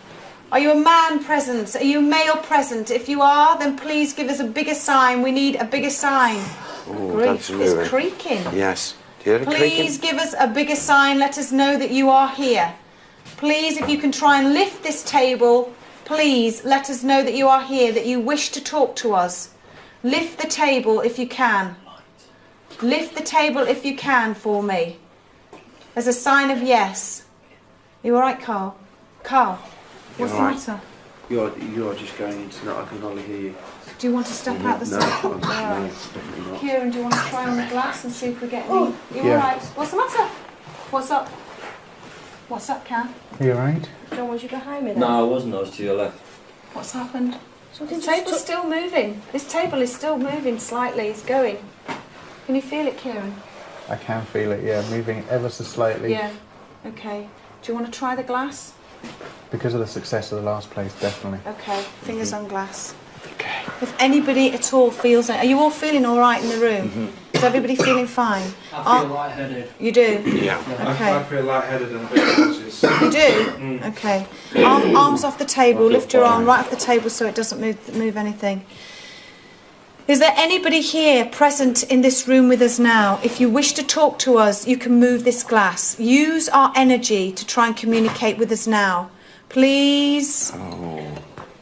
Are you a man present? Are you a male present? If you are, then please give us a bigger sign. We need a bigger sign. Oh, Grief, that's moving. it's creaking. Yes. Do you hear it creaking? Please give us a bigger sign. Let us know that you are here. Please, if you can try and lift this table, please let us know that you are here, that you wish to talk to us. Lift the table if you can. Lift the table if you can for me. As a sign of yes. You all right, Carl? Carl, what's the matter? You're just going into I can hardly hear you. Do you want to step out the circle? No, definitely not. Kieran, do you want to try on the glass and see if we get any? You Yeah. all right? What's the matter? What's up? What's up, Cam? Are you alright? John, was you behind me then? No, I wasn't. I was to your left. What's happened? The table's still moving. This table is still moving slightly. It's going. Can you feel it, Kieran? I can feel it, yeah, moving ever so slightly. Yeah. Okay. Do you want to try the glass? Because of the success of the last place, definitely. Okay. Fingers on glass. Okay. If anybody at all feels it, are you all feeling all right in the room? Is everybody feeling fine? I feel lightheaded. You do? Yeah. Okay. I feel lightheaded and a bit nauseous. You do? Okay. Arms off the table. Lift your arm right off the table so it doesn't move anything. Is there anybody here present in this room with us now? If you wish to talk to us, you can move this glass. Use our energy to try and communicate with us now. Please.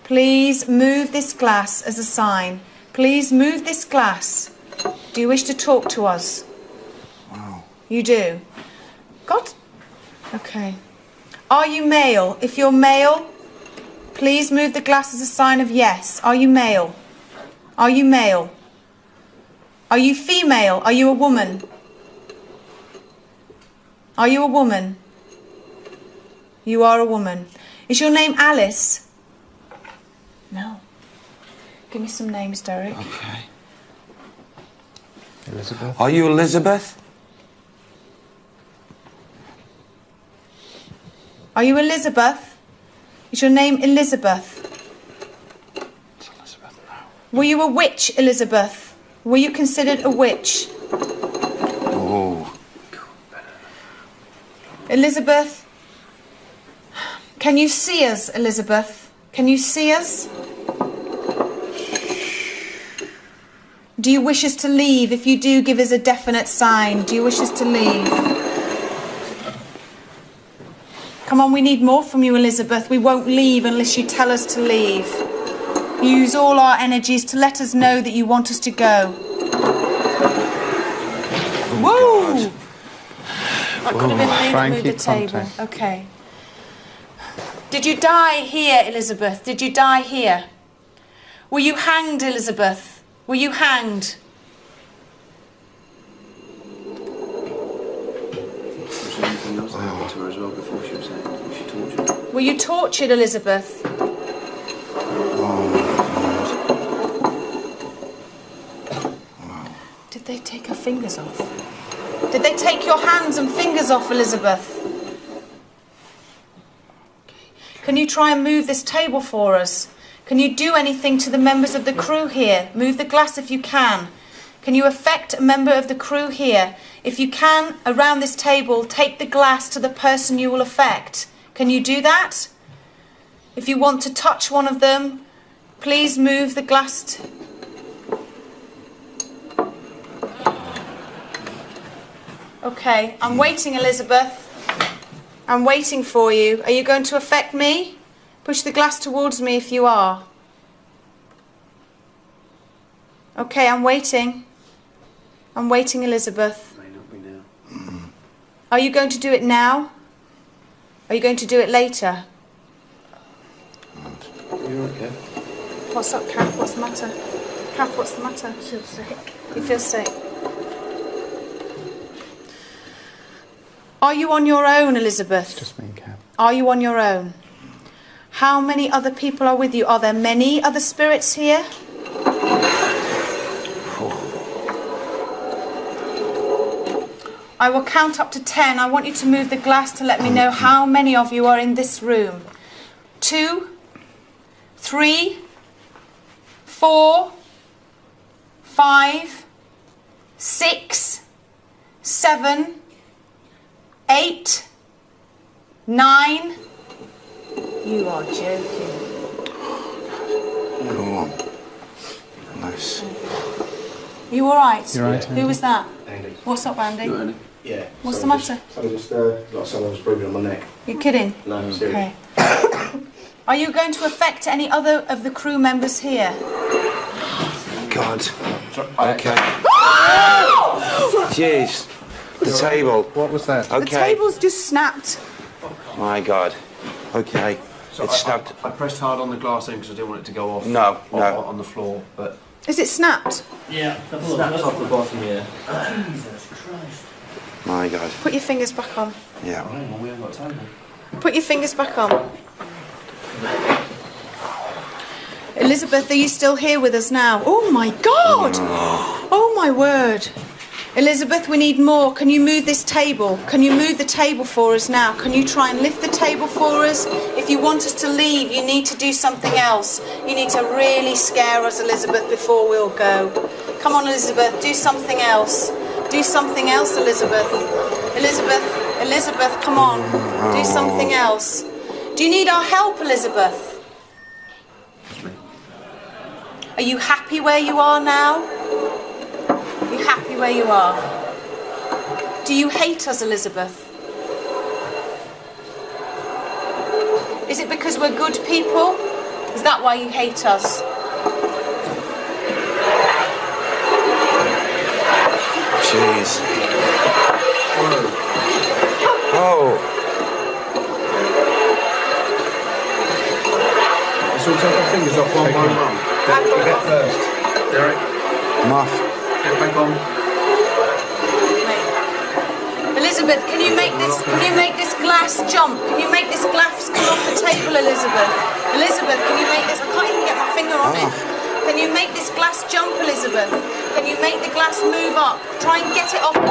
Please move this glass as a sign. Please move this glass. Do you wish to talk to us? Wow. You do? God? Okay. Are you male? If you're male, please move the glass as a sign of yes. Are you male? Are you male? Are you female? Are you a woman? Are you a woman? You are a woman. Is your name Alice? No. Give me some names, Derek. Okay. Elizabeth? Are you Elizabeth? Are you Elizabeth? Is your name Elizabeth? It's Elizabeth now. Were you a witch, Elizabeth? Were you considered a witch? Oh. Elizabeth, can you see us, Elizabeth? Can you see us? Do you wish us to leave? If you do, give us a definite sign. Do you wish us to leave? Come on, we need more from you, Elizabeth. We won't leave unless you tell us to leave. Use all our energies to let us know that you want us to go. Whoa! That could have been me that moved the table. Okay. Did you die here, Elizabeth? Did you die here? Were you hanged, Elizabeth? Were you hanged? Was there anything else that happened to her as well before she was hanged? Was she tortured? Were you tortured, Elizabeth? Did they take her fingers off? Did they take your hands and fingers off, Elizabeth? Can you try and move this table for us? Can you do anything to the members of the crew here? Move the glass if you can. Can you affect a member of the crew here? If you can, around this table, take the glass to the person you will affect. Can you do that? If you want to touch one of them, please move the glass. Okay, I'm waiting, Elizabeth. I'm waiting for you. Are you going to affect me? Push the glass towards me if you are. Okay, I'm waiting. I'm waiting, Elizabeth. May not be now. Are you going to do it now? Are you going to do it later? You're okay. What's up, Kath? What's the matter? Kath, what's the matter? I feel sick. You feel sick? Are you on your own, Elizabeth? Just me and Kath. Are you on your own? How many other people are with you? Are there many other spirits here? I will count up to 10. I want you to move the glass to let me know how many of you are in this room. 2, 3, 4, 5, 6, 7, 8, 9. You are joking. Go on. Nice. You all right? You're right, Who Andy. was that? Andy. What's up, Andy? You Andy? Yeah. What's the Someone matter? Like someone was breathing on my neck. You're kidding? No, I'm serious. Okay. Are you going to affect any other of the crew members here? God. Okay. Jeez. The table. What was that? The Okay. table's just snapped. My God. Okay. So It's snapped. I pressed hard on the glass end because I didn't want it to go off. No, no. On the floor, but Is it snapped? Yeah. Snaps off the bottom, yeah. Jesus Christ. My God. Put your fingers back on. Yeah. Hang on, we haven't got a table. Put your fingers back on. Elizabeth, are you still here with us now? Oh my God! Oh my word! Elizabeth, we need more. Can you move this table? Can you move the table for us now? Can you try and lift the table for us? If you want us to leave, you need to do something else. You need to really scare us, Elizabeth, before we'll go. Come on, Elizabeth, do something else. Do something else, Elizabeth. Elizabeth, come on. Do something else. Do you need our help, Elizabeth? Are you happy where you are now? Are you happy where you are? Do you hate us, Elizabeth? Is it because we're good people? Is that why you hate us? Jeez. Oh. So we take our fingers off one by one. You get first. Derek. I'm off. Get back on. Elizabeth, can you make this glass jump? Can you make this glass come off the table, Elizabeth? Elizabeth, can you make this? I can't even get my finger on it. Can you make this glass jump, Elizabeth? Can you make the glass move up? Try and get it off. Ah!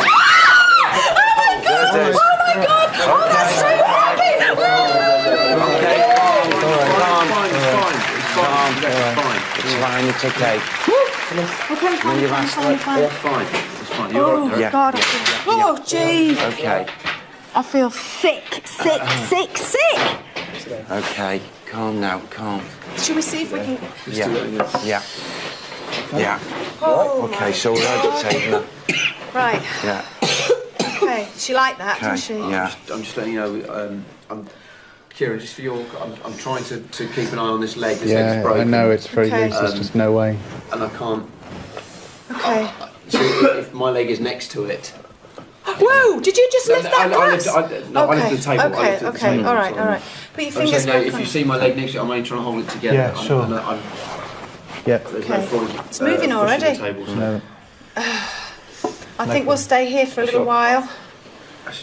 Oh my God! Oh my God! Oh, that's so happy! Okay. It's fine. It's okay. Okay, fine. It's fine. Oh You're right. God! Oh jeez! Okay. I feel sick. Okay. Calm now. Calm. Should we see if we can? Yeah. Oh, Okay, so we're agitating her. right. Yeah. Okay. She liked that, didn't she? Yeah. I'm just letting you know. Kieran, just for your, I'm trying to keep an eye on this leg. This leg's Yeah, broken. I know it's very Okay. loose. There's just no way. And I can't. Okay. So if my leg is next to it. Whoa! Did you just lift that I glass? lifted the table. I Okay. lifted the Okay. table, All right. so All right. Put your I'm fingers saying, no, back if on. you see my leg next to it, I'm only trying to hold it together. Yeah, sure. Yeah. There's no Okay. point, It's moving pushing already. The table, so. No. I think we'll stay here for a little while.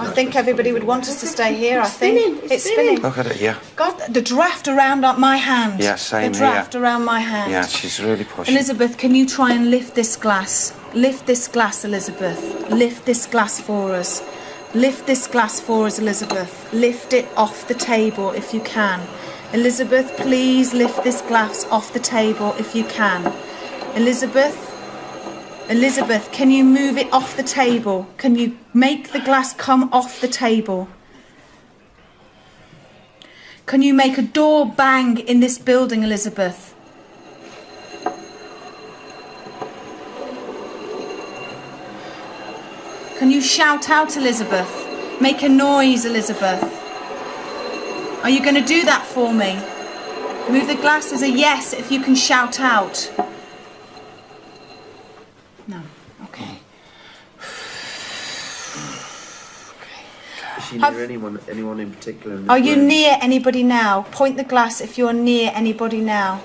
I think everybody would want us to stay here. I think it's spinning. Look at it, yeah. God, the draft around my hand. Yeah, same The draft here. around my hand. Yeah, she's really pushing. Elizabeth, can you try and lift this glass? Lift this glass, Elizabeth. Lift this glass for us. Lift this glass for us, Elizabeth. Lift it off the table if you can. Elizabeth, please lift this glass off the table if you can. Elizabeth, can you move it off the table? Can you make the glass come off the table? Can you make a door bang in this building, Elizabeth? Can you shout out, Elizabeth? Make a noise, Elizabeth. Are you going to do that for me? Move the glass as a yes if you can shout out. No. Okay. Is she near anyone in particular? In this Are you room? near anybody now? Point the glass if you're near anybody now.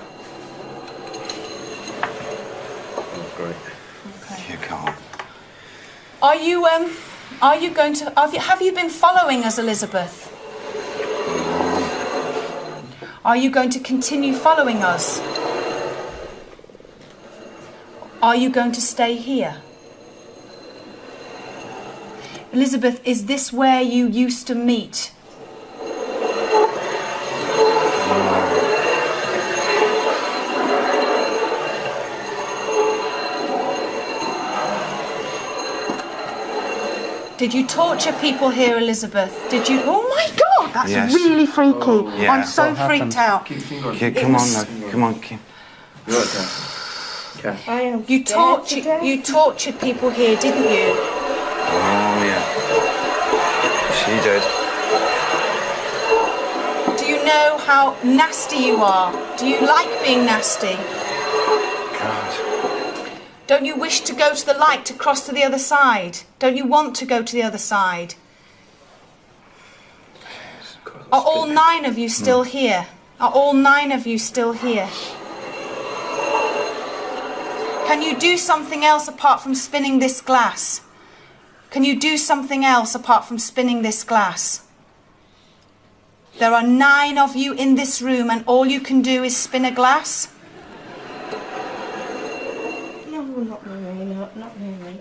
Oh, great. You can't. Are you going to, have you been following us, Elizabeth? Are you going to continue following us? Are you going to stay here? Elizabeth, is this where you used to meet? Did you torture people here, Elizabeth? Did you? Oh my God, that's Yes. really freaky. Oh, yeah. I'm so What freaked out. Okay, come on, lad. Come on, Kim. I am You tortured people here, didn't you? Oh, yeah. She did. Do you know how nasty you are? Do you like being nasty? God. Don't you wish to go to the light, to cross to the other side? Don't you want to go to the other side? Are all 9 of you still here? Are all 9 of you still here? Can you do something else apart from spinning this glass? Can you do something else apart from spinning this glass? There are 9 of you in this room and all you can do is spin a glass? No, not really, not really.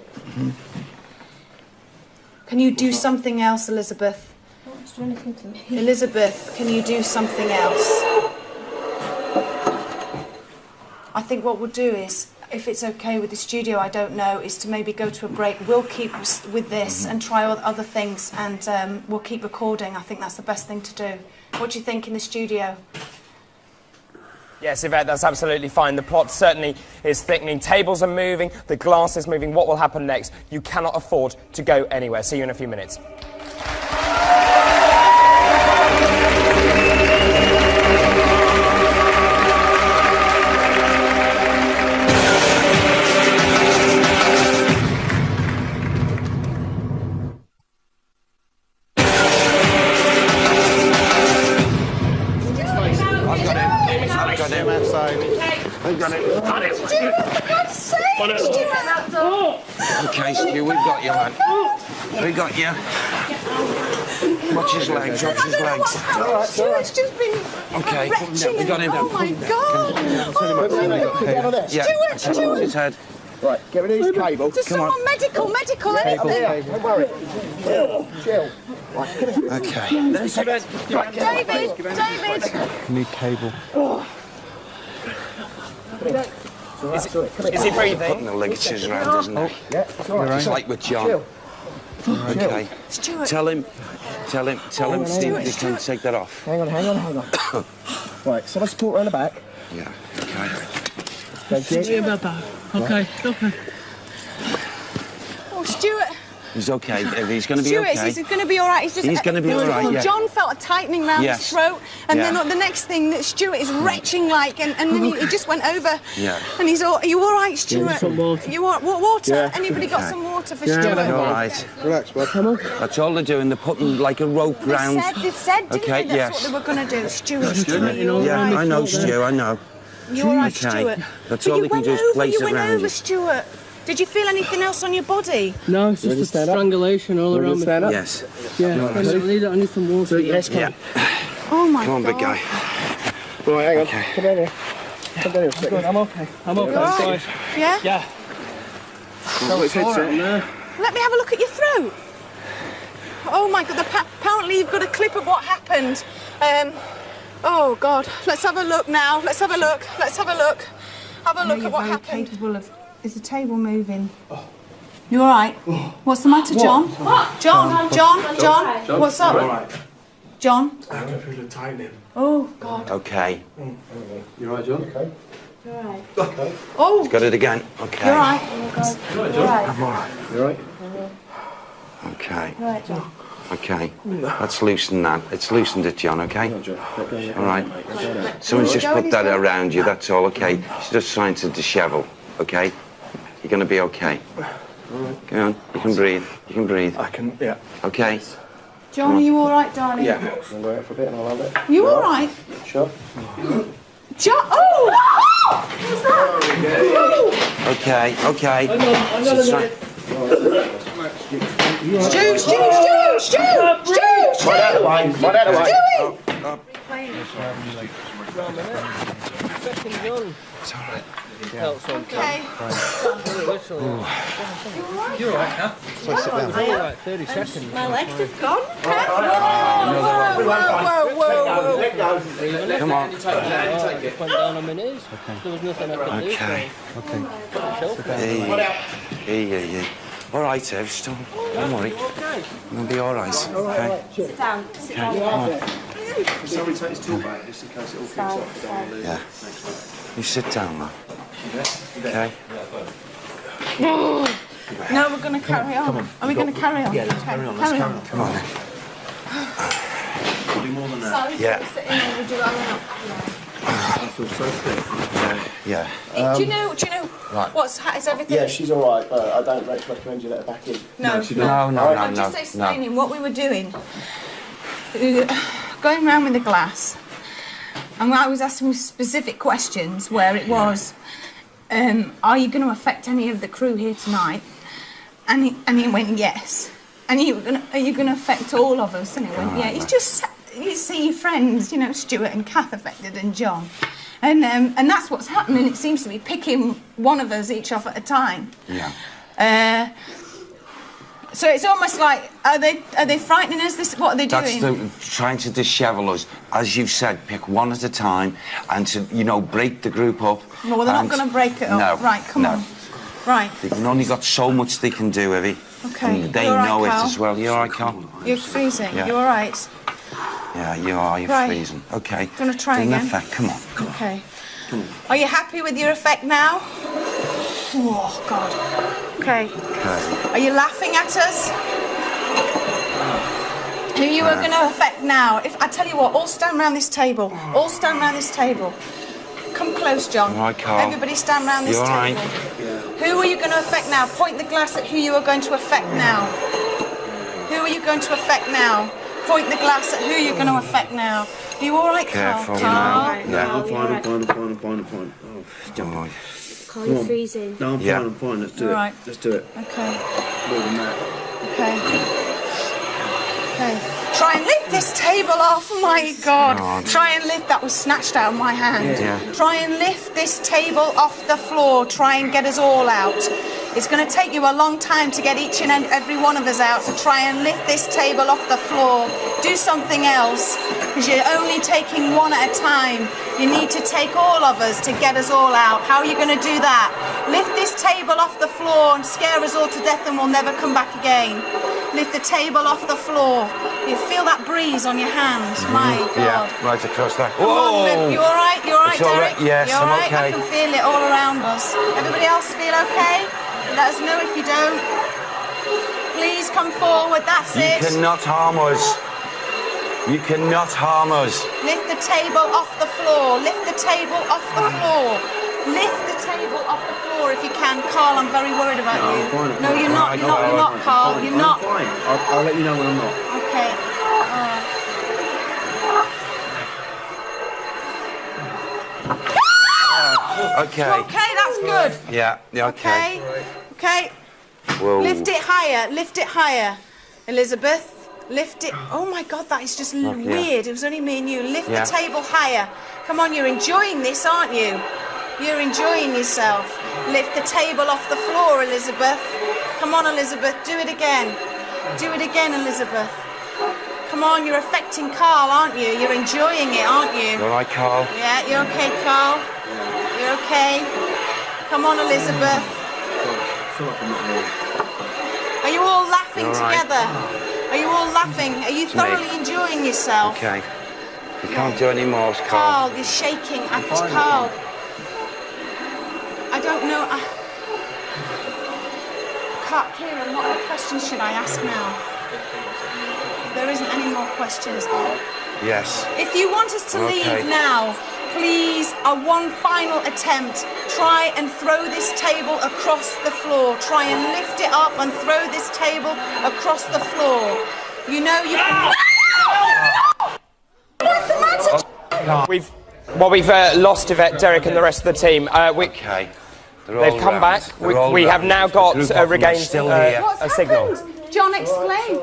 Can you do something else, Elizabeth? I don't want to do anything to me. Elizabeth, can you do something else? I think what we'll do is, if it's okay with the studio, I don't know, is to maybe go to a break. We'll keep with this and try other things, and we'll keep recording. I think that's the best thing to do. What do you think in the studio? Yes, Yvette, that's absolutely fine. The plot certainly is thickening. Tables are moving, the glass is moving. What will happen next? You cannot afford to go anywhere. See you in a few minutes. Okay, Stu, we've got you, lad. We got you. Watch his legs, watch his legs. Stuart's just been Okay, retching. we got him. Oh my God! Yeah, Stuart! his head. Right, get rid of this cable. Does someone medical, anything? Don't worry. Chill. Right, come here. Okay. David! Need cable. Is he breathing? Putting the ligatures around, isn't it? Yeah, it's all right. Just like with John. Okay. Stuart. Tell him, Steve, this time to take that off. Hang on. Right, so I support around the back. Yeah, okay. Sorry about that. Okay. Oh, Stuart. He's okay. He's going to be Stuart, okay. he's going to be all right. He's going to be all right, yeah. John felt a tightening round his throat, and then the next thing that Stuart is retching like, and then he just went over. Yeah. And he's all. Are you all right, Stuart? Some water. You what water? Yeah. Anybody got Okay. some water for You're Stuart? all right. Relax, bud. Come on. That's all they're doing. They're putting like a rope round. They said, didn't Okay, they? That's yes. what they were going to do. Stuart, you all Yeah, right? I know, Stu, I know. You all right, Okay. Stuart? That's But all you they can went do is over, place you it went around over, you. Stuart. Did you feel anything else on your body? No, it's just a strangulation all around me. Yes. Yeah, I need some water. Yes, Yeah. Oh my Come on, God. big guy. Right, hang on. Okay. Come down here. Come down here a second. I'm okay. You all right? Yeah? Yeah. Let me have a look at your throat. Oh my God, apparently you've got a clip of what happened. Oh God, let's have a look now. Let's have a look. Have a look at what happened. Is the table moving? You all right? What's the matter, John? John. What's up? John? I can feel it tightening. Oh God. Okay. You right, John? Okay. You're right. Oh. He's got it again. Okay. You're right. You're right. I'm all right. You right? Okay. You're right, John. Okay. Let's loosen that. It's loosened it, John, okay? All right. Someone's just put that around you, that's all, okay? She's just trying to dishevel, okay? You're going to be okay. Go on. You can breathe. I can, yeah. Okay? John, are you all right, darling? Yeah. I'm going out for a bit and I'll have it. You all right? Sure. John. Oh! What's that? Okay. Stu! Right out of the way. It's all right. Okay. You're all right, Kath. So sit down. It was only like 30 seconds. My legs have gone. Whoa. Come on. Just went down on my knees. There was nothing I could do. Okay. So. Hey. All right, Ev, don't worry. We'll be all right. Okay? Sit down. Sit Okay, down. come on. Somebody take his tool back just in case it all kicks off. Yeah. You sit down, man. Okay? No, we're going to carry on. Come on. Are we going to carry on? Yeah, let's carry on. Let's carry on. Come on, then. Could be more than that. Sorry, Yeah. sit in or would you rather not? I feel so thick. Yeah. Do you know? Right. Is everything? Yeah, she's all right, but I don't recommend you let her back in. No, No. Just explaining what we were doing. Going around with the glass, and I was asking specific questions where it was, are you going to affect any of the crew here tonight? And he went, yes. And are you going to affect all of us? And he went, yeah. He's just, you see your friends, you know, Stuart and Kath affected and John. And that's what's happening. It seems to be picking one of us each off at a time. Yeah. So it's almost like, are they frightening us? What are they doing? That's trying to dishevel us. As you've said, pick one at a time and to, break the group up. Well, they're not going to break it up. No. Right, come on. Right. They've only got so much they can do, Evie. Okay. And they You all right, know it Carl? as well. You all right, Carl? You're freezing. Yeah. You all right? Yeah, you are. You're Right. freezing. Okay. Do you want to try Doing again? effect. Come on. Okay. Come on. Are you happy with your effect now? Oh, God. Okay. Okay. Are you laughing at us? Who you are going to affect now? If I tell you what, all stand round this table. All stand round this table. Come close, John. All right, Carl. Everybody stand round this You all table. right? Who are you going to affect now? Point the glass at who you are going to affect now. Who are you going to affect now? Point the glass at who you're going to affect now. Are you all right, Carl? Careful Carl? now. Yeah. I'm fine. Oh, jump on. Carl, you're freezing. No, I'm fine. Let's do All it. right. Let's do it. Okay. More than that. Okay. Try and lift this table off. Oh my God. God. Try and lift. That was snatched out of my hand. Yeah. Try and lift this table off the floor. Try and get us all out. It's going to take you a long time to get each and every one of us out, so try and lift this table off the floor. Do something else, because you're only taking one at a time. You need to take all of us to get us all out. How are you going to do that? Lift this table off the floor and scare us all to death and we'll never come back again. Lift the table off the floor. You feel that breeze on your hands. My God. Yeah, right across that. Come on, Luke. You all right? You all right, It's all Derek? right. Yes, you all I'm right? okay. I can feel it all around us. Everybody else feel okay? Let us know if you don't. Please come forward. That's You it. cannot harm us. You cannot harm us. Lift the table off the floor. Lift the table off the floor. Lift the table off the floor if you can. Carl, I'm very worried about you. I'm fine. No, you're not. You're not. You're not, Carl. You're not. I'm fine. I'll let you know when I'm not. Okay. Okay. Okay, that's good. Yeah, okay. Okay. Whoa. Lift it higher. Lift it higher. Elizabeth, lift it. Oh my God, that is just weird. It was only me and you. Lift Yeah. the table higher. Come on, you're enjoying this, aren't you? You're enjoying yourself. Lift the table off the floor, Elizabeth. Come on, Elizabeth, do it again. Do it again, Elizabeth. Come on, you're affecting Carl, aren't you? You're enjoying it, aren't you? You all right, Carl? Yeah, you're okay, Carl. You're okay. Come on, Elizabeth. I feel like I'm not here. Are you all laughing You're all right. together? Are you all laughing? Are you me. thoroughly enjoying yourself? Okay. You can't do any more, Carl. Carl, you're shaking. Carl. I don't know. Kieran, what questions should I ask now? There isn't any more questions. Yes. If you want us to leave now, please, one final attempt. Try and throw this table across the floor. Try and lift it up and throw this table across the floor. You know you can... What's the matter? We've lost Yvette, Derek and the rest of the team. Okay. They've come back. We have now got regained a signal. Happened? John, explain.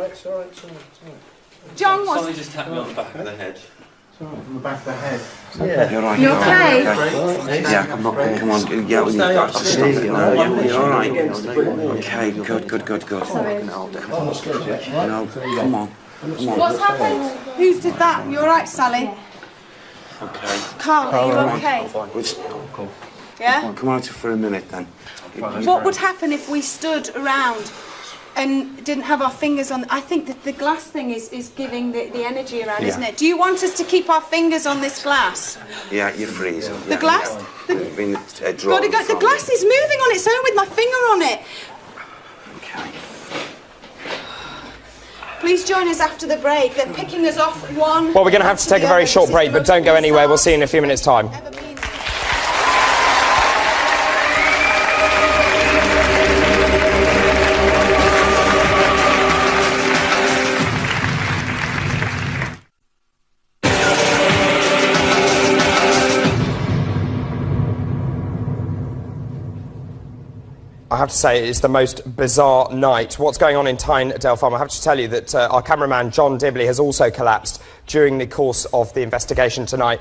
John, what's... Somebody just tapped me on the back of the head. On the back of the head. Yeah. You're right. You okay? Yeah, come on. Yeah, well, you've got to stop it now. You're all right. Okay, good. Sorry. No, come on. What's happened? Who's did that? You all right, Sally? Okay. Carl, are you Come on. okay? Come Yeah? on, come on for a minute then. What would happen if we stood around and didn't have our fingers on... I think that the glass thing is giving the energy around, isn't it? Do you want us to keep our fingers on this glass? Yeah, you're freezing. The glass? The glass is moving on its own with my finger on it. Okay. Please join us after the break. They're picking us off one... Well, we're going to have to take a very short break, but don't go anywhere. We'll see you in a few minutes' time. I have to say, it's the most bizarre night. What's going on in Pendle Farm? I have to tell you that our cameraman, John Dibley, has also collapsed during the course of the investigation tonight.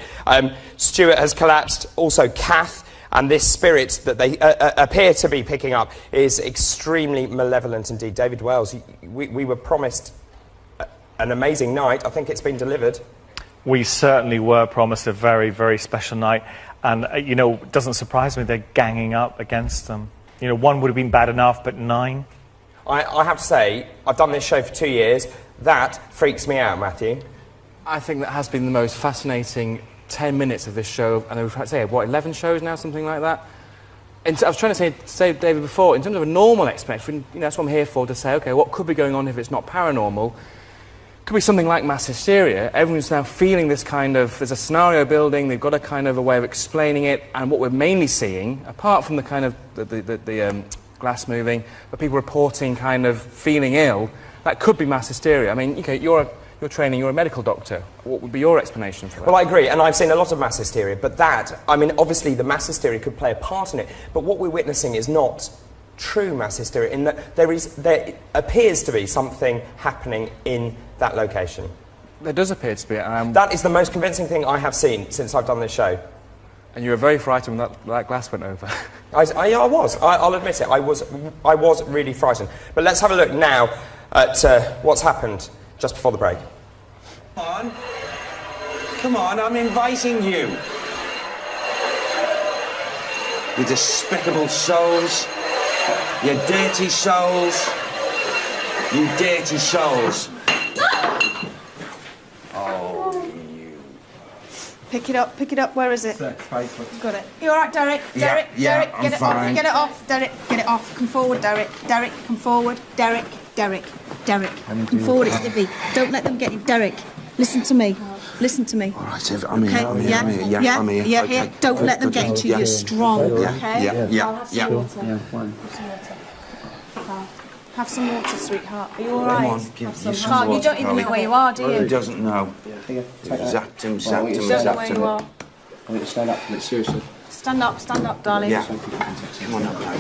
Stuart has collapsed, also Kath, and this spirit that they appear to be picking up is extremely malevolent indeed. David Wells, we were promised an amazing night. I think it's been delivered. We certainly were promised a very, very special night. And, you know, it doesn't surprise me they're ganging up against them. You know, one would have been bad enough, but 9. I have to say, I've done this show for 2 years. That freaks me out, Matthew. I think that has been the most fascinating 10 minutes of this show. And we've had to say, what, 11 shows now, something like that? And I was trying to say, David, before, in terms of a normal explanation, you know, that's what I'm here for, to say, OK, what could be going on if it's not paranormal? Could be something like mass hysteria. Everyone's now feeling this kind of... There's a scenario building, they've got a kind of a way of explaining it, and what we're mainly seeing, apart from the kind of the glass moving, but people reporting kind of feeling ill, that could be mass hysteria. I mean, okay, you're training, you're a medical doctor. What would be your explanation for that? Well, I agree, and I've seen a lot of mass hysteria, but that... I mean, obviously, the mass hysteria could play a part in it, but what we're witnessing is not true mass hysteria, in that there appears to be something happening in that location. There does appear to be. That is the most convincing thing I have seen since I've done this show. And you were very frightened when that glass went over. I was. I'll admit it. I was really frightened. But let's have a look now at what's happened just before the break. Come on, I'm inviting you. You despicable souls. You dirty souls. You dirty souls. Pick it up, where is it? Got it. You alright, Derek? Yeah, Derek, I'm get it fine. off, get it off, Derek, get it off. Come forward, Derek. Derek, come forward. Derek. Come forward, it's Ivy. Don't let them get you. Derek, listen to me. Listen to me. All right, Ivy, I'm here, Okay, I'm here, yeah, I'm here. Yeah, yeah, I'm here. yeah, Okay. yeah. Don't let them get into you. You're strong, okay? Yeah. Have some water, sweetheart. Are you Come alright? on, give some Can't, you water, don't even Polly. know where you are, do you? He doesn't know. Zapped him, You don't know where you are. I need to stand up for it, seriously. Stand up, darling. Yeah. Come on up now.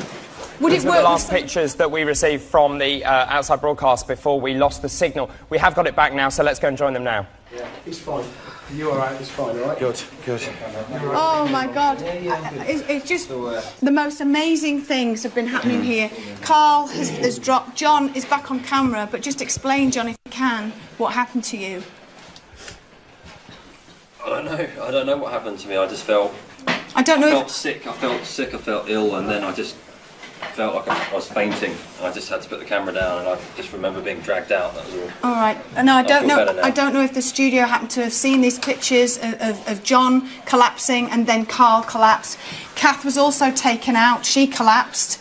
Would These it were work? the last pictures that we received from the outside broadcast before we lost the signal. We have got it back now, so let's go and join them now. Yeah, it's fine. You all right? It's fine, all right? Good. Oh my God! It's just the most amazing things have been happening here. Carl has dropped. John is back on camera, but just explain, John, if you can, what happened to you. I don't know what happened to me. I just felt... I don't know I if... felt sick, I felt ill, and then I just felt like I was fainting. And I just had to put the camera down, and I just remember being dragged out, that was all. All right. No, I don't feel know. better now. I don't know if the studio happened to have seen these pictures of John collapsing and then Carl collapsed. Kath was also taken out. She collapsed.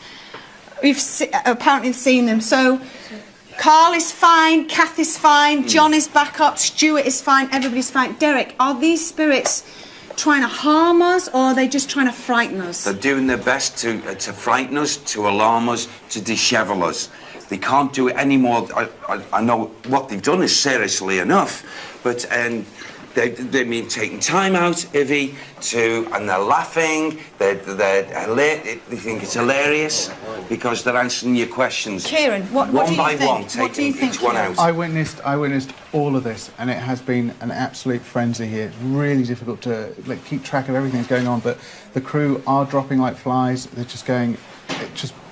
We've apparently seen them. So Carl is fine. Kath is fine. John is back up. Stuart is fine. Everybody's fine. Derek, are these spirits trying to harm us, or are they just trying to frighten us? They're doing their best to frighten us, to alarm us, to dishevel us. They can't do it anymore. I know what they've done is seriously enough, but they've been taking time out, Ivy, and they're laughing. They think it's hilarious because they're answering your questions. Kieran, what do you think? One by one, taking each one out. I witnessed all of this, and it has been an absolute frenzy here. It's really difficult to keep track of everything that's going on, but the crew are dropping like flies. They're just going...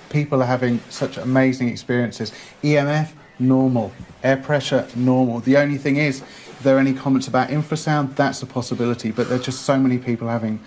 People are having such amazing experiences. EMF, normal. Air pressure, normal. The only thing is, if there are any comments about infrasound, that's a possibility, but there's just so many people having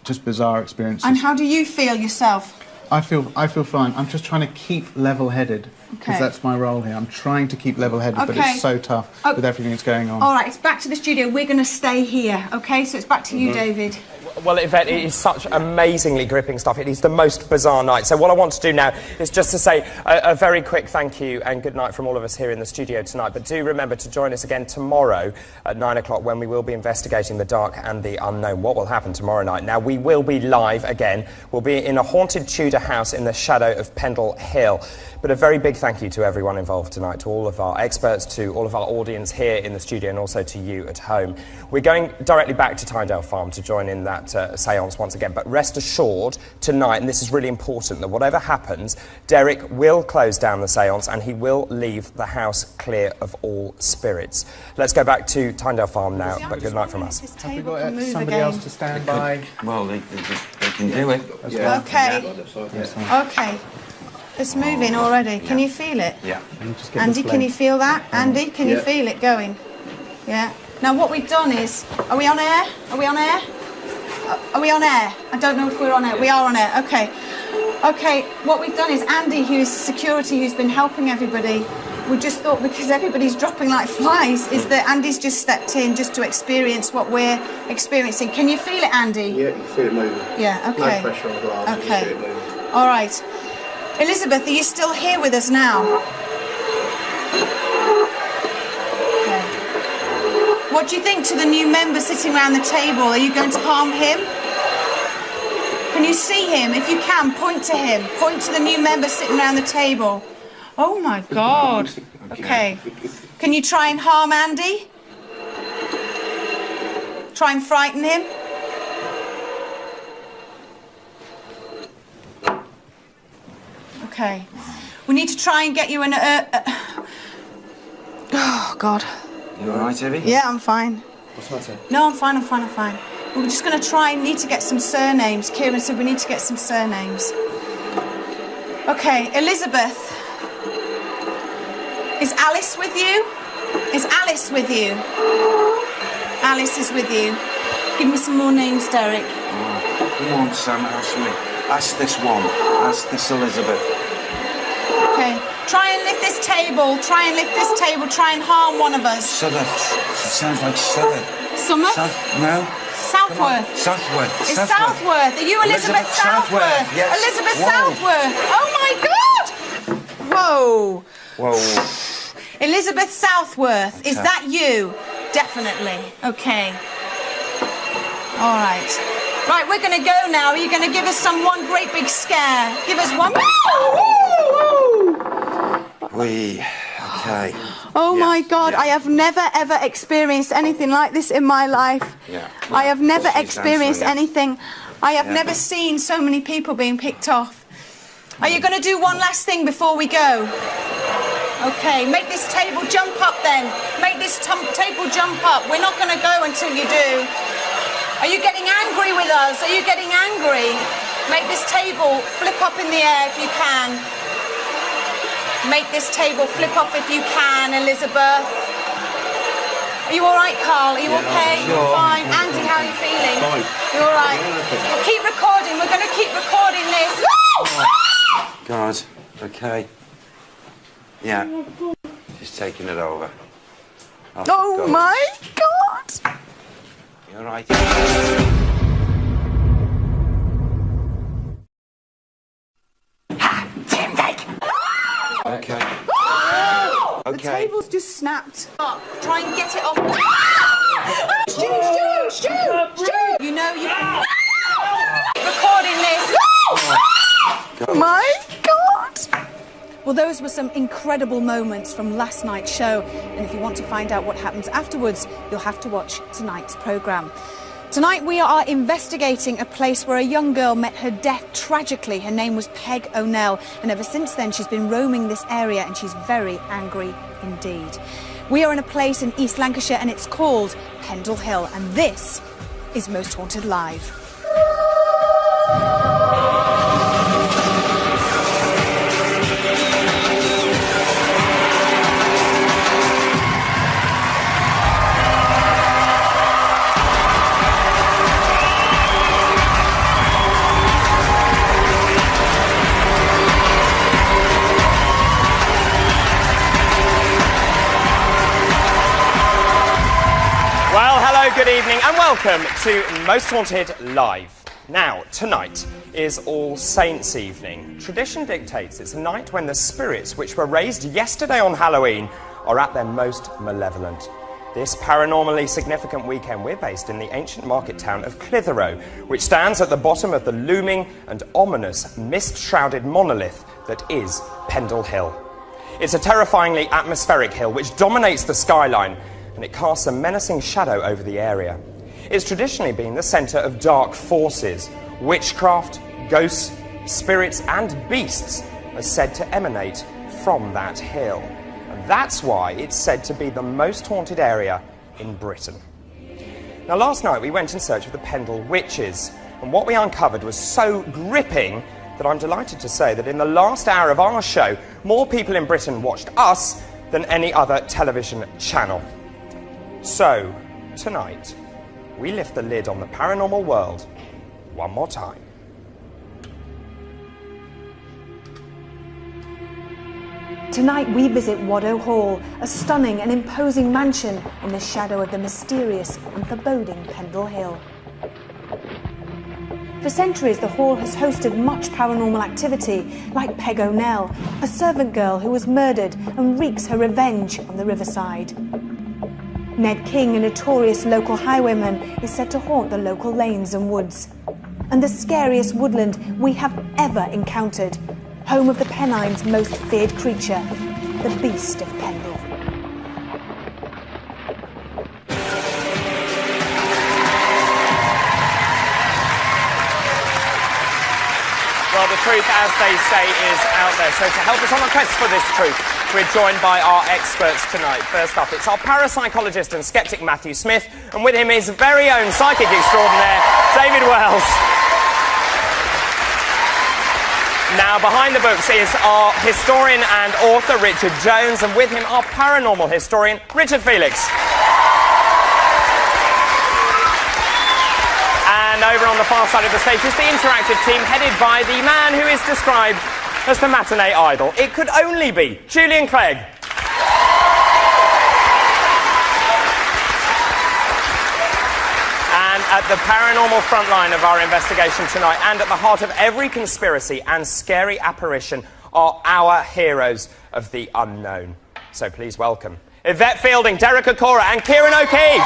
just bizarre experiences. And how do you feel yourself? I feel fine. I'm just trying to keep level-headed because Okay. that's my role here. I'm trying to keep level-headed, but Okay. it's so tough Oh. with everything that's going on. All right, it's back to the studio. We're going to stay here, okay? So it's back to you, Mhm. David. Well, Yvette, it is such amazingly gripping stuff. It is the most bizarre night. So what I want to do now is just to say a very quick thank you and good night from all of us here in the studio tonight. But do remember to join us again tomorrow at 9 o'clock when we will be investigating the dark and the unknown. What will happen tomorrow night? Now, we will be live again. We'll be in a haunted Tudor house in the shadow of Pendle Hill. But a very big thank you to everyone involved tonight, to all of our experts, to all of our audience here in the studio and also to you at home. We're going directly back to Tyndale Farm to join in that séance once again. But rest assured tonight, and this is really important, that whatever happens, Derek will close down the séance and he will leave the house clear of all spirits. Let's go back to Tyndale Farm now, but good night from us. Have we got somebody else to stand by? Well, they can do it. Okay. Okay. It's moving already. Can you feel it? Yeah. Andy, can you feel that? Andy, can you Yeah. feel it going? Yeah. Now what we've done is, are we on air? Are we on air? Are we on air? I don't know if we're on air. We are on air. Okay. Okay. What we've done is Andy, who's security, who's been helping everybody, we just thought because everybody's dropping like flies, is that Andy's just stepped in just to experience what we're experiencing. Can you feel it, Andy? Yeah, you can feel it moving. Yeah. Okay. No pressure on the glass. You Okay. can feel it moving. All right. Elizabeth, are you still here with us now? Okay. What do you think to the new member sitting around the table? Are you going to harm him? Can you see him? If you can, point to him. Point to the new member sitting around the table. Oh my God. Okay. Can you try and harm Andy? Try and frighten him? Okay. We need to try and get you in oh, God. You all right, Evie? Yeah, I'm fine. What's the matter? No, I'm fine. We're just going to need to get some surnames. Kieran said we need to get some surnames. Okay, Elizabeth. Is Alice with you? Is Alice with you? Alice is with you. Give me some more names, Derek. Come on, Sam, ask this one. Ask this Elizabeth. Okay. Try and lift this table. Try and harm one of us. Southern. It sounds like Southern. Summer? No. Southworth. Southworth. It's Southworth. Are you Elizabeth Southworth? Yes. Elizabeth Whoa. Southworth. Oh my God! Whoa. Whoa. Elizabeth Southworth. Is Okay. that you? Definitely. Okay. All right. Right, we're going to go now. Are you going to give us one great big scare? Give us one. Okay. Oh my God, I have never ever experienced anything like this in my life. Yeah. I have never She's experienced answering it. anything. I have Yeah. never seen so many people being picked off. Are you going to do one last thing before we go? Okay, make this table jump up then. Make this table jump up. We're not going to go until you do. Are you getting angry with us? Are you getting angry? Make this table flip up in the air if you can. Make this table flip up if you can, Elizabeth. Are you all right, Carl? Are you okay? sure. You're fine. Andy, how are you feeling? Fine. You're all right. We'll keep recording. We're going to keep recording this. God. Okay. Yeah. She's taking it over. Oh my God! You all right? Okay. The Okay. table's just snapped. Try and get it off. Stu! You know you can. Recording this. My God! Well, those were some incredible moments from last night's show. And if you want to find out what happens afterwards, you'll have to watch tonight's programme. Tonight we are investigating a place where a young girl met her death tragically. Her name was Peg O'Neill, and ever since then she's been roaming this area and she's very angry indeed. We are in a place in East Lancashire and it's called Pendle Hill, and this is Most Haunted Live. Hello, good evening, and welcome to Most Haunted Live. Now, tonight is All Saints' Evening. Tradition dictates it's a night when the spirits which were raised yesterday on Halloween are at their most malevolent. This paranormally significant weekend, we're based in the ancient market town of Clitheroe, which stands at the bottom of the looming and ominous mist-shrouded monolith that is Pendle Hill. It's a terrifyingly atmospheric hill which dominates the skyline, and it casts a menacing shadow over the area. It's traditionally been the centre of dark forces. Witchcraft, ghosts, spirits and beasts are said to emanate from that hill. And that's why it's said to be the most haunted area in Britain. Now, last night we went in search of the Pendle Witches, and what we uncovered was so gripping that I'm delighted to say that in the last hour of our show, more people in Britain watched us than any other television channel. So, tonight, we lift the lid on the paranormal world one more time. Tonight we visit Waddow Hall, a stunning and imposing mansion in the shadow of the mysterious and foreboding Pendle Hill. For centuries, the hall has hosted much paranormal activity, like Peg O'Neill, a servant girl who was murdered and wreaks her revenge on the riverside. Ned King, a notorious local highwayman, is said to haunt the local lanes and woods. And the scariest woodland we have ever encountered, home of the Pennines' most feared creature, the Beast of Pendle. Well, the truth, as they say, is out there. So to help us on the quest for this truth, we're joined by our experts tonight. First up, it's our parapsychologist and skeptic Matthew Smith, and with him his very own psychic extraordinaire, David Wells. Now, behind the books is our historian and author, Richard Jones, and with him our paranormal historian, Richard Felix. And over on the far side of the stage is the interactive team headed by the man who is described as the matinee idol. It could only be Julian Clegg. And at the paranormal front line of our investigation tonight, and at the heart of every conspiracy and scary apparition, are our heroes of the unknown. So please welcome Yvette Fielding, Derek Okora and Kieran O'Keefe.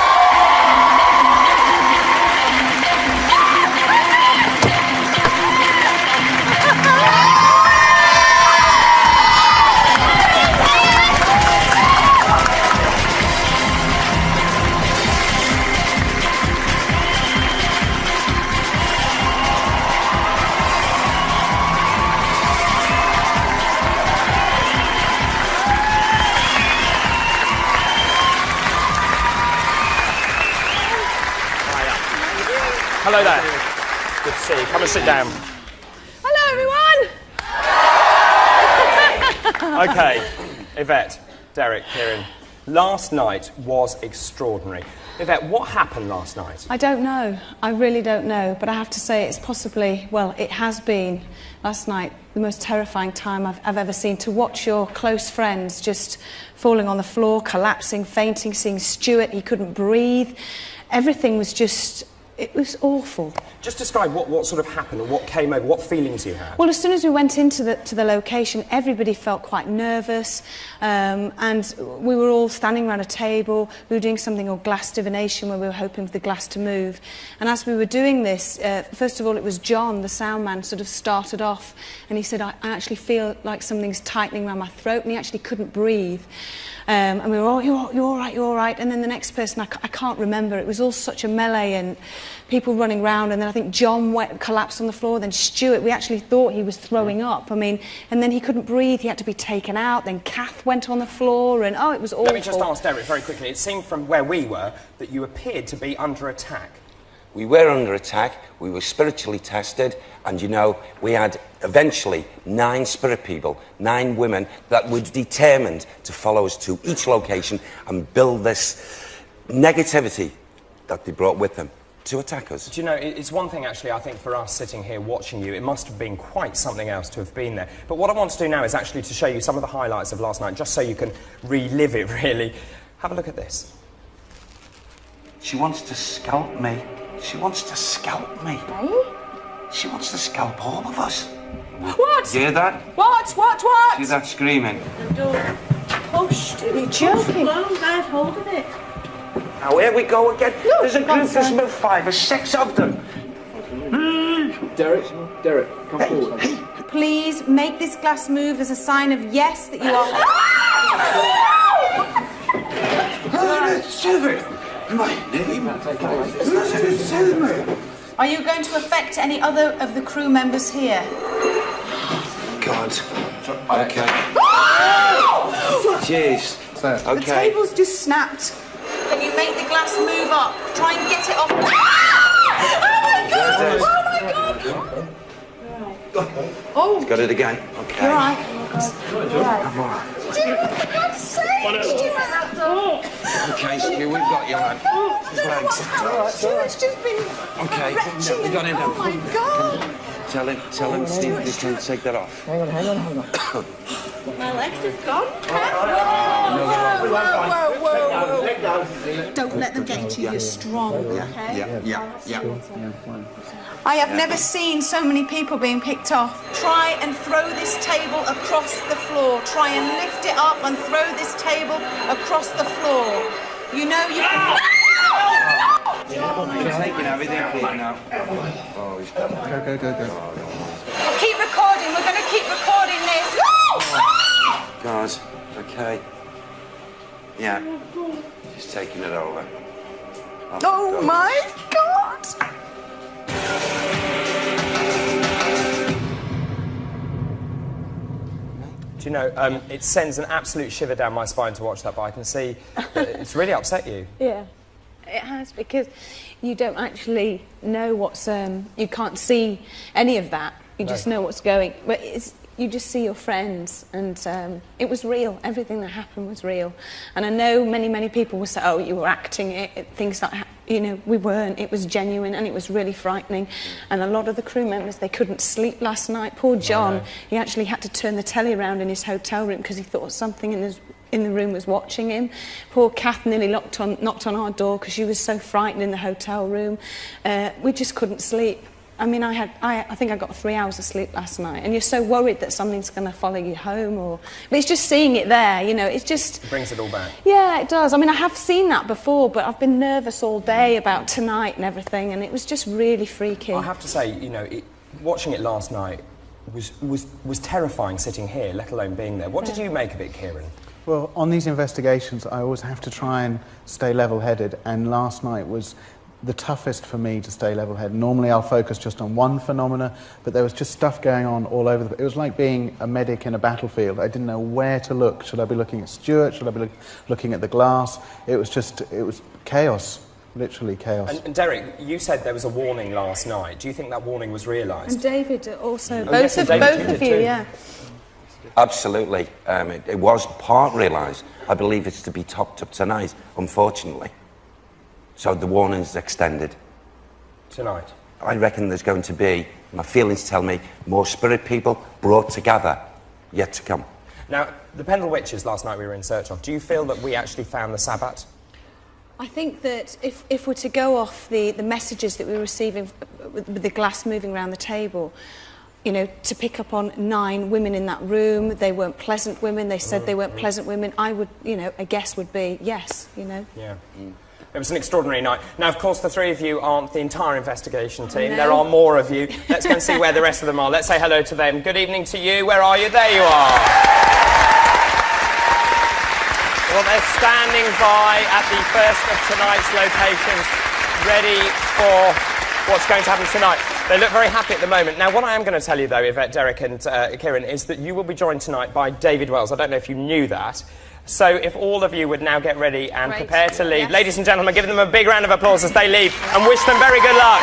Hello there. Good to see you. Come and sit down. Hello, everyone. Okay, Yvette, Derek, Kieran. Last night was extraordinary. Yvette, what happened last night? I don't know. I really don't know. But I have to say it's possibly, well, it has been last night the most terrifying time I've ever seen. To watch your close friends just falling on the floor, collapsing, fainting, seeing Stuart, he couldn't breathe. Everything was just... It was awful. Just describe what sort of happened and what came over, what feelings you had. Well, as soon as we went into the location, everybody felt quite nervous, and we were all standing around a table. We were doing something called glass divination, where we were hoping for the glass to move. And as we were doing this, first of all, it was John, the sound man, sort of started off, and he said, I actually feel like something's tightening around my throat, and he actually couldn't breathe. And we were all, you're all right, you're all right. And then the next person, I can't remember. It was all such a melee and people running around. And then I think John collapsed on the floor. Then Stuart, we actually thought he was throwing up. I mean, and then he couldn't breathe. He had to be taken out. Then Kath went on the floor. And, oh, it was awful. Let me just ask Derek very quickly. It seemed from where we were that you appeared to be under attack. We were under attack, we were spiritually tested, and you know, we had eventually 9 spirit people, 9 women that were determined to follow us to each location and build this negativity that they brought with them to attack us. Do you know, it's one thing actually, I think, for us sitting here watching you, it must have been quite something else to have been there. But what I want to do now is actually to show you some of the highlights of last night, just so you can relive it, really. Have a look at this. She wants to scalp me. She wants to scalp me. Hey? She wants to scalp all of us. What? Hear that? What? See that screaming? The door pushed. It was joking. Closed. I had hold of it. Now here we go again. There's a group, there's about 5 or 6 of them. Derek, come forward. Please make this glass move as a sign of yes that you are. My name? Tell me. Are you going to affect any other of the crew members here? God. Okay. Jeez. The Okay. table's just snapped. Can you make the glass move up? Try and get it off. Oh my god! Oh, He's got it again. Okay. you're right. I'm all right. For God's sake, Okay, Stu, we've got you, man. His legs. Stuart's just been Okay, retching we got him Oh now. my god! Tell him, Steve, you can take that off. Hang on. My legs have gone. Whoa. Don't let them get into you. You're strong, okay? Yeah. I have never seen so many people being picked off. Try and throw this table across the floor. Try and lift it up and throw this table across the floor. You know you can... He's taking everything, Pete, now. Oh, he's... Go. Keep recording. We're going to keep recording this. God, okay. Yeah. She's taking it over. Oh my God! Do you know, it sends an absolute shiver down my spine to watch that, but I can see that it's really upset you. Yeah, it has, because you don't actually know what's... you can't see any of that. You just know what's going... But you just see your friends, and it was real. Everything that happened was real. And I know many people will say, oh, you were acting it, things like... You know, we weren't. It was genuine, and it was really frightening. And a lot of the crew members, they couldn't sleep last night. Poor John, he actually had to turn the telly around in his hotel room because he thought something in the room was watching him. Poor Kath nearly knocked on our door because she was so frightened in the hotel room. We just couldn't sleep. I mean, I think I got 3 hours of sleep last night, and you're so worried that something's going to follow you home, but it's just seeing it there, you know, it's just... It brings it all back. Yeah, it does. I mean, I have seen that before, but I've been nervous all day about tonight and everything, and it was just really freaky. I have to say, you know, watching it last night was terrifying sitting here, let alone being there. What did you make of it, Kieran? Well, on these investigations, I always have to try and stay level-headed, and last night was the toughest for me to stay level-headed. Normally I'll focus just on one phenomena, but there was just stuff going on all over the... It was like being a medic in a battlefield. I didn't know where to look. Should I be looking at Stuart? Should I be looking at the glass? It was chaos, literally chaos. And Derek, you said there was a warning last night. Do you think that warning was realised? And David also, both of you, yeah. Absolutely. It was part realised. I believe it's to be topped up tonight, unfortunately. So the warning's extended. Tonight? I reckon there's going to be, my feelings tell me, more spirit people brought together yet to come. Now, the Pendle Witches last night we were in search of, do you feel that we actually found the Sabbat? I think that if we're to go off the messages that we were receiving with the glass moving around the table, you know, to pick up on 9 women in that room, they weren't pleasant women, they said they weren't pleasant women, I would, you know, a guess would be yes, you know. Yeah. It was an extraordinary night. Now, of course, the 3 of you aren't the entire investigation team. No. There are more of you. Let's go and see where the rest of them are. Let's say hello to them. Good evening to you. Where are you? There you are. Well, they're standing by at the first of tonight's locations, ready for what's going to happen tonight. They look very happy at the moment. Now, what I am going to tell you, though, Yvette, Derek and Kieran, is that you will be joined tonight by David Wells. I don't know if you knew that. So if all of you would now get ready and prepare to leave. Yes. Ladies and gentlemen, give them a big round of applause as they leave and wish them very good luck.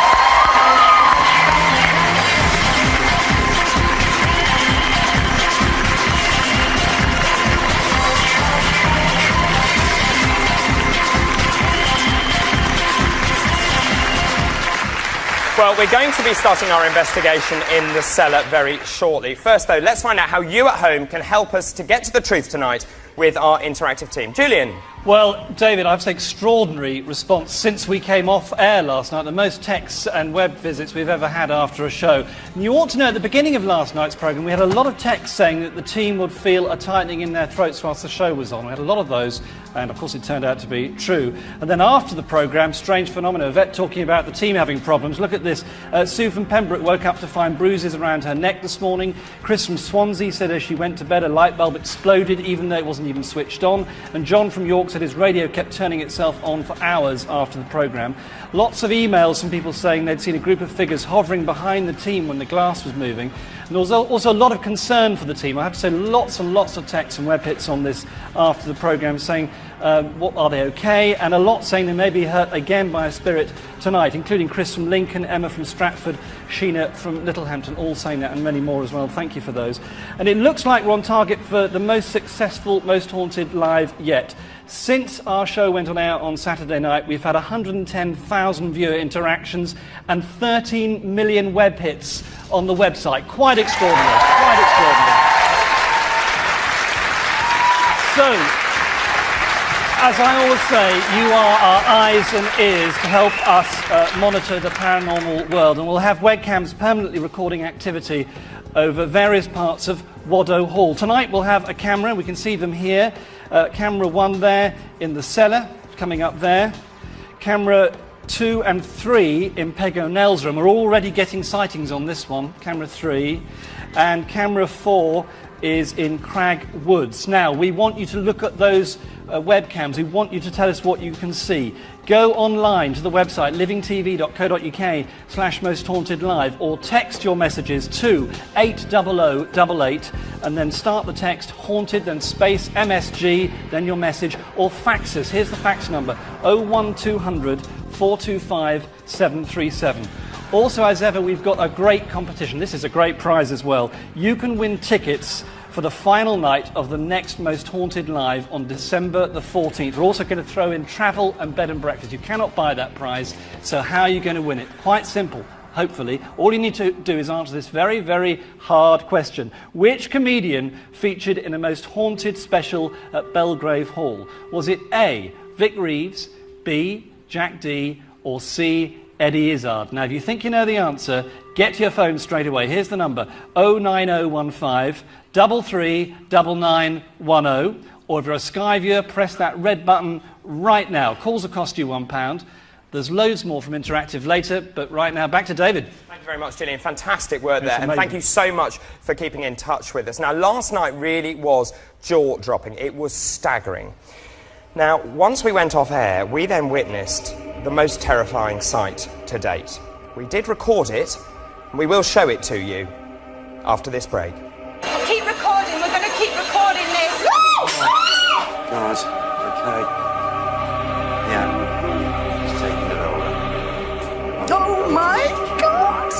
Well, we're going to be starting our investigation in the cellar very shortly. First, though, let's find out how you at home can help us to get to the truth tonight with our interactive team. Julian. Well, David, I've seen extraordinary response since we came off air last night, the most texts and web visits we've ever had after a show. And you ought to know at the beginning of last night's programme we had a lot of texts saying that the team would feel a tightening in their throats whilst the show was on. We had a lot of those, and of course it turned out to be true. And then after the programme, strange phenomena, Yvette talking about the team having problems. Look at this. Sue from Pembroke woke up to find bruises around her neck this morning. Chris from Swansea said as she went to bed a light bulb exploded even though it wasn't even switched on. And John from York said his radio kept turning itself on for hours after the programme. Lots of emails from people saying they'd seen a group of figures hovering behind the team when the glass was moving. And there was also a lot of concern for the team. I have to say lots and lots of texts and web hits on this after the programme saying, what, are they okay? And a lot saying they may be hurt again by a spirit tonight, including Chris from Lincoln, Emma from Stratford, Sheena from Littlehampton, all saying that, and many more as well. Thank you for those. And it looks like we're on target for the most successful, most haunted live yet. Since our show went on air on Saturday night, we've had 110,000 viewer interactions and 13 million web hits on the website. Quite extraordinary, quite extraordinary. So, as I always say, you are our eyes and ears to help us monitor the paranormal world, and we'll have webcams permanently recording activity over various parts of Waddow Hall. Tonight we'll have a camera, we can see them here. Camera 1 there in the cellar, coming up there. Camera 2 and 3 in Peg O'Nell's room. We're already getting sightings on this one, camera 3. And camera 4 is in Crag Woods. Now, we want you to look at those webcams. We want you to tell us what you can see. Go online to the website livingtv.co.uk/mosthauntedlive or text your messages to 80088 and then start the text haunted, then space MSG, then your message, or fax us. Here's the fax number 01200 425 737. Also, as ever, we've got a great competition. This is a great prize as well. You can win tickets for the final night of the next Most Haunted Live on December the 14th. We're also going to throw in travel and bed and breakfast. You cannot buy that prize, so how are you going to win it? Quite simple, hopefully. All you need to do is answer this very, very hard question. Which comedian featured in a Most Haunted special at Belgrave Hall? Was it A, Vic Reeves, B, Jack Dee, or C, Eddie Izzard? Now, if you think you know the answer, get to your phone straight away. Here's the number, 09015 339910. Or if you're a Sky viewer, press that red button right now. Calls will cost you £1. There's loads more from Interactive later, but right now, back to David. Thank you very much, Gillian. Fantastic work there. Amazing. And thank you so much for keeping in touch with us. Now, last night really was jaw-dropping. It was staggering. Now, once we went off air, we then witnessed the most terrifying sight to date. We did record it, and we will show it to you after this break. Keep recording, we're going to keep recording this. God, okay. Yeah. Just taking it over. Oh my God!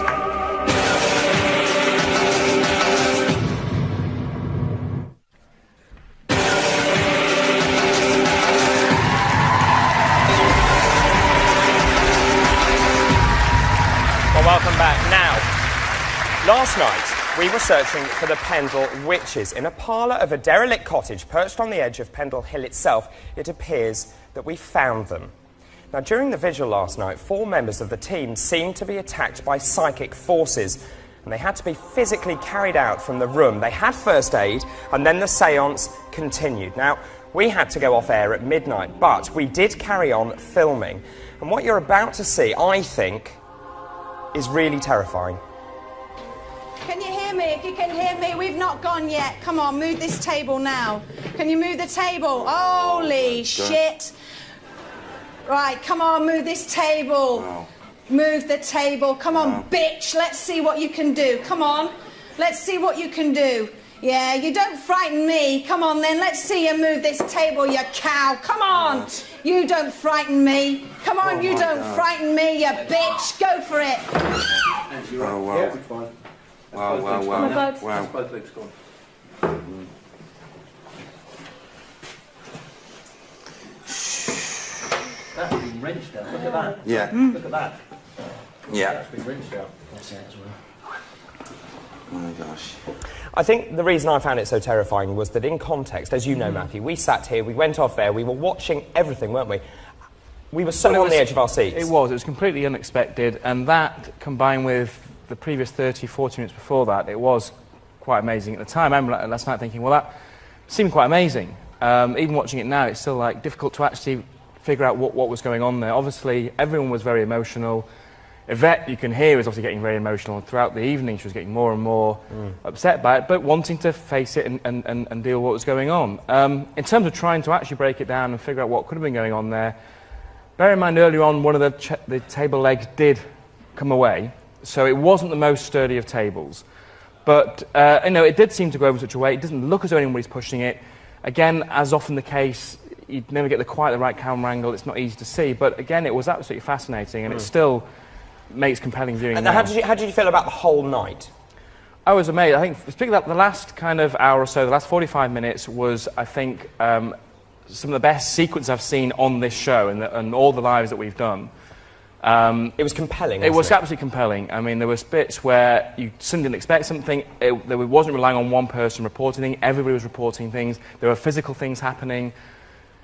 Well, welcome back. Now, last night we were searching for the Pendle Witches. In a parlour of a derelict cottage perched on the edge of Pendle Hill itself, it appears that we found them. Now, during the vigil last night, 4 members of the team seemed to be attacked by psychic forces, and they had to be physically carried out from the room. They had first aid, and then the séance continued. Now, we had to go off air at midnight, but we did carry on filming. And what you're about to see, I think, is really terrifying. Can you hear me? If you can hear me, we've not gone yet. Come on, move this table now. Can you move the table? Holy shit. Right, come on, move this table. Wow. Move the table. Come on, bitch. Let's see what you can do. Come on. Let's see what you can do. Yeah, you don't frighten me. Come on then, let's see you move this table, you cow. Come on. You don't frighten me. Come on, you don't frighten me, you bitch. Go for it. Oh, wow. Wow, wow, wow. Wow. Both legs gone. That's been wrenched out. Look at that. Yeah. Look at that. Yeah. That's been wrenched out. That's it as well. Oh my gosh. I think the reason I found it so terrifying was that in context, as you know, Matthew, we sat here, we went off there, we were watching everything, weren't we? We were so on the edge of our seats. It was completely unexpected, and that, combined with the previous 30, 40 minutes before that, it was quite amazing at the time. I remember last night thinking, well, that seemed quite amazing. Even watching it now, it's still like difficult to actually figure out what was going on there. Obviously, everyone was very emotional. Yvette, you can hear, is obviously getting very emotional, and throughout the evening she was getting more and more upset by it, but wanting to face it and deal with what was going on. In terms of trying to actually break it down and figure out what could have been going on there, bear in mind earlier on one of the table legs did come away, so it wasn't the most sturdy of tables. But it did seem to go over such a way, it doesn't look as though anybody's pushing it. Again, as often the case, you'd never get quite the right camera angle, it's not easy to see, but again, it was absolutely fascinating, and it still makes compelling viewing. And how did you feel about the whole night? I was amazed. I think, speaking about the last kind of hour or so, the last 45 minutes was, I think, some of the best sequence I've seen on this show and all the lives that we've done. It was compelling, It was absolutely compelling. I mean, there was bits where you suddenly didn't expect something. It wasn't relying on one person reporting things. Everybody was reporting things. There were physical things happening.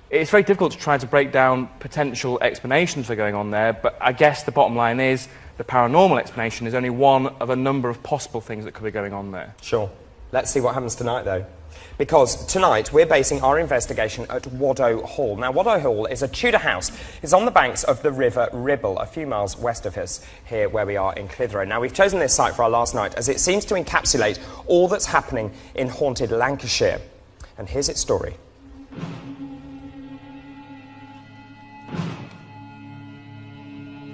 It's very difficult to try to break down potential explanations for going on there, but I guess the bottom line is the paranormal explanation is only one of a number of possible things that could be going on there. Sure. Let's see what happens tonight, though. Because tonight we're basing our investigation at Waddow Hall. Now, Waddow Hall is a Tudor house. It's on the banks of the River Ribble, a few miles west of us, here where we are in Clitheroe. Now, we've chosen this site for our last night as it seems to encapsulate all that's happening in haunted Lancashire. And here's its story.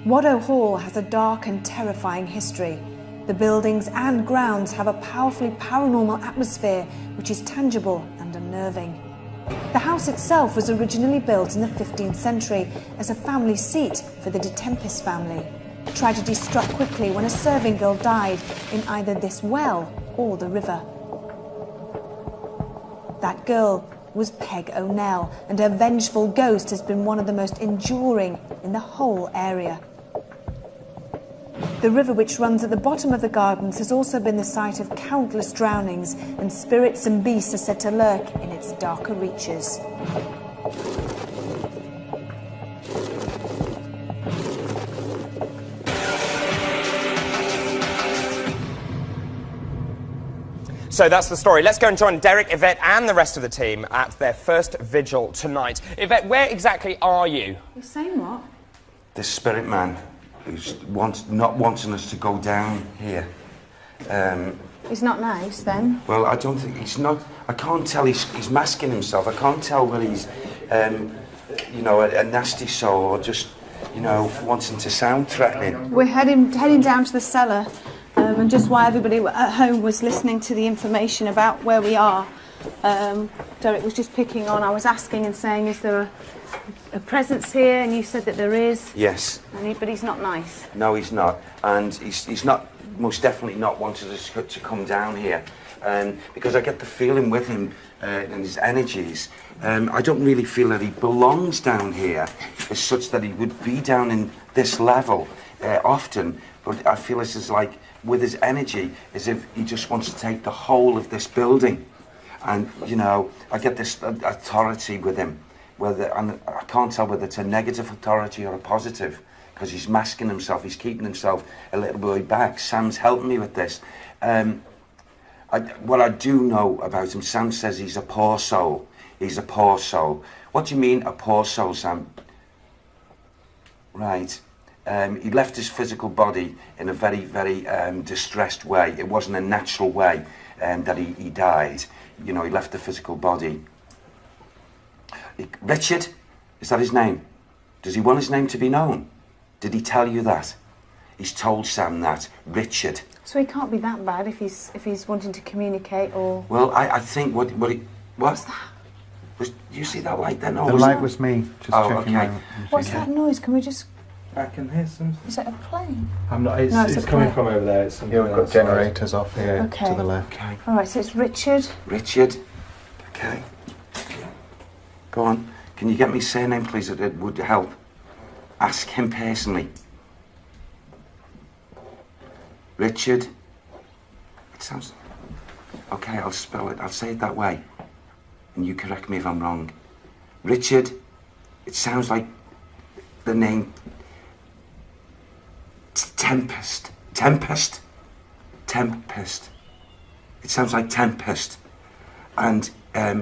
Waddow Hall has a dark and terrifying history. The buildings and grounds have a powerfully paranormal atmosphere which is tangible and unnerving. The house itself was originally built in the 15th century as a family seat for the De Tempest family. Tragedy struck quickly when a serving girl died in either this well or the river. That girl was Peg O'Neill, and her vengeful ghost has been one of the most enduring in the whole area. The river which runs at the bottom of the gardens has also been the site of countless drownings, and spirits and beasts are said to lurk in its darker reaches. So that's the story. Let's go and join Derek, Yvette and the rest of the team at their first vigil tonight. Yvette, where exactly are you? You're saying what? This spirit man who's not wanting us to go down here. He's not nice, then? Well, I don't think he's not. I can't tell. He's masking himself. I can't tell whether he's, a nasty soul or just, wanting to sound threatening. We're heading down to the cellar, and just while everybody at home was listening to the information about where we are, Derek was just picking on. I was asking and saying, is there a presence here? And you said that there is. Yes. But he's not nice. No, he's not. And he's not, most definitely not wanted us to come down here. Because I get the feeling with him and his energies, I don't really feel that he belongs down here as such that he would be down in this level often. But I feel this is like, with his energy, as if he just wants to take the whole of this building. And, I get this authority with him. And I can't tell whether it's a negative authority or a positive, because he's masking himself, he's keeping himself a little bit back. Sam's helping me with this. What I do know about him, Sam says he's a poor soul. He's a poor soul. What do you mean, a poor soul, Sam? Right. He left his physical body in a very, very distressed way. It wasn't a natural way that he died. He left the physical body. Richard, is that his name? Does he want his name to be known? Did he tell you that? He's told Sam that. Richard. So he can't be that bad if he's wanting to communicate or... Well, I think what? What's that? You see that light then? The light was me. Just checking. Okay. What's that noise? Can we just... I can hear something. Is it a plane? I'm not. It's coming from over there. It's something. Yeah, we've got generators off here to the left. Okay. All right, so it's Richard. Richard. Okay. Go on. Can you get me surname, please? It would help. Ask him personally. Richard. It sounds... Okay, I'll spell it. I'll say it that way. And you correct me if I'm wrong. Richard, it sounds like the name... Tempest. Tempest? Tempest. It sounds like Tempest. And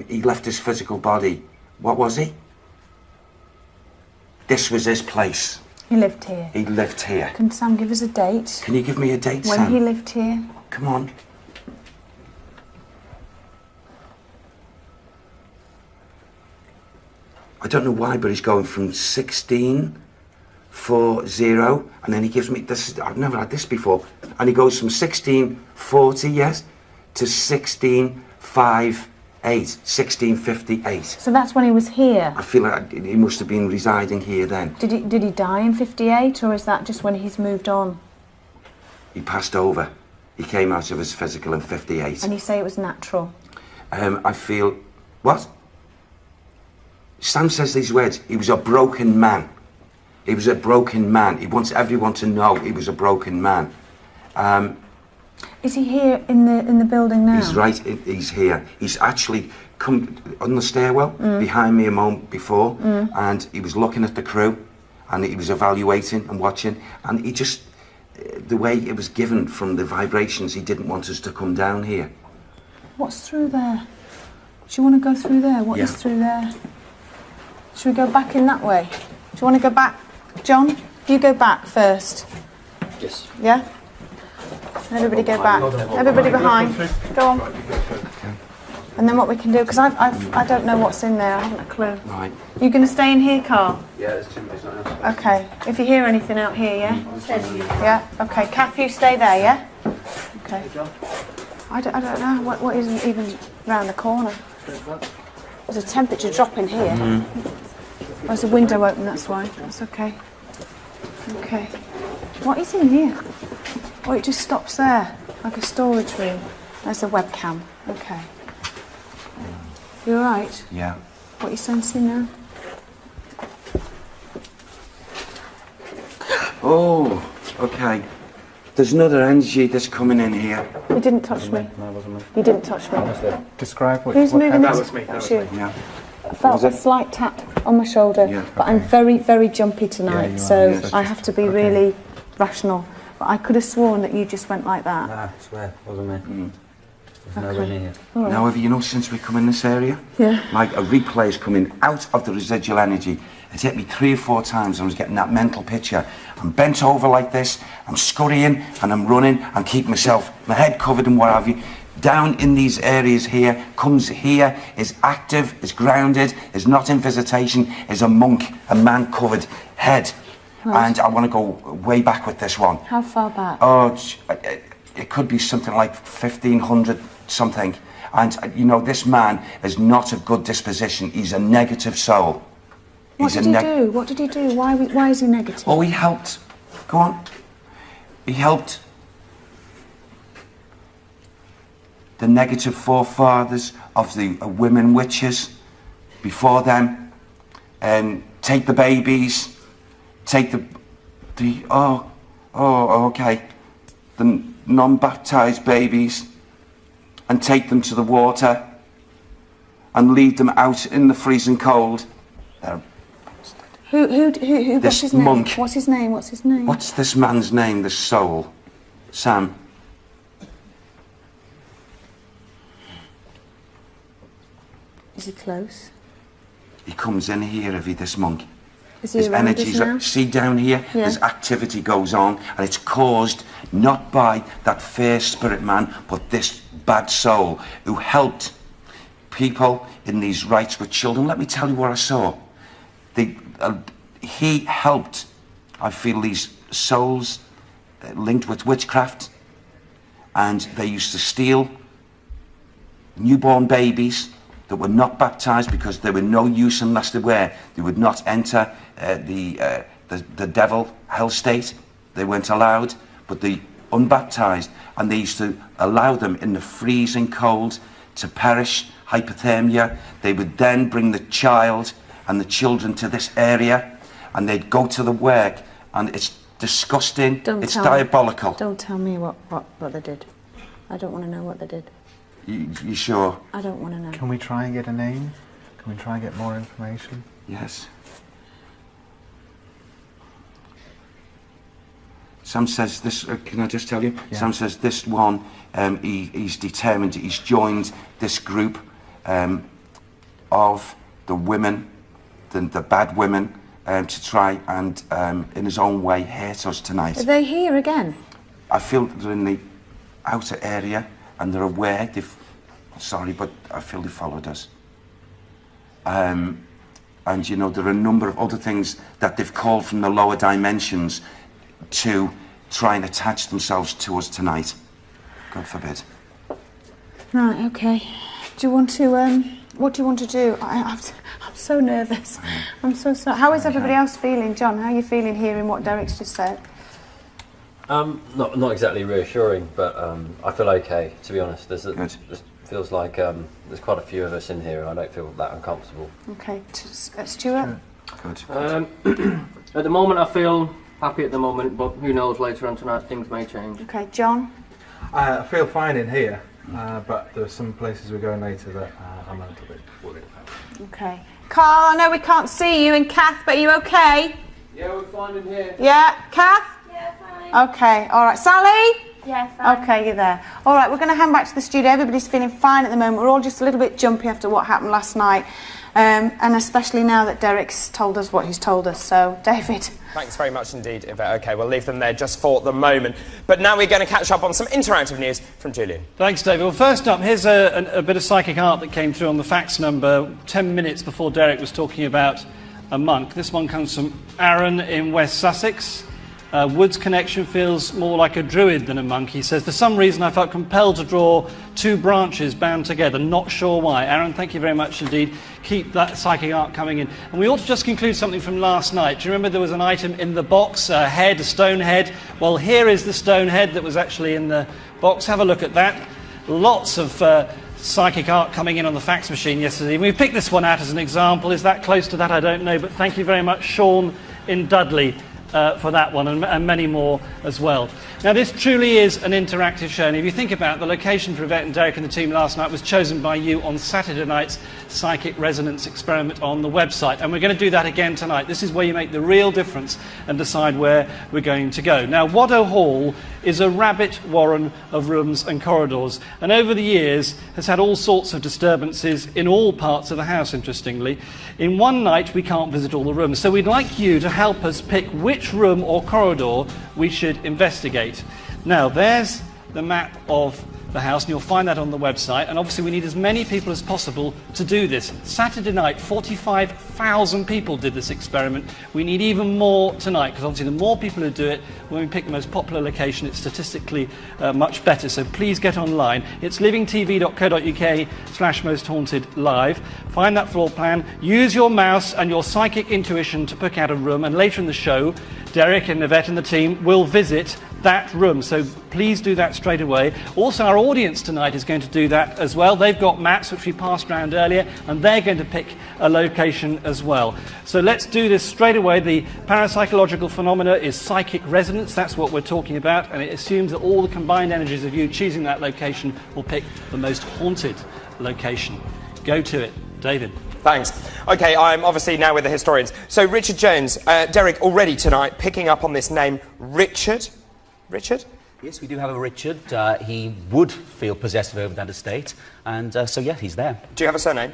he left his physical body. What was he? This was his place. He lived here. He lived here. Can Sam give us a date? Can you give me a date, when Sam? He lived here? Come on. I don't know why, but he's going from 1640, and then he gives me this. I've never had this before, and he goes from 1640, yes, to 1658. So that's when he was here. I feel like he must have been residing here then. Did he die in 58, or is that just when he's moved on? He passed over. He came out of his physical in 58. And you say it was natural? I feel... What? Sam says these words. He was a broken man. He was a broken man. He wants everyone to know he was a broken man. Is he here in the building now? He's right. He's here. He's actually come on the stairwell behind me a moment before, and he was looking at the crew, and he was evaluating and watching, and he just... The way it was given from the vibrations, he didn't want us to come down here. What's through there? Do you want to go through there? What is through there? Should we go back in that way? Do you want to go back? John, you go back first. Yes. Yeah? Everybody go back. Everybody behind. Go on. And then what we can do, because I don't know what's in there, I haven't a clue. Right. You going to stay in here, Carl? Yeah, there's too much. Okay. If you hear anything out here, yeah? Yeah? Okay. Kath, you stay there, yeah? Okay. I don't know. What isn't even round the corner? There's a temperature drop in here. There's a window open, that's why. That's okay. Okay. What is in here? Oh, it just stops there, like a storage room. There's a webcam. Okay. You all right? Yeah. What are you sensing now? Oh, okay. There's another energy that's coming in here. You didn't touch me. No, it wasn't me. You didn't touch me. Describe what... Who's moving That it? was me. That's you. Yeah. I felt a slight tap on my shoulder, but I'm very, very jumpy tonight, so I have to be really rational. But I could have sworn that you just went like that. Nah, I swear, it wasn't me. There's nowhere near. All right. Now, have you know since we come in this area? Yeah. Like a replay is coming out of the residual energy. It hit me 3 or 4 times and I was getting that mental picture. I'm bent over like this, I'm scurrying and I'm running and keep myself, my head covered and what have you. Down in these areas here, comes here, is active, is grounded, is not in visitation, is a monk, a man-covered head. Right. And I want to go way back with this one. How far back? Oh, it could be something like 1500 something. And, you know, this man is not of good disposition. He's a negative soul. What did he do? What did he do? Why is he negative? Oh, he helped. Go on. He helped the negative forefathers of the women witches before them, and take the babies, take the non-baptized babies, and take them to the water and leave them out in the freezing cold. Who what's his name? Monk. What's his name? What's his name? What's this man's name, this soul? Sam. Is he close? He comes in here, this monk. Is he His around us energies now? see down here, Yeah. there's activity goes on, and it's caused not by that fair spirit man, but this bad soul who helped people in these rites with children. Let me tell you what I saw. He helped, I feel, these souls linked with witchcraft, and they used to steal newborn babies that were not baptized because they were no use unless they were. They would not enter the devil hell state. They weren't allowed, but the unbaptized, and they used to allow them in the freezing cold to perish, hypothermia. They would then bring the child and the children to this area, and they'd go to the work, and it's disgusting. It's diabolical. Don't tell me what they did. I don't want to know what they did. You sure? I don't want to know. Can we try and get a name? Can we try and get more information? Yes. Sam says this, can I just tell you? Yeah. Sam says this one, he's determined, he's joined this group of the women, the bad women, to try and, in his own way, hurt us tonight. Are they here again? I feel they're in the outer area and they're aware, sorry, but I feel they followed us. And, you know, there are a number of other things that they've called from the lower dimensions to try and attach themselves to us tonight. God forbid. Right, okay. Do you want to, what do you want to do? I'm so nervous. I'm so sorry. How is everybody else feeling? John, how are you feeling hearing what Derek's just said? Not exactly reassuring, but I feel okay, to be honest. This feels like there's quite a few of us in here and I don't feel that uncomfortable. Okay, Stuart? Good. At the moment I feel happy at the moment, but who knows, later on tonight things may change. Okay, John? I feel fine in here, but there are some places we're going later that I'm a little bit worried about. Okay. Carl, I know we can't see you, and Kath, but are you okay? Yeah, we're fine in here. Yeah, Kath? Yeah, fine. Okay, all right. Sally? Yeah, fine. Okay, you're there. All right, we're going to hand back to the studio. Everybody's feeling fine at the moment. We're all just a little bit jumpy after what happened last night, and especially now that Derek's told us what he's told us. So, David. Thanks very much indeed, Yvette. OK, we'll leave them there just for the moment. But now we're going to catch up on some interactive news from Julian. Thanks, David. Well, first up, here's a bit of psychic art that came through on the fax number 10 minutes before Derek was talking about a monk. This one comes from Aaron in West Sussex. Wood's connection feels more like a druid than a monk. He says, for some reason I felt compelled to draw two branches bound together, not sure why. Aaron, thank you very much indeed. Keep that psychic art coming in. And we ought to just conclude something from last night. Do you remember there was an item in the box, a head, a stone head? Well, here is the stone head that was actually in the box. Have a look at that. Lots of psychic art coming in on the fax machine yesterday. We picked this one out as an example. Is that close to that? I don't know. But thank you very much, Sean in Dudley, for that one, and many more as well. Now, this truly is an interactive show, and if you think about it, the location for Yvette and Derek and the team last night was chosen by you on Saturday night's Psychic Resonance experiment on the website, and we're going to do that again tonight. This is where you make the real difference and decide where we're going to go. Now, Waddow Hall is a rabbit warren of rooms and corridors, and over the years has had all sorts of disturbances in all parts of the house, interestingly. In one night, we can't visit all the rooms, so we'd like you to help us pick which room or corridor we should investigate. Now, there's the map of the house, and you'll find that on the website, and obviously we need as many people as possible to do this. Saturday night, 45,000 people did this experiment. We need even more tonight, because obviously the more people who do it, when we pick the most popular location, it's statistically much better, so please get online. It's livingtv.co.uk/mosthauntedlive. Find that floor plan, use your mouse and your psychic intuition to pick out a room, and later in the show, Derek and Yvette and the team will visit that room, so please do that straight away. Also, our audience tonight is going to do that as well. They've got maps which we passed around earlier, and they're going to pick a location as well. So let's do this straight away. The parapsychological phenomena is psychic resonance. That's what we're talking about, and it assumes that all the combined energies of you choosing that location will pick the most haunted location. Go to it, David. Thanks. OK, I'm obviously now with the historians. So, Richard Jones, Derek, already tonight picking up on this name, Richard. Richard? Yes, we do have a Richard. He would feel possessive over that estate, and so, yeah, he's there. Do you have a surname?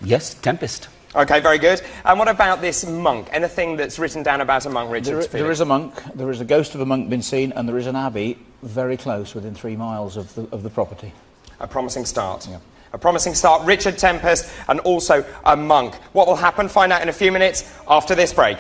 Yes, Tempest. OK, very good. And what about this monk? Anything that's written down about a monk, Richard? There is a monk, there is a ghost of a monk been seen, and there is an abbey very close, within 3 miles of the property. A promising start. Yeah. A promising start, Richard Tempest, and also a monk. What will happen? Find out in a few minutes after this break.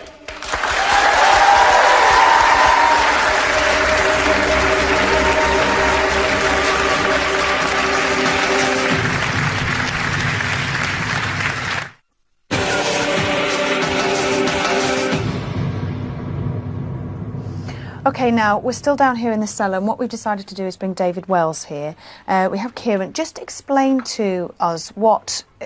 Okay, now we're still down here in the cellar, and what we've decided to do is bring David Wells here. We have Kieran. Just explain to us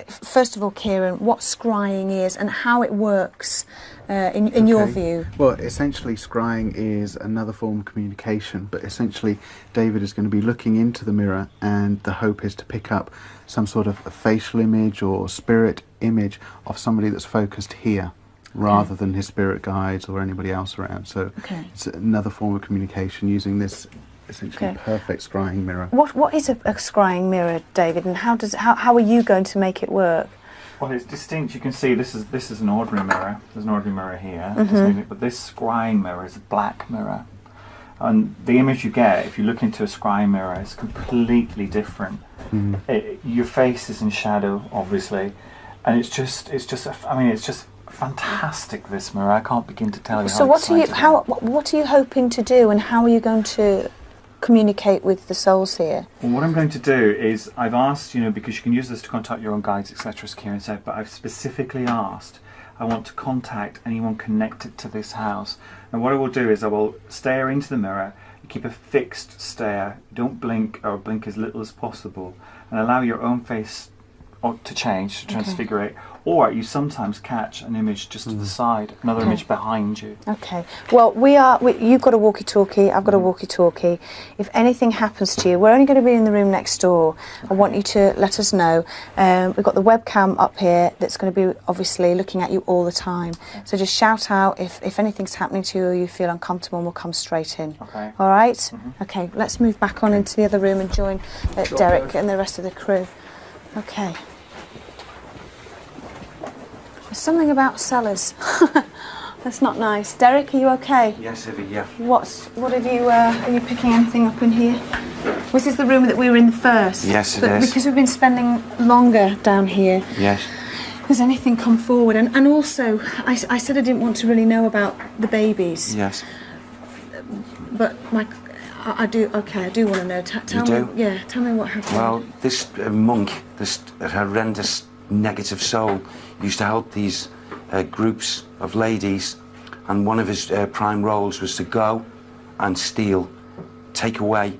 first of all, Kieran, what scrying is and how it works in your view. Well, essentially, scrying is another form of communication, but essentially, David is going to be looking into the mirror, and the hope is to pick up some sort of a facial image or spirit image of somebody that's focused here, rather than his spirit guides or anybody else around. So it's another form of communication using this essentially perfect scrying mirror. What is a scrying mirror, David, and how are you going to make it work? Well, it's distinct. You can see this is an ordinary mirror. There's an ordinary mirror here, but this scrying mirror is a black mirror. And the image you get, if you look into a scrying mirror, is completely different. Your face is in shadow, obviously, and it's just fantastic, this mirror. I can't begin to tell you. So what are you hoping to do, and how are you going to communicate with the souls here? Well, what I'm going to do is, I've asked, because you can use this to contact your own guides, etc., as Kieran said, but I've specifically asked, I want to contact anyone connected to this house. And what I will do is I will stare into the mirror, keep a fixed stare, don't blink or blink as little as possible, and allow your own face to change, to transfigurate, or you sometimes catch an image just to the side, another image behind you. Okay. Well, you've got a walkie-talkie, I've got a walkie-talkie. If anything happens to you, we're only going to be in the room next door. I want you to let us know. We've got the webcam up here that's going to be obviously looking at you all the time. So just shout out if anything's happening to you or you feel uncomfortable, and we'll come straight in. Okay. All right? Okay, let's move back on into the other room and join Derek and the rest of the crew. Okay. There's something about cellars. That's not nice. Derek, are you okay? Yes, Ivy, yeah. What have you, are you picking anything up in here? This is the room that we were in first. Yes, it is. Because we've been spending longer down here. Yes. Has anything come forward? And also, I said I didn't want to really know about the babies. Yes. But I do want to know. Tell me. Yeah, tell me what happened. Well, this monk, this horrendous negative soul, used to help these groups of ladies, and one of his prime roles was to go and steal, take away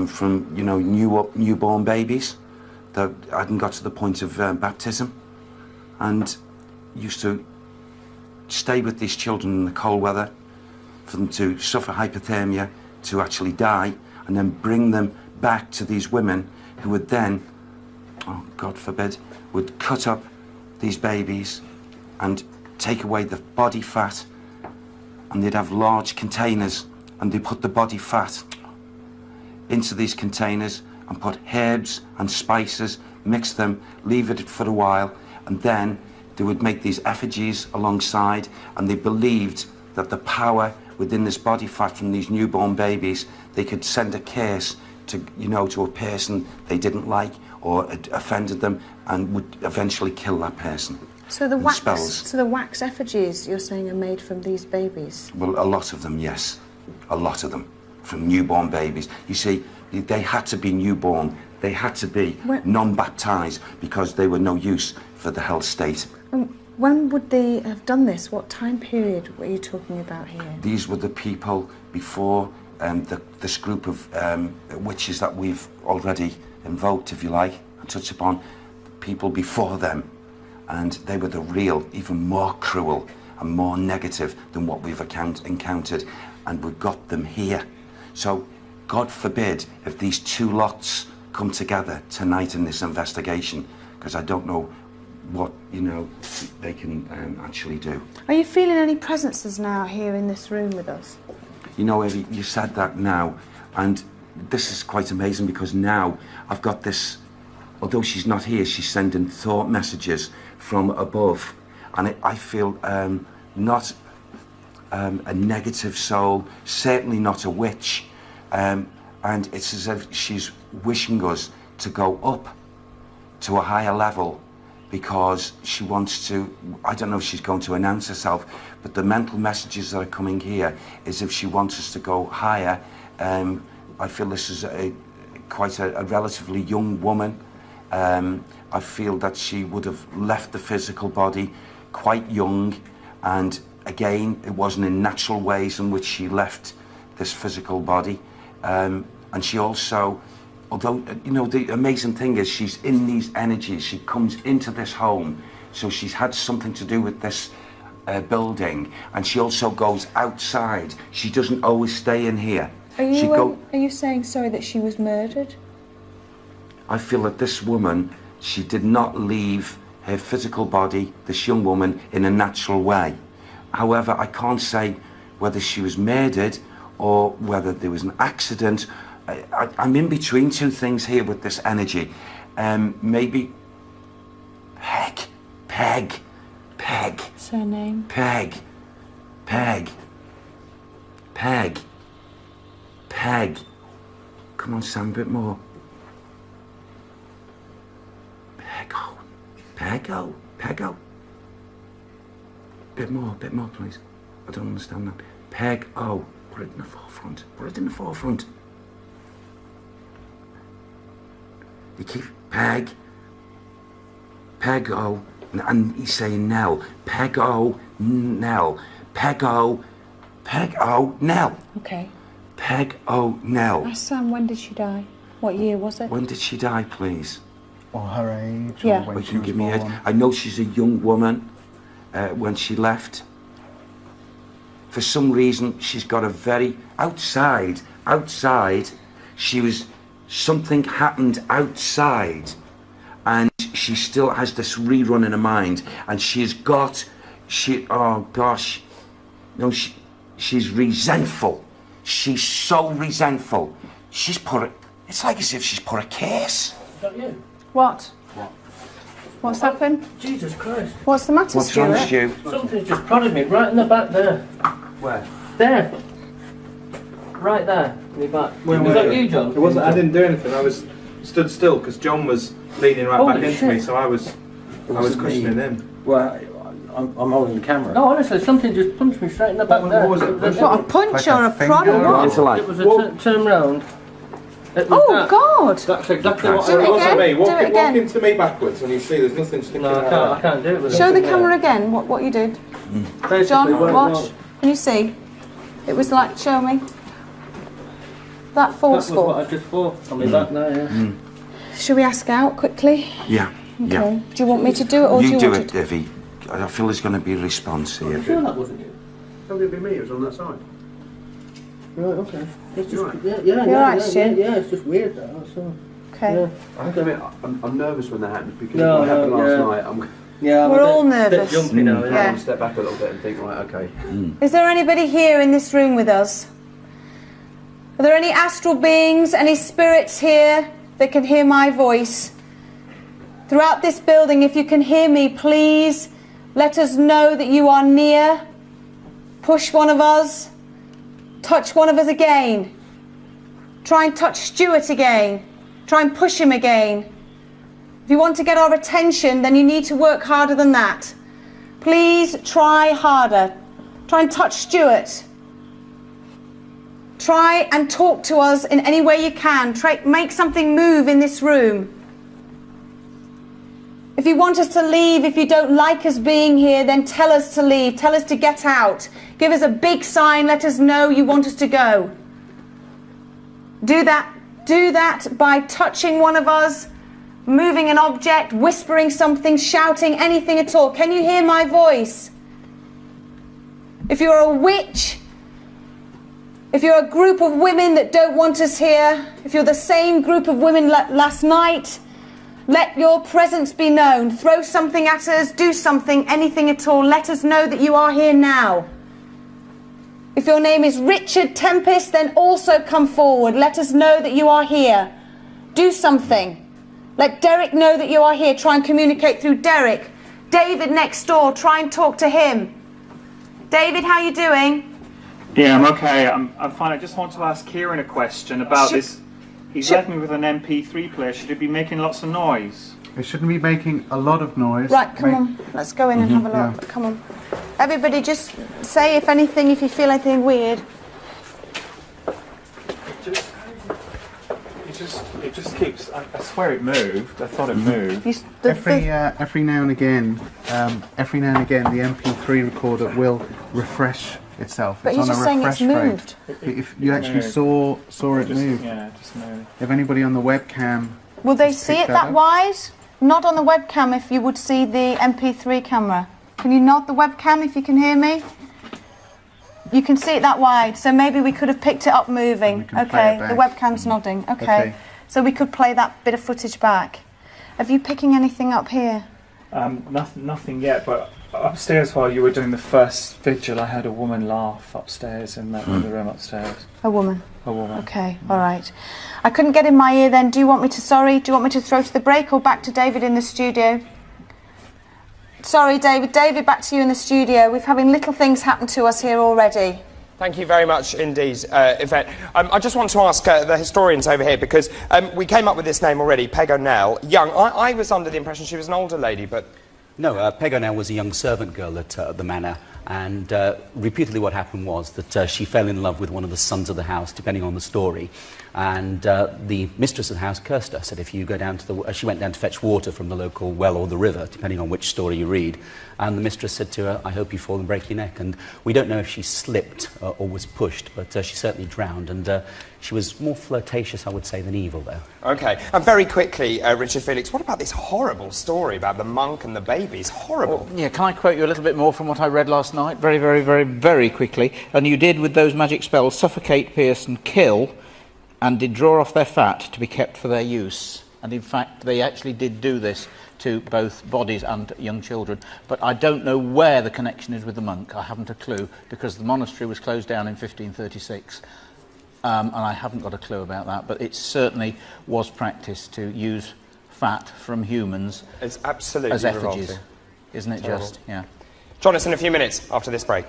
from newborn babies that hadn't got to the point of baptism, and used to stay with these children in the cold weather for them to suffer hypothermia, to actually die, and then bring them back to these women who would then, oh God forbid, would cut up these babies and take away the body fat, and they'd have large containers, and they put the body fat into these containers and put herbs and spices, mix them, leave it for a while, and then they would make these effigies alongside, and they believed that the power within this body fat from these newborn babies, they could send a curse to a person they didn't like or had offended them, and would eventually kill that person. So the wax effigies you're saying are made from these babies? Well, a lot of them, yes. A lot of them. From newborn babies. You see, they had to be newborn. They had to be non-baptised because they were no use for the hell state. When would they have done this? What time period were you talking about here? These were the people before this group of witches that we've already invoked, if you like, and touched upon. People before them, and they were the real, even more cruel and more negative than what we've encountered, and we've got them here. So God forbid if these two lots come together tonight in this investigation, because I don't know what they can actually do. Are you feeling any presences now here in this room with us? Evie, you said that now, and this is quite amazing, because now I've got this. Although she's not here, she's sending thought messages from above, and I feel not a negative soul, certainly not a witch, and it's as if she's wishing us to go up to a higher level, because she wants to, I don't know if she's going to announce herself, but the mental messages that are coming here is if she wants us to go higher. I feel this is quite a relatively young woman. I feel that she would have left the physical body quite young, and again, it wasn't in natural ways in which she left this physical body, and she also, although, you know, the amazing thing is she's in these energies. She comes into this home, so she's had something to do with this building, and she also goes outside. She doesn't always stay in here. Are you saying, sorry, that she was murdered? I feel that this woman, she did not leave her physical body, this young woman, in a natural way. However, I can't say whether she was murdered or whether there was an accident. I'm in between two things here with this energy. Maybe Peg. Surname? Peg. Come on, Sam, a bit more. Pego. Bit more, please. I don't understand that. Peg-O. Put it in the forefront. You keep Peg-O, and he's saying Nell. Peg-O, Nell. Peg-O, Nell. Okay. Peg-O, Nell. Ask Sam, when did she die? What year was it? When did she die, please? Or her age, Yeah. or when Well, she you was give me born. it. I know she's a young woman when she left. For some reason, she's got a very... Outside, something happened outside. And she still has this rerun in her mind. And she's resentful. She's so resentful. It's like as if she's put a curse. Is that you? What? What's happened? Jesus Christ. What's the matter, What's wrong, Stu? Something's just prodded me right in the back there. Where? There. Right there. In the back. Where Was were that you, John? It wasn't. I didn't do anything. I was stood still because John was leaning right Holy back into shit. me, so I was cushioning him. Well, I'm holding the camera. No, honestly, something just punched me straight in the back there. What was it? What, a punch or a prod or what? It's like... It was a turn round. Oh, God! That's exactly what Do it It wasn't again. me. Do it again. Walk into me backwards and you see there's nothing sticking No, out. I can't do it with Show the nothing camera there. again what you did. Basically, John, what it watch. was- Can you see? It was like, show me. That That was forceful. what I just thought on my back there, yeah. Should we ask out quickly? Yeah. Okay. Do you want me to do it or do You you do want it, Ivy. I feel there's going to be a response here. I feel that wasn't you. How could it be me? It was on that side. Right, okay. It's just, Right. You're right, Stu. yeah, it's just weird though, so. Okay. Yeah. I have to admit, I'm nervous when that happens because No, what happened no, last yeah. night. I'm Yeah, I'm We're a bit- all bit nervous. jumpy now, I yeah. want to step back a little bit and think, right, okay. Is there anybody here in this room with us? Are there any astral beings, any spirits here that can hear my voice? Throughout this building, if you can hear me, please let us know that you are near. Push one of us. Touch one of us again. Try and touch Stuart again. Try and push him again. If you want to get our attention, then you need to work harder than that. Please try harder. Try and touch Stuart. Try and talk to us in any way you can. Make something move in this room. If you want us to leave, if you don't like us being here, then tell us to leave. Tell us to get out. Give us a big sign. Let us know you want us to go. Do that by touching one of us, moving an object, whispering something, shouting, anything at all. Can you hear my voice? If you're a witch, if you're a group of women that don't want us here, if you're the same group of women last night, let your presence be known. Throw something at us, do something, anything at all. Let us know that you are here now. If your name is Richard Tempest, then also come forward. Let us know that you are here. Do something. Let Derek know that you are here. Try and communicate through Derek. David next door, try and talk to him. David, how are you doing? Yeah, I'm okay. I'm fine. I just want to ask Kieran a question about this. He's left me with an MP3 player. Should it be making lots of noise? It shouldn't be making a lot of noise. Right, come on. Let's go in and have a look. Yeah. Come on. Everybody just say if you feel anything weird. It just keeps. I swear it moved. I thought it moved. Every now and again, the MP3 recorder will refresh itself. But it's you're on just a saying refresh it's rate. moved. If you actually saw it move. Yeah, just moved. If anybody on the webcam... Will they just see picked it that up. wide? Not on the webcam if you would see the MP3 camera. Can you nod the webcam if you can hear me? You can see it that wide, so maybe we could have picked it up moving. Okay, the webcam's nodding. Okay. So we could play that bit of footage back. Have you picking anything up here? Nothing yet, but upstairs while you were doing the first vigil, I heard a woman laugh upstairs in the room upstairs. A woman? A woman. Okay, all right. I couldn't get in my ear then. Do you want me to throw to the break or back to David in the studio? Sorry, David. David, back to you in the studio. We're having little things happen to us here already. Thank you very much indeed, Yvette. I just want to ask the historians over here, because we came up with this name already, Peg O'Neill. Young. I was under the impression she was an older lady, but... No, Peg O'Neill was a young servant girl at the manor, and repeatedly what happened was that she fell in love with one of the sons of the house, depending on the story. And the mistress of the house cursed her, said if you go down to the... she went down to fetch water from the local well or the river, depending on which story you read. And the mistress said to her, I hope you fall and break your neck. And we don't know if she slipped or was pushed, but she certainly drowned. And she was more flirtatious, I would say, than evil, though. OK. And very quickly, Richard Felix, what about this horrible story about the monk and the babies? Horrible. Well, yeah, can I quote you a little bit more from what I read last night? Very, very, very, very quickly. And you did, with those magic spells, suffocate, pierce and kill, and did draw off their fat to be kept for their use. And in fact, they actually did do this to both bodies and young children. But I don't know where the connection is with the monk. I haven't a clue, because the monastery was closed down in 1536. And I haven't got a clue about that, but it certainly was practiced to use fat from humans it's absolutely as effigies. revolting. Isn't it Terrible. just? Yeah. Join us in a few minutes after this break.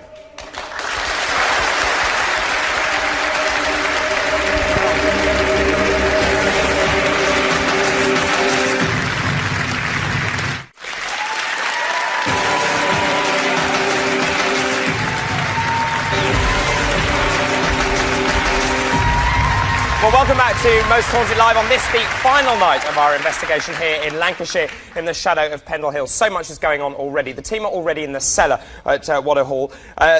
Well, welcome back to Most Haunted Live on this, the final night of our investigation here in Lancashire in the shadow of Pendle Hill. So much is going on already. The team are already in the cellar at Wadder Hall.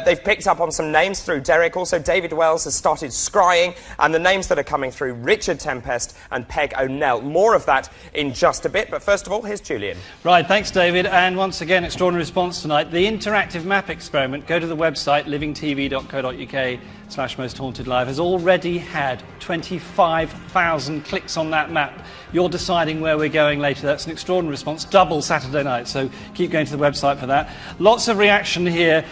They've picked up on some names through Derek. Also, David Wells has started scrying, and the names that are coming through, Richard Tempest and Peg O'Neill. More of that in just a bit, but first of all, here's Julian. Right, thanks, David. And once again, extraordinary response tonight. The interactive map experiment, go to the website livingtv.co.uk/Most Haunted Live, has already had 25,000 clicks on that map. You're deciding where we're going later. That's an extraordinary response, double Saturday night, so keep going to the website for that. Lots of reaction here.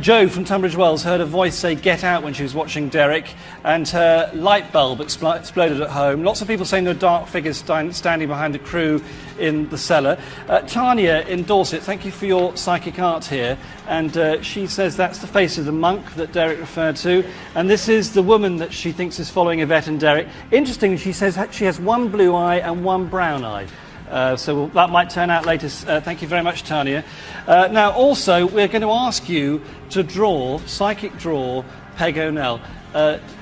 Jo from Tunbridge Wells heard a voice say "get out" when she was watching Derek, and her light bulb exploded at home. Lots of people saying there are dark figures standing behind the crew in the cellar. Tanya in Dorset, thank you for your psychic art here, and she says that's the face of the monk that Derek referred to, and this is the woman that she thinks is following Yvette and Derek. Interestingly, she says she has one blue eye and one brown eye. So that might turn out later. Thank you very much, Tanya. Now, also, we're going to ask you to psychic draw Peg O'Neill.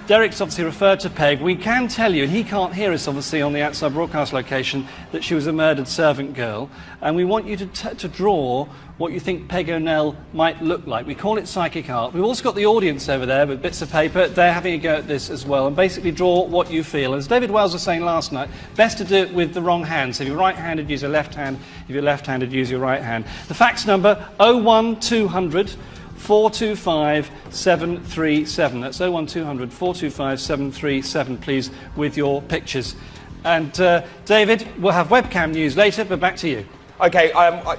Derek's obviously referred to Peg. We can tell you, and he can't hear us obviously on the outside broadcast location, that she was a murdered servant girl. And we want you to draw what you think Peg O'Neill might look like. We call it psychic art. We've also got the audience over there with bits of paper. They're having a go at this as well. And basically draw what you feel. As David Wells was saying last night, best to do it with the wrong hand. So if you're right-handed, use your left hand. If you're left-handed, use your right hand. The fax number, 01200 425 737. That's 01200 425 737, please, with your pictures. And David, we'll have webcam news later, but back to you. OK,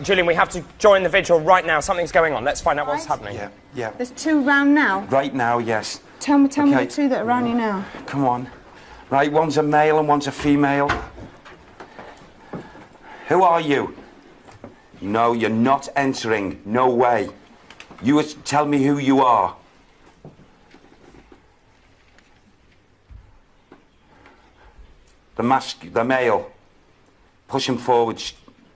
Julian, we have to join the vigil right now. Something's going on. Let's find out what's happening. Yeah. There's two round now. Right now, yes. Tell me the two that are round you now. Come on. Right, one's a male and one's a female. Who are you? No, you're not entering. No way. You tell me who you are. The male. Push him forward,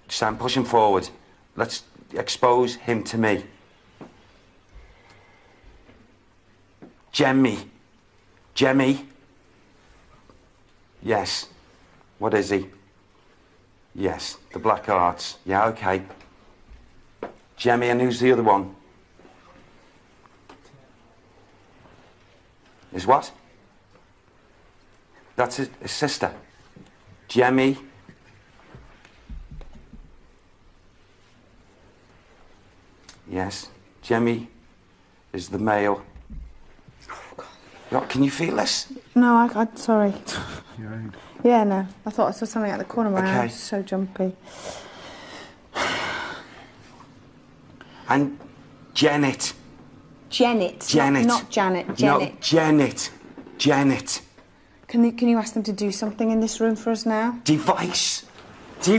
Sam, push him forward. Let's expose him to me. Jemmy. Yes. What is he? Yes, the Black Arts. Yeah, okay. Jemmy, and who's the other one? Is what? That's his sister. Jemmy. Yes, Jemmy is the male. Can you feel this? No, I sorry. You're right. Yeah, no. I thought I saw something at the corner of my eye. Okay. It's so jumpy. And Janet. Janet. Janet. Not Janet. No, Janet. Janet. Janet. Can you ask them to do something in this room for us now? Device. The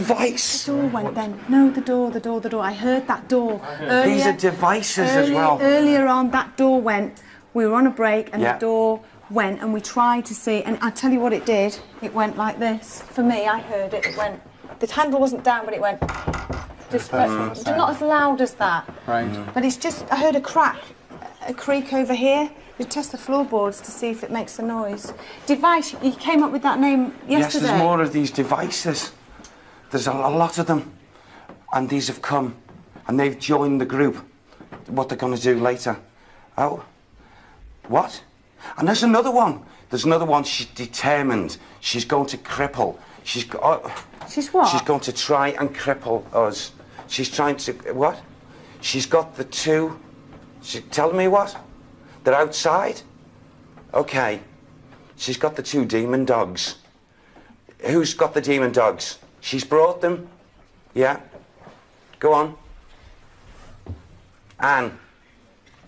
door went then. No, the door. I heard that door. Earlier, These are devices as well. Earlier on, that door went. We were on a break and Yeah. the door went and we tried to see, and I tell you what it did. It went like this. For me, I heard it. It went. The handle wasn't down, but it went. Just not as loud as that. Right. But it's just. I heard a crack, a creak over here. We test the floorboards to see if it makes a noise. Device. You came up with that name yesterday. Yes, there's more of these devices. There's a lot of them. And these have come. And they've joined the group. What they're going to do later. Oh. What? And there's another one. There's another one. She's determined. She's going to cripple. She's what? She's going to try and cripple us. She's trying to... What? She's got the two... Tell me what? They're outside? Okay. She's got the two demon dogs. Who's got the demon dogs? She's brought them? Yeah? Go on. Anne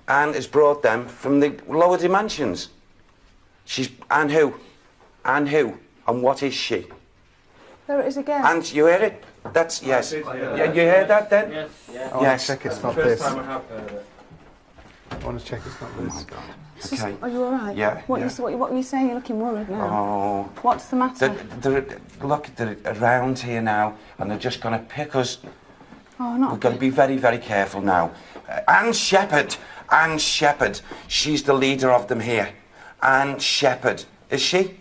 has brought them from the lower dimensions. Anne who? Anne who? And what is she? There it is again. And you hear it? That's, yes. Yeah, you heard that then? Yes. Yes. I want to check it's not this. First time I have heard it. I want to check it's not this. Oh my God. Okay. Are you all right? Yeah. What were you saying? You're looking worried now. Oh. What's the matter? Look, they're around here now, and they're just going to pick us. Oh, not. We've got to be very, very careful now. Anne Shepherd. She's the leader of them here. Anne Shepherd. Is she?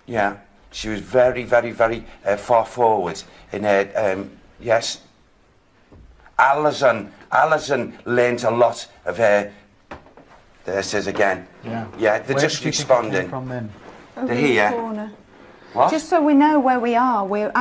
Yeah. She was very, very, very far forward in her, yes. Alison learnt a lot of her. There it is again. Yeah. Yeah, they're Where just did you think it responding. came from then? Over They're in the here. corner. What? Just so we know where we are, we've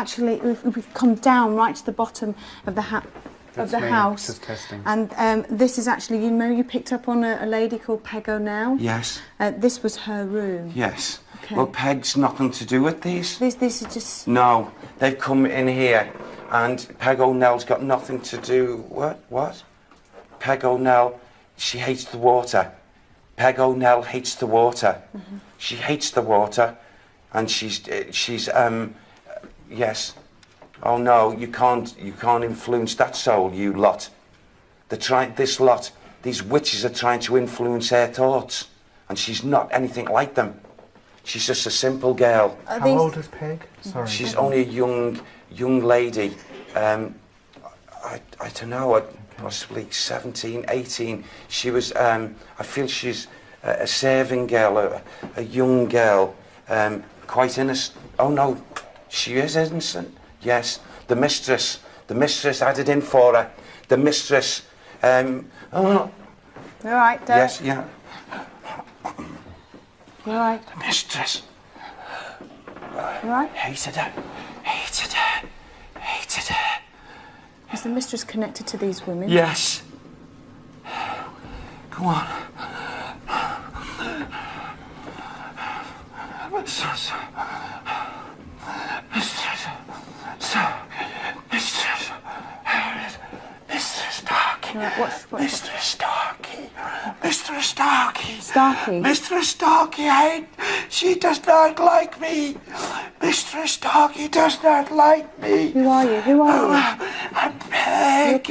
come down right to the bottom of the house. Just testing. And this is actually, you picked up on a lady called Peg O'Neill. Yes. This was her room. Yes. Okay. Well, Peg's nothing to do with these. This is just. No, they've come in here, and Peg O'Neill's got nothing to do. What? Peg O'Neill, she hates the water. Peg O'Neill hates the water. Mm-hmm. She hates the water, and she's yes. Oh no, you can't influence that soul, you lot. These witches are trying to influence her thoughts, and she's not anything like them. She's just a simple girl. How old is Peg? Sorry. She's only a young lady. I don't know, possibly 17, 18. She was, I feel she's a serving girl, a young girl, quite innocent. Oh no, she is innocent. Yes, the mistress had it in for her. The mistress, You all right, Dad? yes, yeah. You all right? The mistress. You all right? Hated her. Is the mistress connected to these women? Yes. Come on. Mistress. Starkey. Mistress Starkey, she does not like me. Mistress Starkey does not like me. Who are you? I'm Peg.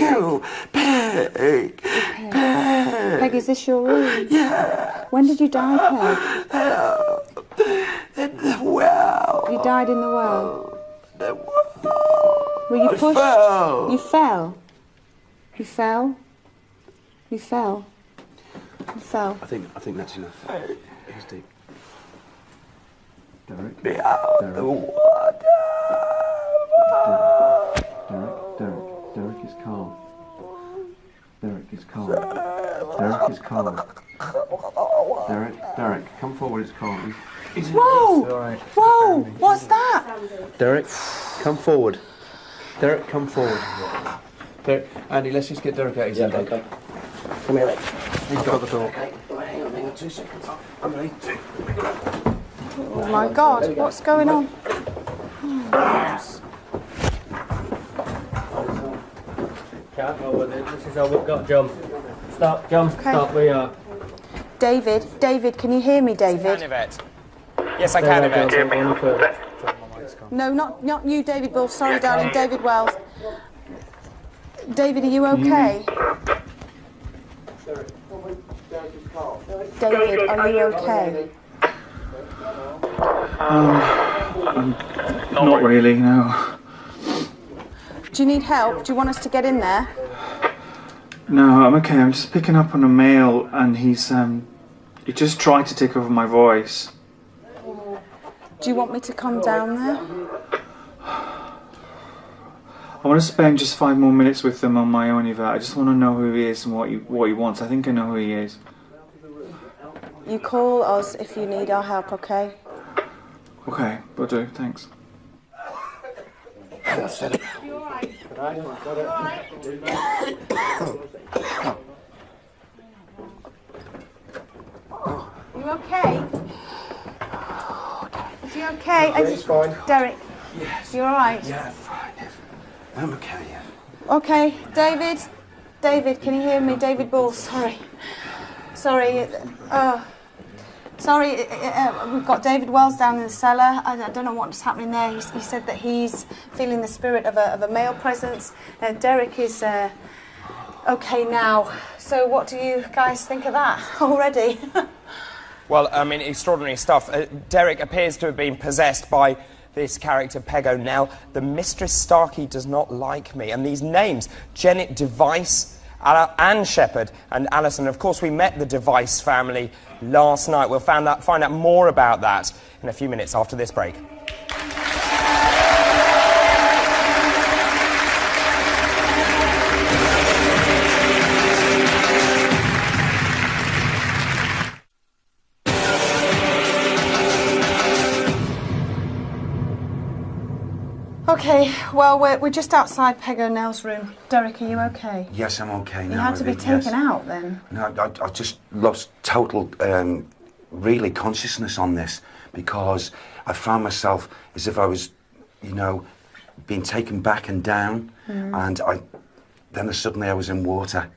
Peg. Peg, is this your room? Yeah. When did you die, Peg? In the well. You died in the well? The well. Were you I pushed? fell. You fell? You fell? You fell? You fell? I think that's enough. He's deep. Derek. Be out the water. Derek is calm. Derek is calm. Derek, it's cold. Derek, come forward, it's cold. Whoa! All right. Whoa! What's that? Derek, come forward. Derek, come forward. Derek, Andy, let's just get Derek out. He's in bed. Okay. Come here, mate. He's got the door. Okay, right, hang on 2 seconds. I'm ready. Oh my God! What's going on? This is how we've got jump. Stop, jump, Okay. stop, we are. David, can you hear me, David? Yes, I can, Yvette. No, not you, David Bull. Sorry, darling, David Wells. David, are you okay? David, are you okay? Not really, no. Do you need help? Do you want us to get in there? No, I'm okay. I'm just picking up on a male, and he just tried to take over my voice. Do you want me to come down there? I want to spend just 5 more minutes with him on my own, Yvette. I just want to know who he is and what he wants. I think I know who he is. You call us if you need our help, okay? Okay, will do. Thanks. You okay? Is he okay? Yeah, he's fine. Derek, Yes. you all right? Yeah, fine. I'm okay. Okay, David, can you hear me? David Bull, sorry. Sorry, we've got David Wells down in the cellar. I don't know what's happening there. He said that he's feeling the spirit of a male presence. Derek is okay now. So what do you guys think of that already? Well, I mean, extraordinary stuff. Derek appears to have been possessed by this character, Pego. Now, the Mistress Starkey does not like me. And these names, Janet Device, Anne Shepherd and Alison. Of course, we met the Device family last night. We'll find out more about that in a few minutes after this break. Okay, well, we're just outside Peg O'Neill's room. Derek, are you okay? Yes, I'm okay now. You had to be taken out then? No, I just lost total, really consciousness on this because I found myself as if I was, being taken back and down, and then suddenly I was in water,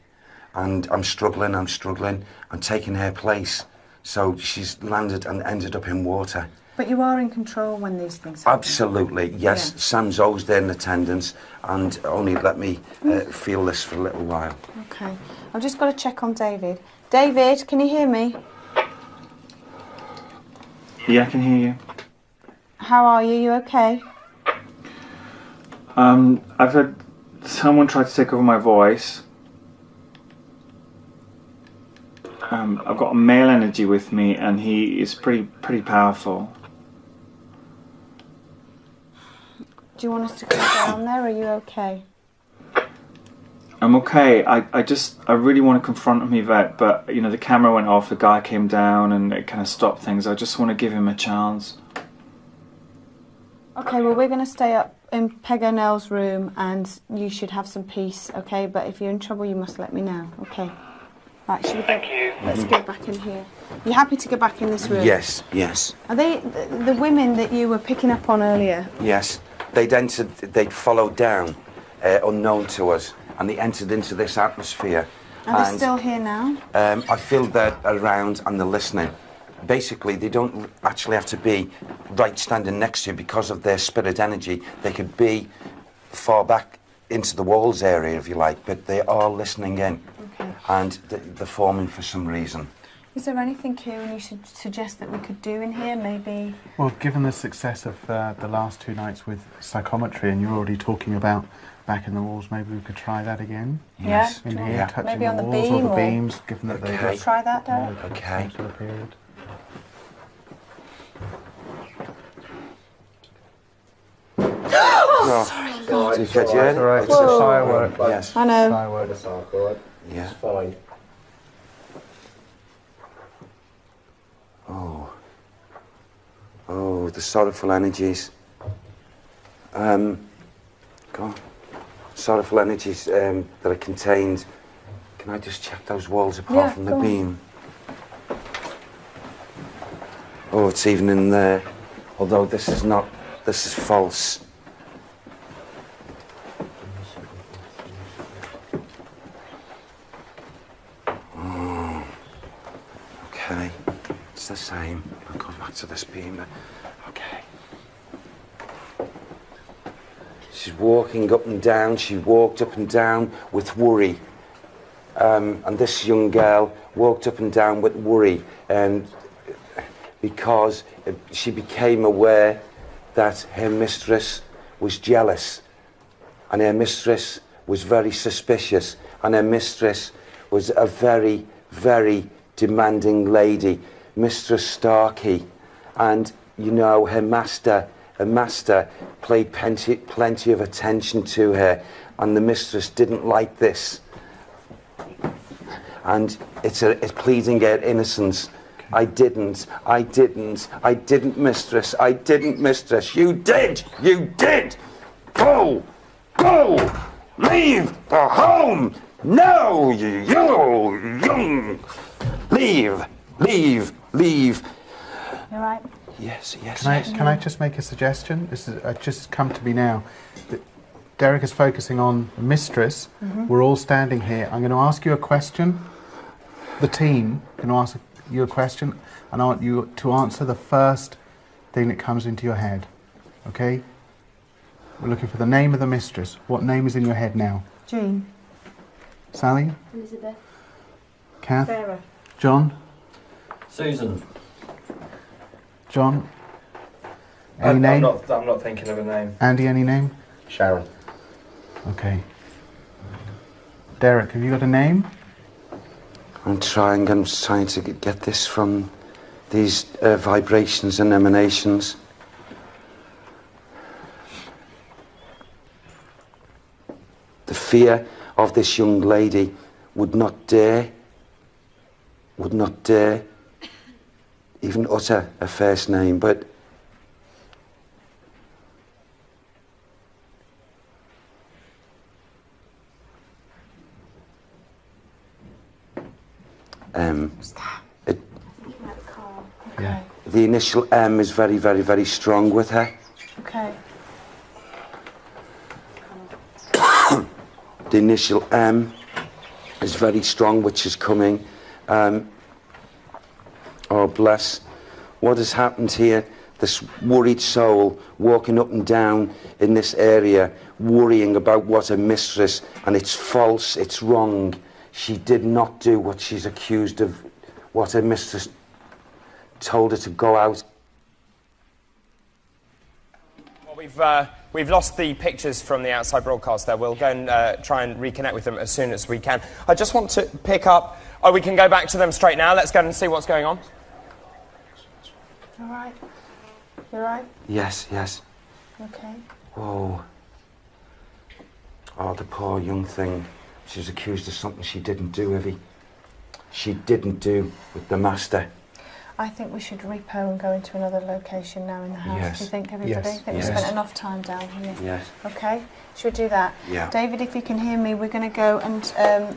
and I'm struggling, I'm taking her place. So she's landed and ended up in water. But you are in control when these things happen. Absolutely, yes. Yeah. Sam's always there in attendance and only let me feel this for a little while. Okay. I've just got to check on David. David, can you hear me? Yeah, I can hear you. How are you? You okay? I've had someone try to take over my voice. I've got a male energy with me and he is pretty powerful. Do you want us to go down there? Are you okay? I'm okay. I really want to confront him, Yvette, but the camera went off, the guy came down and it kind of stopped things. I just want to give him a chance. Okay, well, we're going to stay up in Peg O'Neill's room and you should have some peace, okay? But if you're in trouble, you must let me know, okay? Right, should we go? Let's go back in here. You happy to go back in this room? Yes, yes. Are they the women that you were picking up on earlier? Yes. They'd followed down, unknown to us, and they entered into this atmosphere. Are they still here now? I feel they're around and they're listening. Basically, they don't actually have to be right standing next to you because of their spirit energy. They could be far back into the walls area, if you like, but they are listening in. Okay. And they're forming for some reason. Is there anything, Kieran, you should suggest that we could do in here, maybe? Well, given the success of the last 2 nights with psychometry, and you're already talking about back in the walls, maybe we could try that again? Yes. In here, Yeah. touching Maybe the on the walls beam or the or- beams, given that they Could you try that, Derek? Okay. Sort of period. Oh, sorry, God. It's Did you get all right. it? It's a firework. Yes. I know. Firework. It's all right. Yeah. It's fine. Oh, the sorrowful energies. God. Sorrowful energies that are contained. Can I just check those walls apart from the beam? Oh, it's even in there. Although this is not, this is false. Oh, okay. It's the same. I'll go back to this beam. Okay. She's walking up and down. She walked up and down with worry. And this young girl walked up and down with worry, and because she became aware that her mistress was jealous, and her mistress was very suspicious, and her mistress was a very, very demanding lady, Mistress Starkey. And you know, her master paid plenty of attention to her, and the mistress didn't like this. And it's pleading her innocence. I didn't, mistress. I didn't, mistress. You did! Go! Leave the home! No, you! Leave! You all right? Yes. Can I just make a suggestion? This is just come to me now. Derek is focusing on the mistress. We're all standing here. I'm going to ask you a question. The team can ask you a question, and I want you to answer the first thing that comes into your head. Okay? We're looking for the name of the mistress. What name is in your head now? Jean. Sally? Elizabeth. Kath? Sarah. John? Susan. John? Any name? I'm not thinking of a name. Andy, any name? Sharon. Okay. Derek, have you got a name? I'm trying to get this from these vibrations and emanations. The fear of this young lady would not dare even utter a first name, but the initial M is very, very, very strong with her. Okay. The initial M is very strong, which is coming. Oh, bless. What has happened here? This worried soul walking up and down in this area, worrying about what her mistress, and it's false, it's wrong. She did not do what she's accused of, what her mistress told her to go out. Well, we've lost the pictures from the outside broadcast there. We'll go and try and reconnect with them as soon as we can. I just want to pick up... Oh, we can go back to them straight now. Let's go and see what's going on. All right. You all right? Yes. Okay. Whoa. Oh, the poor young thing. She was accused of something she didn't do, Evie. She didn't do with the master. I think we should repo and go into another location now in the house. Yes. Do you think, everybody? Yes. I think we spent enough time down here. Yes. Okay, should we do that? Yeah. David, if you can hear me, we're going to go and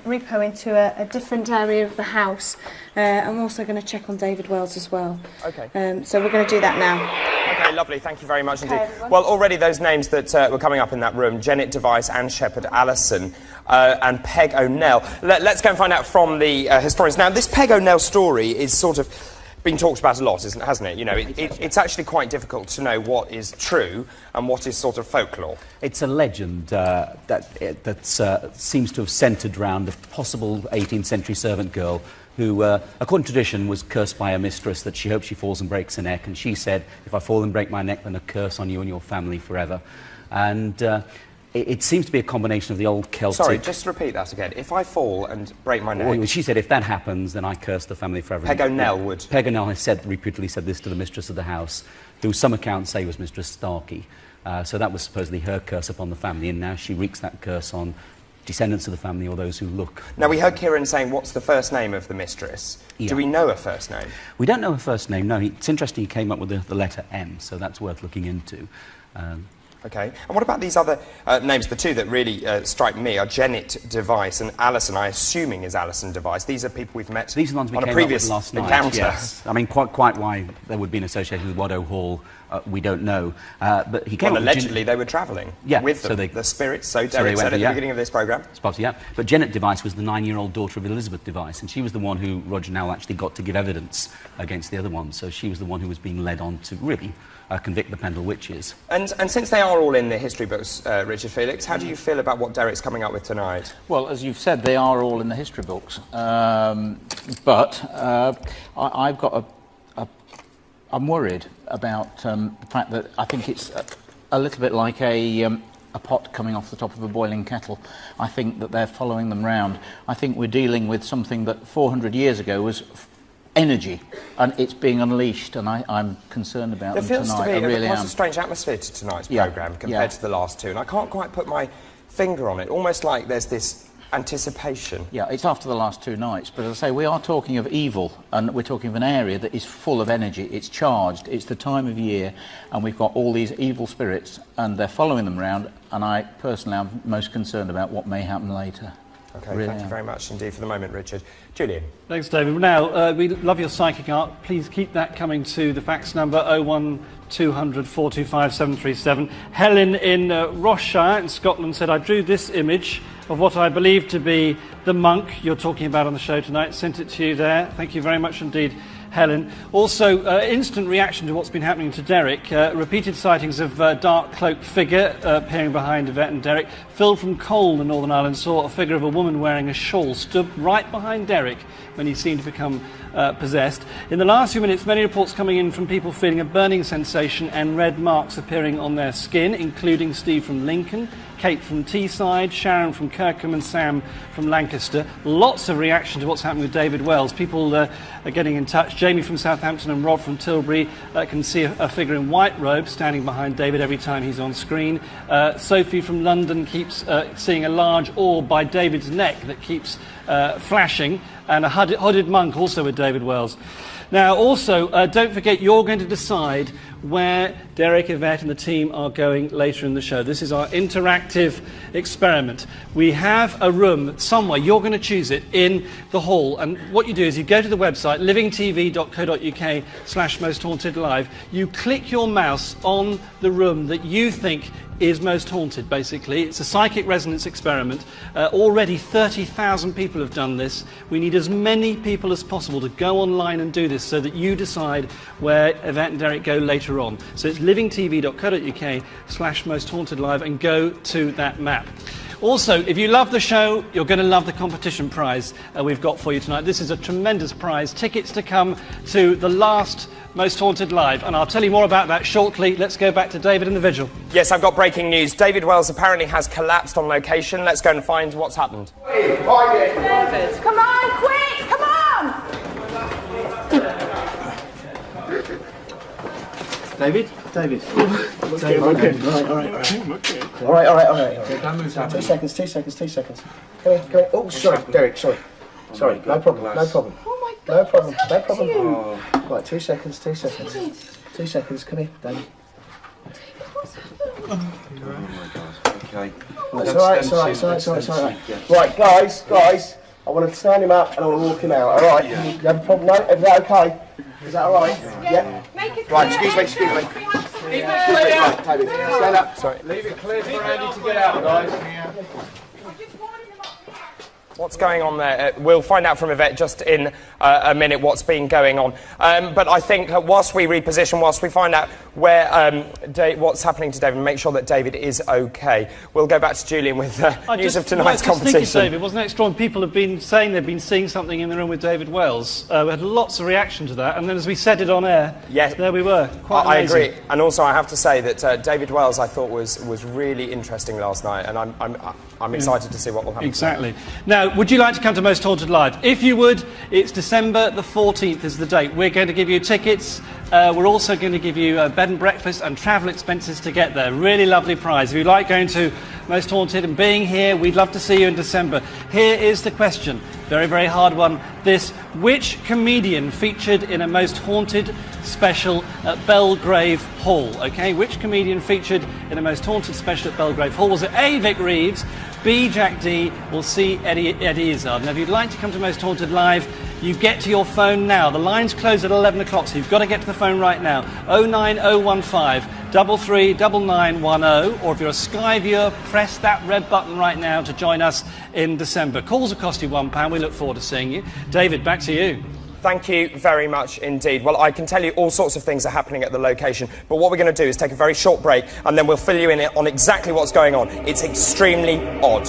repo into a different area of the house. I'm also going to check on David Wells as well. Okay. So we're going to do that now. Okay, lovely. Thank you very much indeed. Everyone. Well, already those names that were coming up in that room, Janet Device, Anne Shepherd Allison, and Peg O'Neill. Let's go and find out from the historians. Now, this Peg O'Neill story is sort of been talked about a lot, hasn't it? You know, it's actually quite difficult to know what is true and what is sort of folklore. It's a legend that seems to have centred around a possible 18th century servant girl who, according to tradition, was cursed by her mistress that she hopes she falls and breaks her neck. And she said, if I fall and break my neck, then a curse on you and your family forever. And it seems to be a combination of the old Celtic... Sorry, just repeat that again. If I fall and break my neck... Well, she said, if that happens, then I curse the family forever. Peg O'Neill would. Peg O'Neill has reputedly said this to the mistress of the house, who some accounts say was Mistress Starkey. So that was supposedly her curse upon the family, and now she wreaks that curse on descendants of the family or those who look. Now, we heard Kieran saying, what's the first name of the mistress? Yeah. Do we know her first name? We don't know her first name, no. It's interesting he came up with the letter M, so that's worth looking into. Okay. And what about these other names? The two that really strike me are Janet Device and Alison, I assuming is Alison Device. These are people we've met These are the ones we on a came previous up with last encounter. night. Yes. I mean, quite why there would be an association with Waddow Hall, we don't know. But he came Well, up with allegedly they were travelling Yeah, with so them, they- the spirits, so so they Derek went, said at yeah. the beginning of this programme. Spotty, yeah. But Janet Device was the 9-year-old daughter of Elizabeth Device, and she was the one who Roger Nowell actually got to give evidence against the other one. So she was the one who was being led on to really convict the Pendle witches. And since they are all in the history books, Richard Felix, how do you feel about what Derek's coming up with tonight? Well, as you've said, they are all in the history books. I've got I'm worried about the fact that I think it's a little bit like a pot coming off the top of a boiling kettle. I think that they're following them round. I think we're dealing with something that 400 years ago was energy, and it's being unleashed, and I'm concerned about There them feels tonight. to I be really quite am. a strange atmosphere to tonight's Yeah, programme compared to the last two, and I can't quite put my finger on it, almost like there's this anticipation. Yeah, it's after the last two nights, but as I say, we are talking of evil, and we're talking of an area that is full of energy. It's charged, it's the time of year, and we've got all these evil spirits, and they're following them round, and I personally am most concerned about what may happen later. Okay, Really thank you am. very much indeed for the moment, Richard. Julian. Thanks, David. Now, we love your psychic art. Please keep that coming to the fax number 01200 425 737. Helen in Rossshire in Scotland said, I drew this image of what I believe to be the monk you're talking about on the show tonight. Sent it to you there. Thank you very much indeed, Helen. Also, instant reaction to what's been happening to Derek. Repeated sightings of dark cloaked figure appearing behind Yvette and Derek. Phil from Cole in Northern Ireland saw a figure of a woman wearing a shawl stood right behind Derek when he seemed to become possessed. In the last few minutes, many reports coming in from people feeling a burning sensation and red marks appearing on their skin, including Steve from Lincoln, Kate from Teesside, Sharon from Kirkham and Sam from Lancaster. Lots of reaction to what's happening with David Wells. People are getting in touch. Jamie from Southampton and Rob from Tilbury can see a figure in white robes standing behind David every time he's on screen. Sophie from London keeps seeing a large orb by David's neck that keeps flashing, and a hooded monk also with David Wells. Now, also, don't forget, you're going to decide where Derek, Yvette and the team are going later in the show. This is our interactive experiment. We have a room somewhere, you're going to choose it, in the hall. And what you do is you go to the website, livingtv.co.uk/mosthauntedlive. You click your mouse on the room that you think is most haunted, basically. It's a psychic resonance experiment. Already 30,000 people have done this. We need as many people as possible to go online and do this so that you decide where Yvette and Derek go later on. So it's livingtv.co.uk/mosthauntedlive and go to that map. Also, if you love the show, you're going to love the competition prize we've got for you tonight. This is a tremendous prize. Tickets to come to the last Most Haunted Live, and I'll tell you more about that shortly. Let's go back to David and the vigil. Yes, I've got breaking news. David Wells apparently has collapsed on location. Let's go and find what's happened. David, come on, quick, come on! David? David. Okay, okay. All right. Two seconds. Come here. Oh, sorry, Derek, sorry. Sorry, no problem. Oh my God, No problem. you? Right, 2 seconds. 2 seconds, come here, David. What's happened? Oh my God. Okay. It's all right. Right, guys, I want to stand him up and I want to walk him out, all right? Yeah. You have a problem? No? Is that okay? Is that all right? Yeah. Make it Right, clear. excuse me. Right, David, stand up. Sorry. Leave it clear for Andy to get out, guys. What's going on there? We'll find out from Yvette just in a minute what's been going on. But I think whilst we reposition, whilst we find out where what's happening to David, and make sure that David is okay, we'll go back to Julian with news of tonight's competition. David, wasn't it strong? People have been saying they've been seeing something in the room with David Wells. We had lots of reaction to that, and then as we said it on air, yes, there we were. Quite I amazing. agree, and also I have to say that David Wells I thought was really interesting last night, and I'm excited to see what will happen. Exactly. Now, would you like to come to Most Haunted Live? If you would, it's December the 14th is the date. We're going to give you tickets We're also going to give you a bed and breakfast and travel expenses to get there. Really lovely prize. If you like going to Most Haunted and being here, we'd love to see you in December. Here is the question. Very, very hard one. Which comedian featured in a Most Haunted special at Belgrave Hall? Okay, which comedian featured in a Most Haunted special at Belgrave Hall? Was it A, Vic Reeves, B, Jack D, or C, Eddie Izzard? Now, if you'd like to come to Most Haunted Live, you get to your phone now. The lines close at 11 o'clock, so you've got to get to the phone right now. 09015 339910, or if you're a Sky viewer, press that red button right now to join us in December. Calls will cost you £1. We look forward to seeing you. David, back to you. Thank you very much indeed. Well, I can tell you all sorts of things are happening at the location, but what we're going to do is take a very short break, and then we'll fill you in on exactly what's going on. It's extremely odd.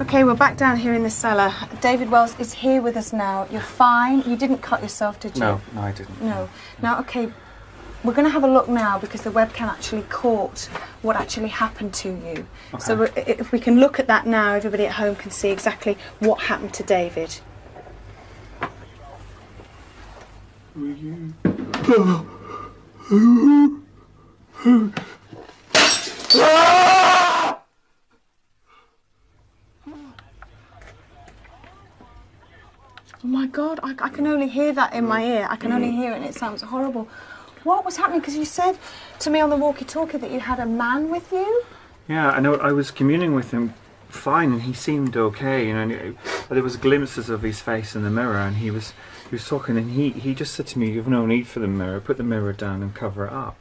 Okay, we're back down here in the cellar. David Wells is here with us now. You're fine. You didn't cut yourself, did you? No, I didn't. No. Now, okay, we're going to have a look now because the webcam actually caught what actually happened to you. Okay. So if we can look at that now, everybody at home can see exactly what happened to David. Oh my God, I can only hear that in my ear. I can only hear it and it sounds horrible. What was happening? Because you said to me on the walkie-talkie that you had a man with you? Yeah, I know. I was communing with him fine and he seemed okay. You know, there was glimpses of his face in the mirror and he was talking and he just said to me, "You've no need for the mirror. Put the mirror down and cover it up."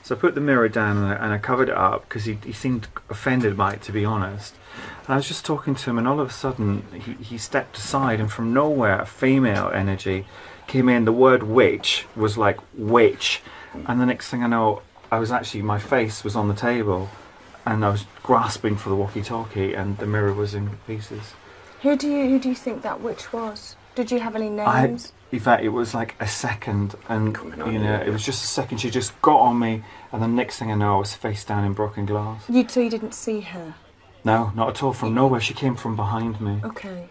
So I put the mirror down and I covered it up because he seemed offended by it, to be honest. And I was just talking to him and all of a sudden he stepped aside and from nowhere a female energy came in. The word witch was like witch. And the next thing I know, my face was on the table and I was grasping for the walkie-talkie and the mirror was in pieces. Who do you think that witch was? Did you have any names? In fact, it was like a second, and you know, it was just a second. She just got on me, and the next thing I know, I was face down in broken glass. So you didn't see her? No, not at all. From nowhere, she came from behind me. Okay.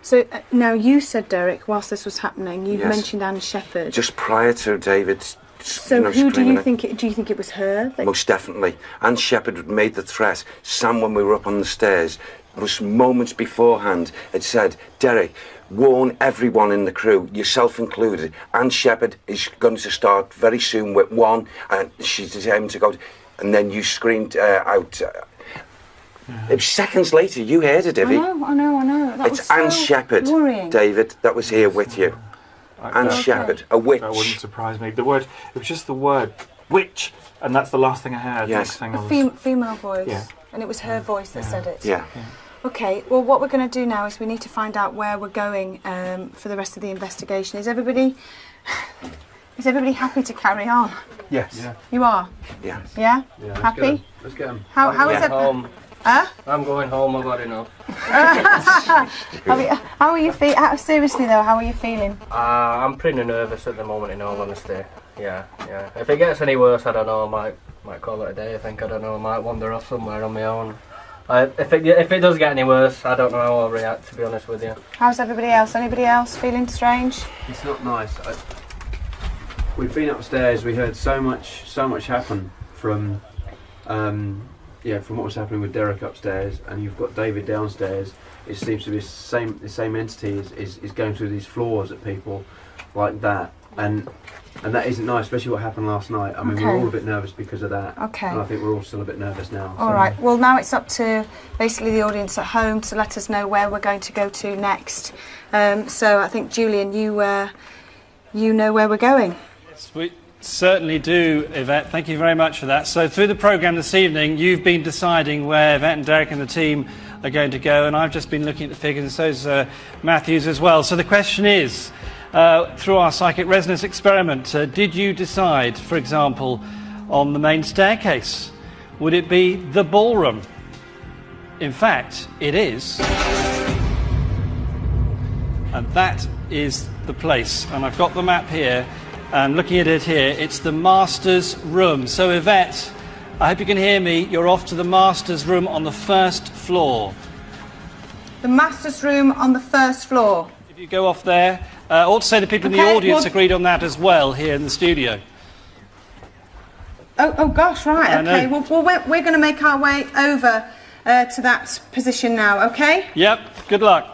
So now you said, Derek, whilst this was happening, you Yes. mentioned Anne Shepherd. Just prior to David. So who do you think? Do you think it was her? Most definitely. Anne Shepherd made the threat. Sam, when we were up on the stairs, was moments beforehand, had said, "Derek, warn everyone in the crew, yourself included. Anne Shepherd is going to start very soon with one, and she's determined to go." And then you screamed out. It was seconds later. You heard it, Ivy. I know. That It's was so Anne Shepherd, worrying. David, that was here with you. Anne Shepherd, a witch. That wouldn't surprise me. It was just the word witch, and that's the last thing I heard. Yes. Next thing I A was... female voice. Yeah. And it was her voice that said it. Yeah. Okay, well, what we're going to do now is we need to find out where we're going for the rest of the investigation. Is everybody happy to carry on? Yes. Yeah. You are? Yeah. Yeah? Yeah, happy? Let's get him. How is it? Home. Huh? I'm going home. I've had enough. How are you feeling? Seriously though, how are you feeling? I'm pretty nervous at the moment, in all honesty. Yeah. If it gets any worse, I don't know. I might call it a day. I don't know. I might wander off somewhere on my own. If it does get any worse, I don't know how I'll react, to be honest with you. How's everybody else? Anybody else feeling strange? It's not nice. We've been upstairs. We heard so much happen from from what was happening with Derek upstairs, and you've got David downstairs. It seems to be the same entity is going through these floors at people like that, and that isn't nice, especially what happened last night. I mean, Okay. we're all a bit nervous because of that. Okay. And I think we're all still a bit nervous now. All right. Well, now it's up to basically the audience at home to let us know where we're going to go to next. So I think, Julian, you know where we're going. We certainly do, Yvette. Thank you very much for that. So through the programme this evening, you've been deciding where Yvette and Derek and the team are going to go, and I've just been looking at the figures, and so's Matthews as well. So the question is, through our psychic resonance experiment, did you decide, for example, on the main staircase? Would it be the ballroom? In fact, it is. And that is the place. And I've got the map here, and looking at it here, it's the Master's Room. So Yvette, I hope you can hear me. You're off to the Master's Room on the first floor. The Master's Room on the first floor. If you go off there, ought to say the people in the audience agreed on that as well here in the studio. Oh gosh, right, okay. Well, we're going to make our way over to that position now, okay? Yep, good luck.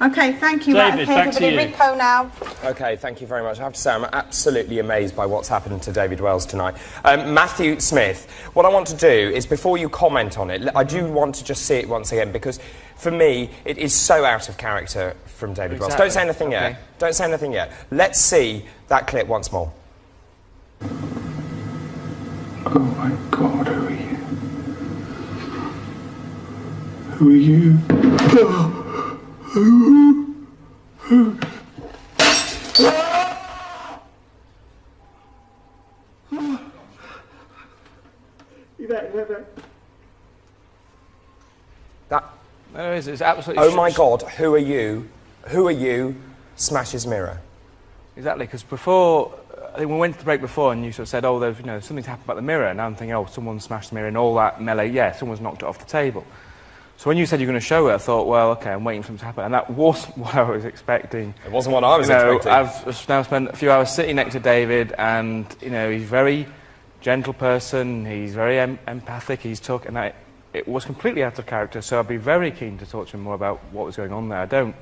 Okay, thank you. David, right, okay, back to you. repo now. OK, thank you very much. I have to say, I'm absolutely amazed by what's happened to David Wells tonight. Matthew Smith, what I want to do is, before you comment on it, I do want to just see it once again, because for me, it is so out of character from David Wells. Don't say anything yet. Don't say anything yet. Let's see that clip once more. Oh my God, who are you? Who are you? Who? That. No, it's absolutely. Oh my God, who are you? Who are you? Smashes mirror. Exactly, because before, I think we went to the break before, and you sort of said, "Oh, there's something's happened about the mirror," and I'm thinking, "Oh, someone smashed the mirror," and all that melee. Yeah, someone's knocked it off the table. So when you said you're going to show it, I thought, well, OK, I'm waiting for something to happen. And that wasn't what I was expecting. It wasn't what I was expecting. I've now spent a few hours sitting next to David, and, he's a very gentle person. He's very empathic. He's talking, and it was completely out of character. So I'd be very keen to talk to him more about what was going on there. I don't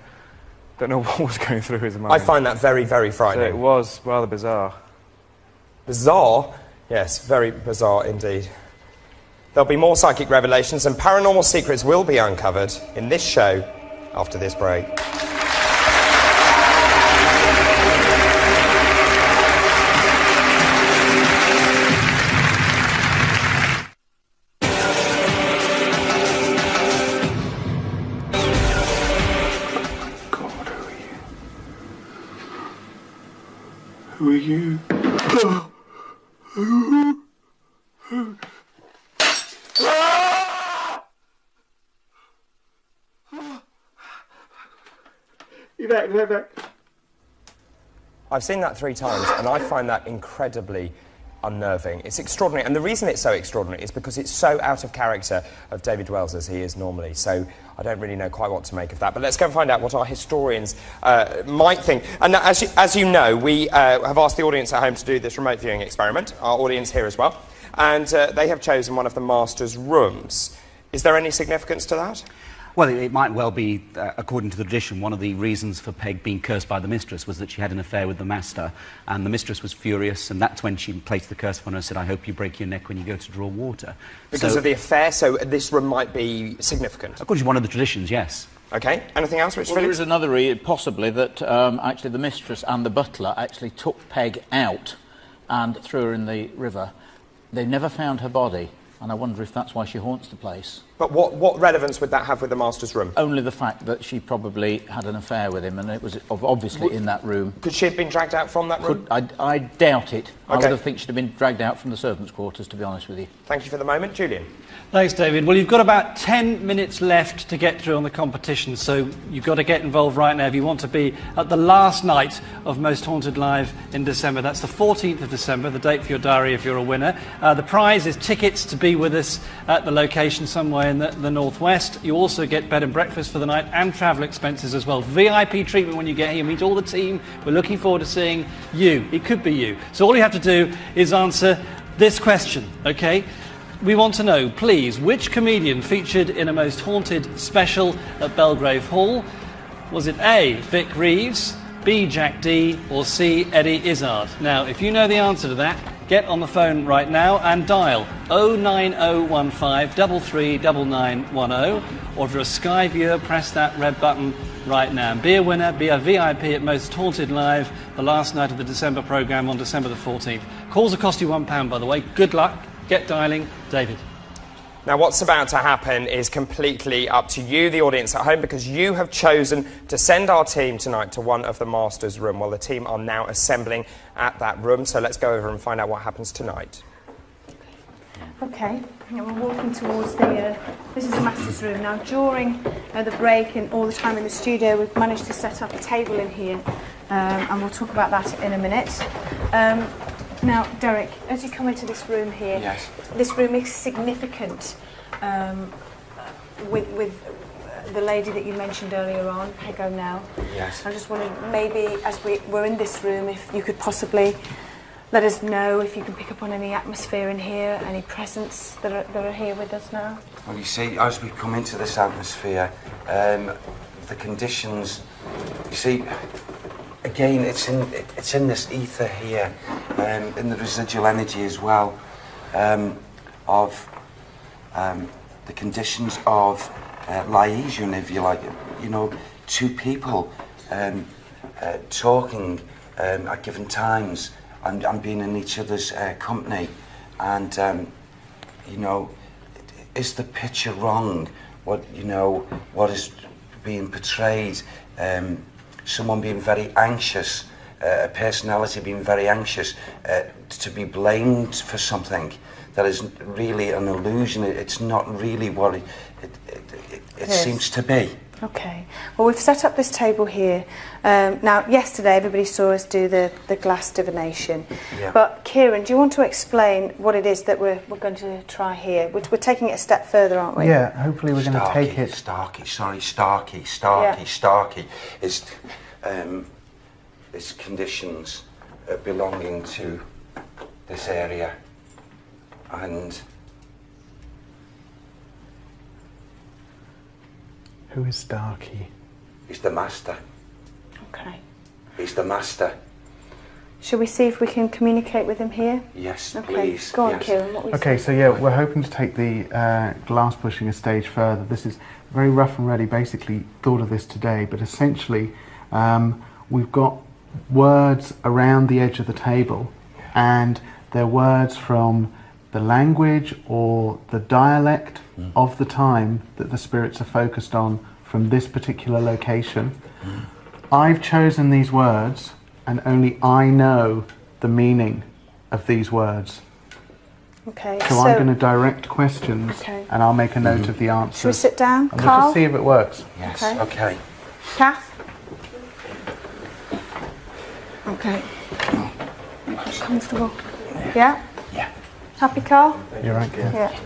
know what was going through his mind. I find that very, very frightening. So it was rather bizarre. Bizarre? Yes, very bizarre indeed. There'll be more psychic revelations and paranormal secrets will be uncovered in this show after this break. Who are you? I've seen that 3 times, and I find that incredibly unnerving. It's extraordinary, and the reason it's so extraordinary is because it's so out of character of David Wells as he is normally, so I don't really know quite what to make of that. But let's go and find out what our historians might think. And as you know, we have asked the audience at home to do this remote viewing experiment, our audience here as well, and they have chosen one of the Master's rooms. Is there any significance to that? Well, it might well be, according to the tradition, one of the reasons for Peg being cursed by the mistress was that she had an affair with the master, and the mistress was furious, and that's when she placed the curse upon her and said, "I hope you break your neck when you go to draw water." Because of the affair, so this room might be significant? According to one of the traditions, yes. OK, anything else, Rich? Well, there is another possibly, that actually the mistress and the butler actually took Peg out and threw her in the river. They never found her body, and I wonder if that's why she haunts the place. But what relevance would that have with the Master's room? Only the fact that she probably had an affair with him, and it was obviously in that room. Could she have been dragged out from that room? I doubt it. Okay. I would have think she'd have been dragged out from the servants' quarters, to be honest with you. Thank you for the moment. Julian? Thanks, David. Well, you've got about 10 minutes left to get through on the competition, so you've got to get involved right now if you want to be at the last night of Most Haunted Live in December. That's the 14th of December, the date for your diary if you're a winner. The prize is tickets to be with us at the location somewhere in the northwest. You also get bed and breakfast for the night and travel expenses as well. VIP treatment when you get here. Meet all the team. We're looking forward to seeing you. It could be you. So all you have to do is answer this question, OK? We want to know, please, which comedian featured in a Most Haunted special at Belgrave Hall? Was it A, Vic Reeves, B, Jack D, or C, Eddie Izzard? Now, if you know the answer to that, get on the phone right now and dial 09015 339910, or if you're a Sky viewer, press that red button right now. And be a winner, be a VIP at Most Haunted Live, the last night of the December programme on December the 14th. Calls will cost you £1, by the way. Good luck. Get dialing. David. Now, what's about to happen is completely up to you, the audience at home, because you have chosen to send our team tonight to one of the Master's room. Well, the team are now assembling at that room, so let's go over and find out what happens tonight. OK. And we're walking towards this is the master's room. Now, during the break and all the time in the studio, we've managed to set up a table in here, and we'll talk about that in a minute. Now, Derek, as you come into this room here, yes. This room is significant with the lady that you mentioned earlier on, Peg O'Neill. Yes. I just wondered, maybe as we're in this room, if you could possibly let us know if you can pick up on any atmosphere in here, any presence that are here with us now. Well, you see, as we come into this atmosphere, the conditions, you see, again, it's in this ether here, in the residual energy as well, of the conditions of liaison, if you like, you know, two people talking at given times and being in each other's company, and you know, is the picture wrong? What is being portrayed? Someone being very anxious, a personality being very anxious, to be blamed for something that is really an illusion. It's not really what it seems to be. Okay. Well, we've set up this table here. Now, yesterday everybody saw us do the glass divination. Yeah. But Kieran, do you want to explain what it is that we're going to try here? We're taking it a step further, aren't we? Yeah, hopefully we're going to take it... Starkey is conditions belonging to this area, and Who is Starkey? He's the master. Okay. He's the master. Shall we see if we can communicate with him here? Yes, okay. please. Go on, yes. Kieran. What were you Okay, saying? so yeah, we're hoping to take the glass pushing a stage further. This is very rough and ready. Basically, thought of this today, but essentially, we've got words around the edge of the table, and they're words from the language or the dialect of the time that the spirits are focused on from this particular location. I've chosen these words, and only I know the meaning of these words. Okay. So I'm going to direct questions, and I'll make a note of the answers. Shall we sit down, and Carl? we'll just see if it works. Yes. Okay. Okay. Kath? Okay. Comfortable? Yeah? Yeah. Happy, Carl? You're right, Kath. Yeah.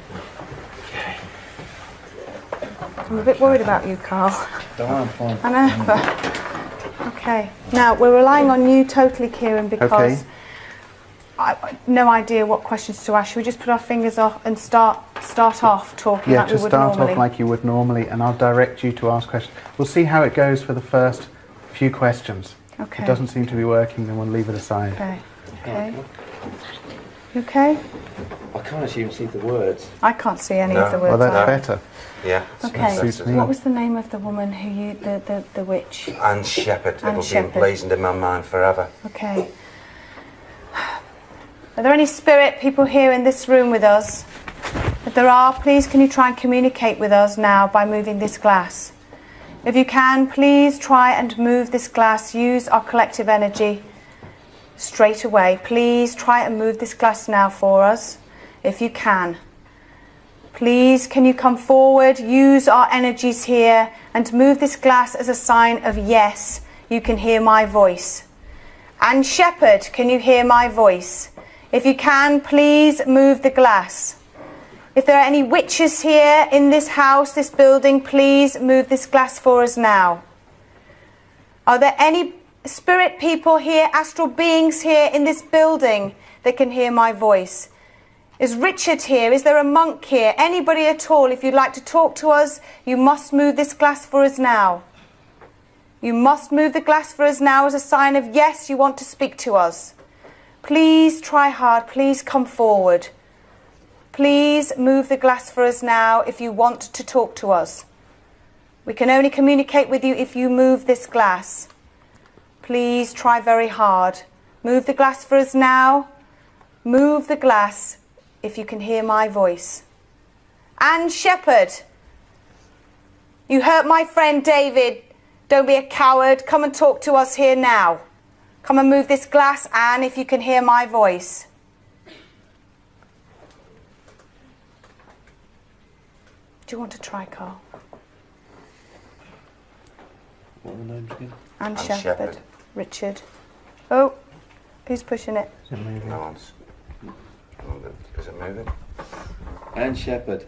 I'm a bit worried about you, Carl. Don't worry, I'm fine. I know, but... Okay. Now, we're relying on you totally, Kieran, because I've no idea what questions to ask. Should we just put our fingers off and start off talking Yeah, like we just would start normally? off like you would normally, and I'll direct you to ask questions. We'll see how it goes for the first few questions. Okay. If it doesn't seem to be working, then we'll leave it aside. Okay. Okay. You okay? I can't actually even see the words. I can't see any of the words. Well, that's either. better. Yeah. Okay. Suits me. What was the name of the woman who you, the witch? Anne Shepherd. Anne It'll Shepherd. be emblazoned in my mind forever. Okay. Are there any spirit people here in this room with us? If there are, please can you try and communicate with us now by moving this glass? If you can, please try and move this glass. Use our collective energy straight away. Please try and move this glass now for us, if you can. Please, can you come forward, use our energies here, and move this glass as a sign of yes, you can hear my voice. And Shepherd, can you hear my voice? If you can, please move the glass. If there are any witches here in this house, this building, please move this glass for us now. Are there any spirit people here, astral beings here in this building that can hear my voice? Is Richard here? Is there a monk here? Anybody at all? If you'd like to talk to us, you must move this glass for us now. You must move the glass for us now as a sign of yes, you want to speak to us. Please try hard. Please come forward. Please move the glass for us now if you want to talk to us. We can only communicate with you if you move this glass. Please try very hard. Move the glass for us now. Move the glass if you can hear my voice. Anne Shepherd, you hurt my friend David. Don't be a coward. Come and talk to us here now. Come and move this glass, Anne, if you can hear my voice. Do you want to try, Carl? What are the names again? Anne Anne Shepherd. Shepherd. Richard. Oh, who's pushing it? Is it moving? No one's. Is it moving? Anne Shepherd.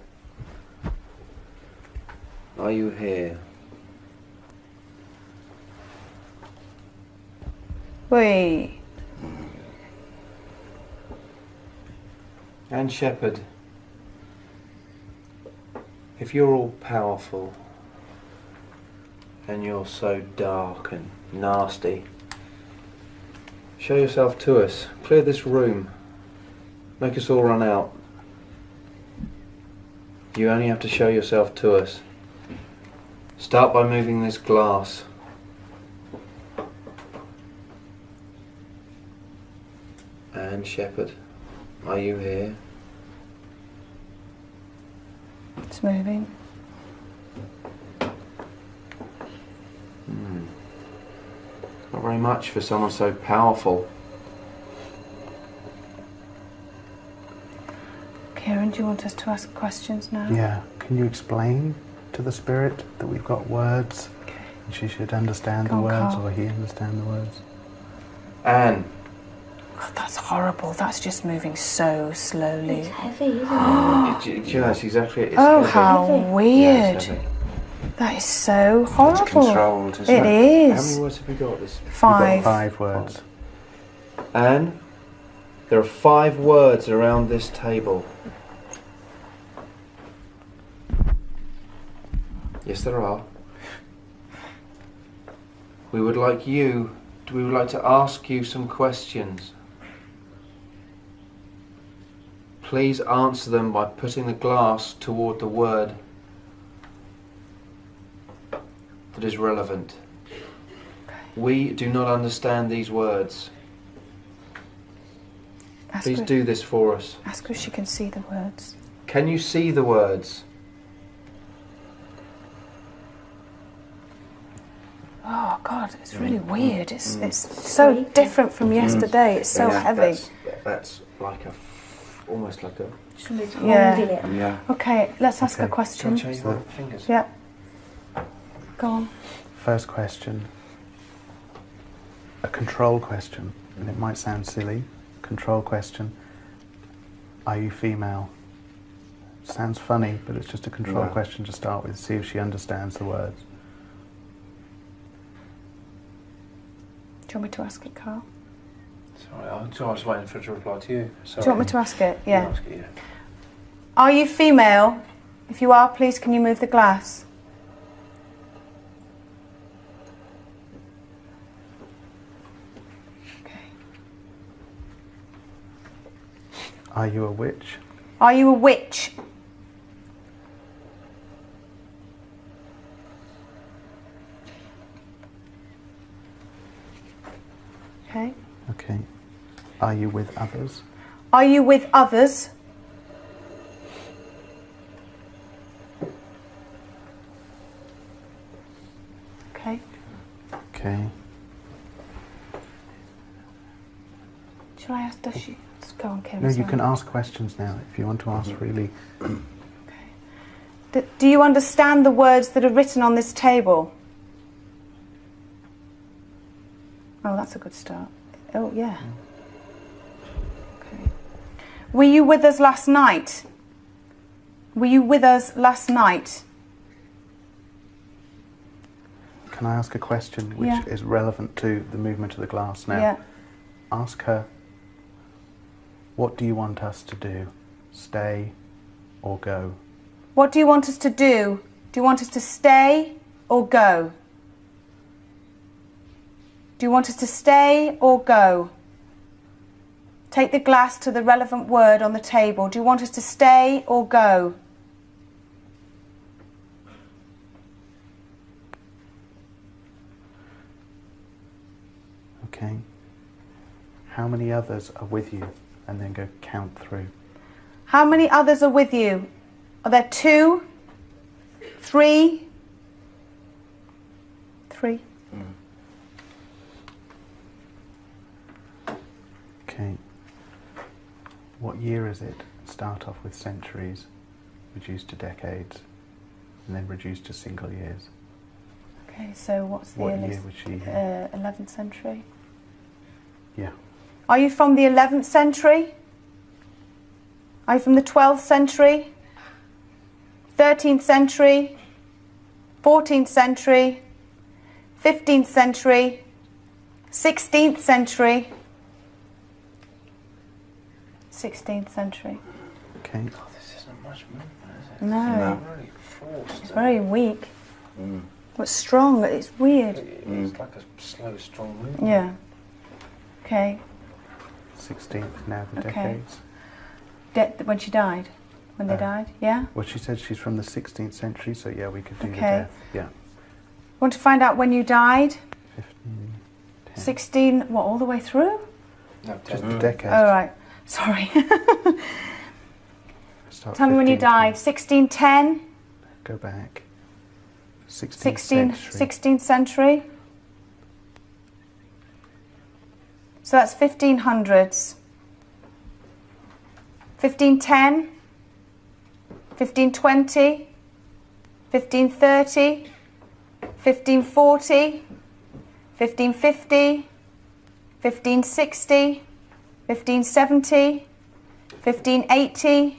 Are you here? Wait. Anne Shepherd. If you're all powerful and you're so dark and nasty, show yourself to us. Clear this room. Make us all run out. You only have to show yourself to us. Start by moving this glass. Anne Shepherd, are you here? It's moving. Not very much for someone so powerful. Kieran, do you want us to ask questions now? Yeah. Can you explain to the spirit that we've got words? And she should understand Go the on, words, Carl. or he understand the words? Anne. God, that's horrible. That's just moving so slowly. It's heavy, isn't it? That's exactly it. It's Oh, heavy. how Yeah, weird. it's heavy. That is so horrible. controlled, isn't It it? is. How many words have we got? We've got 5. 5 words. Anne, there are 5 words around this table. Yes, there are. We would like to ask you some questions. Please answer them by putting the glass toward the word that is relevant. We do not understand these words. Please her- do this for us. Ask her if she can see the words. Can you see the words? Oh God, it's really weird. It's so different from yesterday. It's so Yeah, heavy. That's like almost like a. Somebody's Yeah. holding it. Yeah. Okay, let's ask a Can I question. change my fingers? Yeah. Go on. First question. A control question, and it might sound silly. Control question. Are you female? Sounds funny, but it's just a control Yeah. question to start with. See if she understands the words. Do you want me to ask it, Carl? Sorry, I was waiting for her to reply to you. Sorry. Do you want me to ask it? You Yeah. ask it, yeah. Are you female? If you are, please can you move the glass? Are you a witch? Are you a witch? Okay. Okay. Are you with others? Are you with others? Okay. Okay. Shall I ask, does she? Let's go on, Kim. No, you can ask questions now if you want to ask really. Do you understand the words that are written on this table? Oh, that's a good start. Oh, yeah. Okay. Were you with us last night? Were you with us last night? Can I ask a question which Yeah. is relevant to the movement of the glass now? Yeah. Ask her, what do you want us to do? Stay or go? What do you want us to do? Do you want us to stay or go? Do you want us to stay or go? Take the glass to the relevant word on the table. Do you want us to stay or go? Okay. How many others are with you? And then go count through. How many others are with you? Are there 2? 3? 3. Okay. What year is it? Start off with centuries, reduce to decades. and then reduced to single years. Okay, so what's the What earliest? year was she? 11th century. Yeah. Are you from the 11th century? Are you from the 12th century? 13th century? 14th century? 15th century? 16th century? 16th century. Okay. Oh, this isn't much movement, is it? No. Very forced. It's very weak. But strong, but it's weird. It's like a slow, strong movement. Yeah. Okay. 16th now, the Okay. decades. When she died? When they died? Yeah? Well, she said she's from the 16th century, so yeah, we could do the Okay. death. Yeah. Want to find out when you died? 15, 10. 16, what, all the way through? No, Just the decades. Oh, right. Sorry. Start Tell me when you 15, died. 1610? Go back. 16th 16th, century. 16th century. So that's 1500s. 1510, 1520, 1530, 1540, 1550, 1560, 1570, 1580,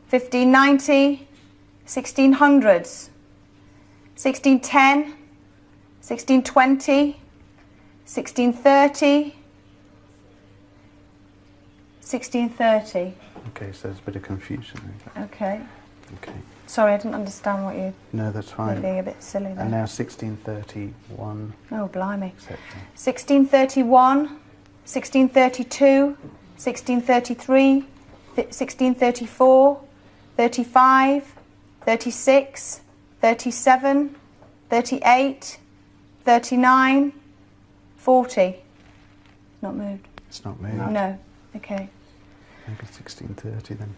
1590, 1600s. 1610, 1620, 1630, 1630. Okay, so there's a bit of confusion there. Okay. Okay. Sorry, I didn't understand what you... No, that's fine. You're being a bit silly there. And now 1631. Oh, blimey. Etc. 1631, 1632, 1633, 1634, 35, 36, 37, 38, 39, 40. It's not moved. It's not moved. No. Okay. Maybe 1630 then.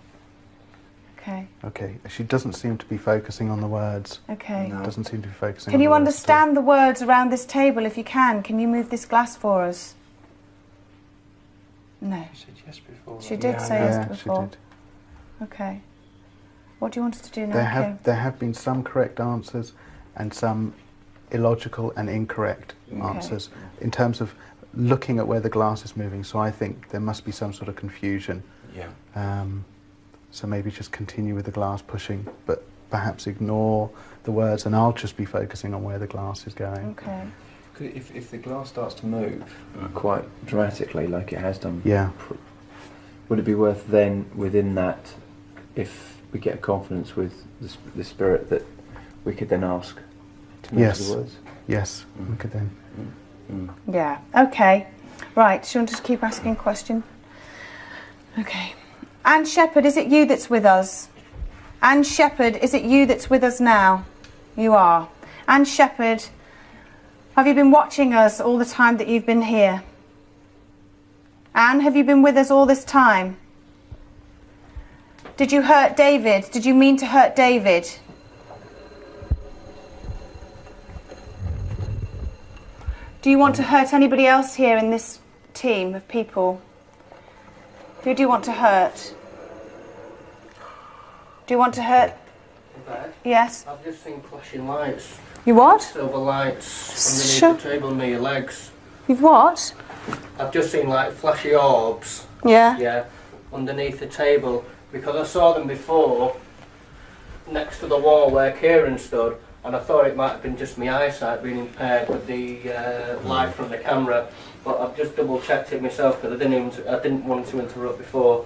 Okay. Okay. She doesn't seem to be focusing on the words. Okay. No. Doesn't seem to be focusing Can on you the words understand the words around this table if you can? Can you move this glass for us? No. She said yes before. She did say yes before. She did. Okay. What do you want us to do now? There have been some correct answers and some illogical and incorrect answers in terms of looking at where the glass is moving. So I think there must be some sort of confusion. Yeah. So maybe just continue with the glass pushing, but perhaps ignore the words, and I'll just be focusing on where the glass is going. Okay. If the glass starts to move quite dramatically, like it has done, Yeah. would it be worth then, within that, if we get confidence with the spirit, that we could then ask to move to the words? Yes, we could then. Yeah. Okay. Right. Do you want us to keep asking questions? Okay. Anne Shepherd, is it you that's with us? Anne Shepherd, is it you that's with us now? You are. Anne Shepherd, have you been watching us all the time that you've been here? Anne, have you been with us all this time? Did you hurt David? Did you mean to hurt David? Do you want to hurt anybody else here in this team of people? Who do you want to hurt? Do you want to hurt? Yes? I've just seen flashing lights. You what? Silver lights underneath the table near your legs. You've what? I've just seen like flashy orbs. Yeah? Yeah, underneath the table. Because I saw them before next to the wall where Kieran stood, and I thought it might have been just my eyesight being impaired with the light from the camera. But I've just double checked it myself because I didn't want to interrupt before.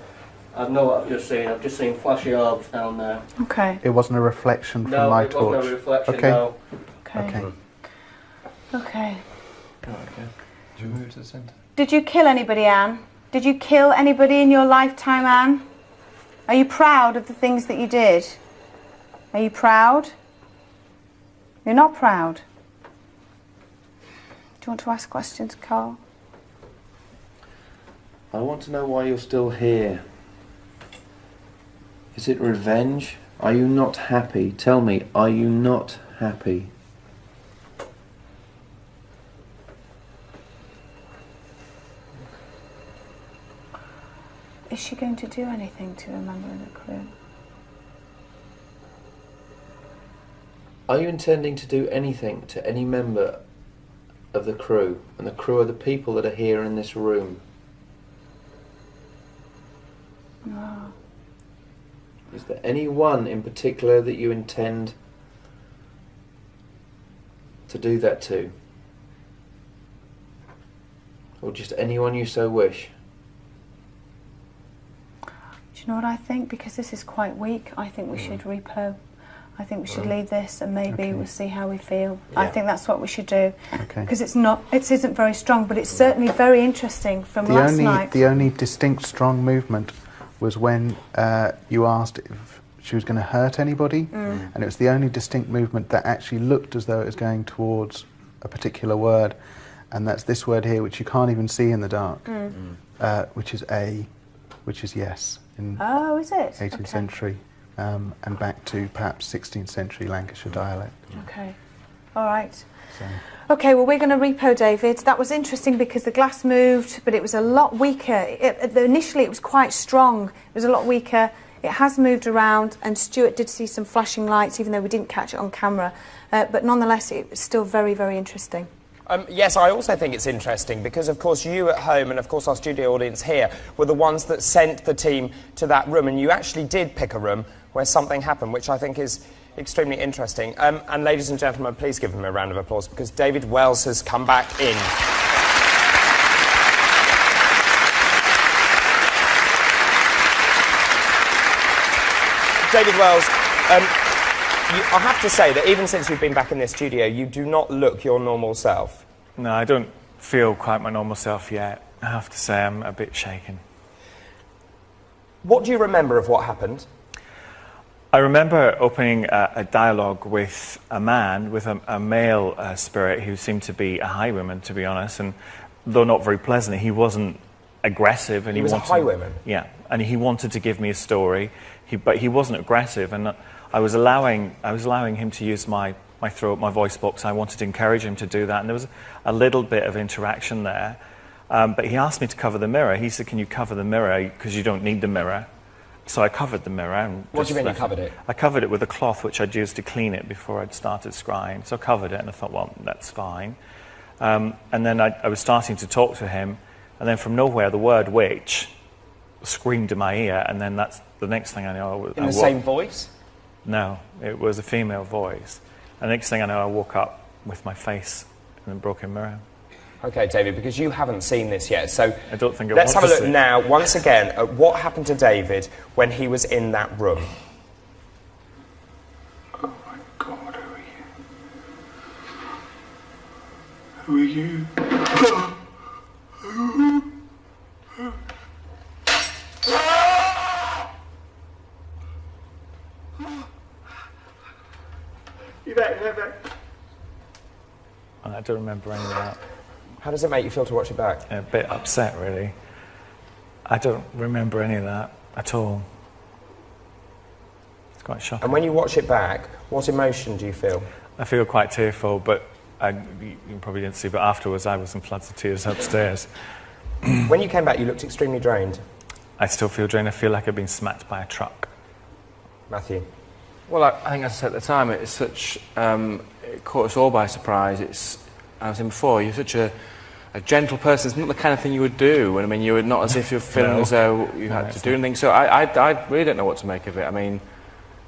I know what I've just seen. I've just seen flashy orbs down there. Okay. It wasn't a reflection from No, my it torch. wasn't a reflection, okay. no. Okay. Okay. Did you move to the centre? Did you kill anybody, Anne? Did you kill anybody in your lifetime, Anne? Are you proud of the things that you did? Are you proud? You're not proud. Do you want to ask questions, Carl? I want to know why you're still here. Is it revenge? Are you not happy? Tell me, are you not happy? Is she going to do anything to remember the crew? Are you intending to do anything to any member of the crew, and the crew are the people that are here in this room? No. Is there anyone in particular that you intend to do that to? Or just anyone you so wish? Do you know what I think? Because this is quite weak, I think we should repo. I think we should leave this and maybe we'll see how we feel. I think that's what we should do. Because it isn't very strong, but it's certainly very interesting from last night. The only distinct strong movement was when you asked if she was going to hurt anybody, and it was the only distinct movement that actually looked as though it was going towards a particular word, and that's this word here, which you can't even see in the dark, which is A, which is yes in oh, is it? 18th century. And back to perhaps 16th century Lancashire dialect. Okay, all right. So. Okay, well, we're going to repo David. That was interesting because the glass moved, but it was a lot weaker. Initially, it was quite strong. It was a lot weaker. It has moved around, and Stuart did see some flashing lights, even though we didn't catch it on camera. But nonetheless, it was still very, very interesting. Yes, I also think it's interesting because, of course, you at home and, of course, our studio audience here were the ones that sent the team to that room, and you actually did pick a room where something happened, which I think is extremely interesting. And ladies and gentlemen, please give him a round of applause because David Wells has come back in. David Wells, I have to say that even since you've been back in this studio, you do not look your normal self. No, I don't feel quite my normal self yet. I have to say I'm a bit shaken. What do you remember of what happened? I remember opening a dialogue with a man, with a male spirit who seemed to be a highwayman, to be honest, and though not very pleasant, he wasn't aggressive. And he was a highwayman? Yeah, and he wanted to give me a story, but he wasn't aggressive, and I was allowing him to use my throat, my voice box. I wanted to encourage him to do that, and there was a little bit of interaction there. But he asked me to cover the mirror. He said, "Can you cover the mirror? Because you don't need the mirror." So I covered the mirror. And what do you mean you covered it? I covered it with a cloth which I'd used to clean it before I'd started scrying. So I covered it, and I thought, well, that's fine. And then I was starting to talk to him, and then from nowhere the word "witch" screamed in my ear, and then that's the next thing I know. In the same voice? No, it was a female voice. And the next thing I know, I woke up with my face in a broken mirror. OK, David, because you haven't seen this yet, so I don't think let's have a look now, once again, at what happened to David when he was in that room. Oh, my God, who are you? Who are you? You back, you back. I don't remember any of that. How does it make you feel to watch it back? A bit upset, really. I don't remember any of that at all. It's quite shocking. And when you watch it back, what emotion do you feel? I feel quite tearful, but you probably didn't see, but afterwards I was in floods of tears upstairs. When you came back, you looked extremely drained. I still feel drained. I feel like I've been smacked by a truck. Matthew? Well, I think as I said at the time, it's such... it caught us all by surprise. It's, as I was saying before, you're such a gentle person. It's not the kind of thing you would do. And I mean, you were not as if you're feeling as though you had to do anything. So I really don't know what to make of it. I mean,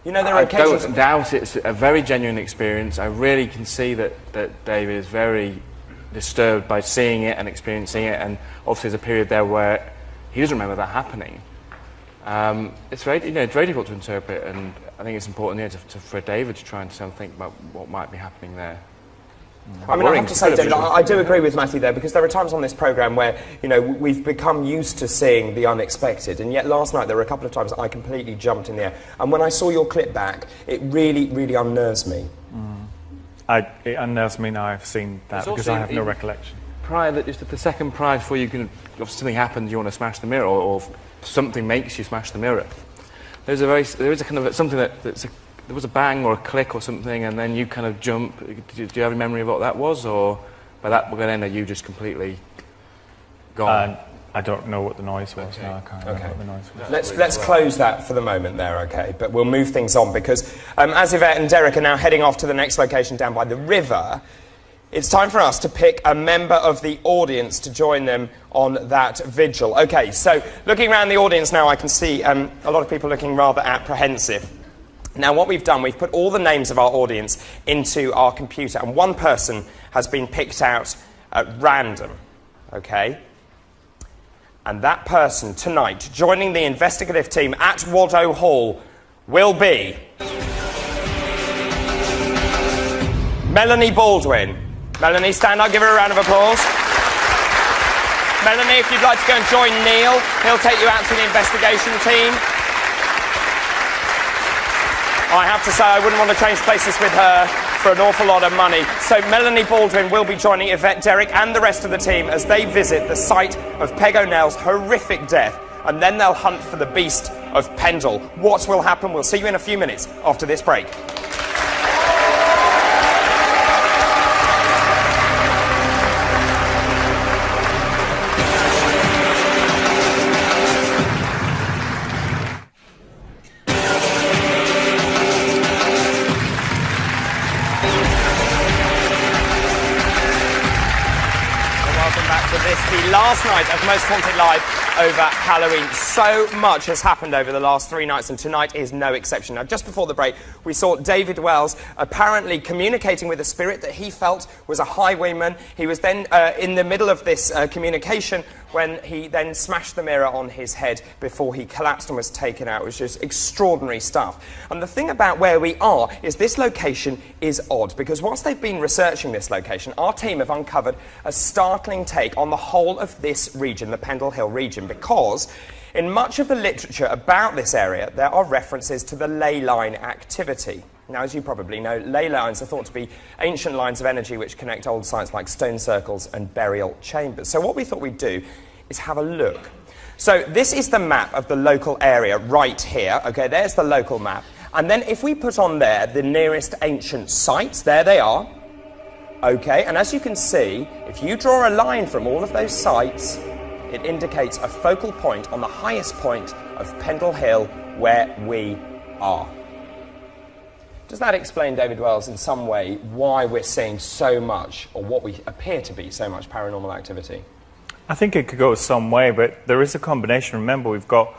you know, there are occasions... I don't doubt it's a very genuine experience. I really can see that David is very disturbed by seeing it and experiencing it. And obviously there's a period there where he doesn't remember that happening. It's very, it's very difficult to interpret, and I think it's important for David to try and think about what might be happening there. I mean, I have to say, David, I do agree with Matthew there, because there are times on this programme where, we've become used to seeing the unexpected, and yet last night there were a couple of times I completely jumped in the air. And when I saw your clip back, it really, really unnerves me. It unnerves me now I've seen that, because I have no recollection. Prior, that just the second prior before you can, if something happens, you want to smash the mirror, or something makes you smash the mirror. There is a kind of something there was a bang or a click or something, and then you kind of jump. Do you have a memory of what that was, or by that then are you just completely gone? I don't know what the noise was. No, I can't remember what the noise was. Let's close that for the moment there, okay? But we'll move things on because as Yvette and Derek are now heading off to the next location down by the river, it's time for us to pick a member of the audience to join them on that vigil. Okay, so looking around the audience now, I can see a lot of people looking rather apprehensive. Now, what we've done, we've put all the names of our audience into our computer, and one person has been picked out at random, okay? And that person tonight, joining the investigative team at Waddow Hall, will be Melanie Baldwin. Melanie, stand up, give her a round of applause. Melanie, if you'd like to go and join Neil, he'll take you out to the investigation team. I have to say, I wouldn't want to change places with her for an awful lot of money. So Melanie Baldwin will be joining Yvette, Derek and the rest of the team as they visit the site of Peg O'Neill's horrific death, and then they'll hunt for the beast of Pendle. What will happen? We'll see you in a few minutes after this break. Last night of Most Haunted Live over Halloween. So much has happened over the last 3 nights, and tonight is no exception. Now, just before the break, we saw David Wells apparently communicating with a spirit that he felt was a highwayman. He was then in the middle of this communication when he then smashed the mirror on his head before he collapsed and was taken out. It was just extraordinary stuff. And the thing about where we are is this location is odd, because whilst they've been researching this location, our team have uncovered a startling take on the whole of this region, the Pendle Hill region, because in much of the literature about this area, there are references to the ley line activity. Now, as you probably know, ley lines are thought to be ancient lines of energy which connect old sites like stone circles and burial chambers. So what we thought we'd do is have a look. So this is the map of the local area right here. Okay, there's the local map. And then if we put on there the nearest ancient sites, there they are. Okay, and as you can see, if you draw a line from all of those sites, it indicates a focal point on the highest point of Pendle Hill where we are. Does that explain, David Wells, in some way why we're seeing so much, or what we appear to be so much paranormal activity? I think it could go some way, but there is a combination. Remember, we've got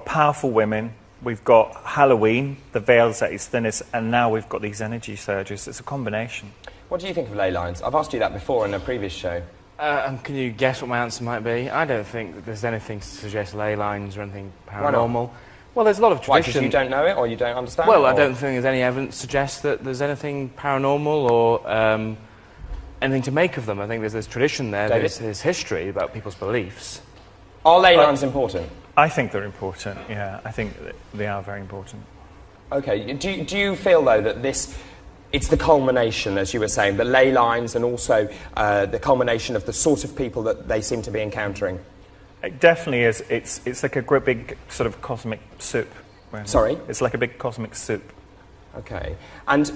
powerful women, we've got Halloween, the veil's at its thinnest, and now we've got these energy surges. It's a combination. What do you think of ley lines? I've asked you that before in a previous show. Can you guess what my answer might be? I don't think that there's anything to suggest ley lines or anything paranormal. Well, there's a lot of tradition. Why, because you don't know it, or you don't understand Well, it, I don't think there's any evidence to suggest that there's anything paranormal or anything to make of them. I think there's tradition there, there's history about people's beliefs. Are ley lines important? I think they're important, yeah. I think they are very important. Okay. Do you feel, though, that it's the culmination, as you were saying, the ley lines and also the culmination of the sort of people that they seem to be encountering? It definitely is. It's like a great big sort of cosmic soup. Sorry? It's like a big cosmic soup. Okay. And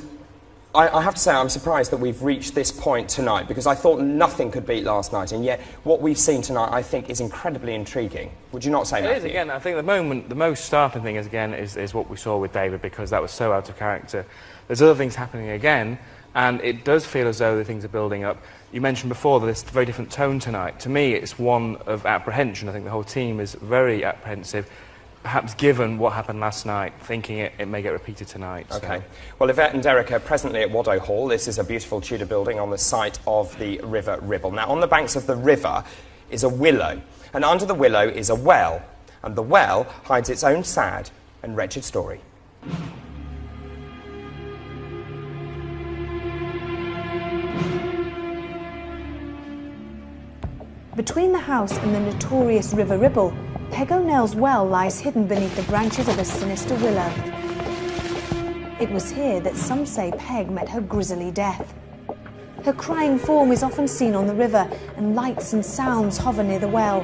I have to say I'm surprised that we've reached this point tonight, because I thought nothing could beat last night, and yet what we've seen tonight I think is incredibly intriguing. Would you not say, Matthew? It is, again. I think the most startling thing is what we saw with David, because that was so out of character. There's other things happening again, and it does feel as though the things are building up. You mentioned before that it's a very different tone tonight. To me, it's one of apprehension. I think the whole team is very apprehensive, perhaps given what happened last night, thinking it may get repeated tonight. Okay. So. Well, Yvette and Derek are presently at Waddow Hall. This is a beautiful Tudor building on the site of the River Ribble. Now, on the banks of the river is a willow, and under the willow is a well, and the well hides its own sad and wretched story. Between the house and the notorious River Ribble, Peg O'Neill's well lies hidden beneath the branches of a sinister willow. It was here that some say Peg met her grisly death. Her crying form is often seen on the river, and lights and sounds hover near the well.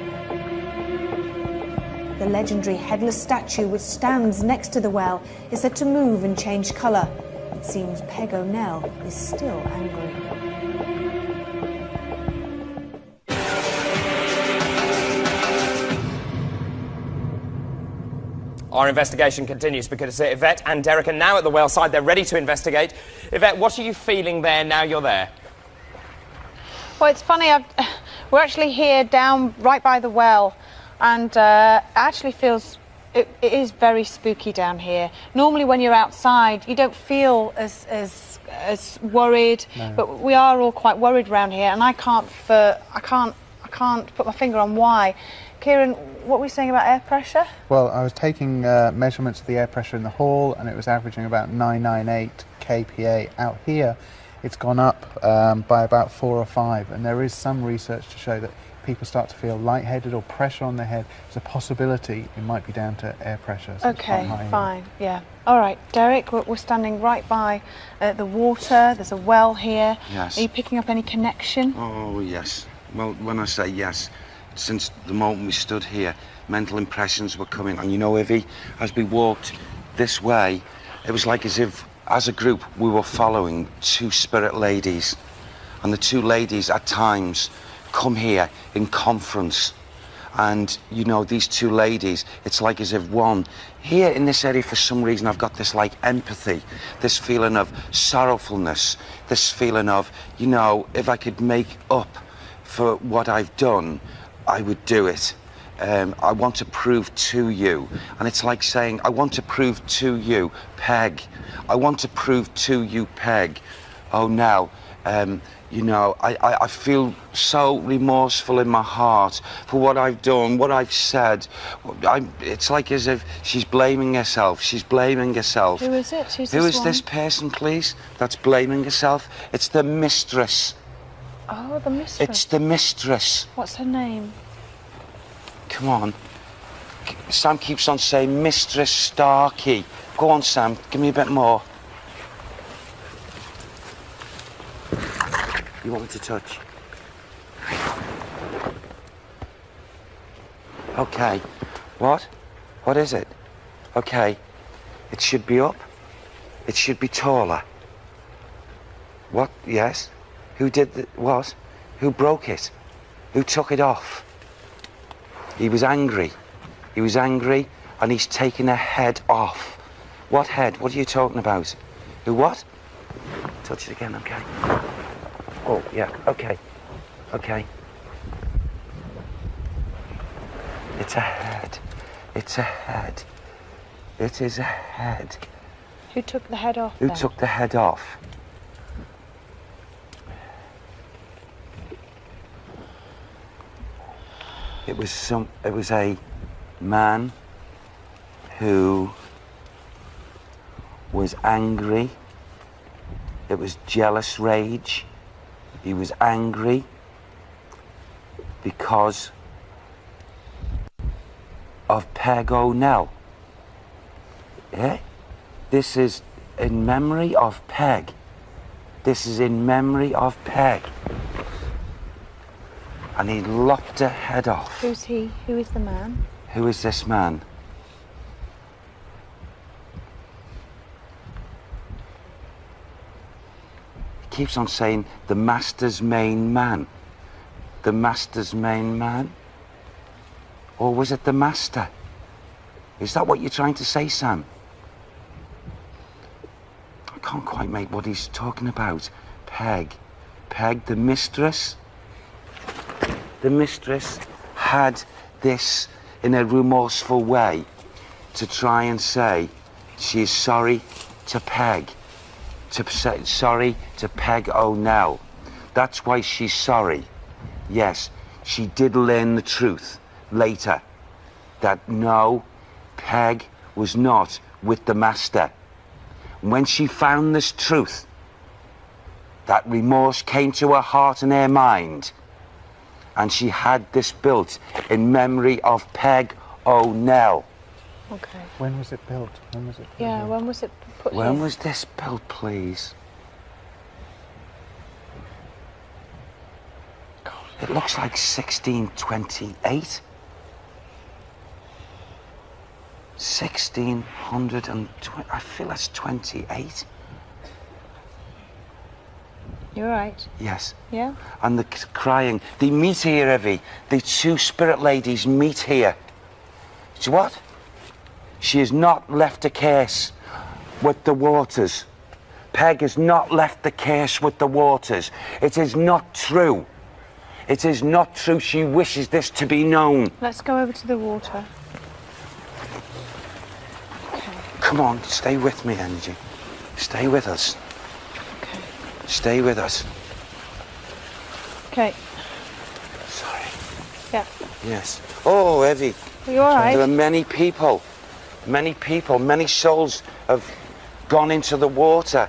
The legendary headless statue which stands next to the well is said to move and change colour. It seems Peg O'Neill is still angry. Our investigation continues because Yvette and Derek are now at the well side. They're ready to investigate. Yvette, what are you feeling there now you're there? Well, it's funny, we're actually here down right by the well, and it actually feels, it is very spooky down here. Normally when you're outside, you don't feel as worried, No. but we are all quite worried around here, and I can't put my finger on why. Kieran, what were you saying about air pressure? Well, I was taking measurements of the air pressure in the hall, and it was averaging about 998 kPa. Out here, it's gone up by about 4 or 5, and there is some research to show that people start to feel lightheaded or pressure on their head. There's a possibility it might be down to air pressure. So it's quite Okay, high here. fine, yeah. All right, Derek, we're standing right by the water. There's a well here. Yes. Are you picking up any connection? Oh, yes. Well, when I say yes, since the moment we stood here, mental impressions were coming. And you know, Ivy, as we walked this way, it was like as if, as a group, we were following 2 spirit ladies. And the 2 ladies, at times, come here in conference. And, you know, these 2 ladies, it's like as if one, here in this area, for some reason, I've got this, like, empathy, this feeling of sorrowfulness, this feeling of, you know, if I could make up for what I've done, I would do it. I want to prove to you. And it's like saying, I want to prove to you, Peg. I want to prove to you, Peg. Oh, now, you know, I feel so remorseful in my heart for what I've done, what I've said. It's like as if she's blaming herself. She's blaming herself. Who is it? Who is this person, please, that's blaming herself? It's the mistress. Oh, the mistress. It's the mistress. What's her name? Come on. Sam keeps on saying Mistress Starkey. Go on, Sam. Give me a bit more. You want me to touch? Okay. What? What is it? Okay. It should be up. It should be taller. What? Yes. Who did the... What? Who broke it? Who took it off? He was angry. He was angry, and he's taken her head off. What head? What are you talking about? Who what? Touch it again, okay. Oh, yeah, okay. Okay. It's a head. It's a head. It is a head. Who took the head off Who then? took the head off? It was a man who was angry. It was jealous rage. He was angry because of Peg O'Neill. Yeah? This is in memory of Peg. This is in memory of Peg. And he lopped her head off. Who's he? Who is the man? Who is this man? He keeps on saying, the master's main man. The master's main man? Or was it the master? Is that what you're trying to say, Sam? I can't quite make what he's talking about. Peg. Peg, the mistress? The mistress had this in a remorseful way to try and say she is sorry to Peg, to say sorry to Peg O'Neill. That's why she's sorry. Yes, she did learn the truth later, that no, Peg was not with the master. When she found this truth, that remorse came to her heart and her mind. And she had this built in memory of Peg O'Neill. Okay. When was it built? When was it? Yeah, when was it put When here? was this built, please? It looks like 1628. 1620. I feel that's 28. You're right. Yes. Yeah? And the crying. They meet here, Evie. The 2 spirit ladies meet here. So what? She has not left a case with the waters. Peg has not left the case with the waters. It is not true. It is not true. She wishes this to be known. Let's go over to the water. Come on, stay with me, Energy. Stay with us. Okay. Stay with us. Okay. Sorry. Yeah. Yes. Oh, Evie. Are you all right? There are many people, many souls have gone into the water,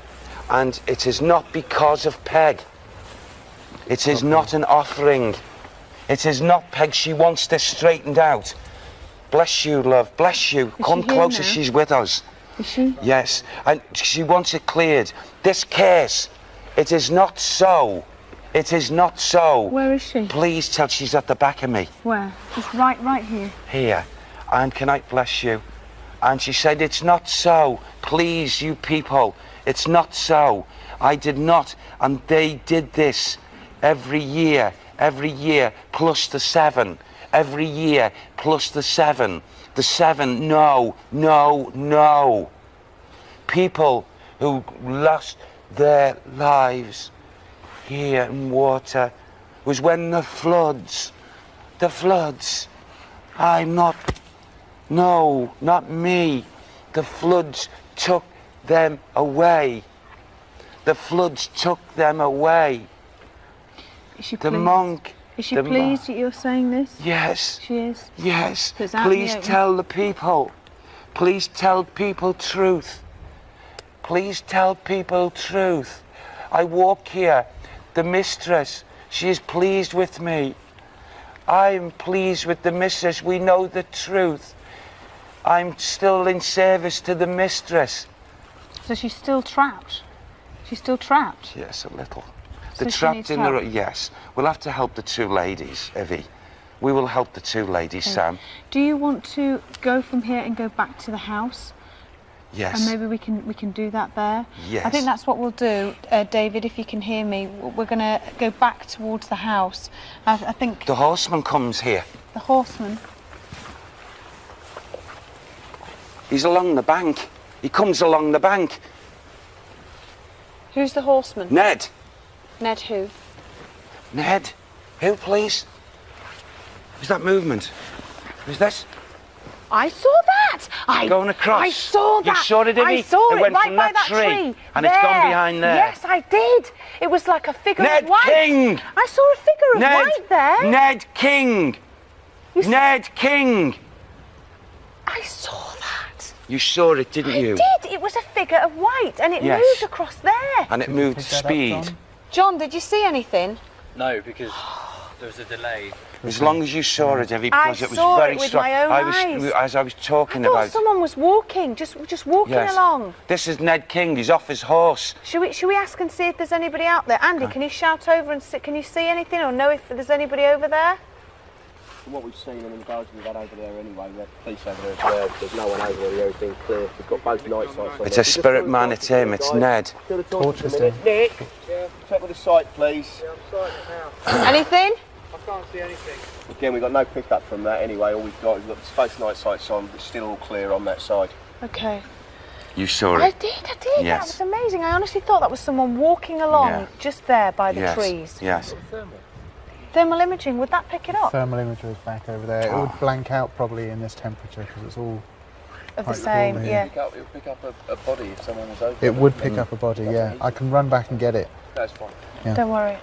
and it is not because of Peg. It is not an offering. It is not Peg. She wants this straightened out. Bless you, love. Bless you. Come closer. She's with us. Is she? Yes. And she wants it cleared. This case, it is not so. It is not so. Where is she? Please tell she's at the back of me. Where? Just right here. Here. And can I bless you? And she said, it's not so. Please, you people, it's not so. I did not. And they did this every year, plus the 7. Every year, plus the 7. The 7, no. People who lost their lives here in water was when the floods, no, not me. The floods took them away. The floods took them away. Is she the pleased? monk. Is she pleased that you're saying this? Yes. She is? Yes. So it's out in the Please open. tell the people. Please tell people truth. Please tell people truth. I walk here. The mistress, she is pleased with me. I am pleased with the mistress. We know the truth. I'm still in service to the mistress. So she's still trapped? She's still trapped? Yes, a little. So The she trapped needs in help? the... Yes. We'll have to help the 2 ladies, Evie. We will help the 2 ladies, Okay. Sam. Do you want to go from here and go back to the house? Yes. And maybe we can do that there. Yes. I think that's what we'll do, David. If you can hear me, we're going to go back towards the house. I think The horseman comes here. the horseman. He's along the bank. He comes along the bank. Who's the horseman? Ned. Ned who? Ned. Who, please? Who's that movement? Who's this? I saw that. Going across. I saw that. You saw it, didn't I you? saw It it went right from by that that tree, and it's gone behind there. Yes, I did. It was like a figure Ned of white. King. I saw a figure of Ned. white there. Ned King. Ned King. I saw that. You saw it, didn't you? I did. It was a figure of white, and it Yes. moved across there. And it moved speed. John, did you see anything? No, because there was a delay. As long as you saw it, Evie, I because it was saw very it with strong. my own eyes. As I was talking I thought about. someone was walking, just walking Yes. along. This is Ned King. He's off his horse. Should we ask and see if there's anybody out there? Andy, can you shout over and see, can you see anything or know if there's anybody over there? From what we've seen and the guards we've had over there anyway, we have police over there as well. There's no one over there, the area's been clear. We've got both night sights on It's there. a spirit man, it's him, it's Ned. Torches him. Nick, check with the sight, please. Anything? I can't see anything. Again, we've got no pickup from that anyway. All we've got is both night sights on. It's still all clear on that side. Okay. You saw it. I did. Yes. That was amazing. I honestly thought that was someone walking along Yeah. just there by the Yes. trees. Yes. Thermal imaging, would that pick it up? Thermal imager is back over there. It would blank out probably in this temperature because it's all Of the quite same, cool yeah. here. It would pick up a body if someone was over It there. would pick up a body, yeah. I can run back and get it. That's fine. Yeah. Don't worry.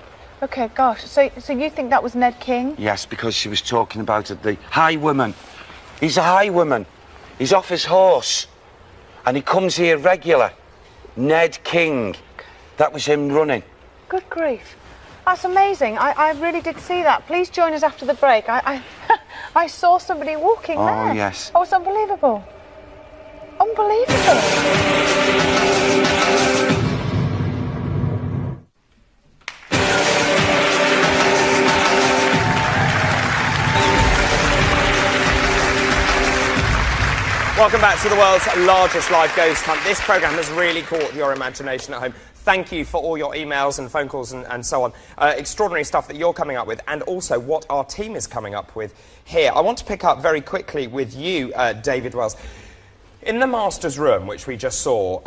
Okay, gosh. So you think that was Ned King? Yes, because she was talking about it. The highwayman. He's a highwayman. He's off his horse. And he comes here regular. Ned King. That was him running. Good grief. That's amazing. I really did see that. Please join us after the break. I saw somebody walking there. Oh, yes. Oh, it's unbelievable. Unbelievable. Welcome back to the world's largest live ghost hunt. This programme has really caught your imagination at home. Thank you for all your emails and phone calls and so on. Extraordinary stuff that you're coming up with, and also what our team is coming up with here. I want to pick up very quickly with you, David Wells. In the master's room, which we just saw,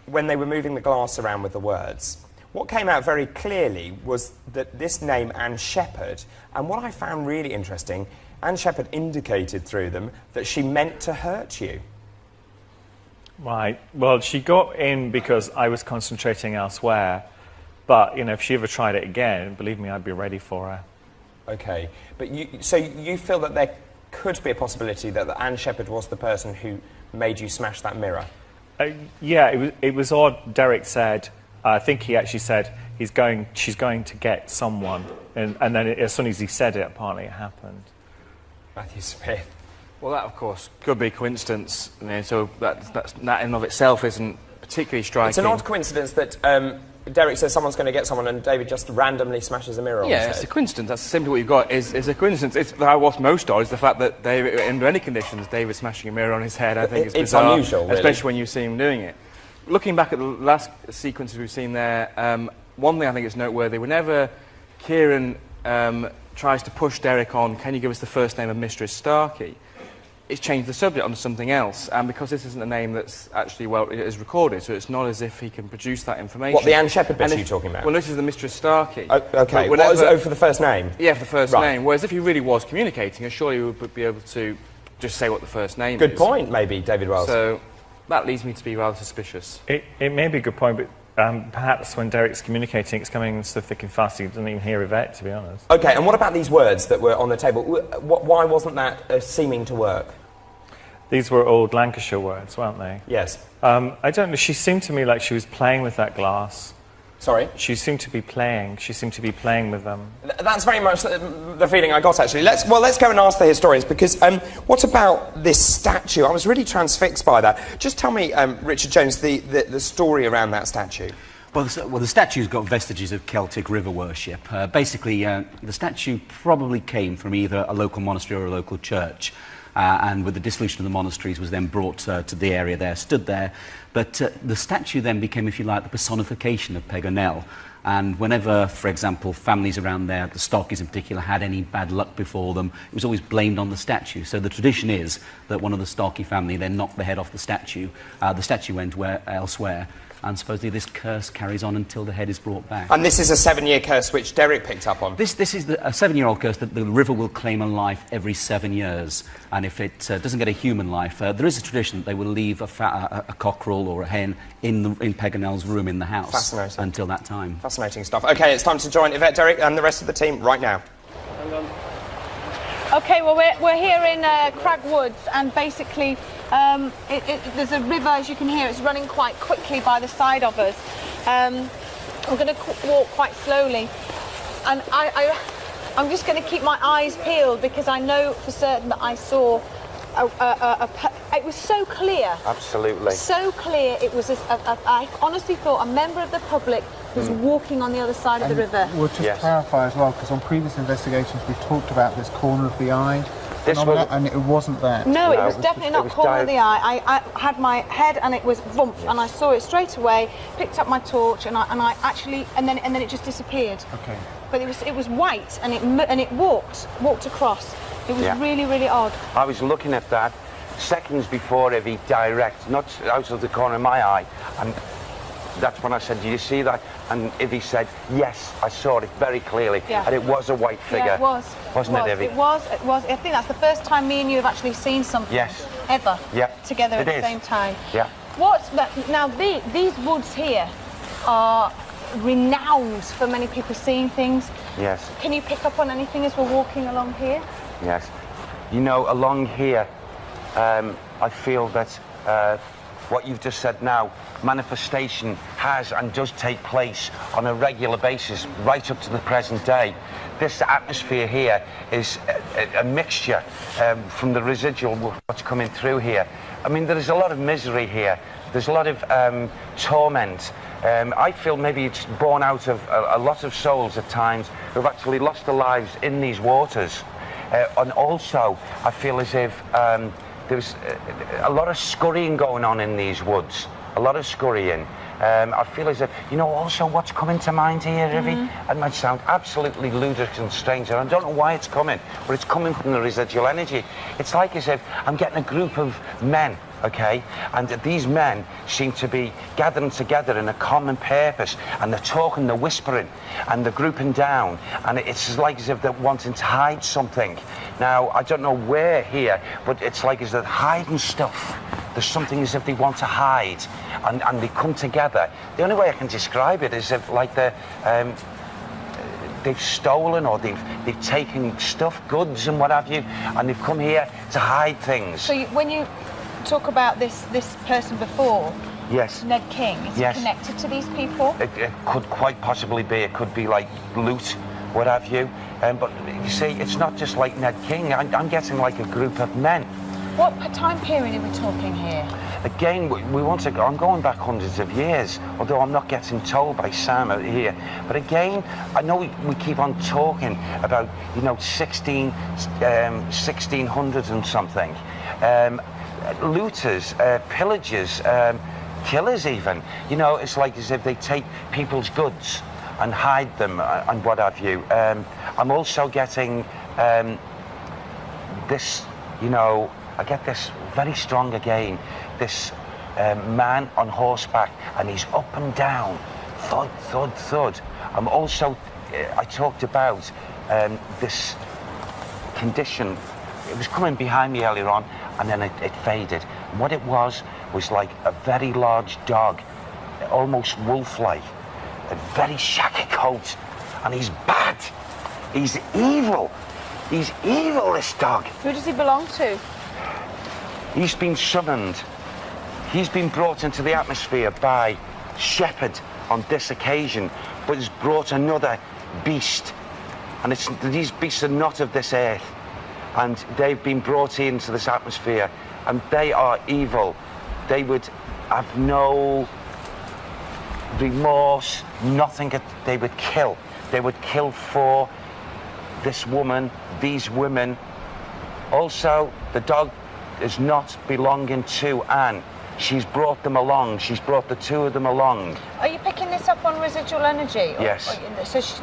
when they were moving the glass around with the words, what came out very clearly was that this name, Anne Shepherd, and what I found really interesting, Anne Shepherd indicated through them that she meant to hurt you. Right. Well, she got in because I was concentrating elsewhere. But, you know, if she ever tried it again, believe me, I'd be ready for her. OK. But so you feel that there could be a possibility that Anne Shepherd was the person who made you smash that mirror? Yeah, it was odd. Derek said, I think he actually said, she's going to get someone. And then as soon as he said it, apparently it happened. Matthew Smith. Well, that, of course, could be coincidence. I mean, so that in and of itself isn't particularly striking. It's an odd coincidence that Derek says someone's going to get someone and David just randomly smashes a mirror on his head. Yeah, it's a coincidence. That's simply what you've got, is a coincidence. It's what's most odd is the fact that David, under any conditions, David smashing a mirror on his head, I think is bizarre. It's unusual, really. Especially when you see him doing it. Looking back at the last sequences we've seen there, one thing I think is noteworthy, whenever Kieran tries to push Derek on, can you give us the first name of Mistress Starkey? It's changed the subject onto something else, and because this isn't a name that's actually, well, it is recorded, so it's not as if he can produce that information. What, the Anne Shepherd bit are you talking about? Well, this is the Mistress Starkey. OK, for the first name? Yeah, for the first name, whereas if he really was communicating, surely he would be able to just say what the first name is. Good point, maybe, David Wells. So, that leads me to be rather suspicious. It may be a good point, but perhaps when Derek's communicating, it's coming so thick and fast he doesn't even hear Yvette, to be honest. OK, and what about these words that were on the table? Why wasn't that seeming to work? These were old Lancashire words, weren't they? Yes. I don't know, she seemed to me like she was playing with that glass. Sorry? She seemed to be playing with them. That's very much the feeling I got, actually. Let's go and ask the historians, because what about this statue? I was really transfixed by that. Just tell me, Richard Jones, the story around that statue. Well, the statue's got vestiges of Celtic river worship. Basically, the statue probably came from either a local monastery or a local church. And with the dissolution of the monasteries was then brought to the area there, stood there. But the statue then became, if you like, the personification of Pendle. And whenever, for example, families around there, the Starkeys in particular, had any bad luck before them, it was always blamed on the statue. So the tradition is that one of the Starkey family then knocked the head off the statue. The statue went elsewhere. And supposedly this curse carries on until the head is brought back. And this is a 7-year curse which Derek picked up on? This is a 7-year-old curse that the river will claim a life every 7 years. And if it doesn't get a human life, there is a tradition that they will leave a cockerel or a hen in Paganel's room in the house until that time. Fascinating stuff. OK, it's time to join Yvette, Derek and the rest of the team right now. Hang on. OK, well, we're here in Crag Woods, and basically there's a river, as you can hear, it's running quite quickly by the side of us. We're going to walk quite slowly, and I'm just going to keep my eyes peeled because I know for certain that I saw it was so clear. Absolutely. So clear, it was I honestly thought a member of the public was walking on the other side of the river. We'll just clarify as well, because on previous investigations we've talked about this corner of the eye, and it wasn't that. No, it was definitely not corner of the eye. I had my head and it was vump, and I saw it straight away, picked up my torch, and I actually, and then it just disappeared. Okay. But it was white, and it walked across. It was really, really odd. I was looking at that seconds before Evie direct, not out of the corner of my eye, and that's when I said, "Do you see that?" And Evie said, "Yes, I saw it very clearly." Yeah. And it was a white figure. Yeah, it was. Wasn't it, Evie? It was. I think that's the first time me and you have actually seen something ever together at the same time. Yeah. Now these woods here are renowned for many people seeing things. Yes. Can you pick up on anything as we're walking along here? Yes. You know, along here, I feel that what you've just said now, manifestation has and does take place on a regular basis right up to the present day. This atmosphere here is a mixture from the residual what's coming through here. I mean, there is a lot of misery here. There's a lot of torment. I feel maybe it's born out of a lot of souls at times who've actually lost their lives in these waters. And also, I feel as if there's a lot of scurrying going on in these woods. A lot of scurrying. I feel as if, you know, also what's coming to mind here, Ivy? It might sound absolutely ludicrous and strange, and I don't know why it's coming, but it's coming from the residual energy. It's like as if I'm getting a group of men okay? And these men seem to be gathering together in a common purpose, and they're talking, they're whispering, and they're grouping down, and it's like as if they're wanting to hide something. Now, I don't know where here, but it's like as if they're hiding stuff. There's something as if they want to hide, and they come together. The only way I can describe it is if, like, they've stolen or they've taken stuff, goods and what have you, and they've come here to hide things. So when you talk about this person before, yes, Ned King, is yes, he connected to these people? It could quite possibly be. It could be like loot, what have you. But you see, it's not just like Ned King. I'm getting like a group of men. What time period are we talking here? Again, we want to. I'm going back hundreds of years, although I'm not getting told by Sam out here. But again, I know we keep on talking about, you know, 1600s and something. Looters, pillagers, killers even. You know, it's like as if they take people's goods and hide them and what have you. I'm also getting this, you know, I get this very strong again, this man on horseback, and he's up and down, thud, thud, thud. I'm also, I talked about this condition. It was coming behind me earlier on, and then it faded. What it was like a very large dog, almost wolf-like, a very shaggy coat, and he's bad. He's evil. He's evil, this dog. Who does he belong to? He's been summoned. He's been brought into the atmosphere by Shepherd on this occasion, but has brought another beast. And these beasts are not of this earth. And they've been brought into this atmosphere, and they are evil. They would have no remorse, nothing. They would kill. They would kill for this woman, these women. Also, the dog is not belonging to Anne. She's brought them along. She's brought the two of them along. Are you picking this up on residual energy? Yes.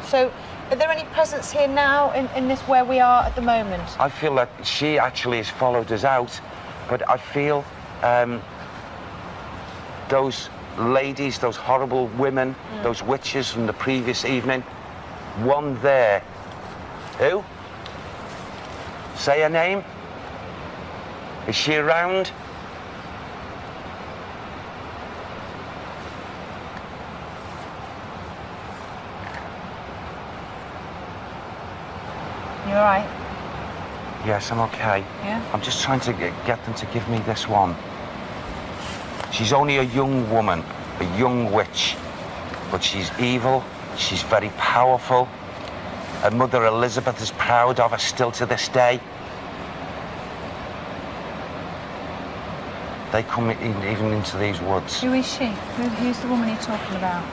So are there any presence here now in this where we are at the moment? I feel that she actually has followed us out, but I feel those ladies, those horrible women, those witches from the previous evening, one there. Who? Say her name. Is she around? You all right? Yes, I'm okay. Yeah? I'm just trying to get them to give me this one. She's only a young woman, a young witch, but she's evil, she's very powerful. Her mother Elizabeth is proud of her still to this day. They come even into these woods. Who is she? Who's the woman you're talking about?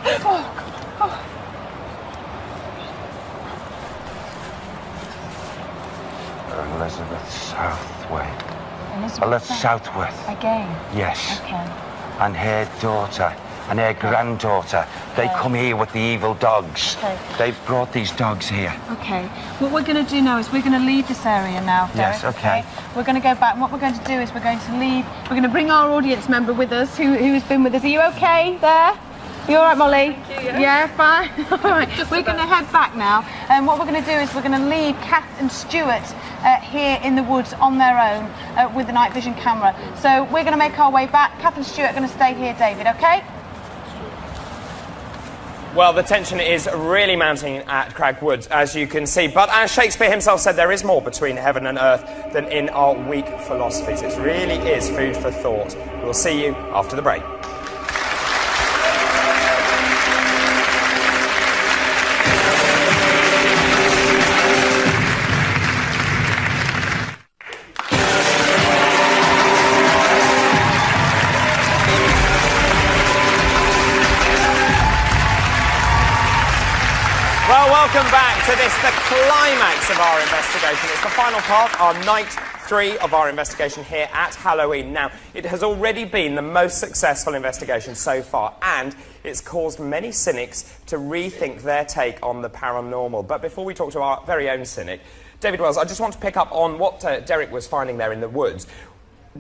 Oh, God. Oh. Elizabeth Southwaite. Elizabeth Southworth. Again? Yes. Okay. And her daughter and her granddaughter. They come here with the evil dogs. Okay. They've brought these dogs here. Okay. What we're going to do now is we're going to leave this area now, Derek. Yes, okay. We're going to go back, and what we're going to do is we're going to leave. We're going to bring our audience member with us, who has been with us. Are you okay there? You all right, Molly? Thank you, yeah, fine. All right. We're going to head back now, and what we're going to do is we're going to leave Kath and Stuart here in the woods on their own with the night vision camera. So we're going to make our way back. Kath and Stuart are going to stay here, David. Okay? Well, the tension is really mounting at Crag Woods, as you can see. But as Shakespeare himself said, there is more between heaven and earth than in our weak philosophies. It really is food for thought. We'll see you after the break. Well, welcome back to this, the climax of our investigation. It's the final part, our night 3 of our investigation here at Halloween. Now, it has already been the most successful investigation so far, and it's caused many cynics to rethink their take on the paranormal. But before we talk to our very own cynic, David Wells, I just want to pick up on what Derek was finding there in the woods.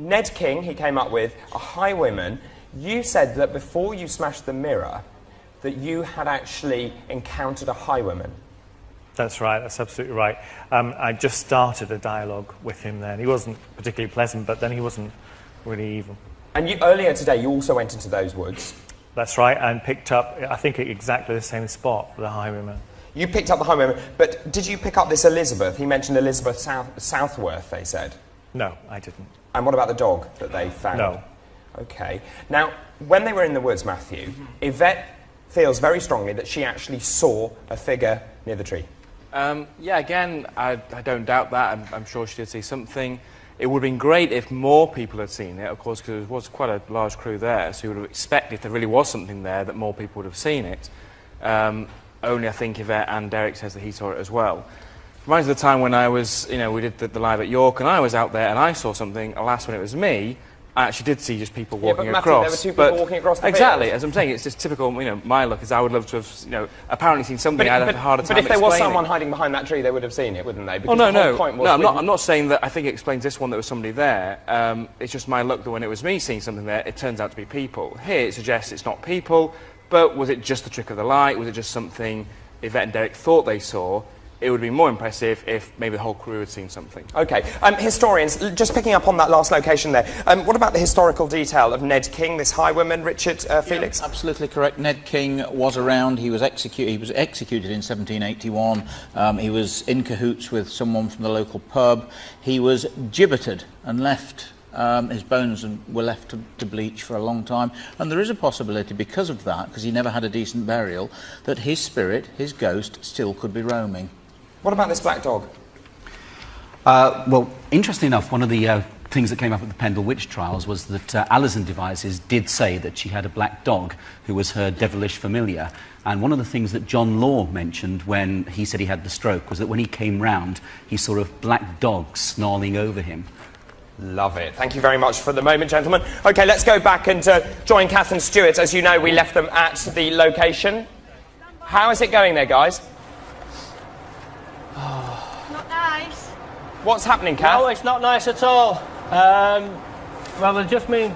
Ned King, he came up with a highwayman. You said that before you smashed the mirror, that you had actually encountered a highwayman. That's right, that's absolutely right. I just started a dialogue with him then. He wasn't particularly pleasant, but then he wasn't really evil. And earlier today, you also went into those woods. That's right, and picked up, I think, exactly the same spot for the highwayman. You picked up the highwayman, but did you pick up this Elizabeth? He mentioned Elizabeth Southworth, they said. No, I didn't. And what about the dog that they found? No. Okay. Now, when they were in the woods, Matthew, Yvette feels very strongly that she actually saw a figure near the tree. Yeah, again, I don't doubt that. I'm sure she did see something. It would have been great if more people had seen it, of course, because there was quite a large crew there, so you would have expected if there really was something there that more people would have seen it. Only I think Yvette and Derek says that he saw it as well. Reminds me of the time when I was, we did the live at York, and I was out there and I saw something. Alas, when it was me, I actually did see just people walking but Matthew, across. there were two people walking across the exactly, field. as I'm saying, it's just typical. My luck is I would love to have, apparently seen something. I'd have a harder time But if there was explaining. someone hiding behind that tree, they would have seen it, wouldn't they? Because Oh, no, the whole no. point was No, I'm not saying that I think it explains this one that there was somebody there. It's just my luck that when it was me seeing something there, it turns out to be people. Here, it suggests it's not people, but was it just the trick of the light? Was it just something Yvette and Derek thought they saw? It would be more impressive if maybe the whole crew had seen something. OK. Historians, just picking up on that last location there, what about the historical detail of Ned King, this highwayman, Richard Felix? Yeah, absolutely correct. Ned King was around. He was executed in 1781. He was in cahoots with someone from the local pub. He was gibbeted and left. His bones were left to bleach for a long time, and there is a possibility because of that, because he never had a decent burial, that his spirit, his ghost, still could be roaming. What about this black dog? Well, interestingly enough, one of the things that came up at the Pendle witch trials was that Alison Devises did say that she had a black dog who was her devilish familiar. And one of the things that John Law mentioned when he said he had the stroke was that when he came round, he saw a black dog snarling over him. Love it. Thank you very much for the moment, gentlemen. OK, let's go back and join Kath and Stuart. As you know, we left them at the location. How is it going there, guys? Not nice. What's happening, Kath? No, it's not nice at all. Well, there's just me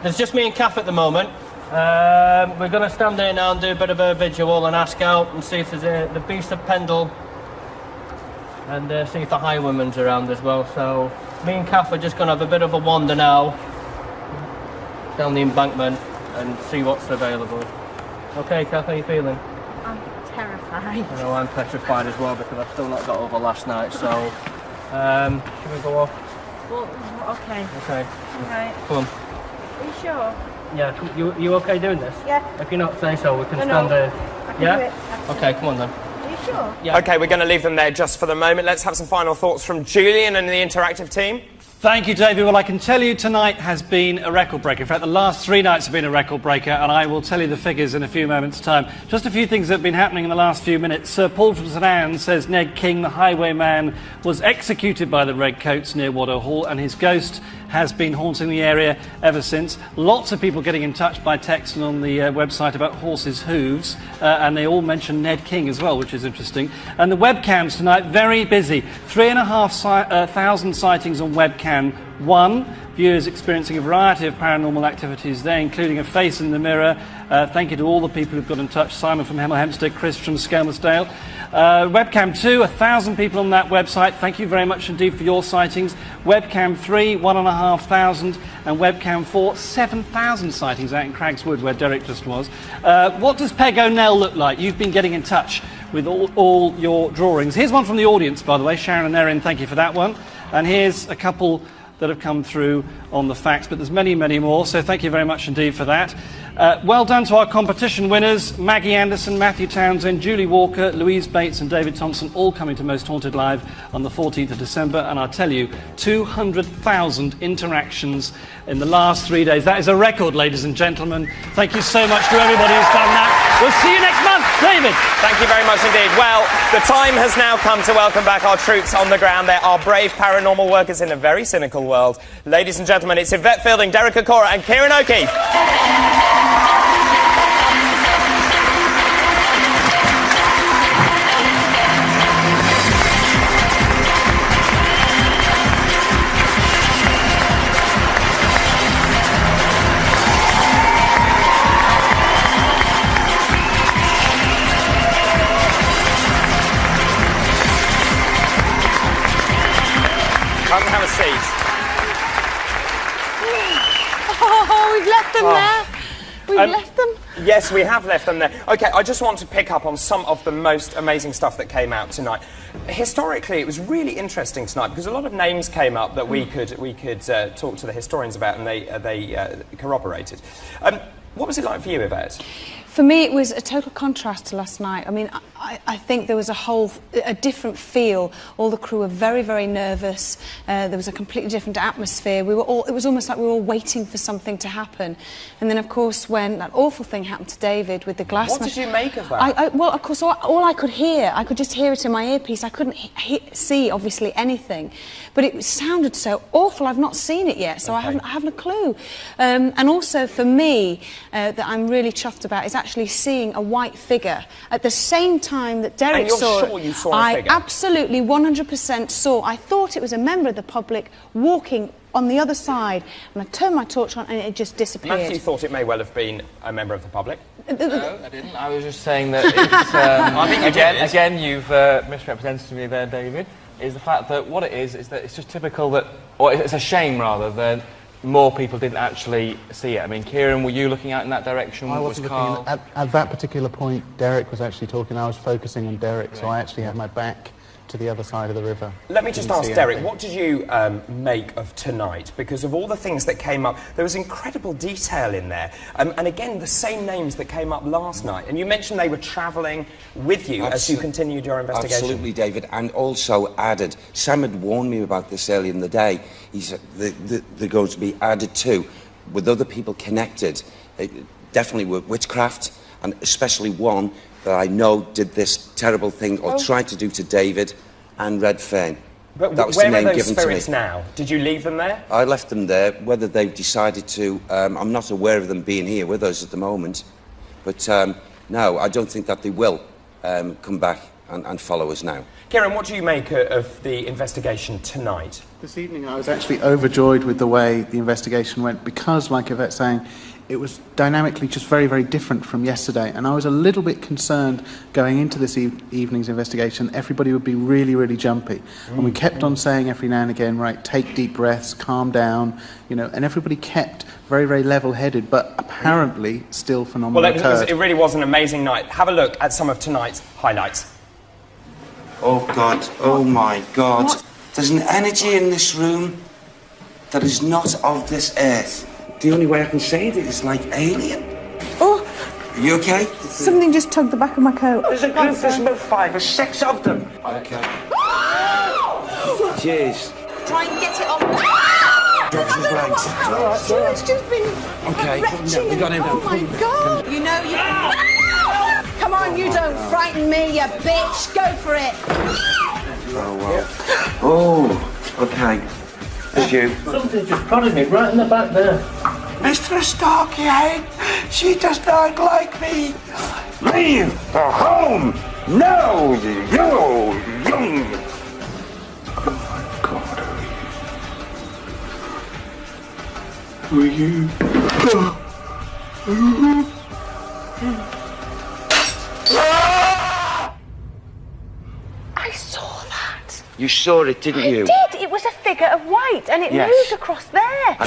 and Kath at the moment. We're going to stand there now and do a bit of a visual and ask out and see if there's the Beast of Pendle and see if the highwayman's around as well. So me and Kath are just going to have a bit of a wander now down the embankment and see what's available. OK, Kath, how are you feeling? I'm terrified. I know I'm petrified as well because I've still not got over last night, so should we go off? Well, OK. Okay. Right. Come on. Are you sure? Yeah, you okay doing this? Yeah. If you're not, say so, we can No, stand there. I can Yeah? do it. Okay, come on then. Are you sure? Yeah. OK, we're going to leave them there just for the moment. Let's have some final thoughts from Julian and the interactive team. Thank you, David. Well, I can tell you tonight has been a record breaker. In fact, the last 3 nights have been a record breaker, and I will tell you the figures in a few moments' time. Just a few things that have been happening in the last few minutes. Sir Paul from St Anne's says Ned King, the highwayman, was executed by the Redcoats near Waddow Hall, and his ghost has been haunting the area ever since. Lots of people getting in touch by text and on the website about horses' hooves, and they all mention Ned King as well, which is interesting. And the webcams tonight, very busy. 3,500 sightings on webcam 1. Viewers experiencing a variety of paranormal activities there, including a face in the mirror. Thank you to all the people who've got in touch. Simon from Hemel Hempstead, Chris from Skelmersdale. Webcam 2, 1,000 people on that website. Thank you very much indeed for your sightings. Webcam 3, 1,500. And webcam 4, 7,000 sightings out in Cragswood, where Derek just was. What does Peg O'Neill look like? You've been getting in touch with all your drawings. Here's one from the audience, by the way. Sharon and Erin, thank you for that one. And here's a couple that have come through on the facts, but there's many, many more, so thank you very much indeed for that. Well done to our competition winners, Maggie Anderson, Matthew Townsend, Julie Walker, Louise Bates and David Thompson, all coming to Most Haunted Live on the 14th of December, and I'll tell you, 200,000 interactions in the last 3 days. That is a record, ladies and gentlemen. Thank you so much to everybody who's done that. We'll see you next month. David. Thank you very much indeed. Well, the time has now come to welcome back our troops on the ground. There are brave paranormal workers in a very cynical world. Ladies and gentlemen, it's Yvette Fielding, Derek Okora and Kieran O'Keefe. Come and have a seat. Oh, we've left them there. We've left them. Yes, we have left them there. OK, I just want to pick up on some of the most amazing stuff that came out tonight. Historically, it was really interesting tonight because a lot of names came up that we could talk to the historians about, and they corroborated. What was it like for you, Yvette? For me, it was a total contrast to last night. I mean, I think there was a different feel. All the crew were very, very nervous. There was a completely different atmosphere. It was almost like we were all waiting for something to happen. And then, of course, when that awful thing happened to David with the glass... What did you make of that? Well, of course, all I could hear, I could just hear it in my earpiece. I couldn't see, obviously, anything. But it sounded so awful. I've not seen it yet, so I haven't a clue. And also, for me, that I'm really chuffed about is actually seeing a white figure at the same time that Derek saw it. And you're sure you saw a figure? I absolutely 100% saw. I thought it was a member of the public walking on the other side, and I turned my torch on and it just disappeared. Matthew thought it may well have been a member of the public. No, I didn't. I was just saying that it's... I think again, you've misrepresented me there, David, is the fact that what it is that it's just typical that... Or it's a shame, rather, that more people didn't actually see it. I mean, Kieran, were you looking out in that direction? I wasn't looking at that particular point. Derek was actually talking. I was focusing on Derek, so I actually had my back to the other side of the river. Let me just ask Derek, what did you make of tonight? Because of all the things that came up, there was incredible detail in there. And again, the same names that came up last night. And you mentioned they were travelling with you as you continued your investigation. Absolutely, David. And also added, Sam had warned me about this earlier in the day. He said they're going to be added to, with other people connected, definitely with witchcraft, and especially one that I know did this terrible thing or tried to do to David and Red Fern. But that was where the name are those given to spirits me. now? Did you leave them there? I left them there. Whether they've decided to, I'm not aware of them being here with us at the moment. But no, I don't think that they will come back and follow us now. Kieran, what do you make of the investigation tonight? This evening I was actually overjoyed with the way the investigation went because, like Yvette's saying, it was dynamically just very, very different from yesterday. And I was a little bit concerned going into this evening's investigation, everybody would be really, really jumpy. And we kept on saying every now and again, right, take deep breaths, calm down, you know, and everybody kept very, very level-headed, but apparently still phenomenal. Well, it really was an amazing night. Have a look at some of tonight's highlights. Oh, God. Oh, my God. What? There's an energy in this room that is not of this earth. The only way I can say it is like alien. Oh! Are you okay? Something just tugged the back of my coat. There's a group, there's about 5 or 6 of them. Okay. Cheers. Try and get it on. Drops his legs. It's just been Okay. retching. We got him down. Oh my God! You know you. Come on, you don't frighten me, you bitch. Go for it. Oh, wow. Oh, okay. It's you. Something just prodded me right in the back there. Mr. Starkey, she does not like me. Leave the home now, you young. Who are you? I saw that. You saw it, didn't you? I did. It was a figure of white, and it Yes. moved across there.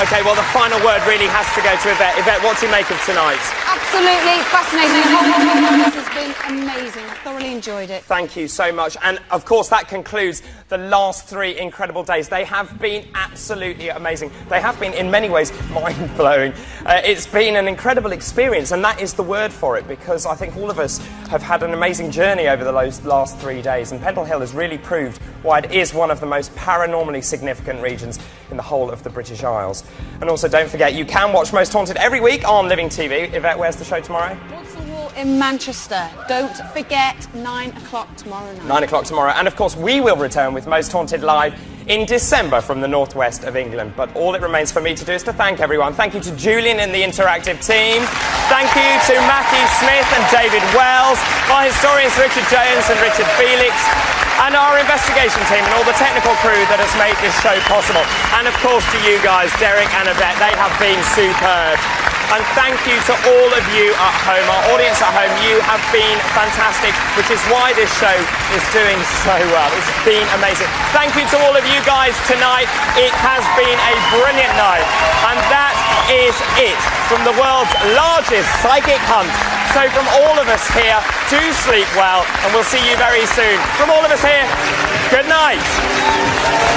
OK, well, the final word really has to go to Yvette. Yvette, what do you make of tonight? Absolutely fascinating. This has been amazing. I thoroughly enjoyed it. Thank you so much. And, of course, that concludes the last 3 incredible days. They have been absolutely amazing. They have been, in many ways, mind-blowing. It's been an incredible experience, and that is the word for it, because I think all of us have had an amazing journey over the last 3 days, and Pendle Hill has really proved why it is one of the most paranormally significant regions in the whole of the British Isles. And also, don't forget, you can watch Most Haunted every week on Living TV. Yvette, where's the show tomorrow? In Manchester. Don't forget, 9 o'clock tomorrow night. 9 o'clock tomorrow. And, of course, we will return with Most Haunted live in December from the northwest of England. But all it remains for me to do is to thank everyone. Thank you to Julian and the interactive team. Thank you to Matthew Smith and David Wells, our historians Richard Jones and Richard Felix, and our investigation team and all the technical crew that has made this show possible. And, of course, to you guys, Derek and Yvette. They have been superb. And thank you to all of you at home, our audience at home. You have been fantastic, which is why this show is doing so well. It's been amazing. Thank you to all of you guys tonight. It has been a brilliant night. And that is it from the world's largest psychic hunt. So from all of us here, do sleep well, and we'll see you very soon. From all of us here, good night.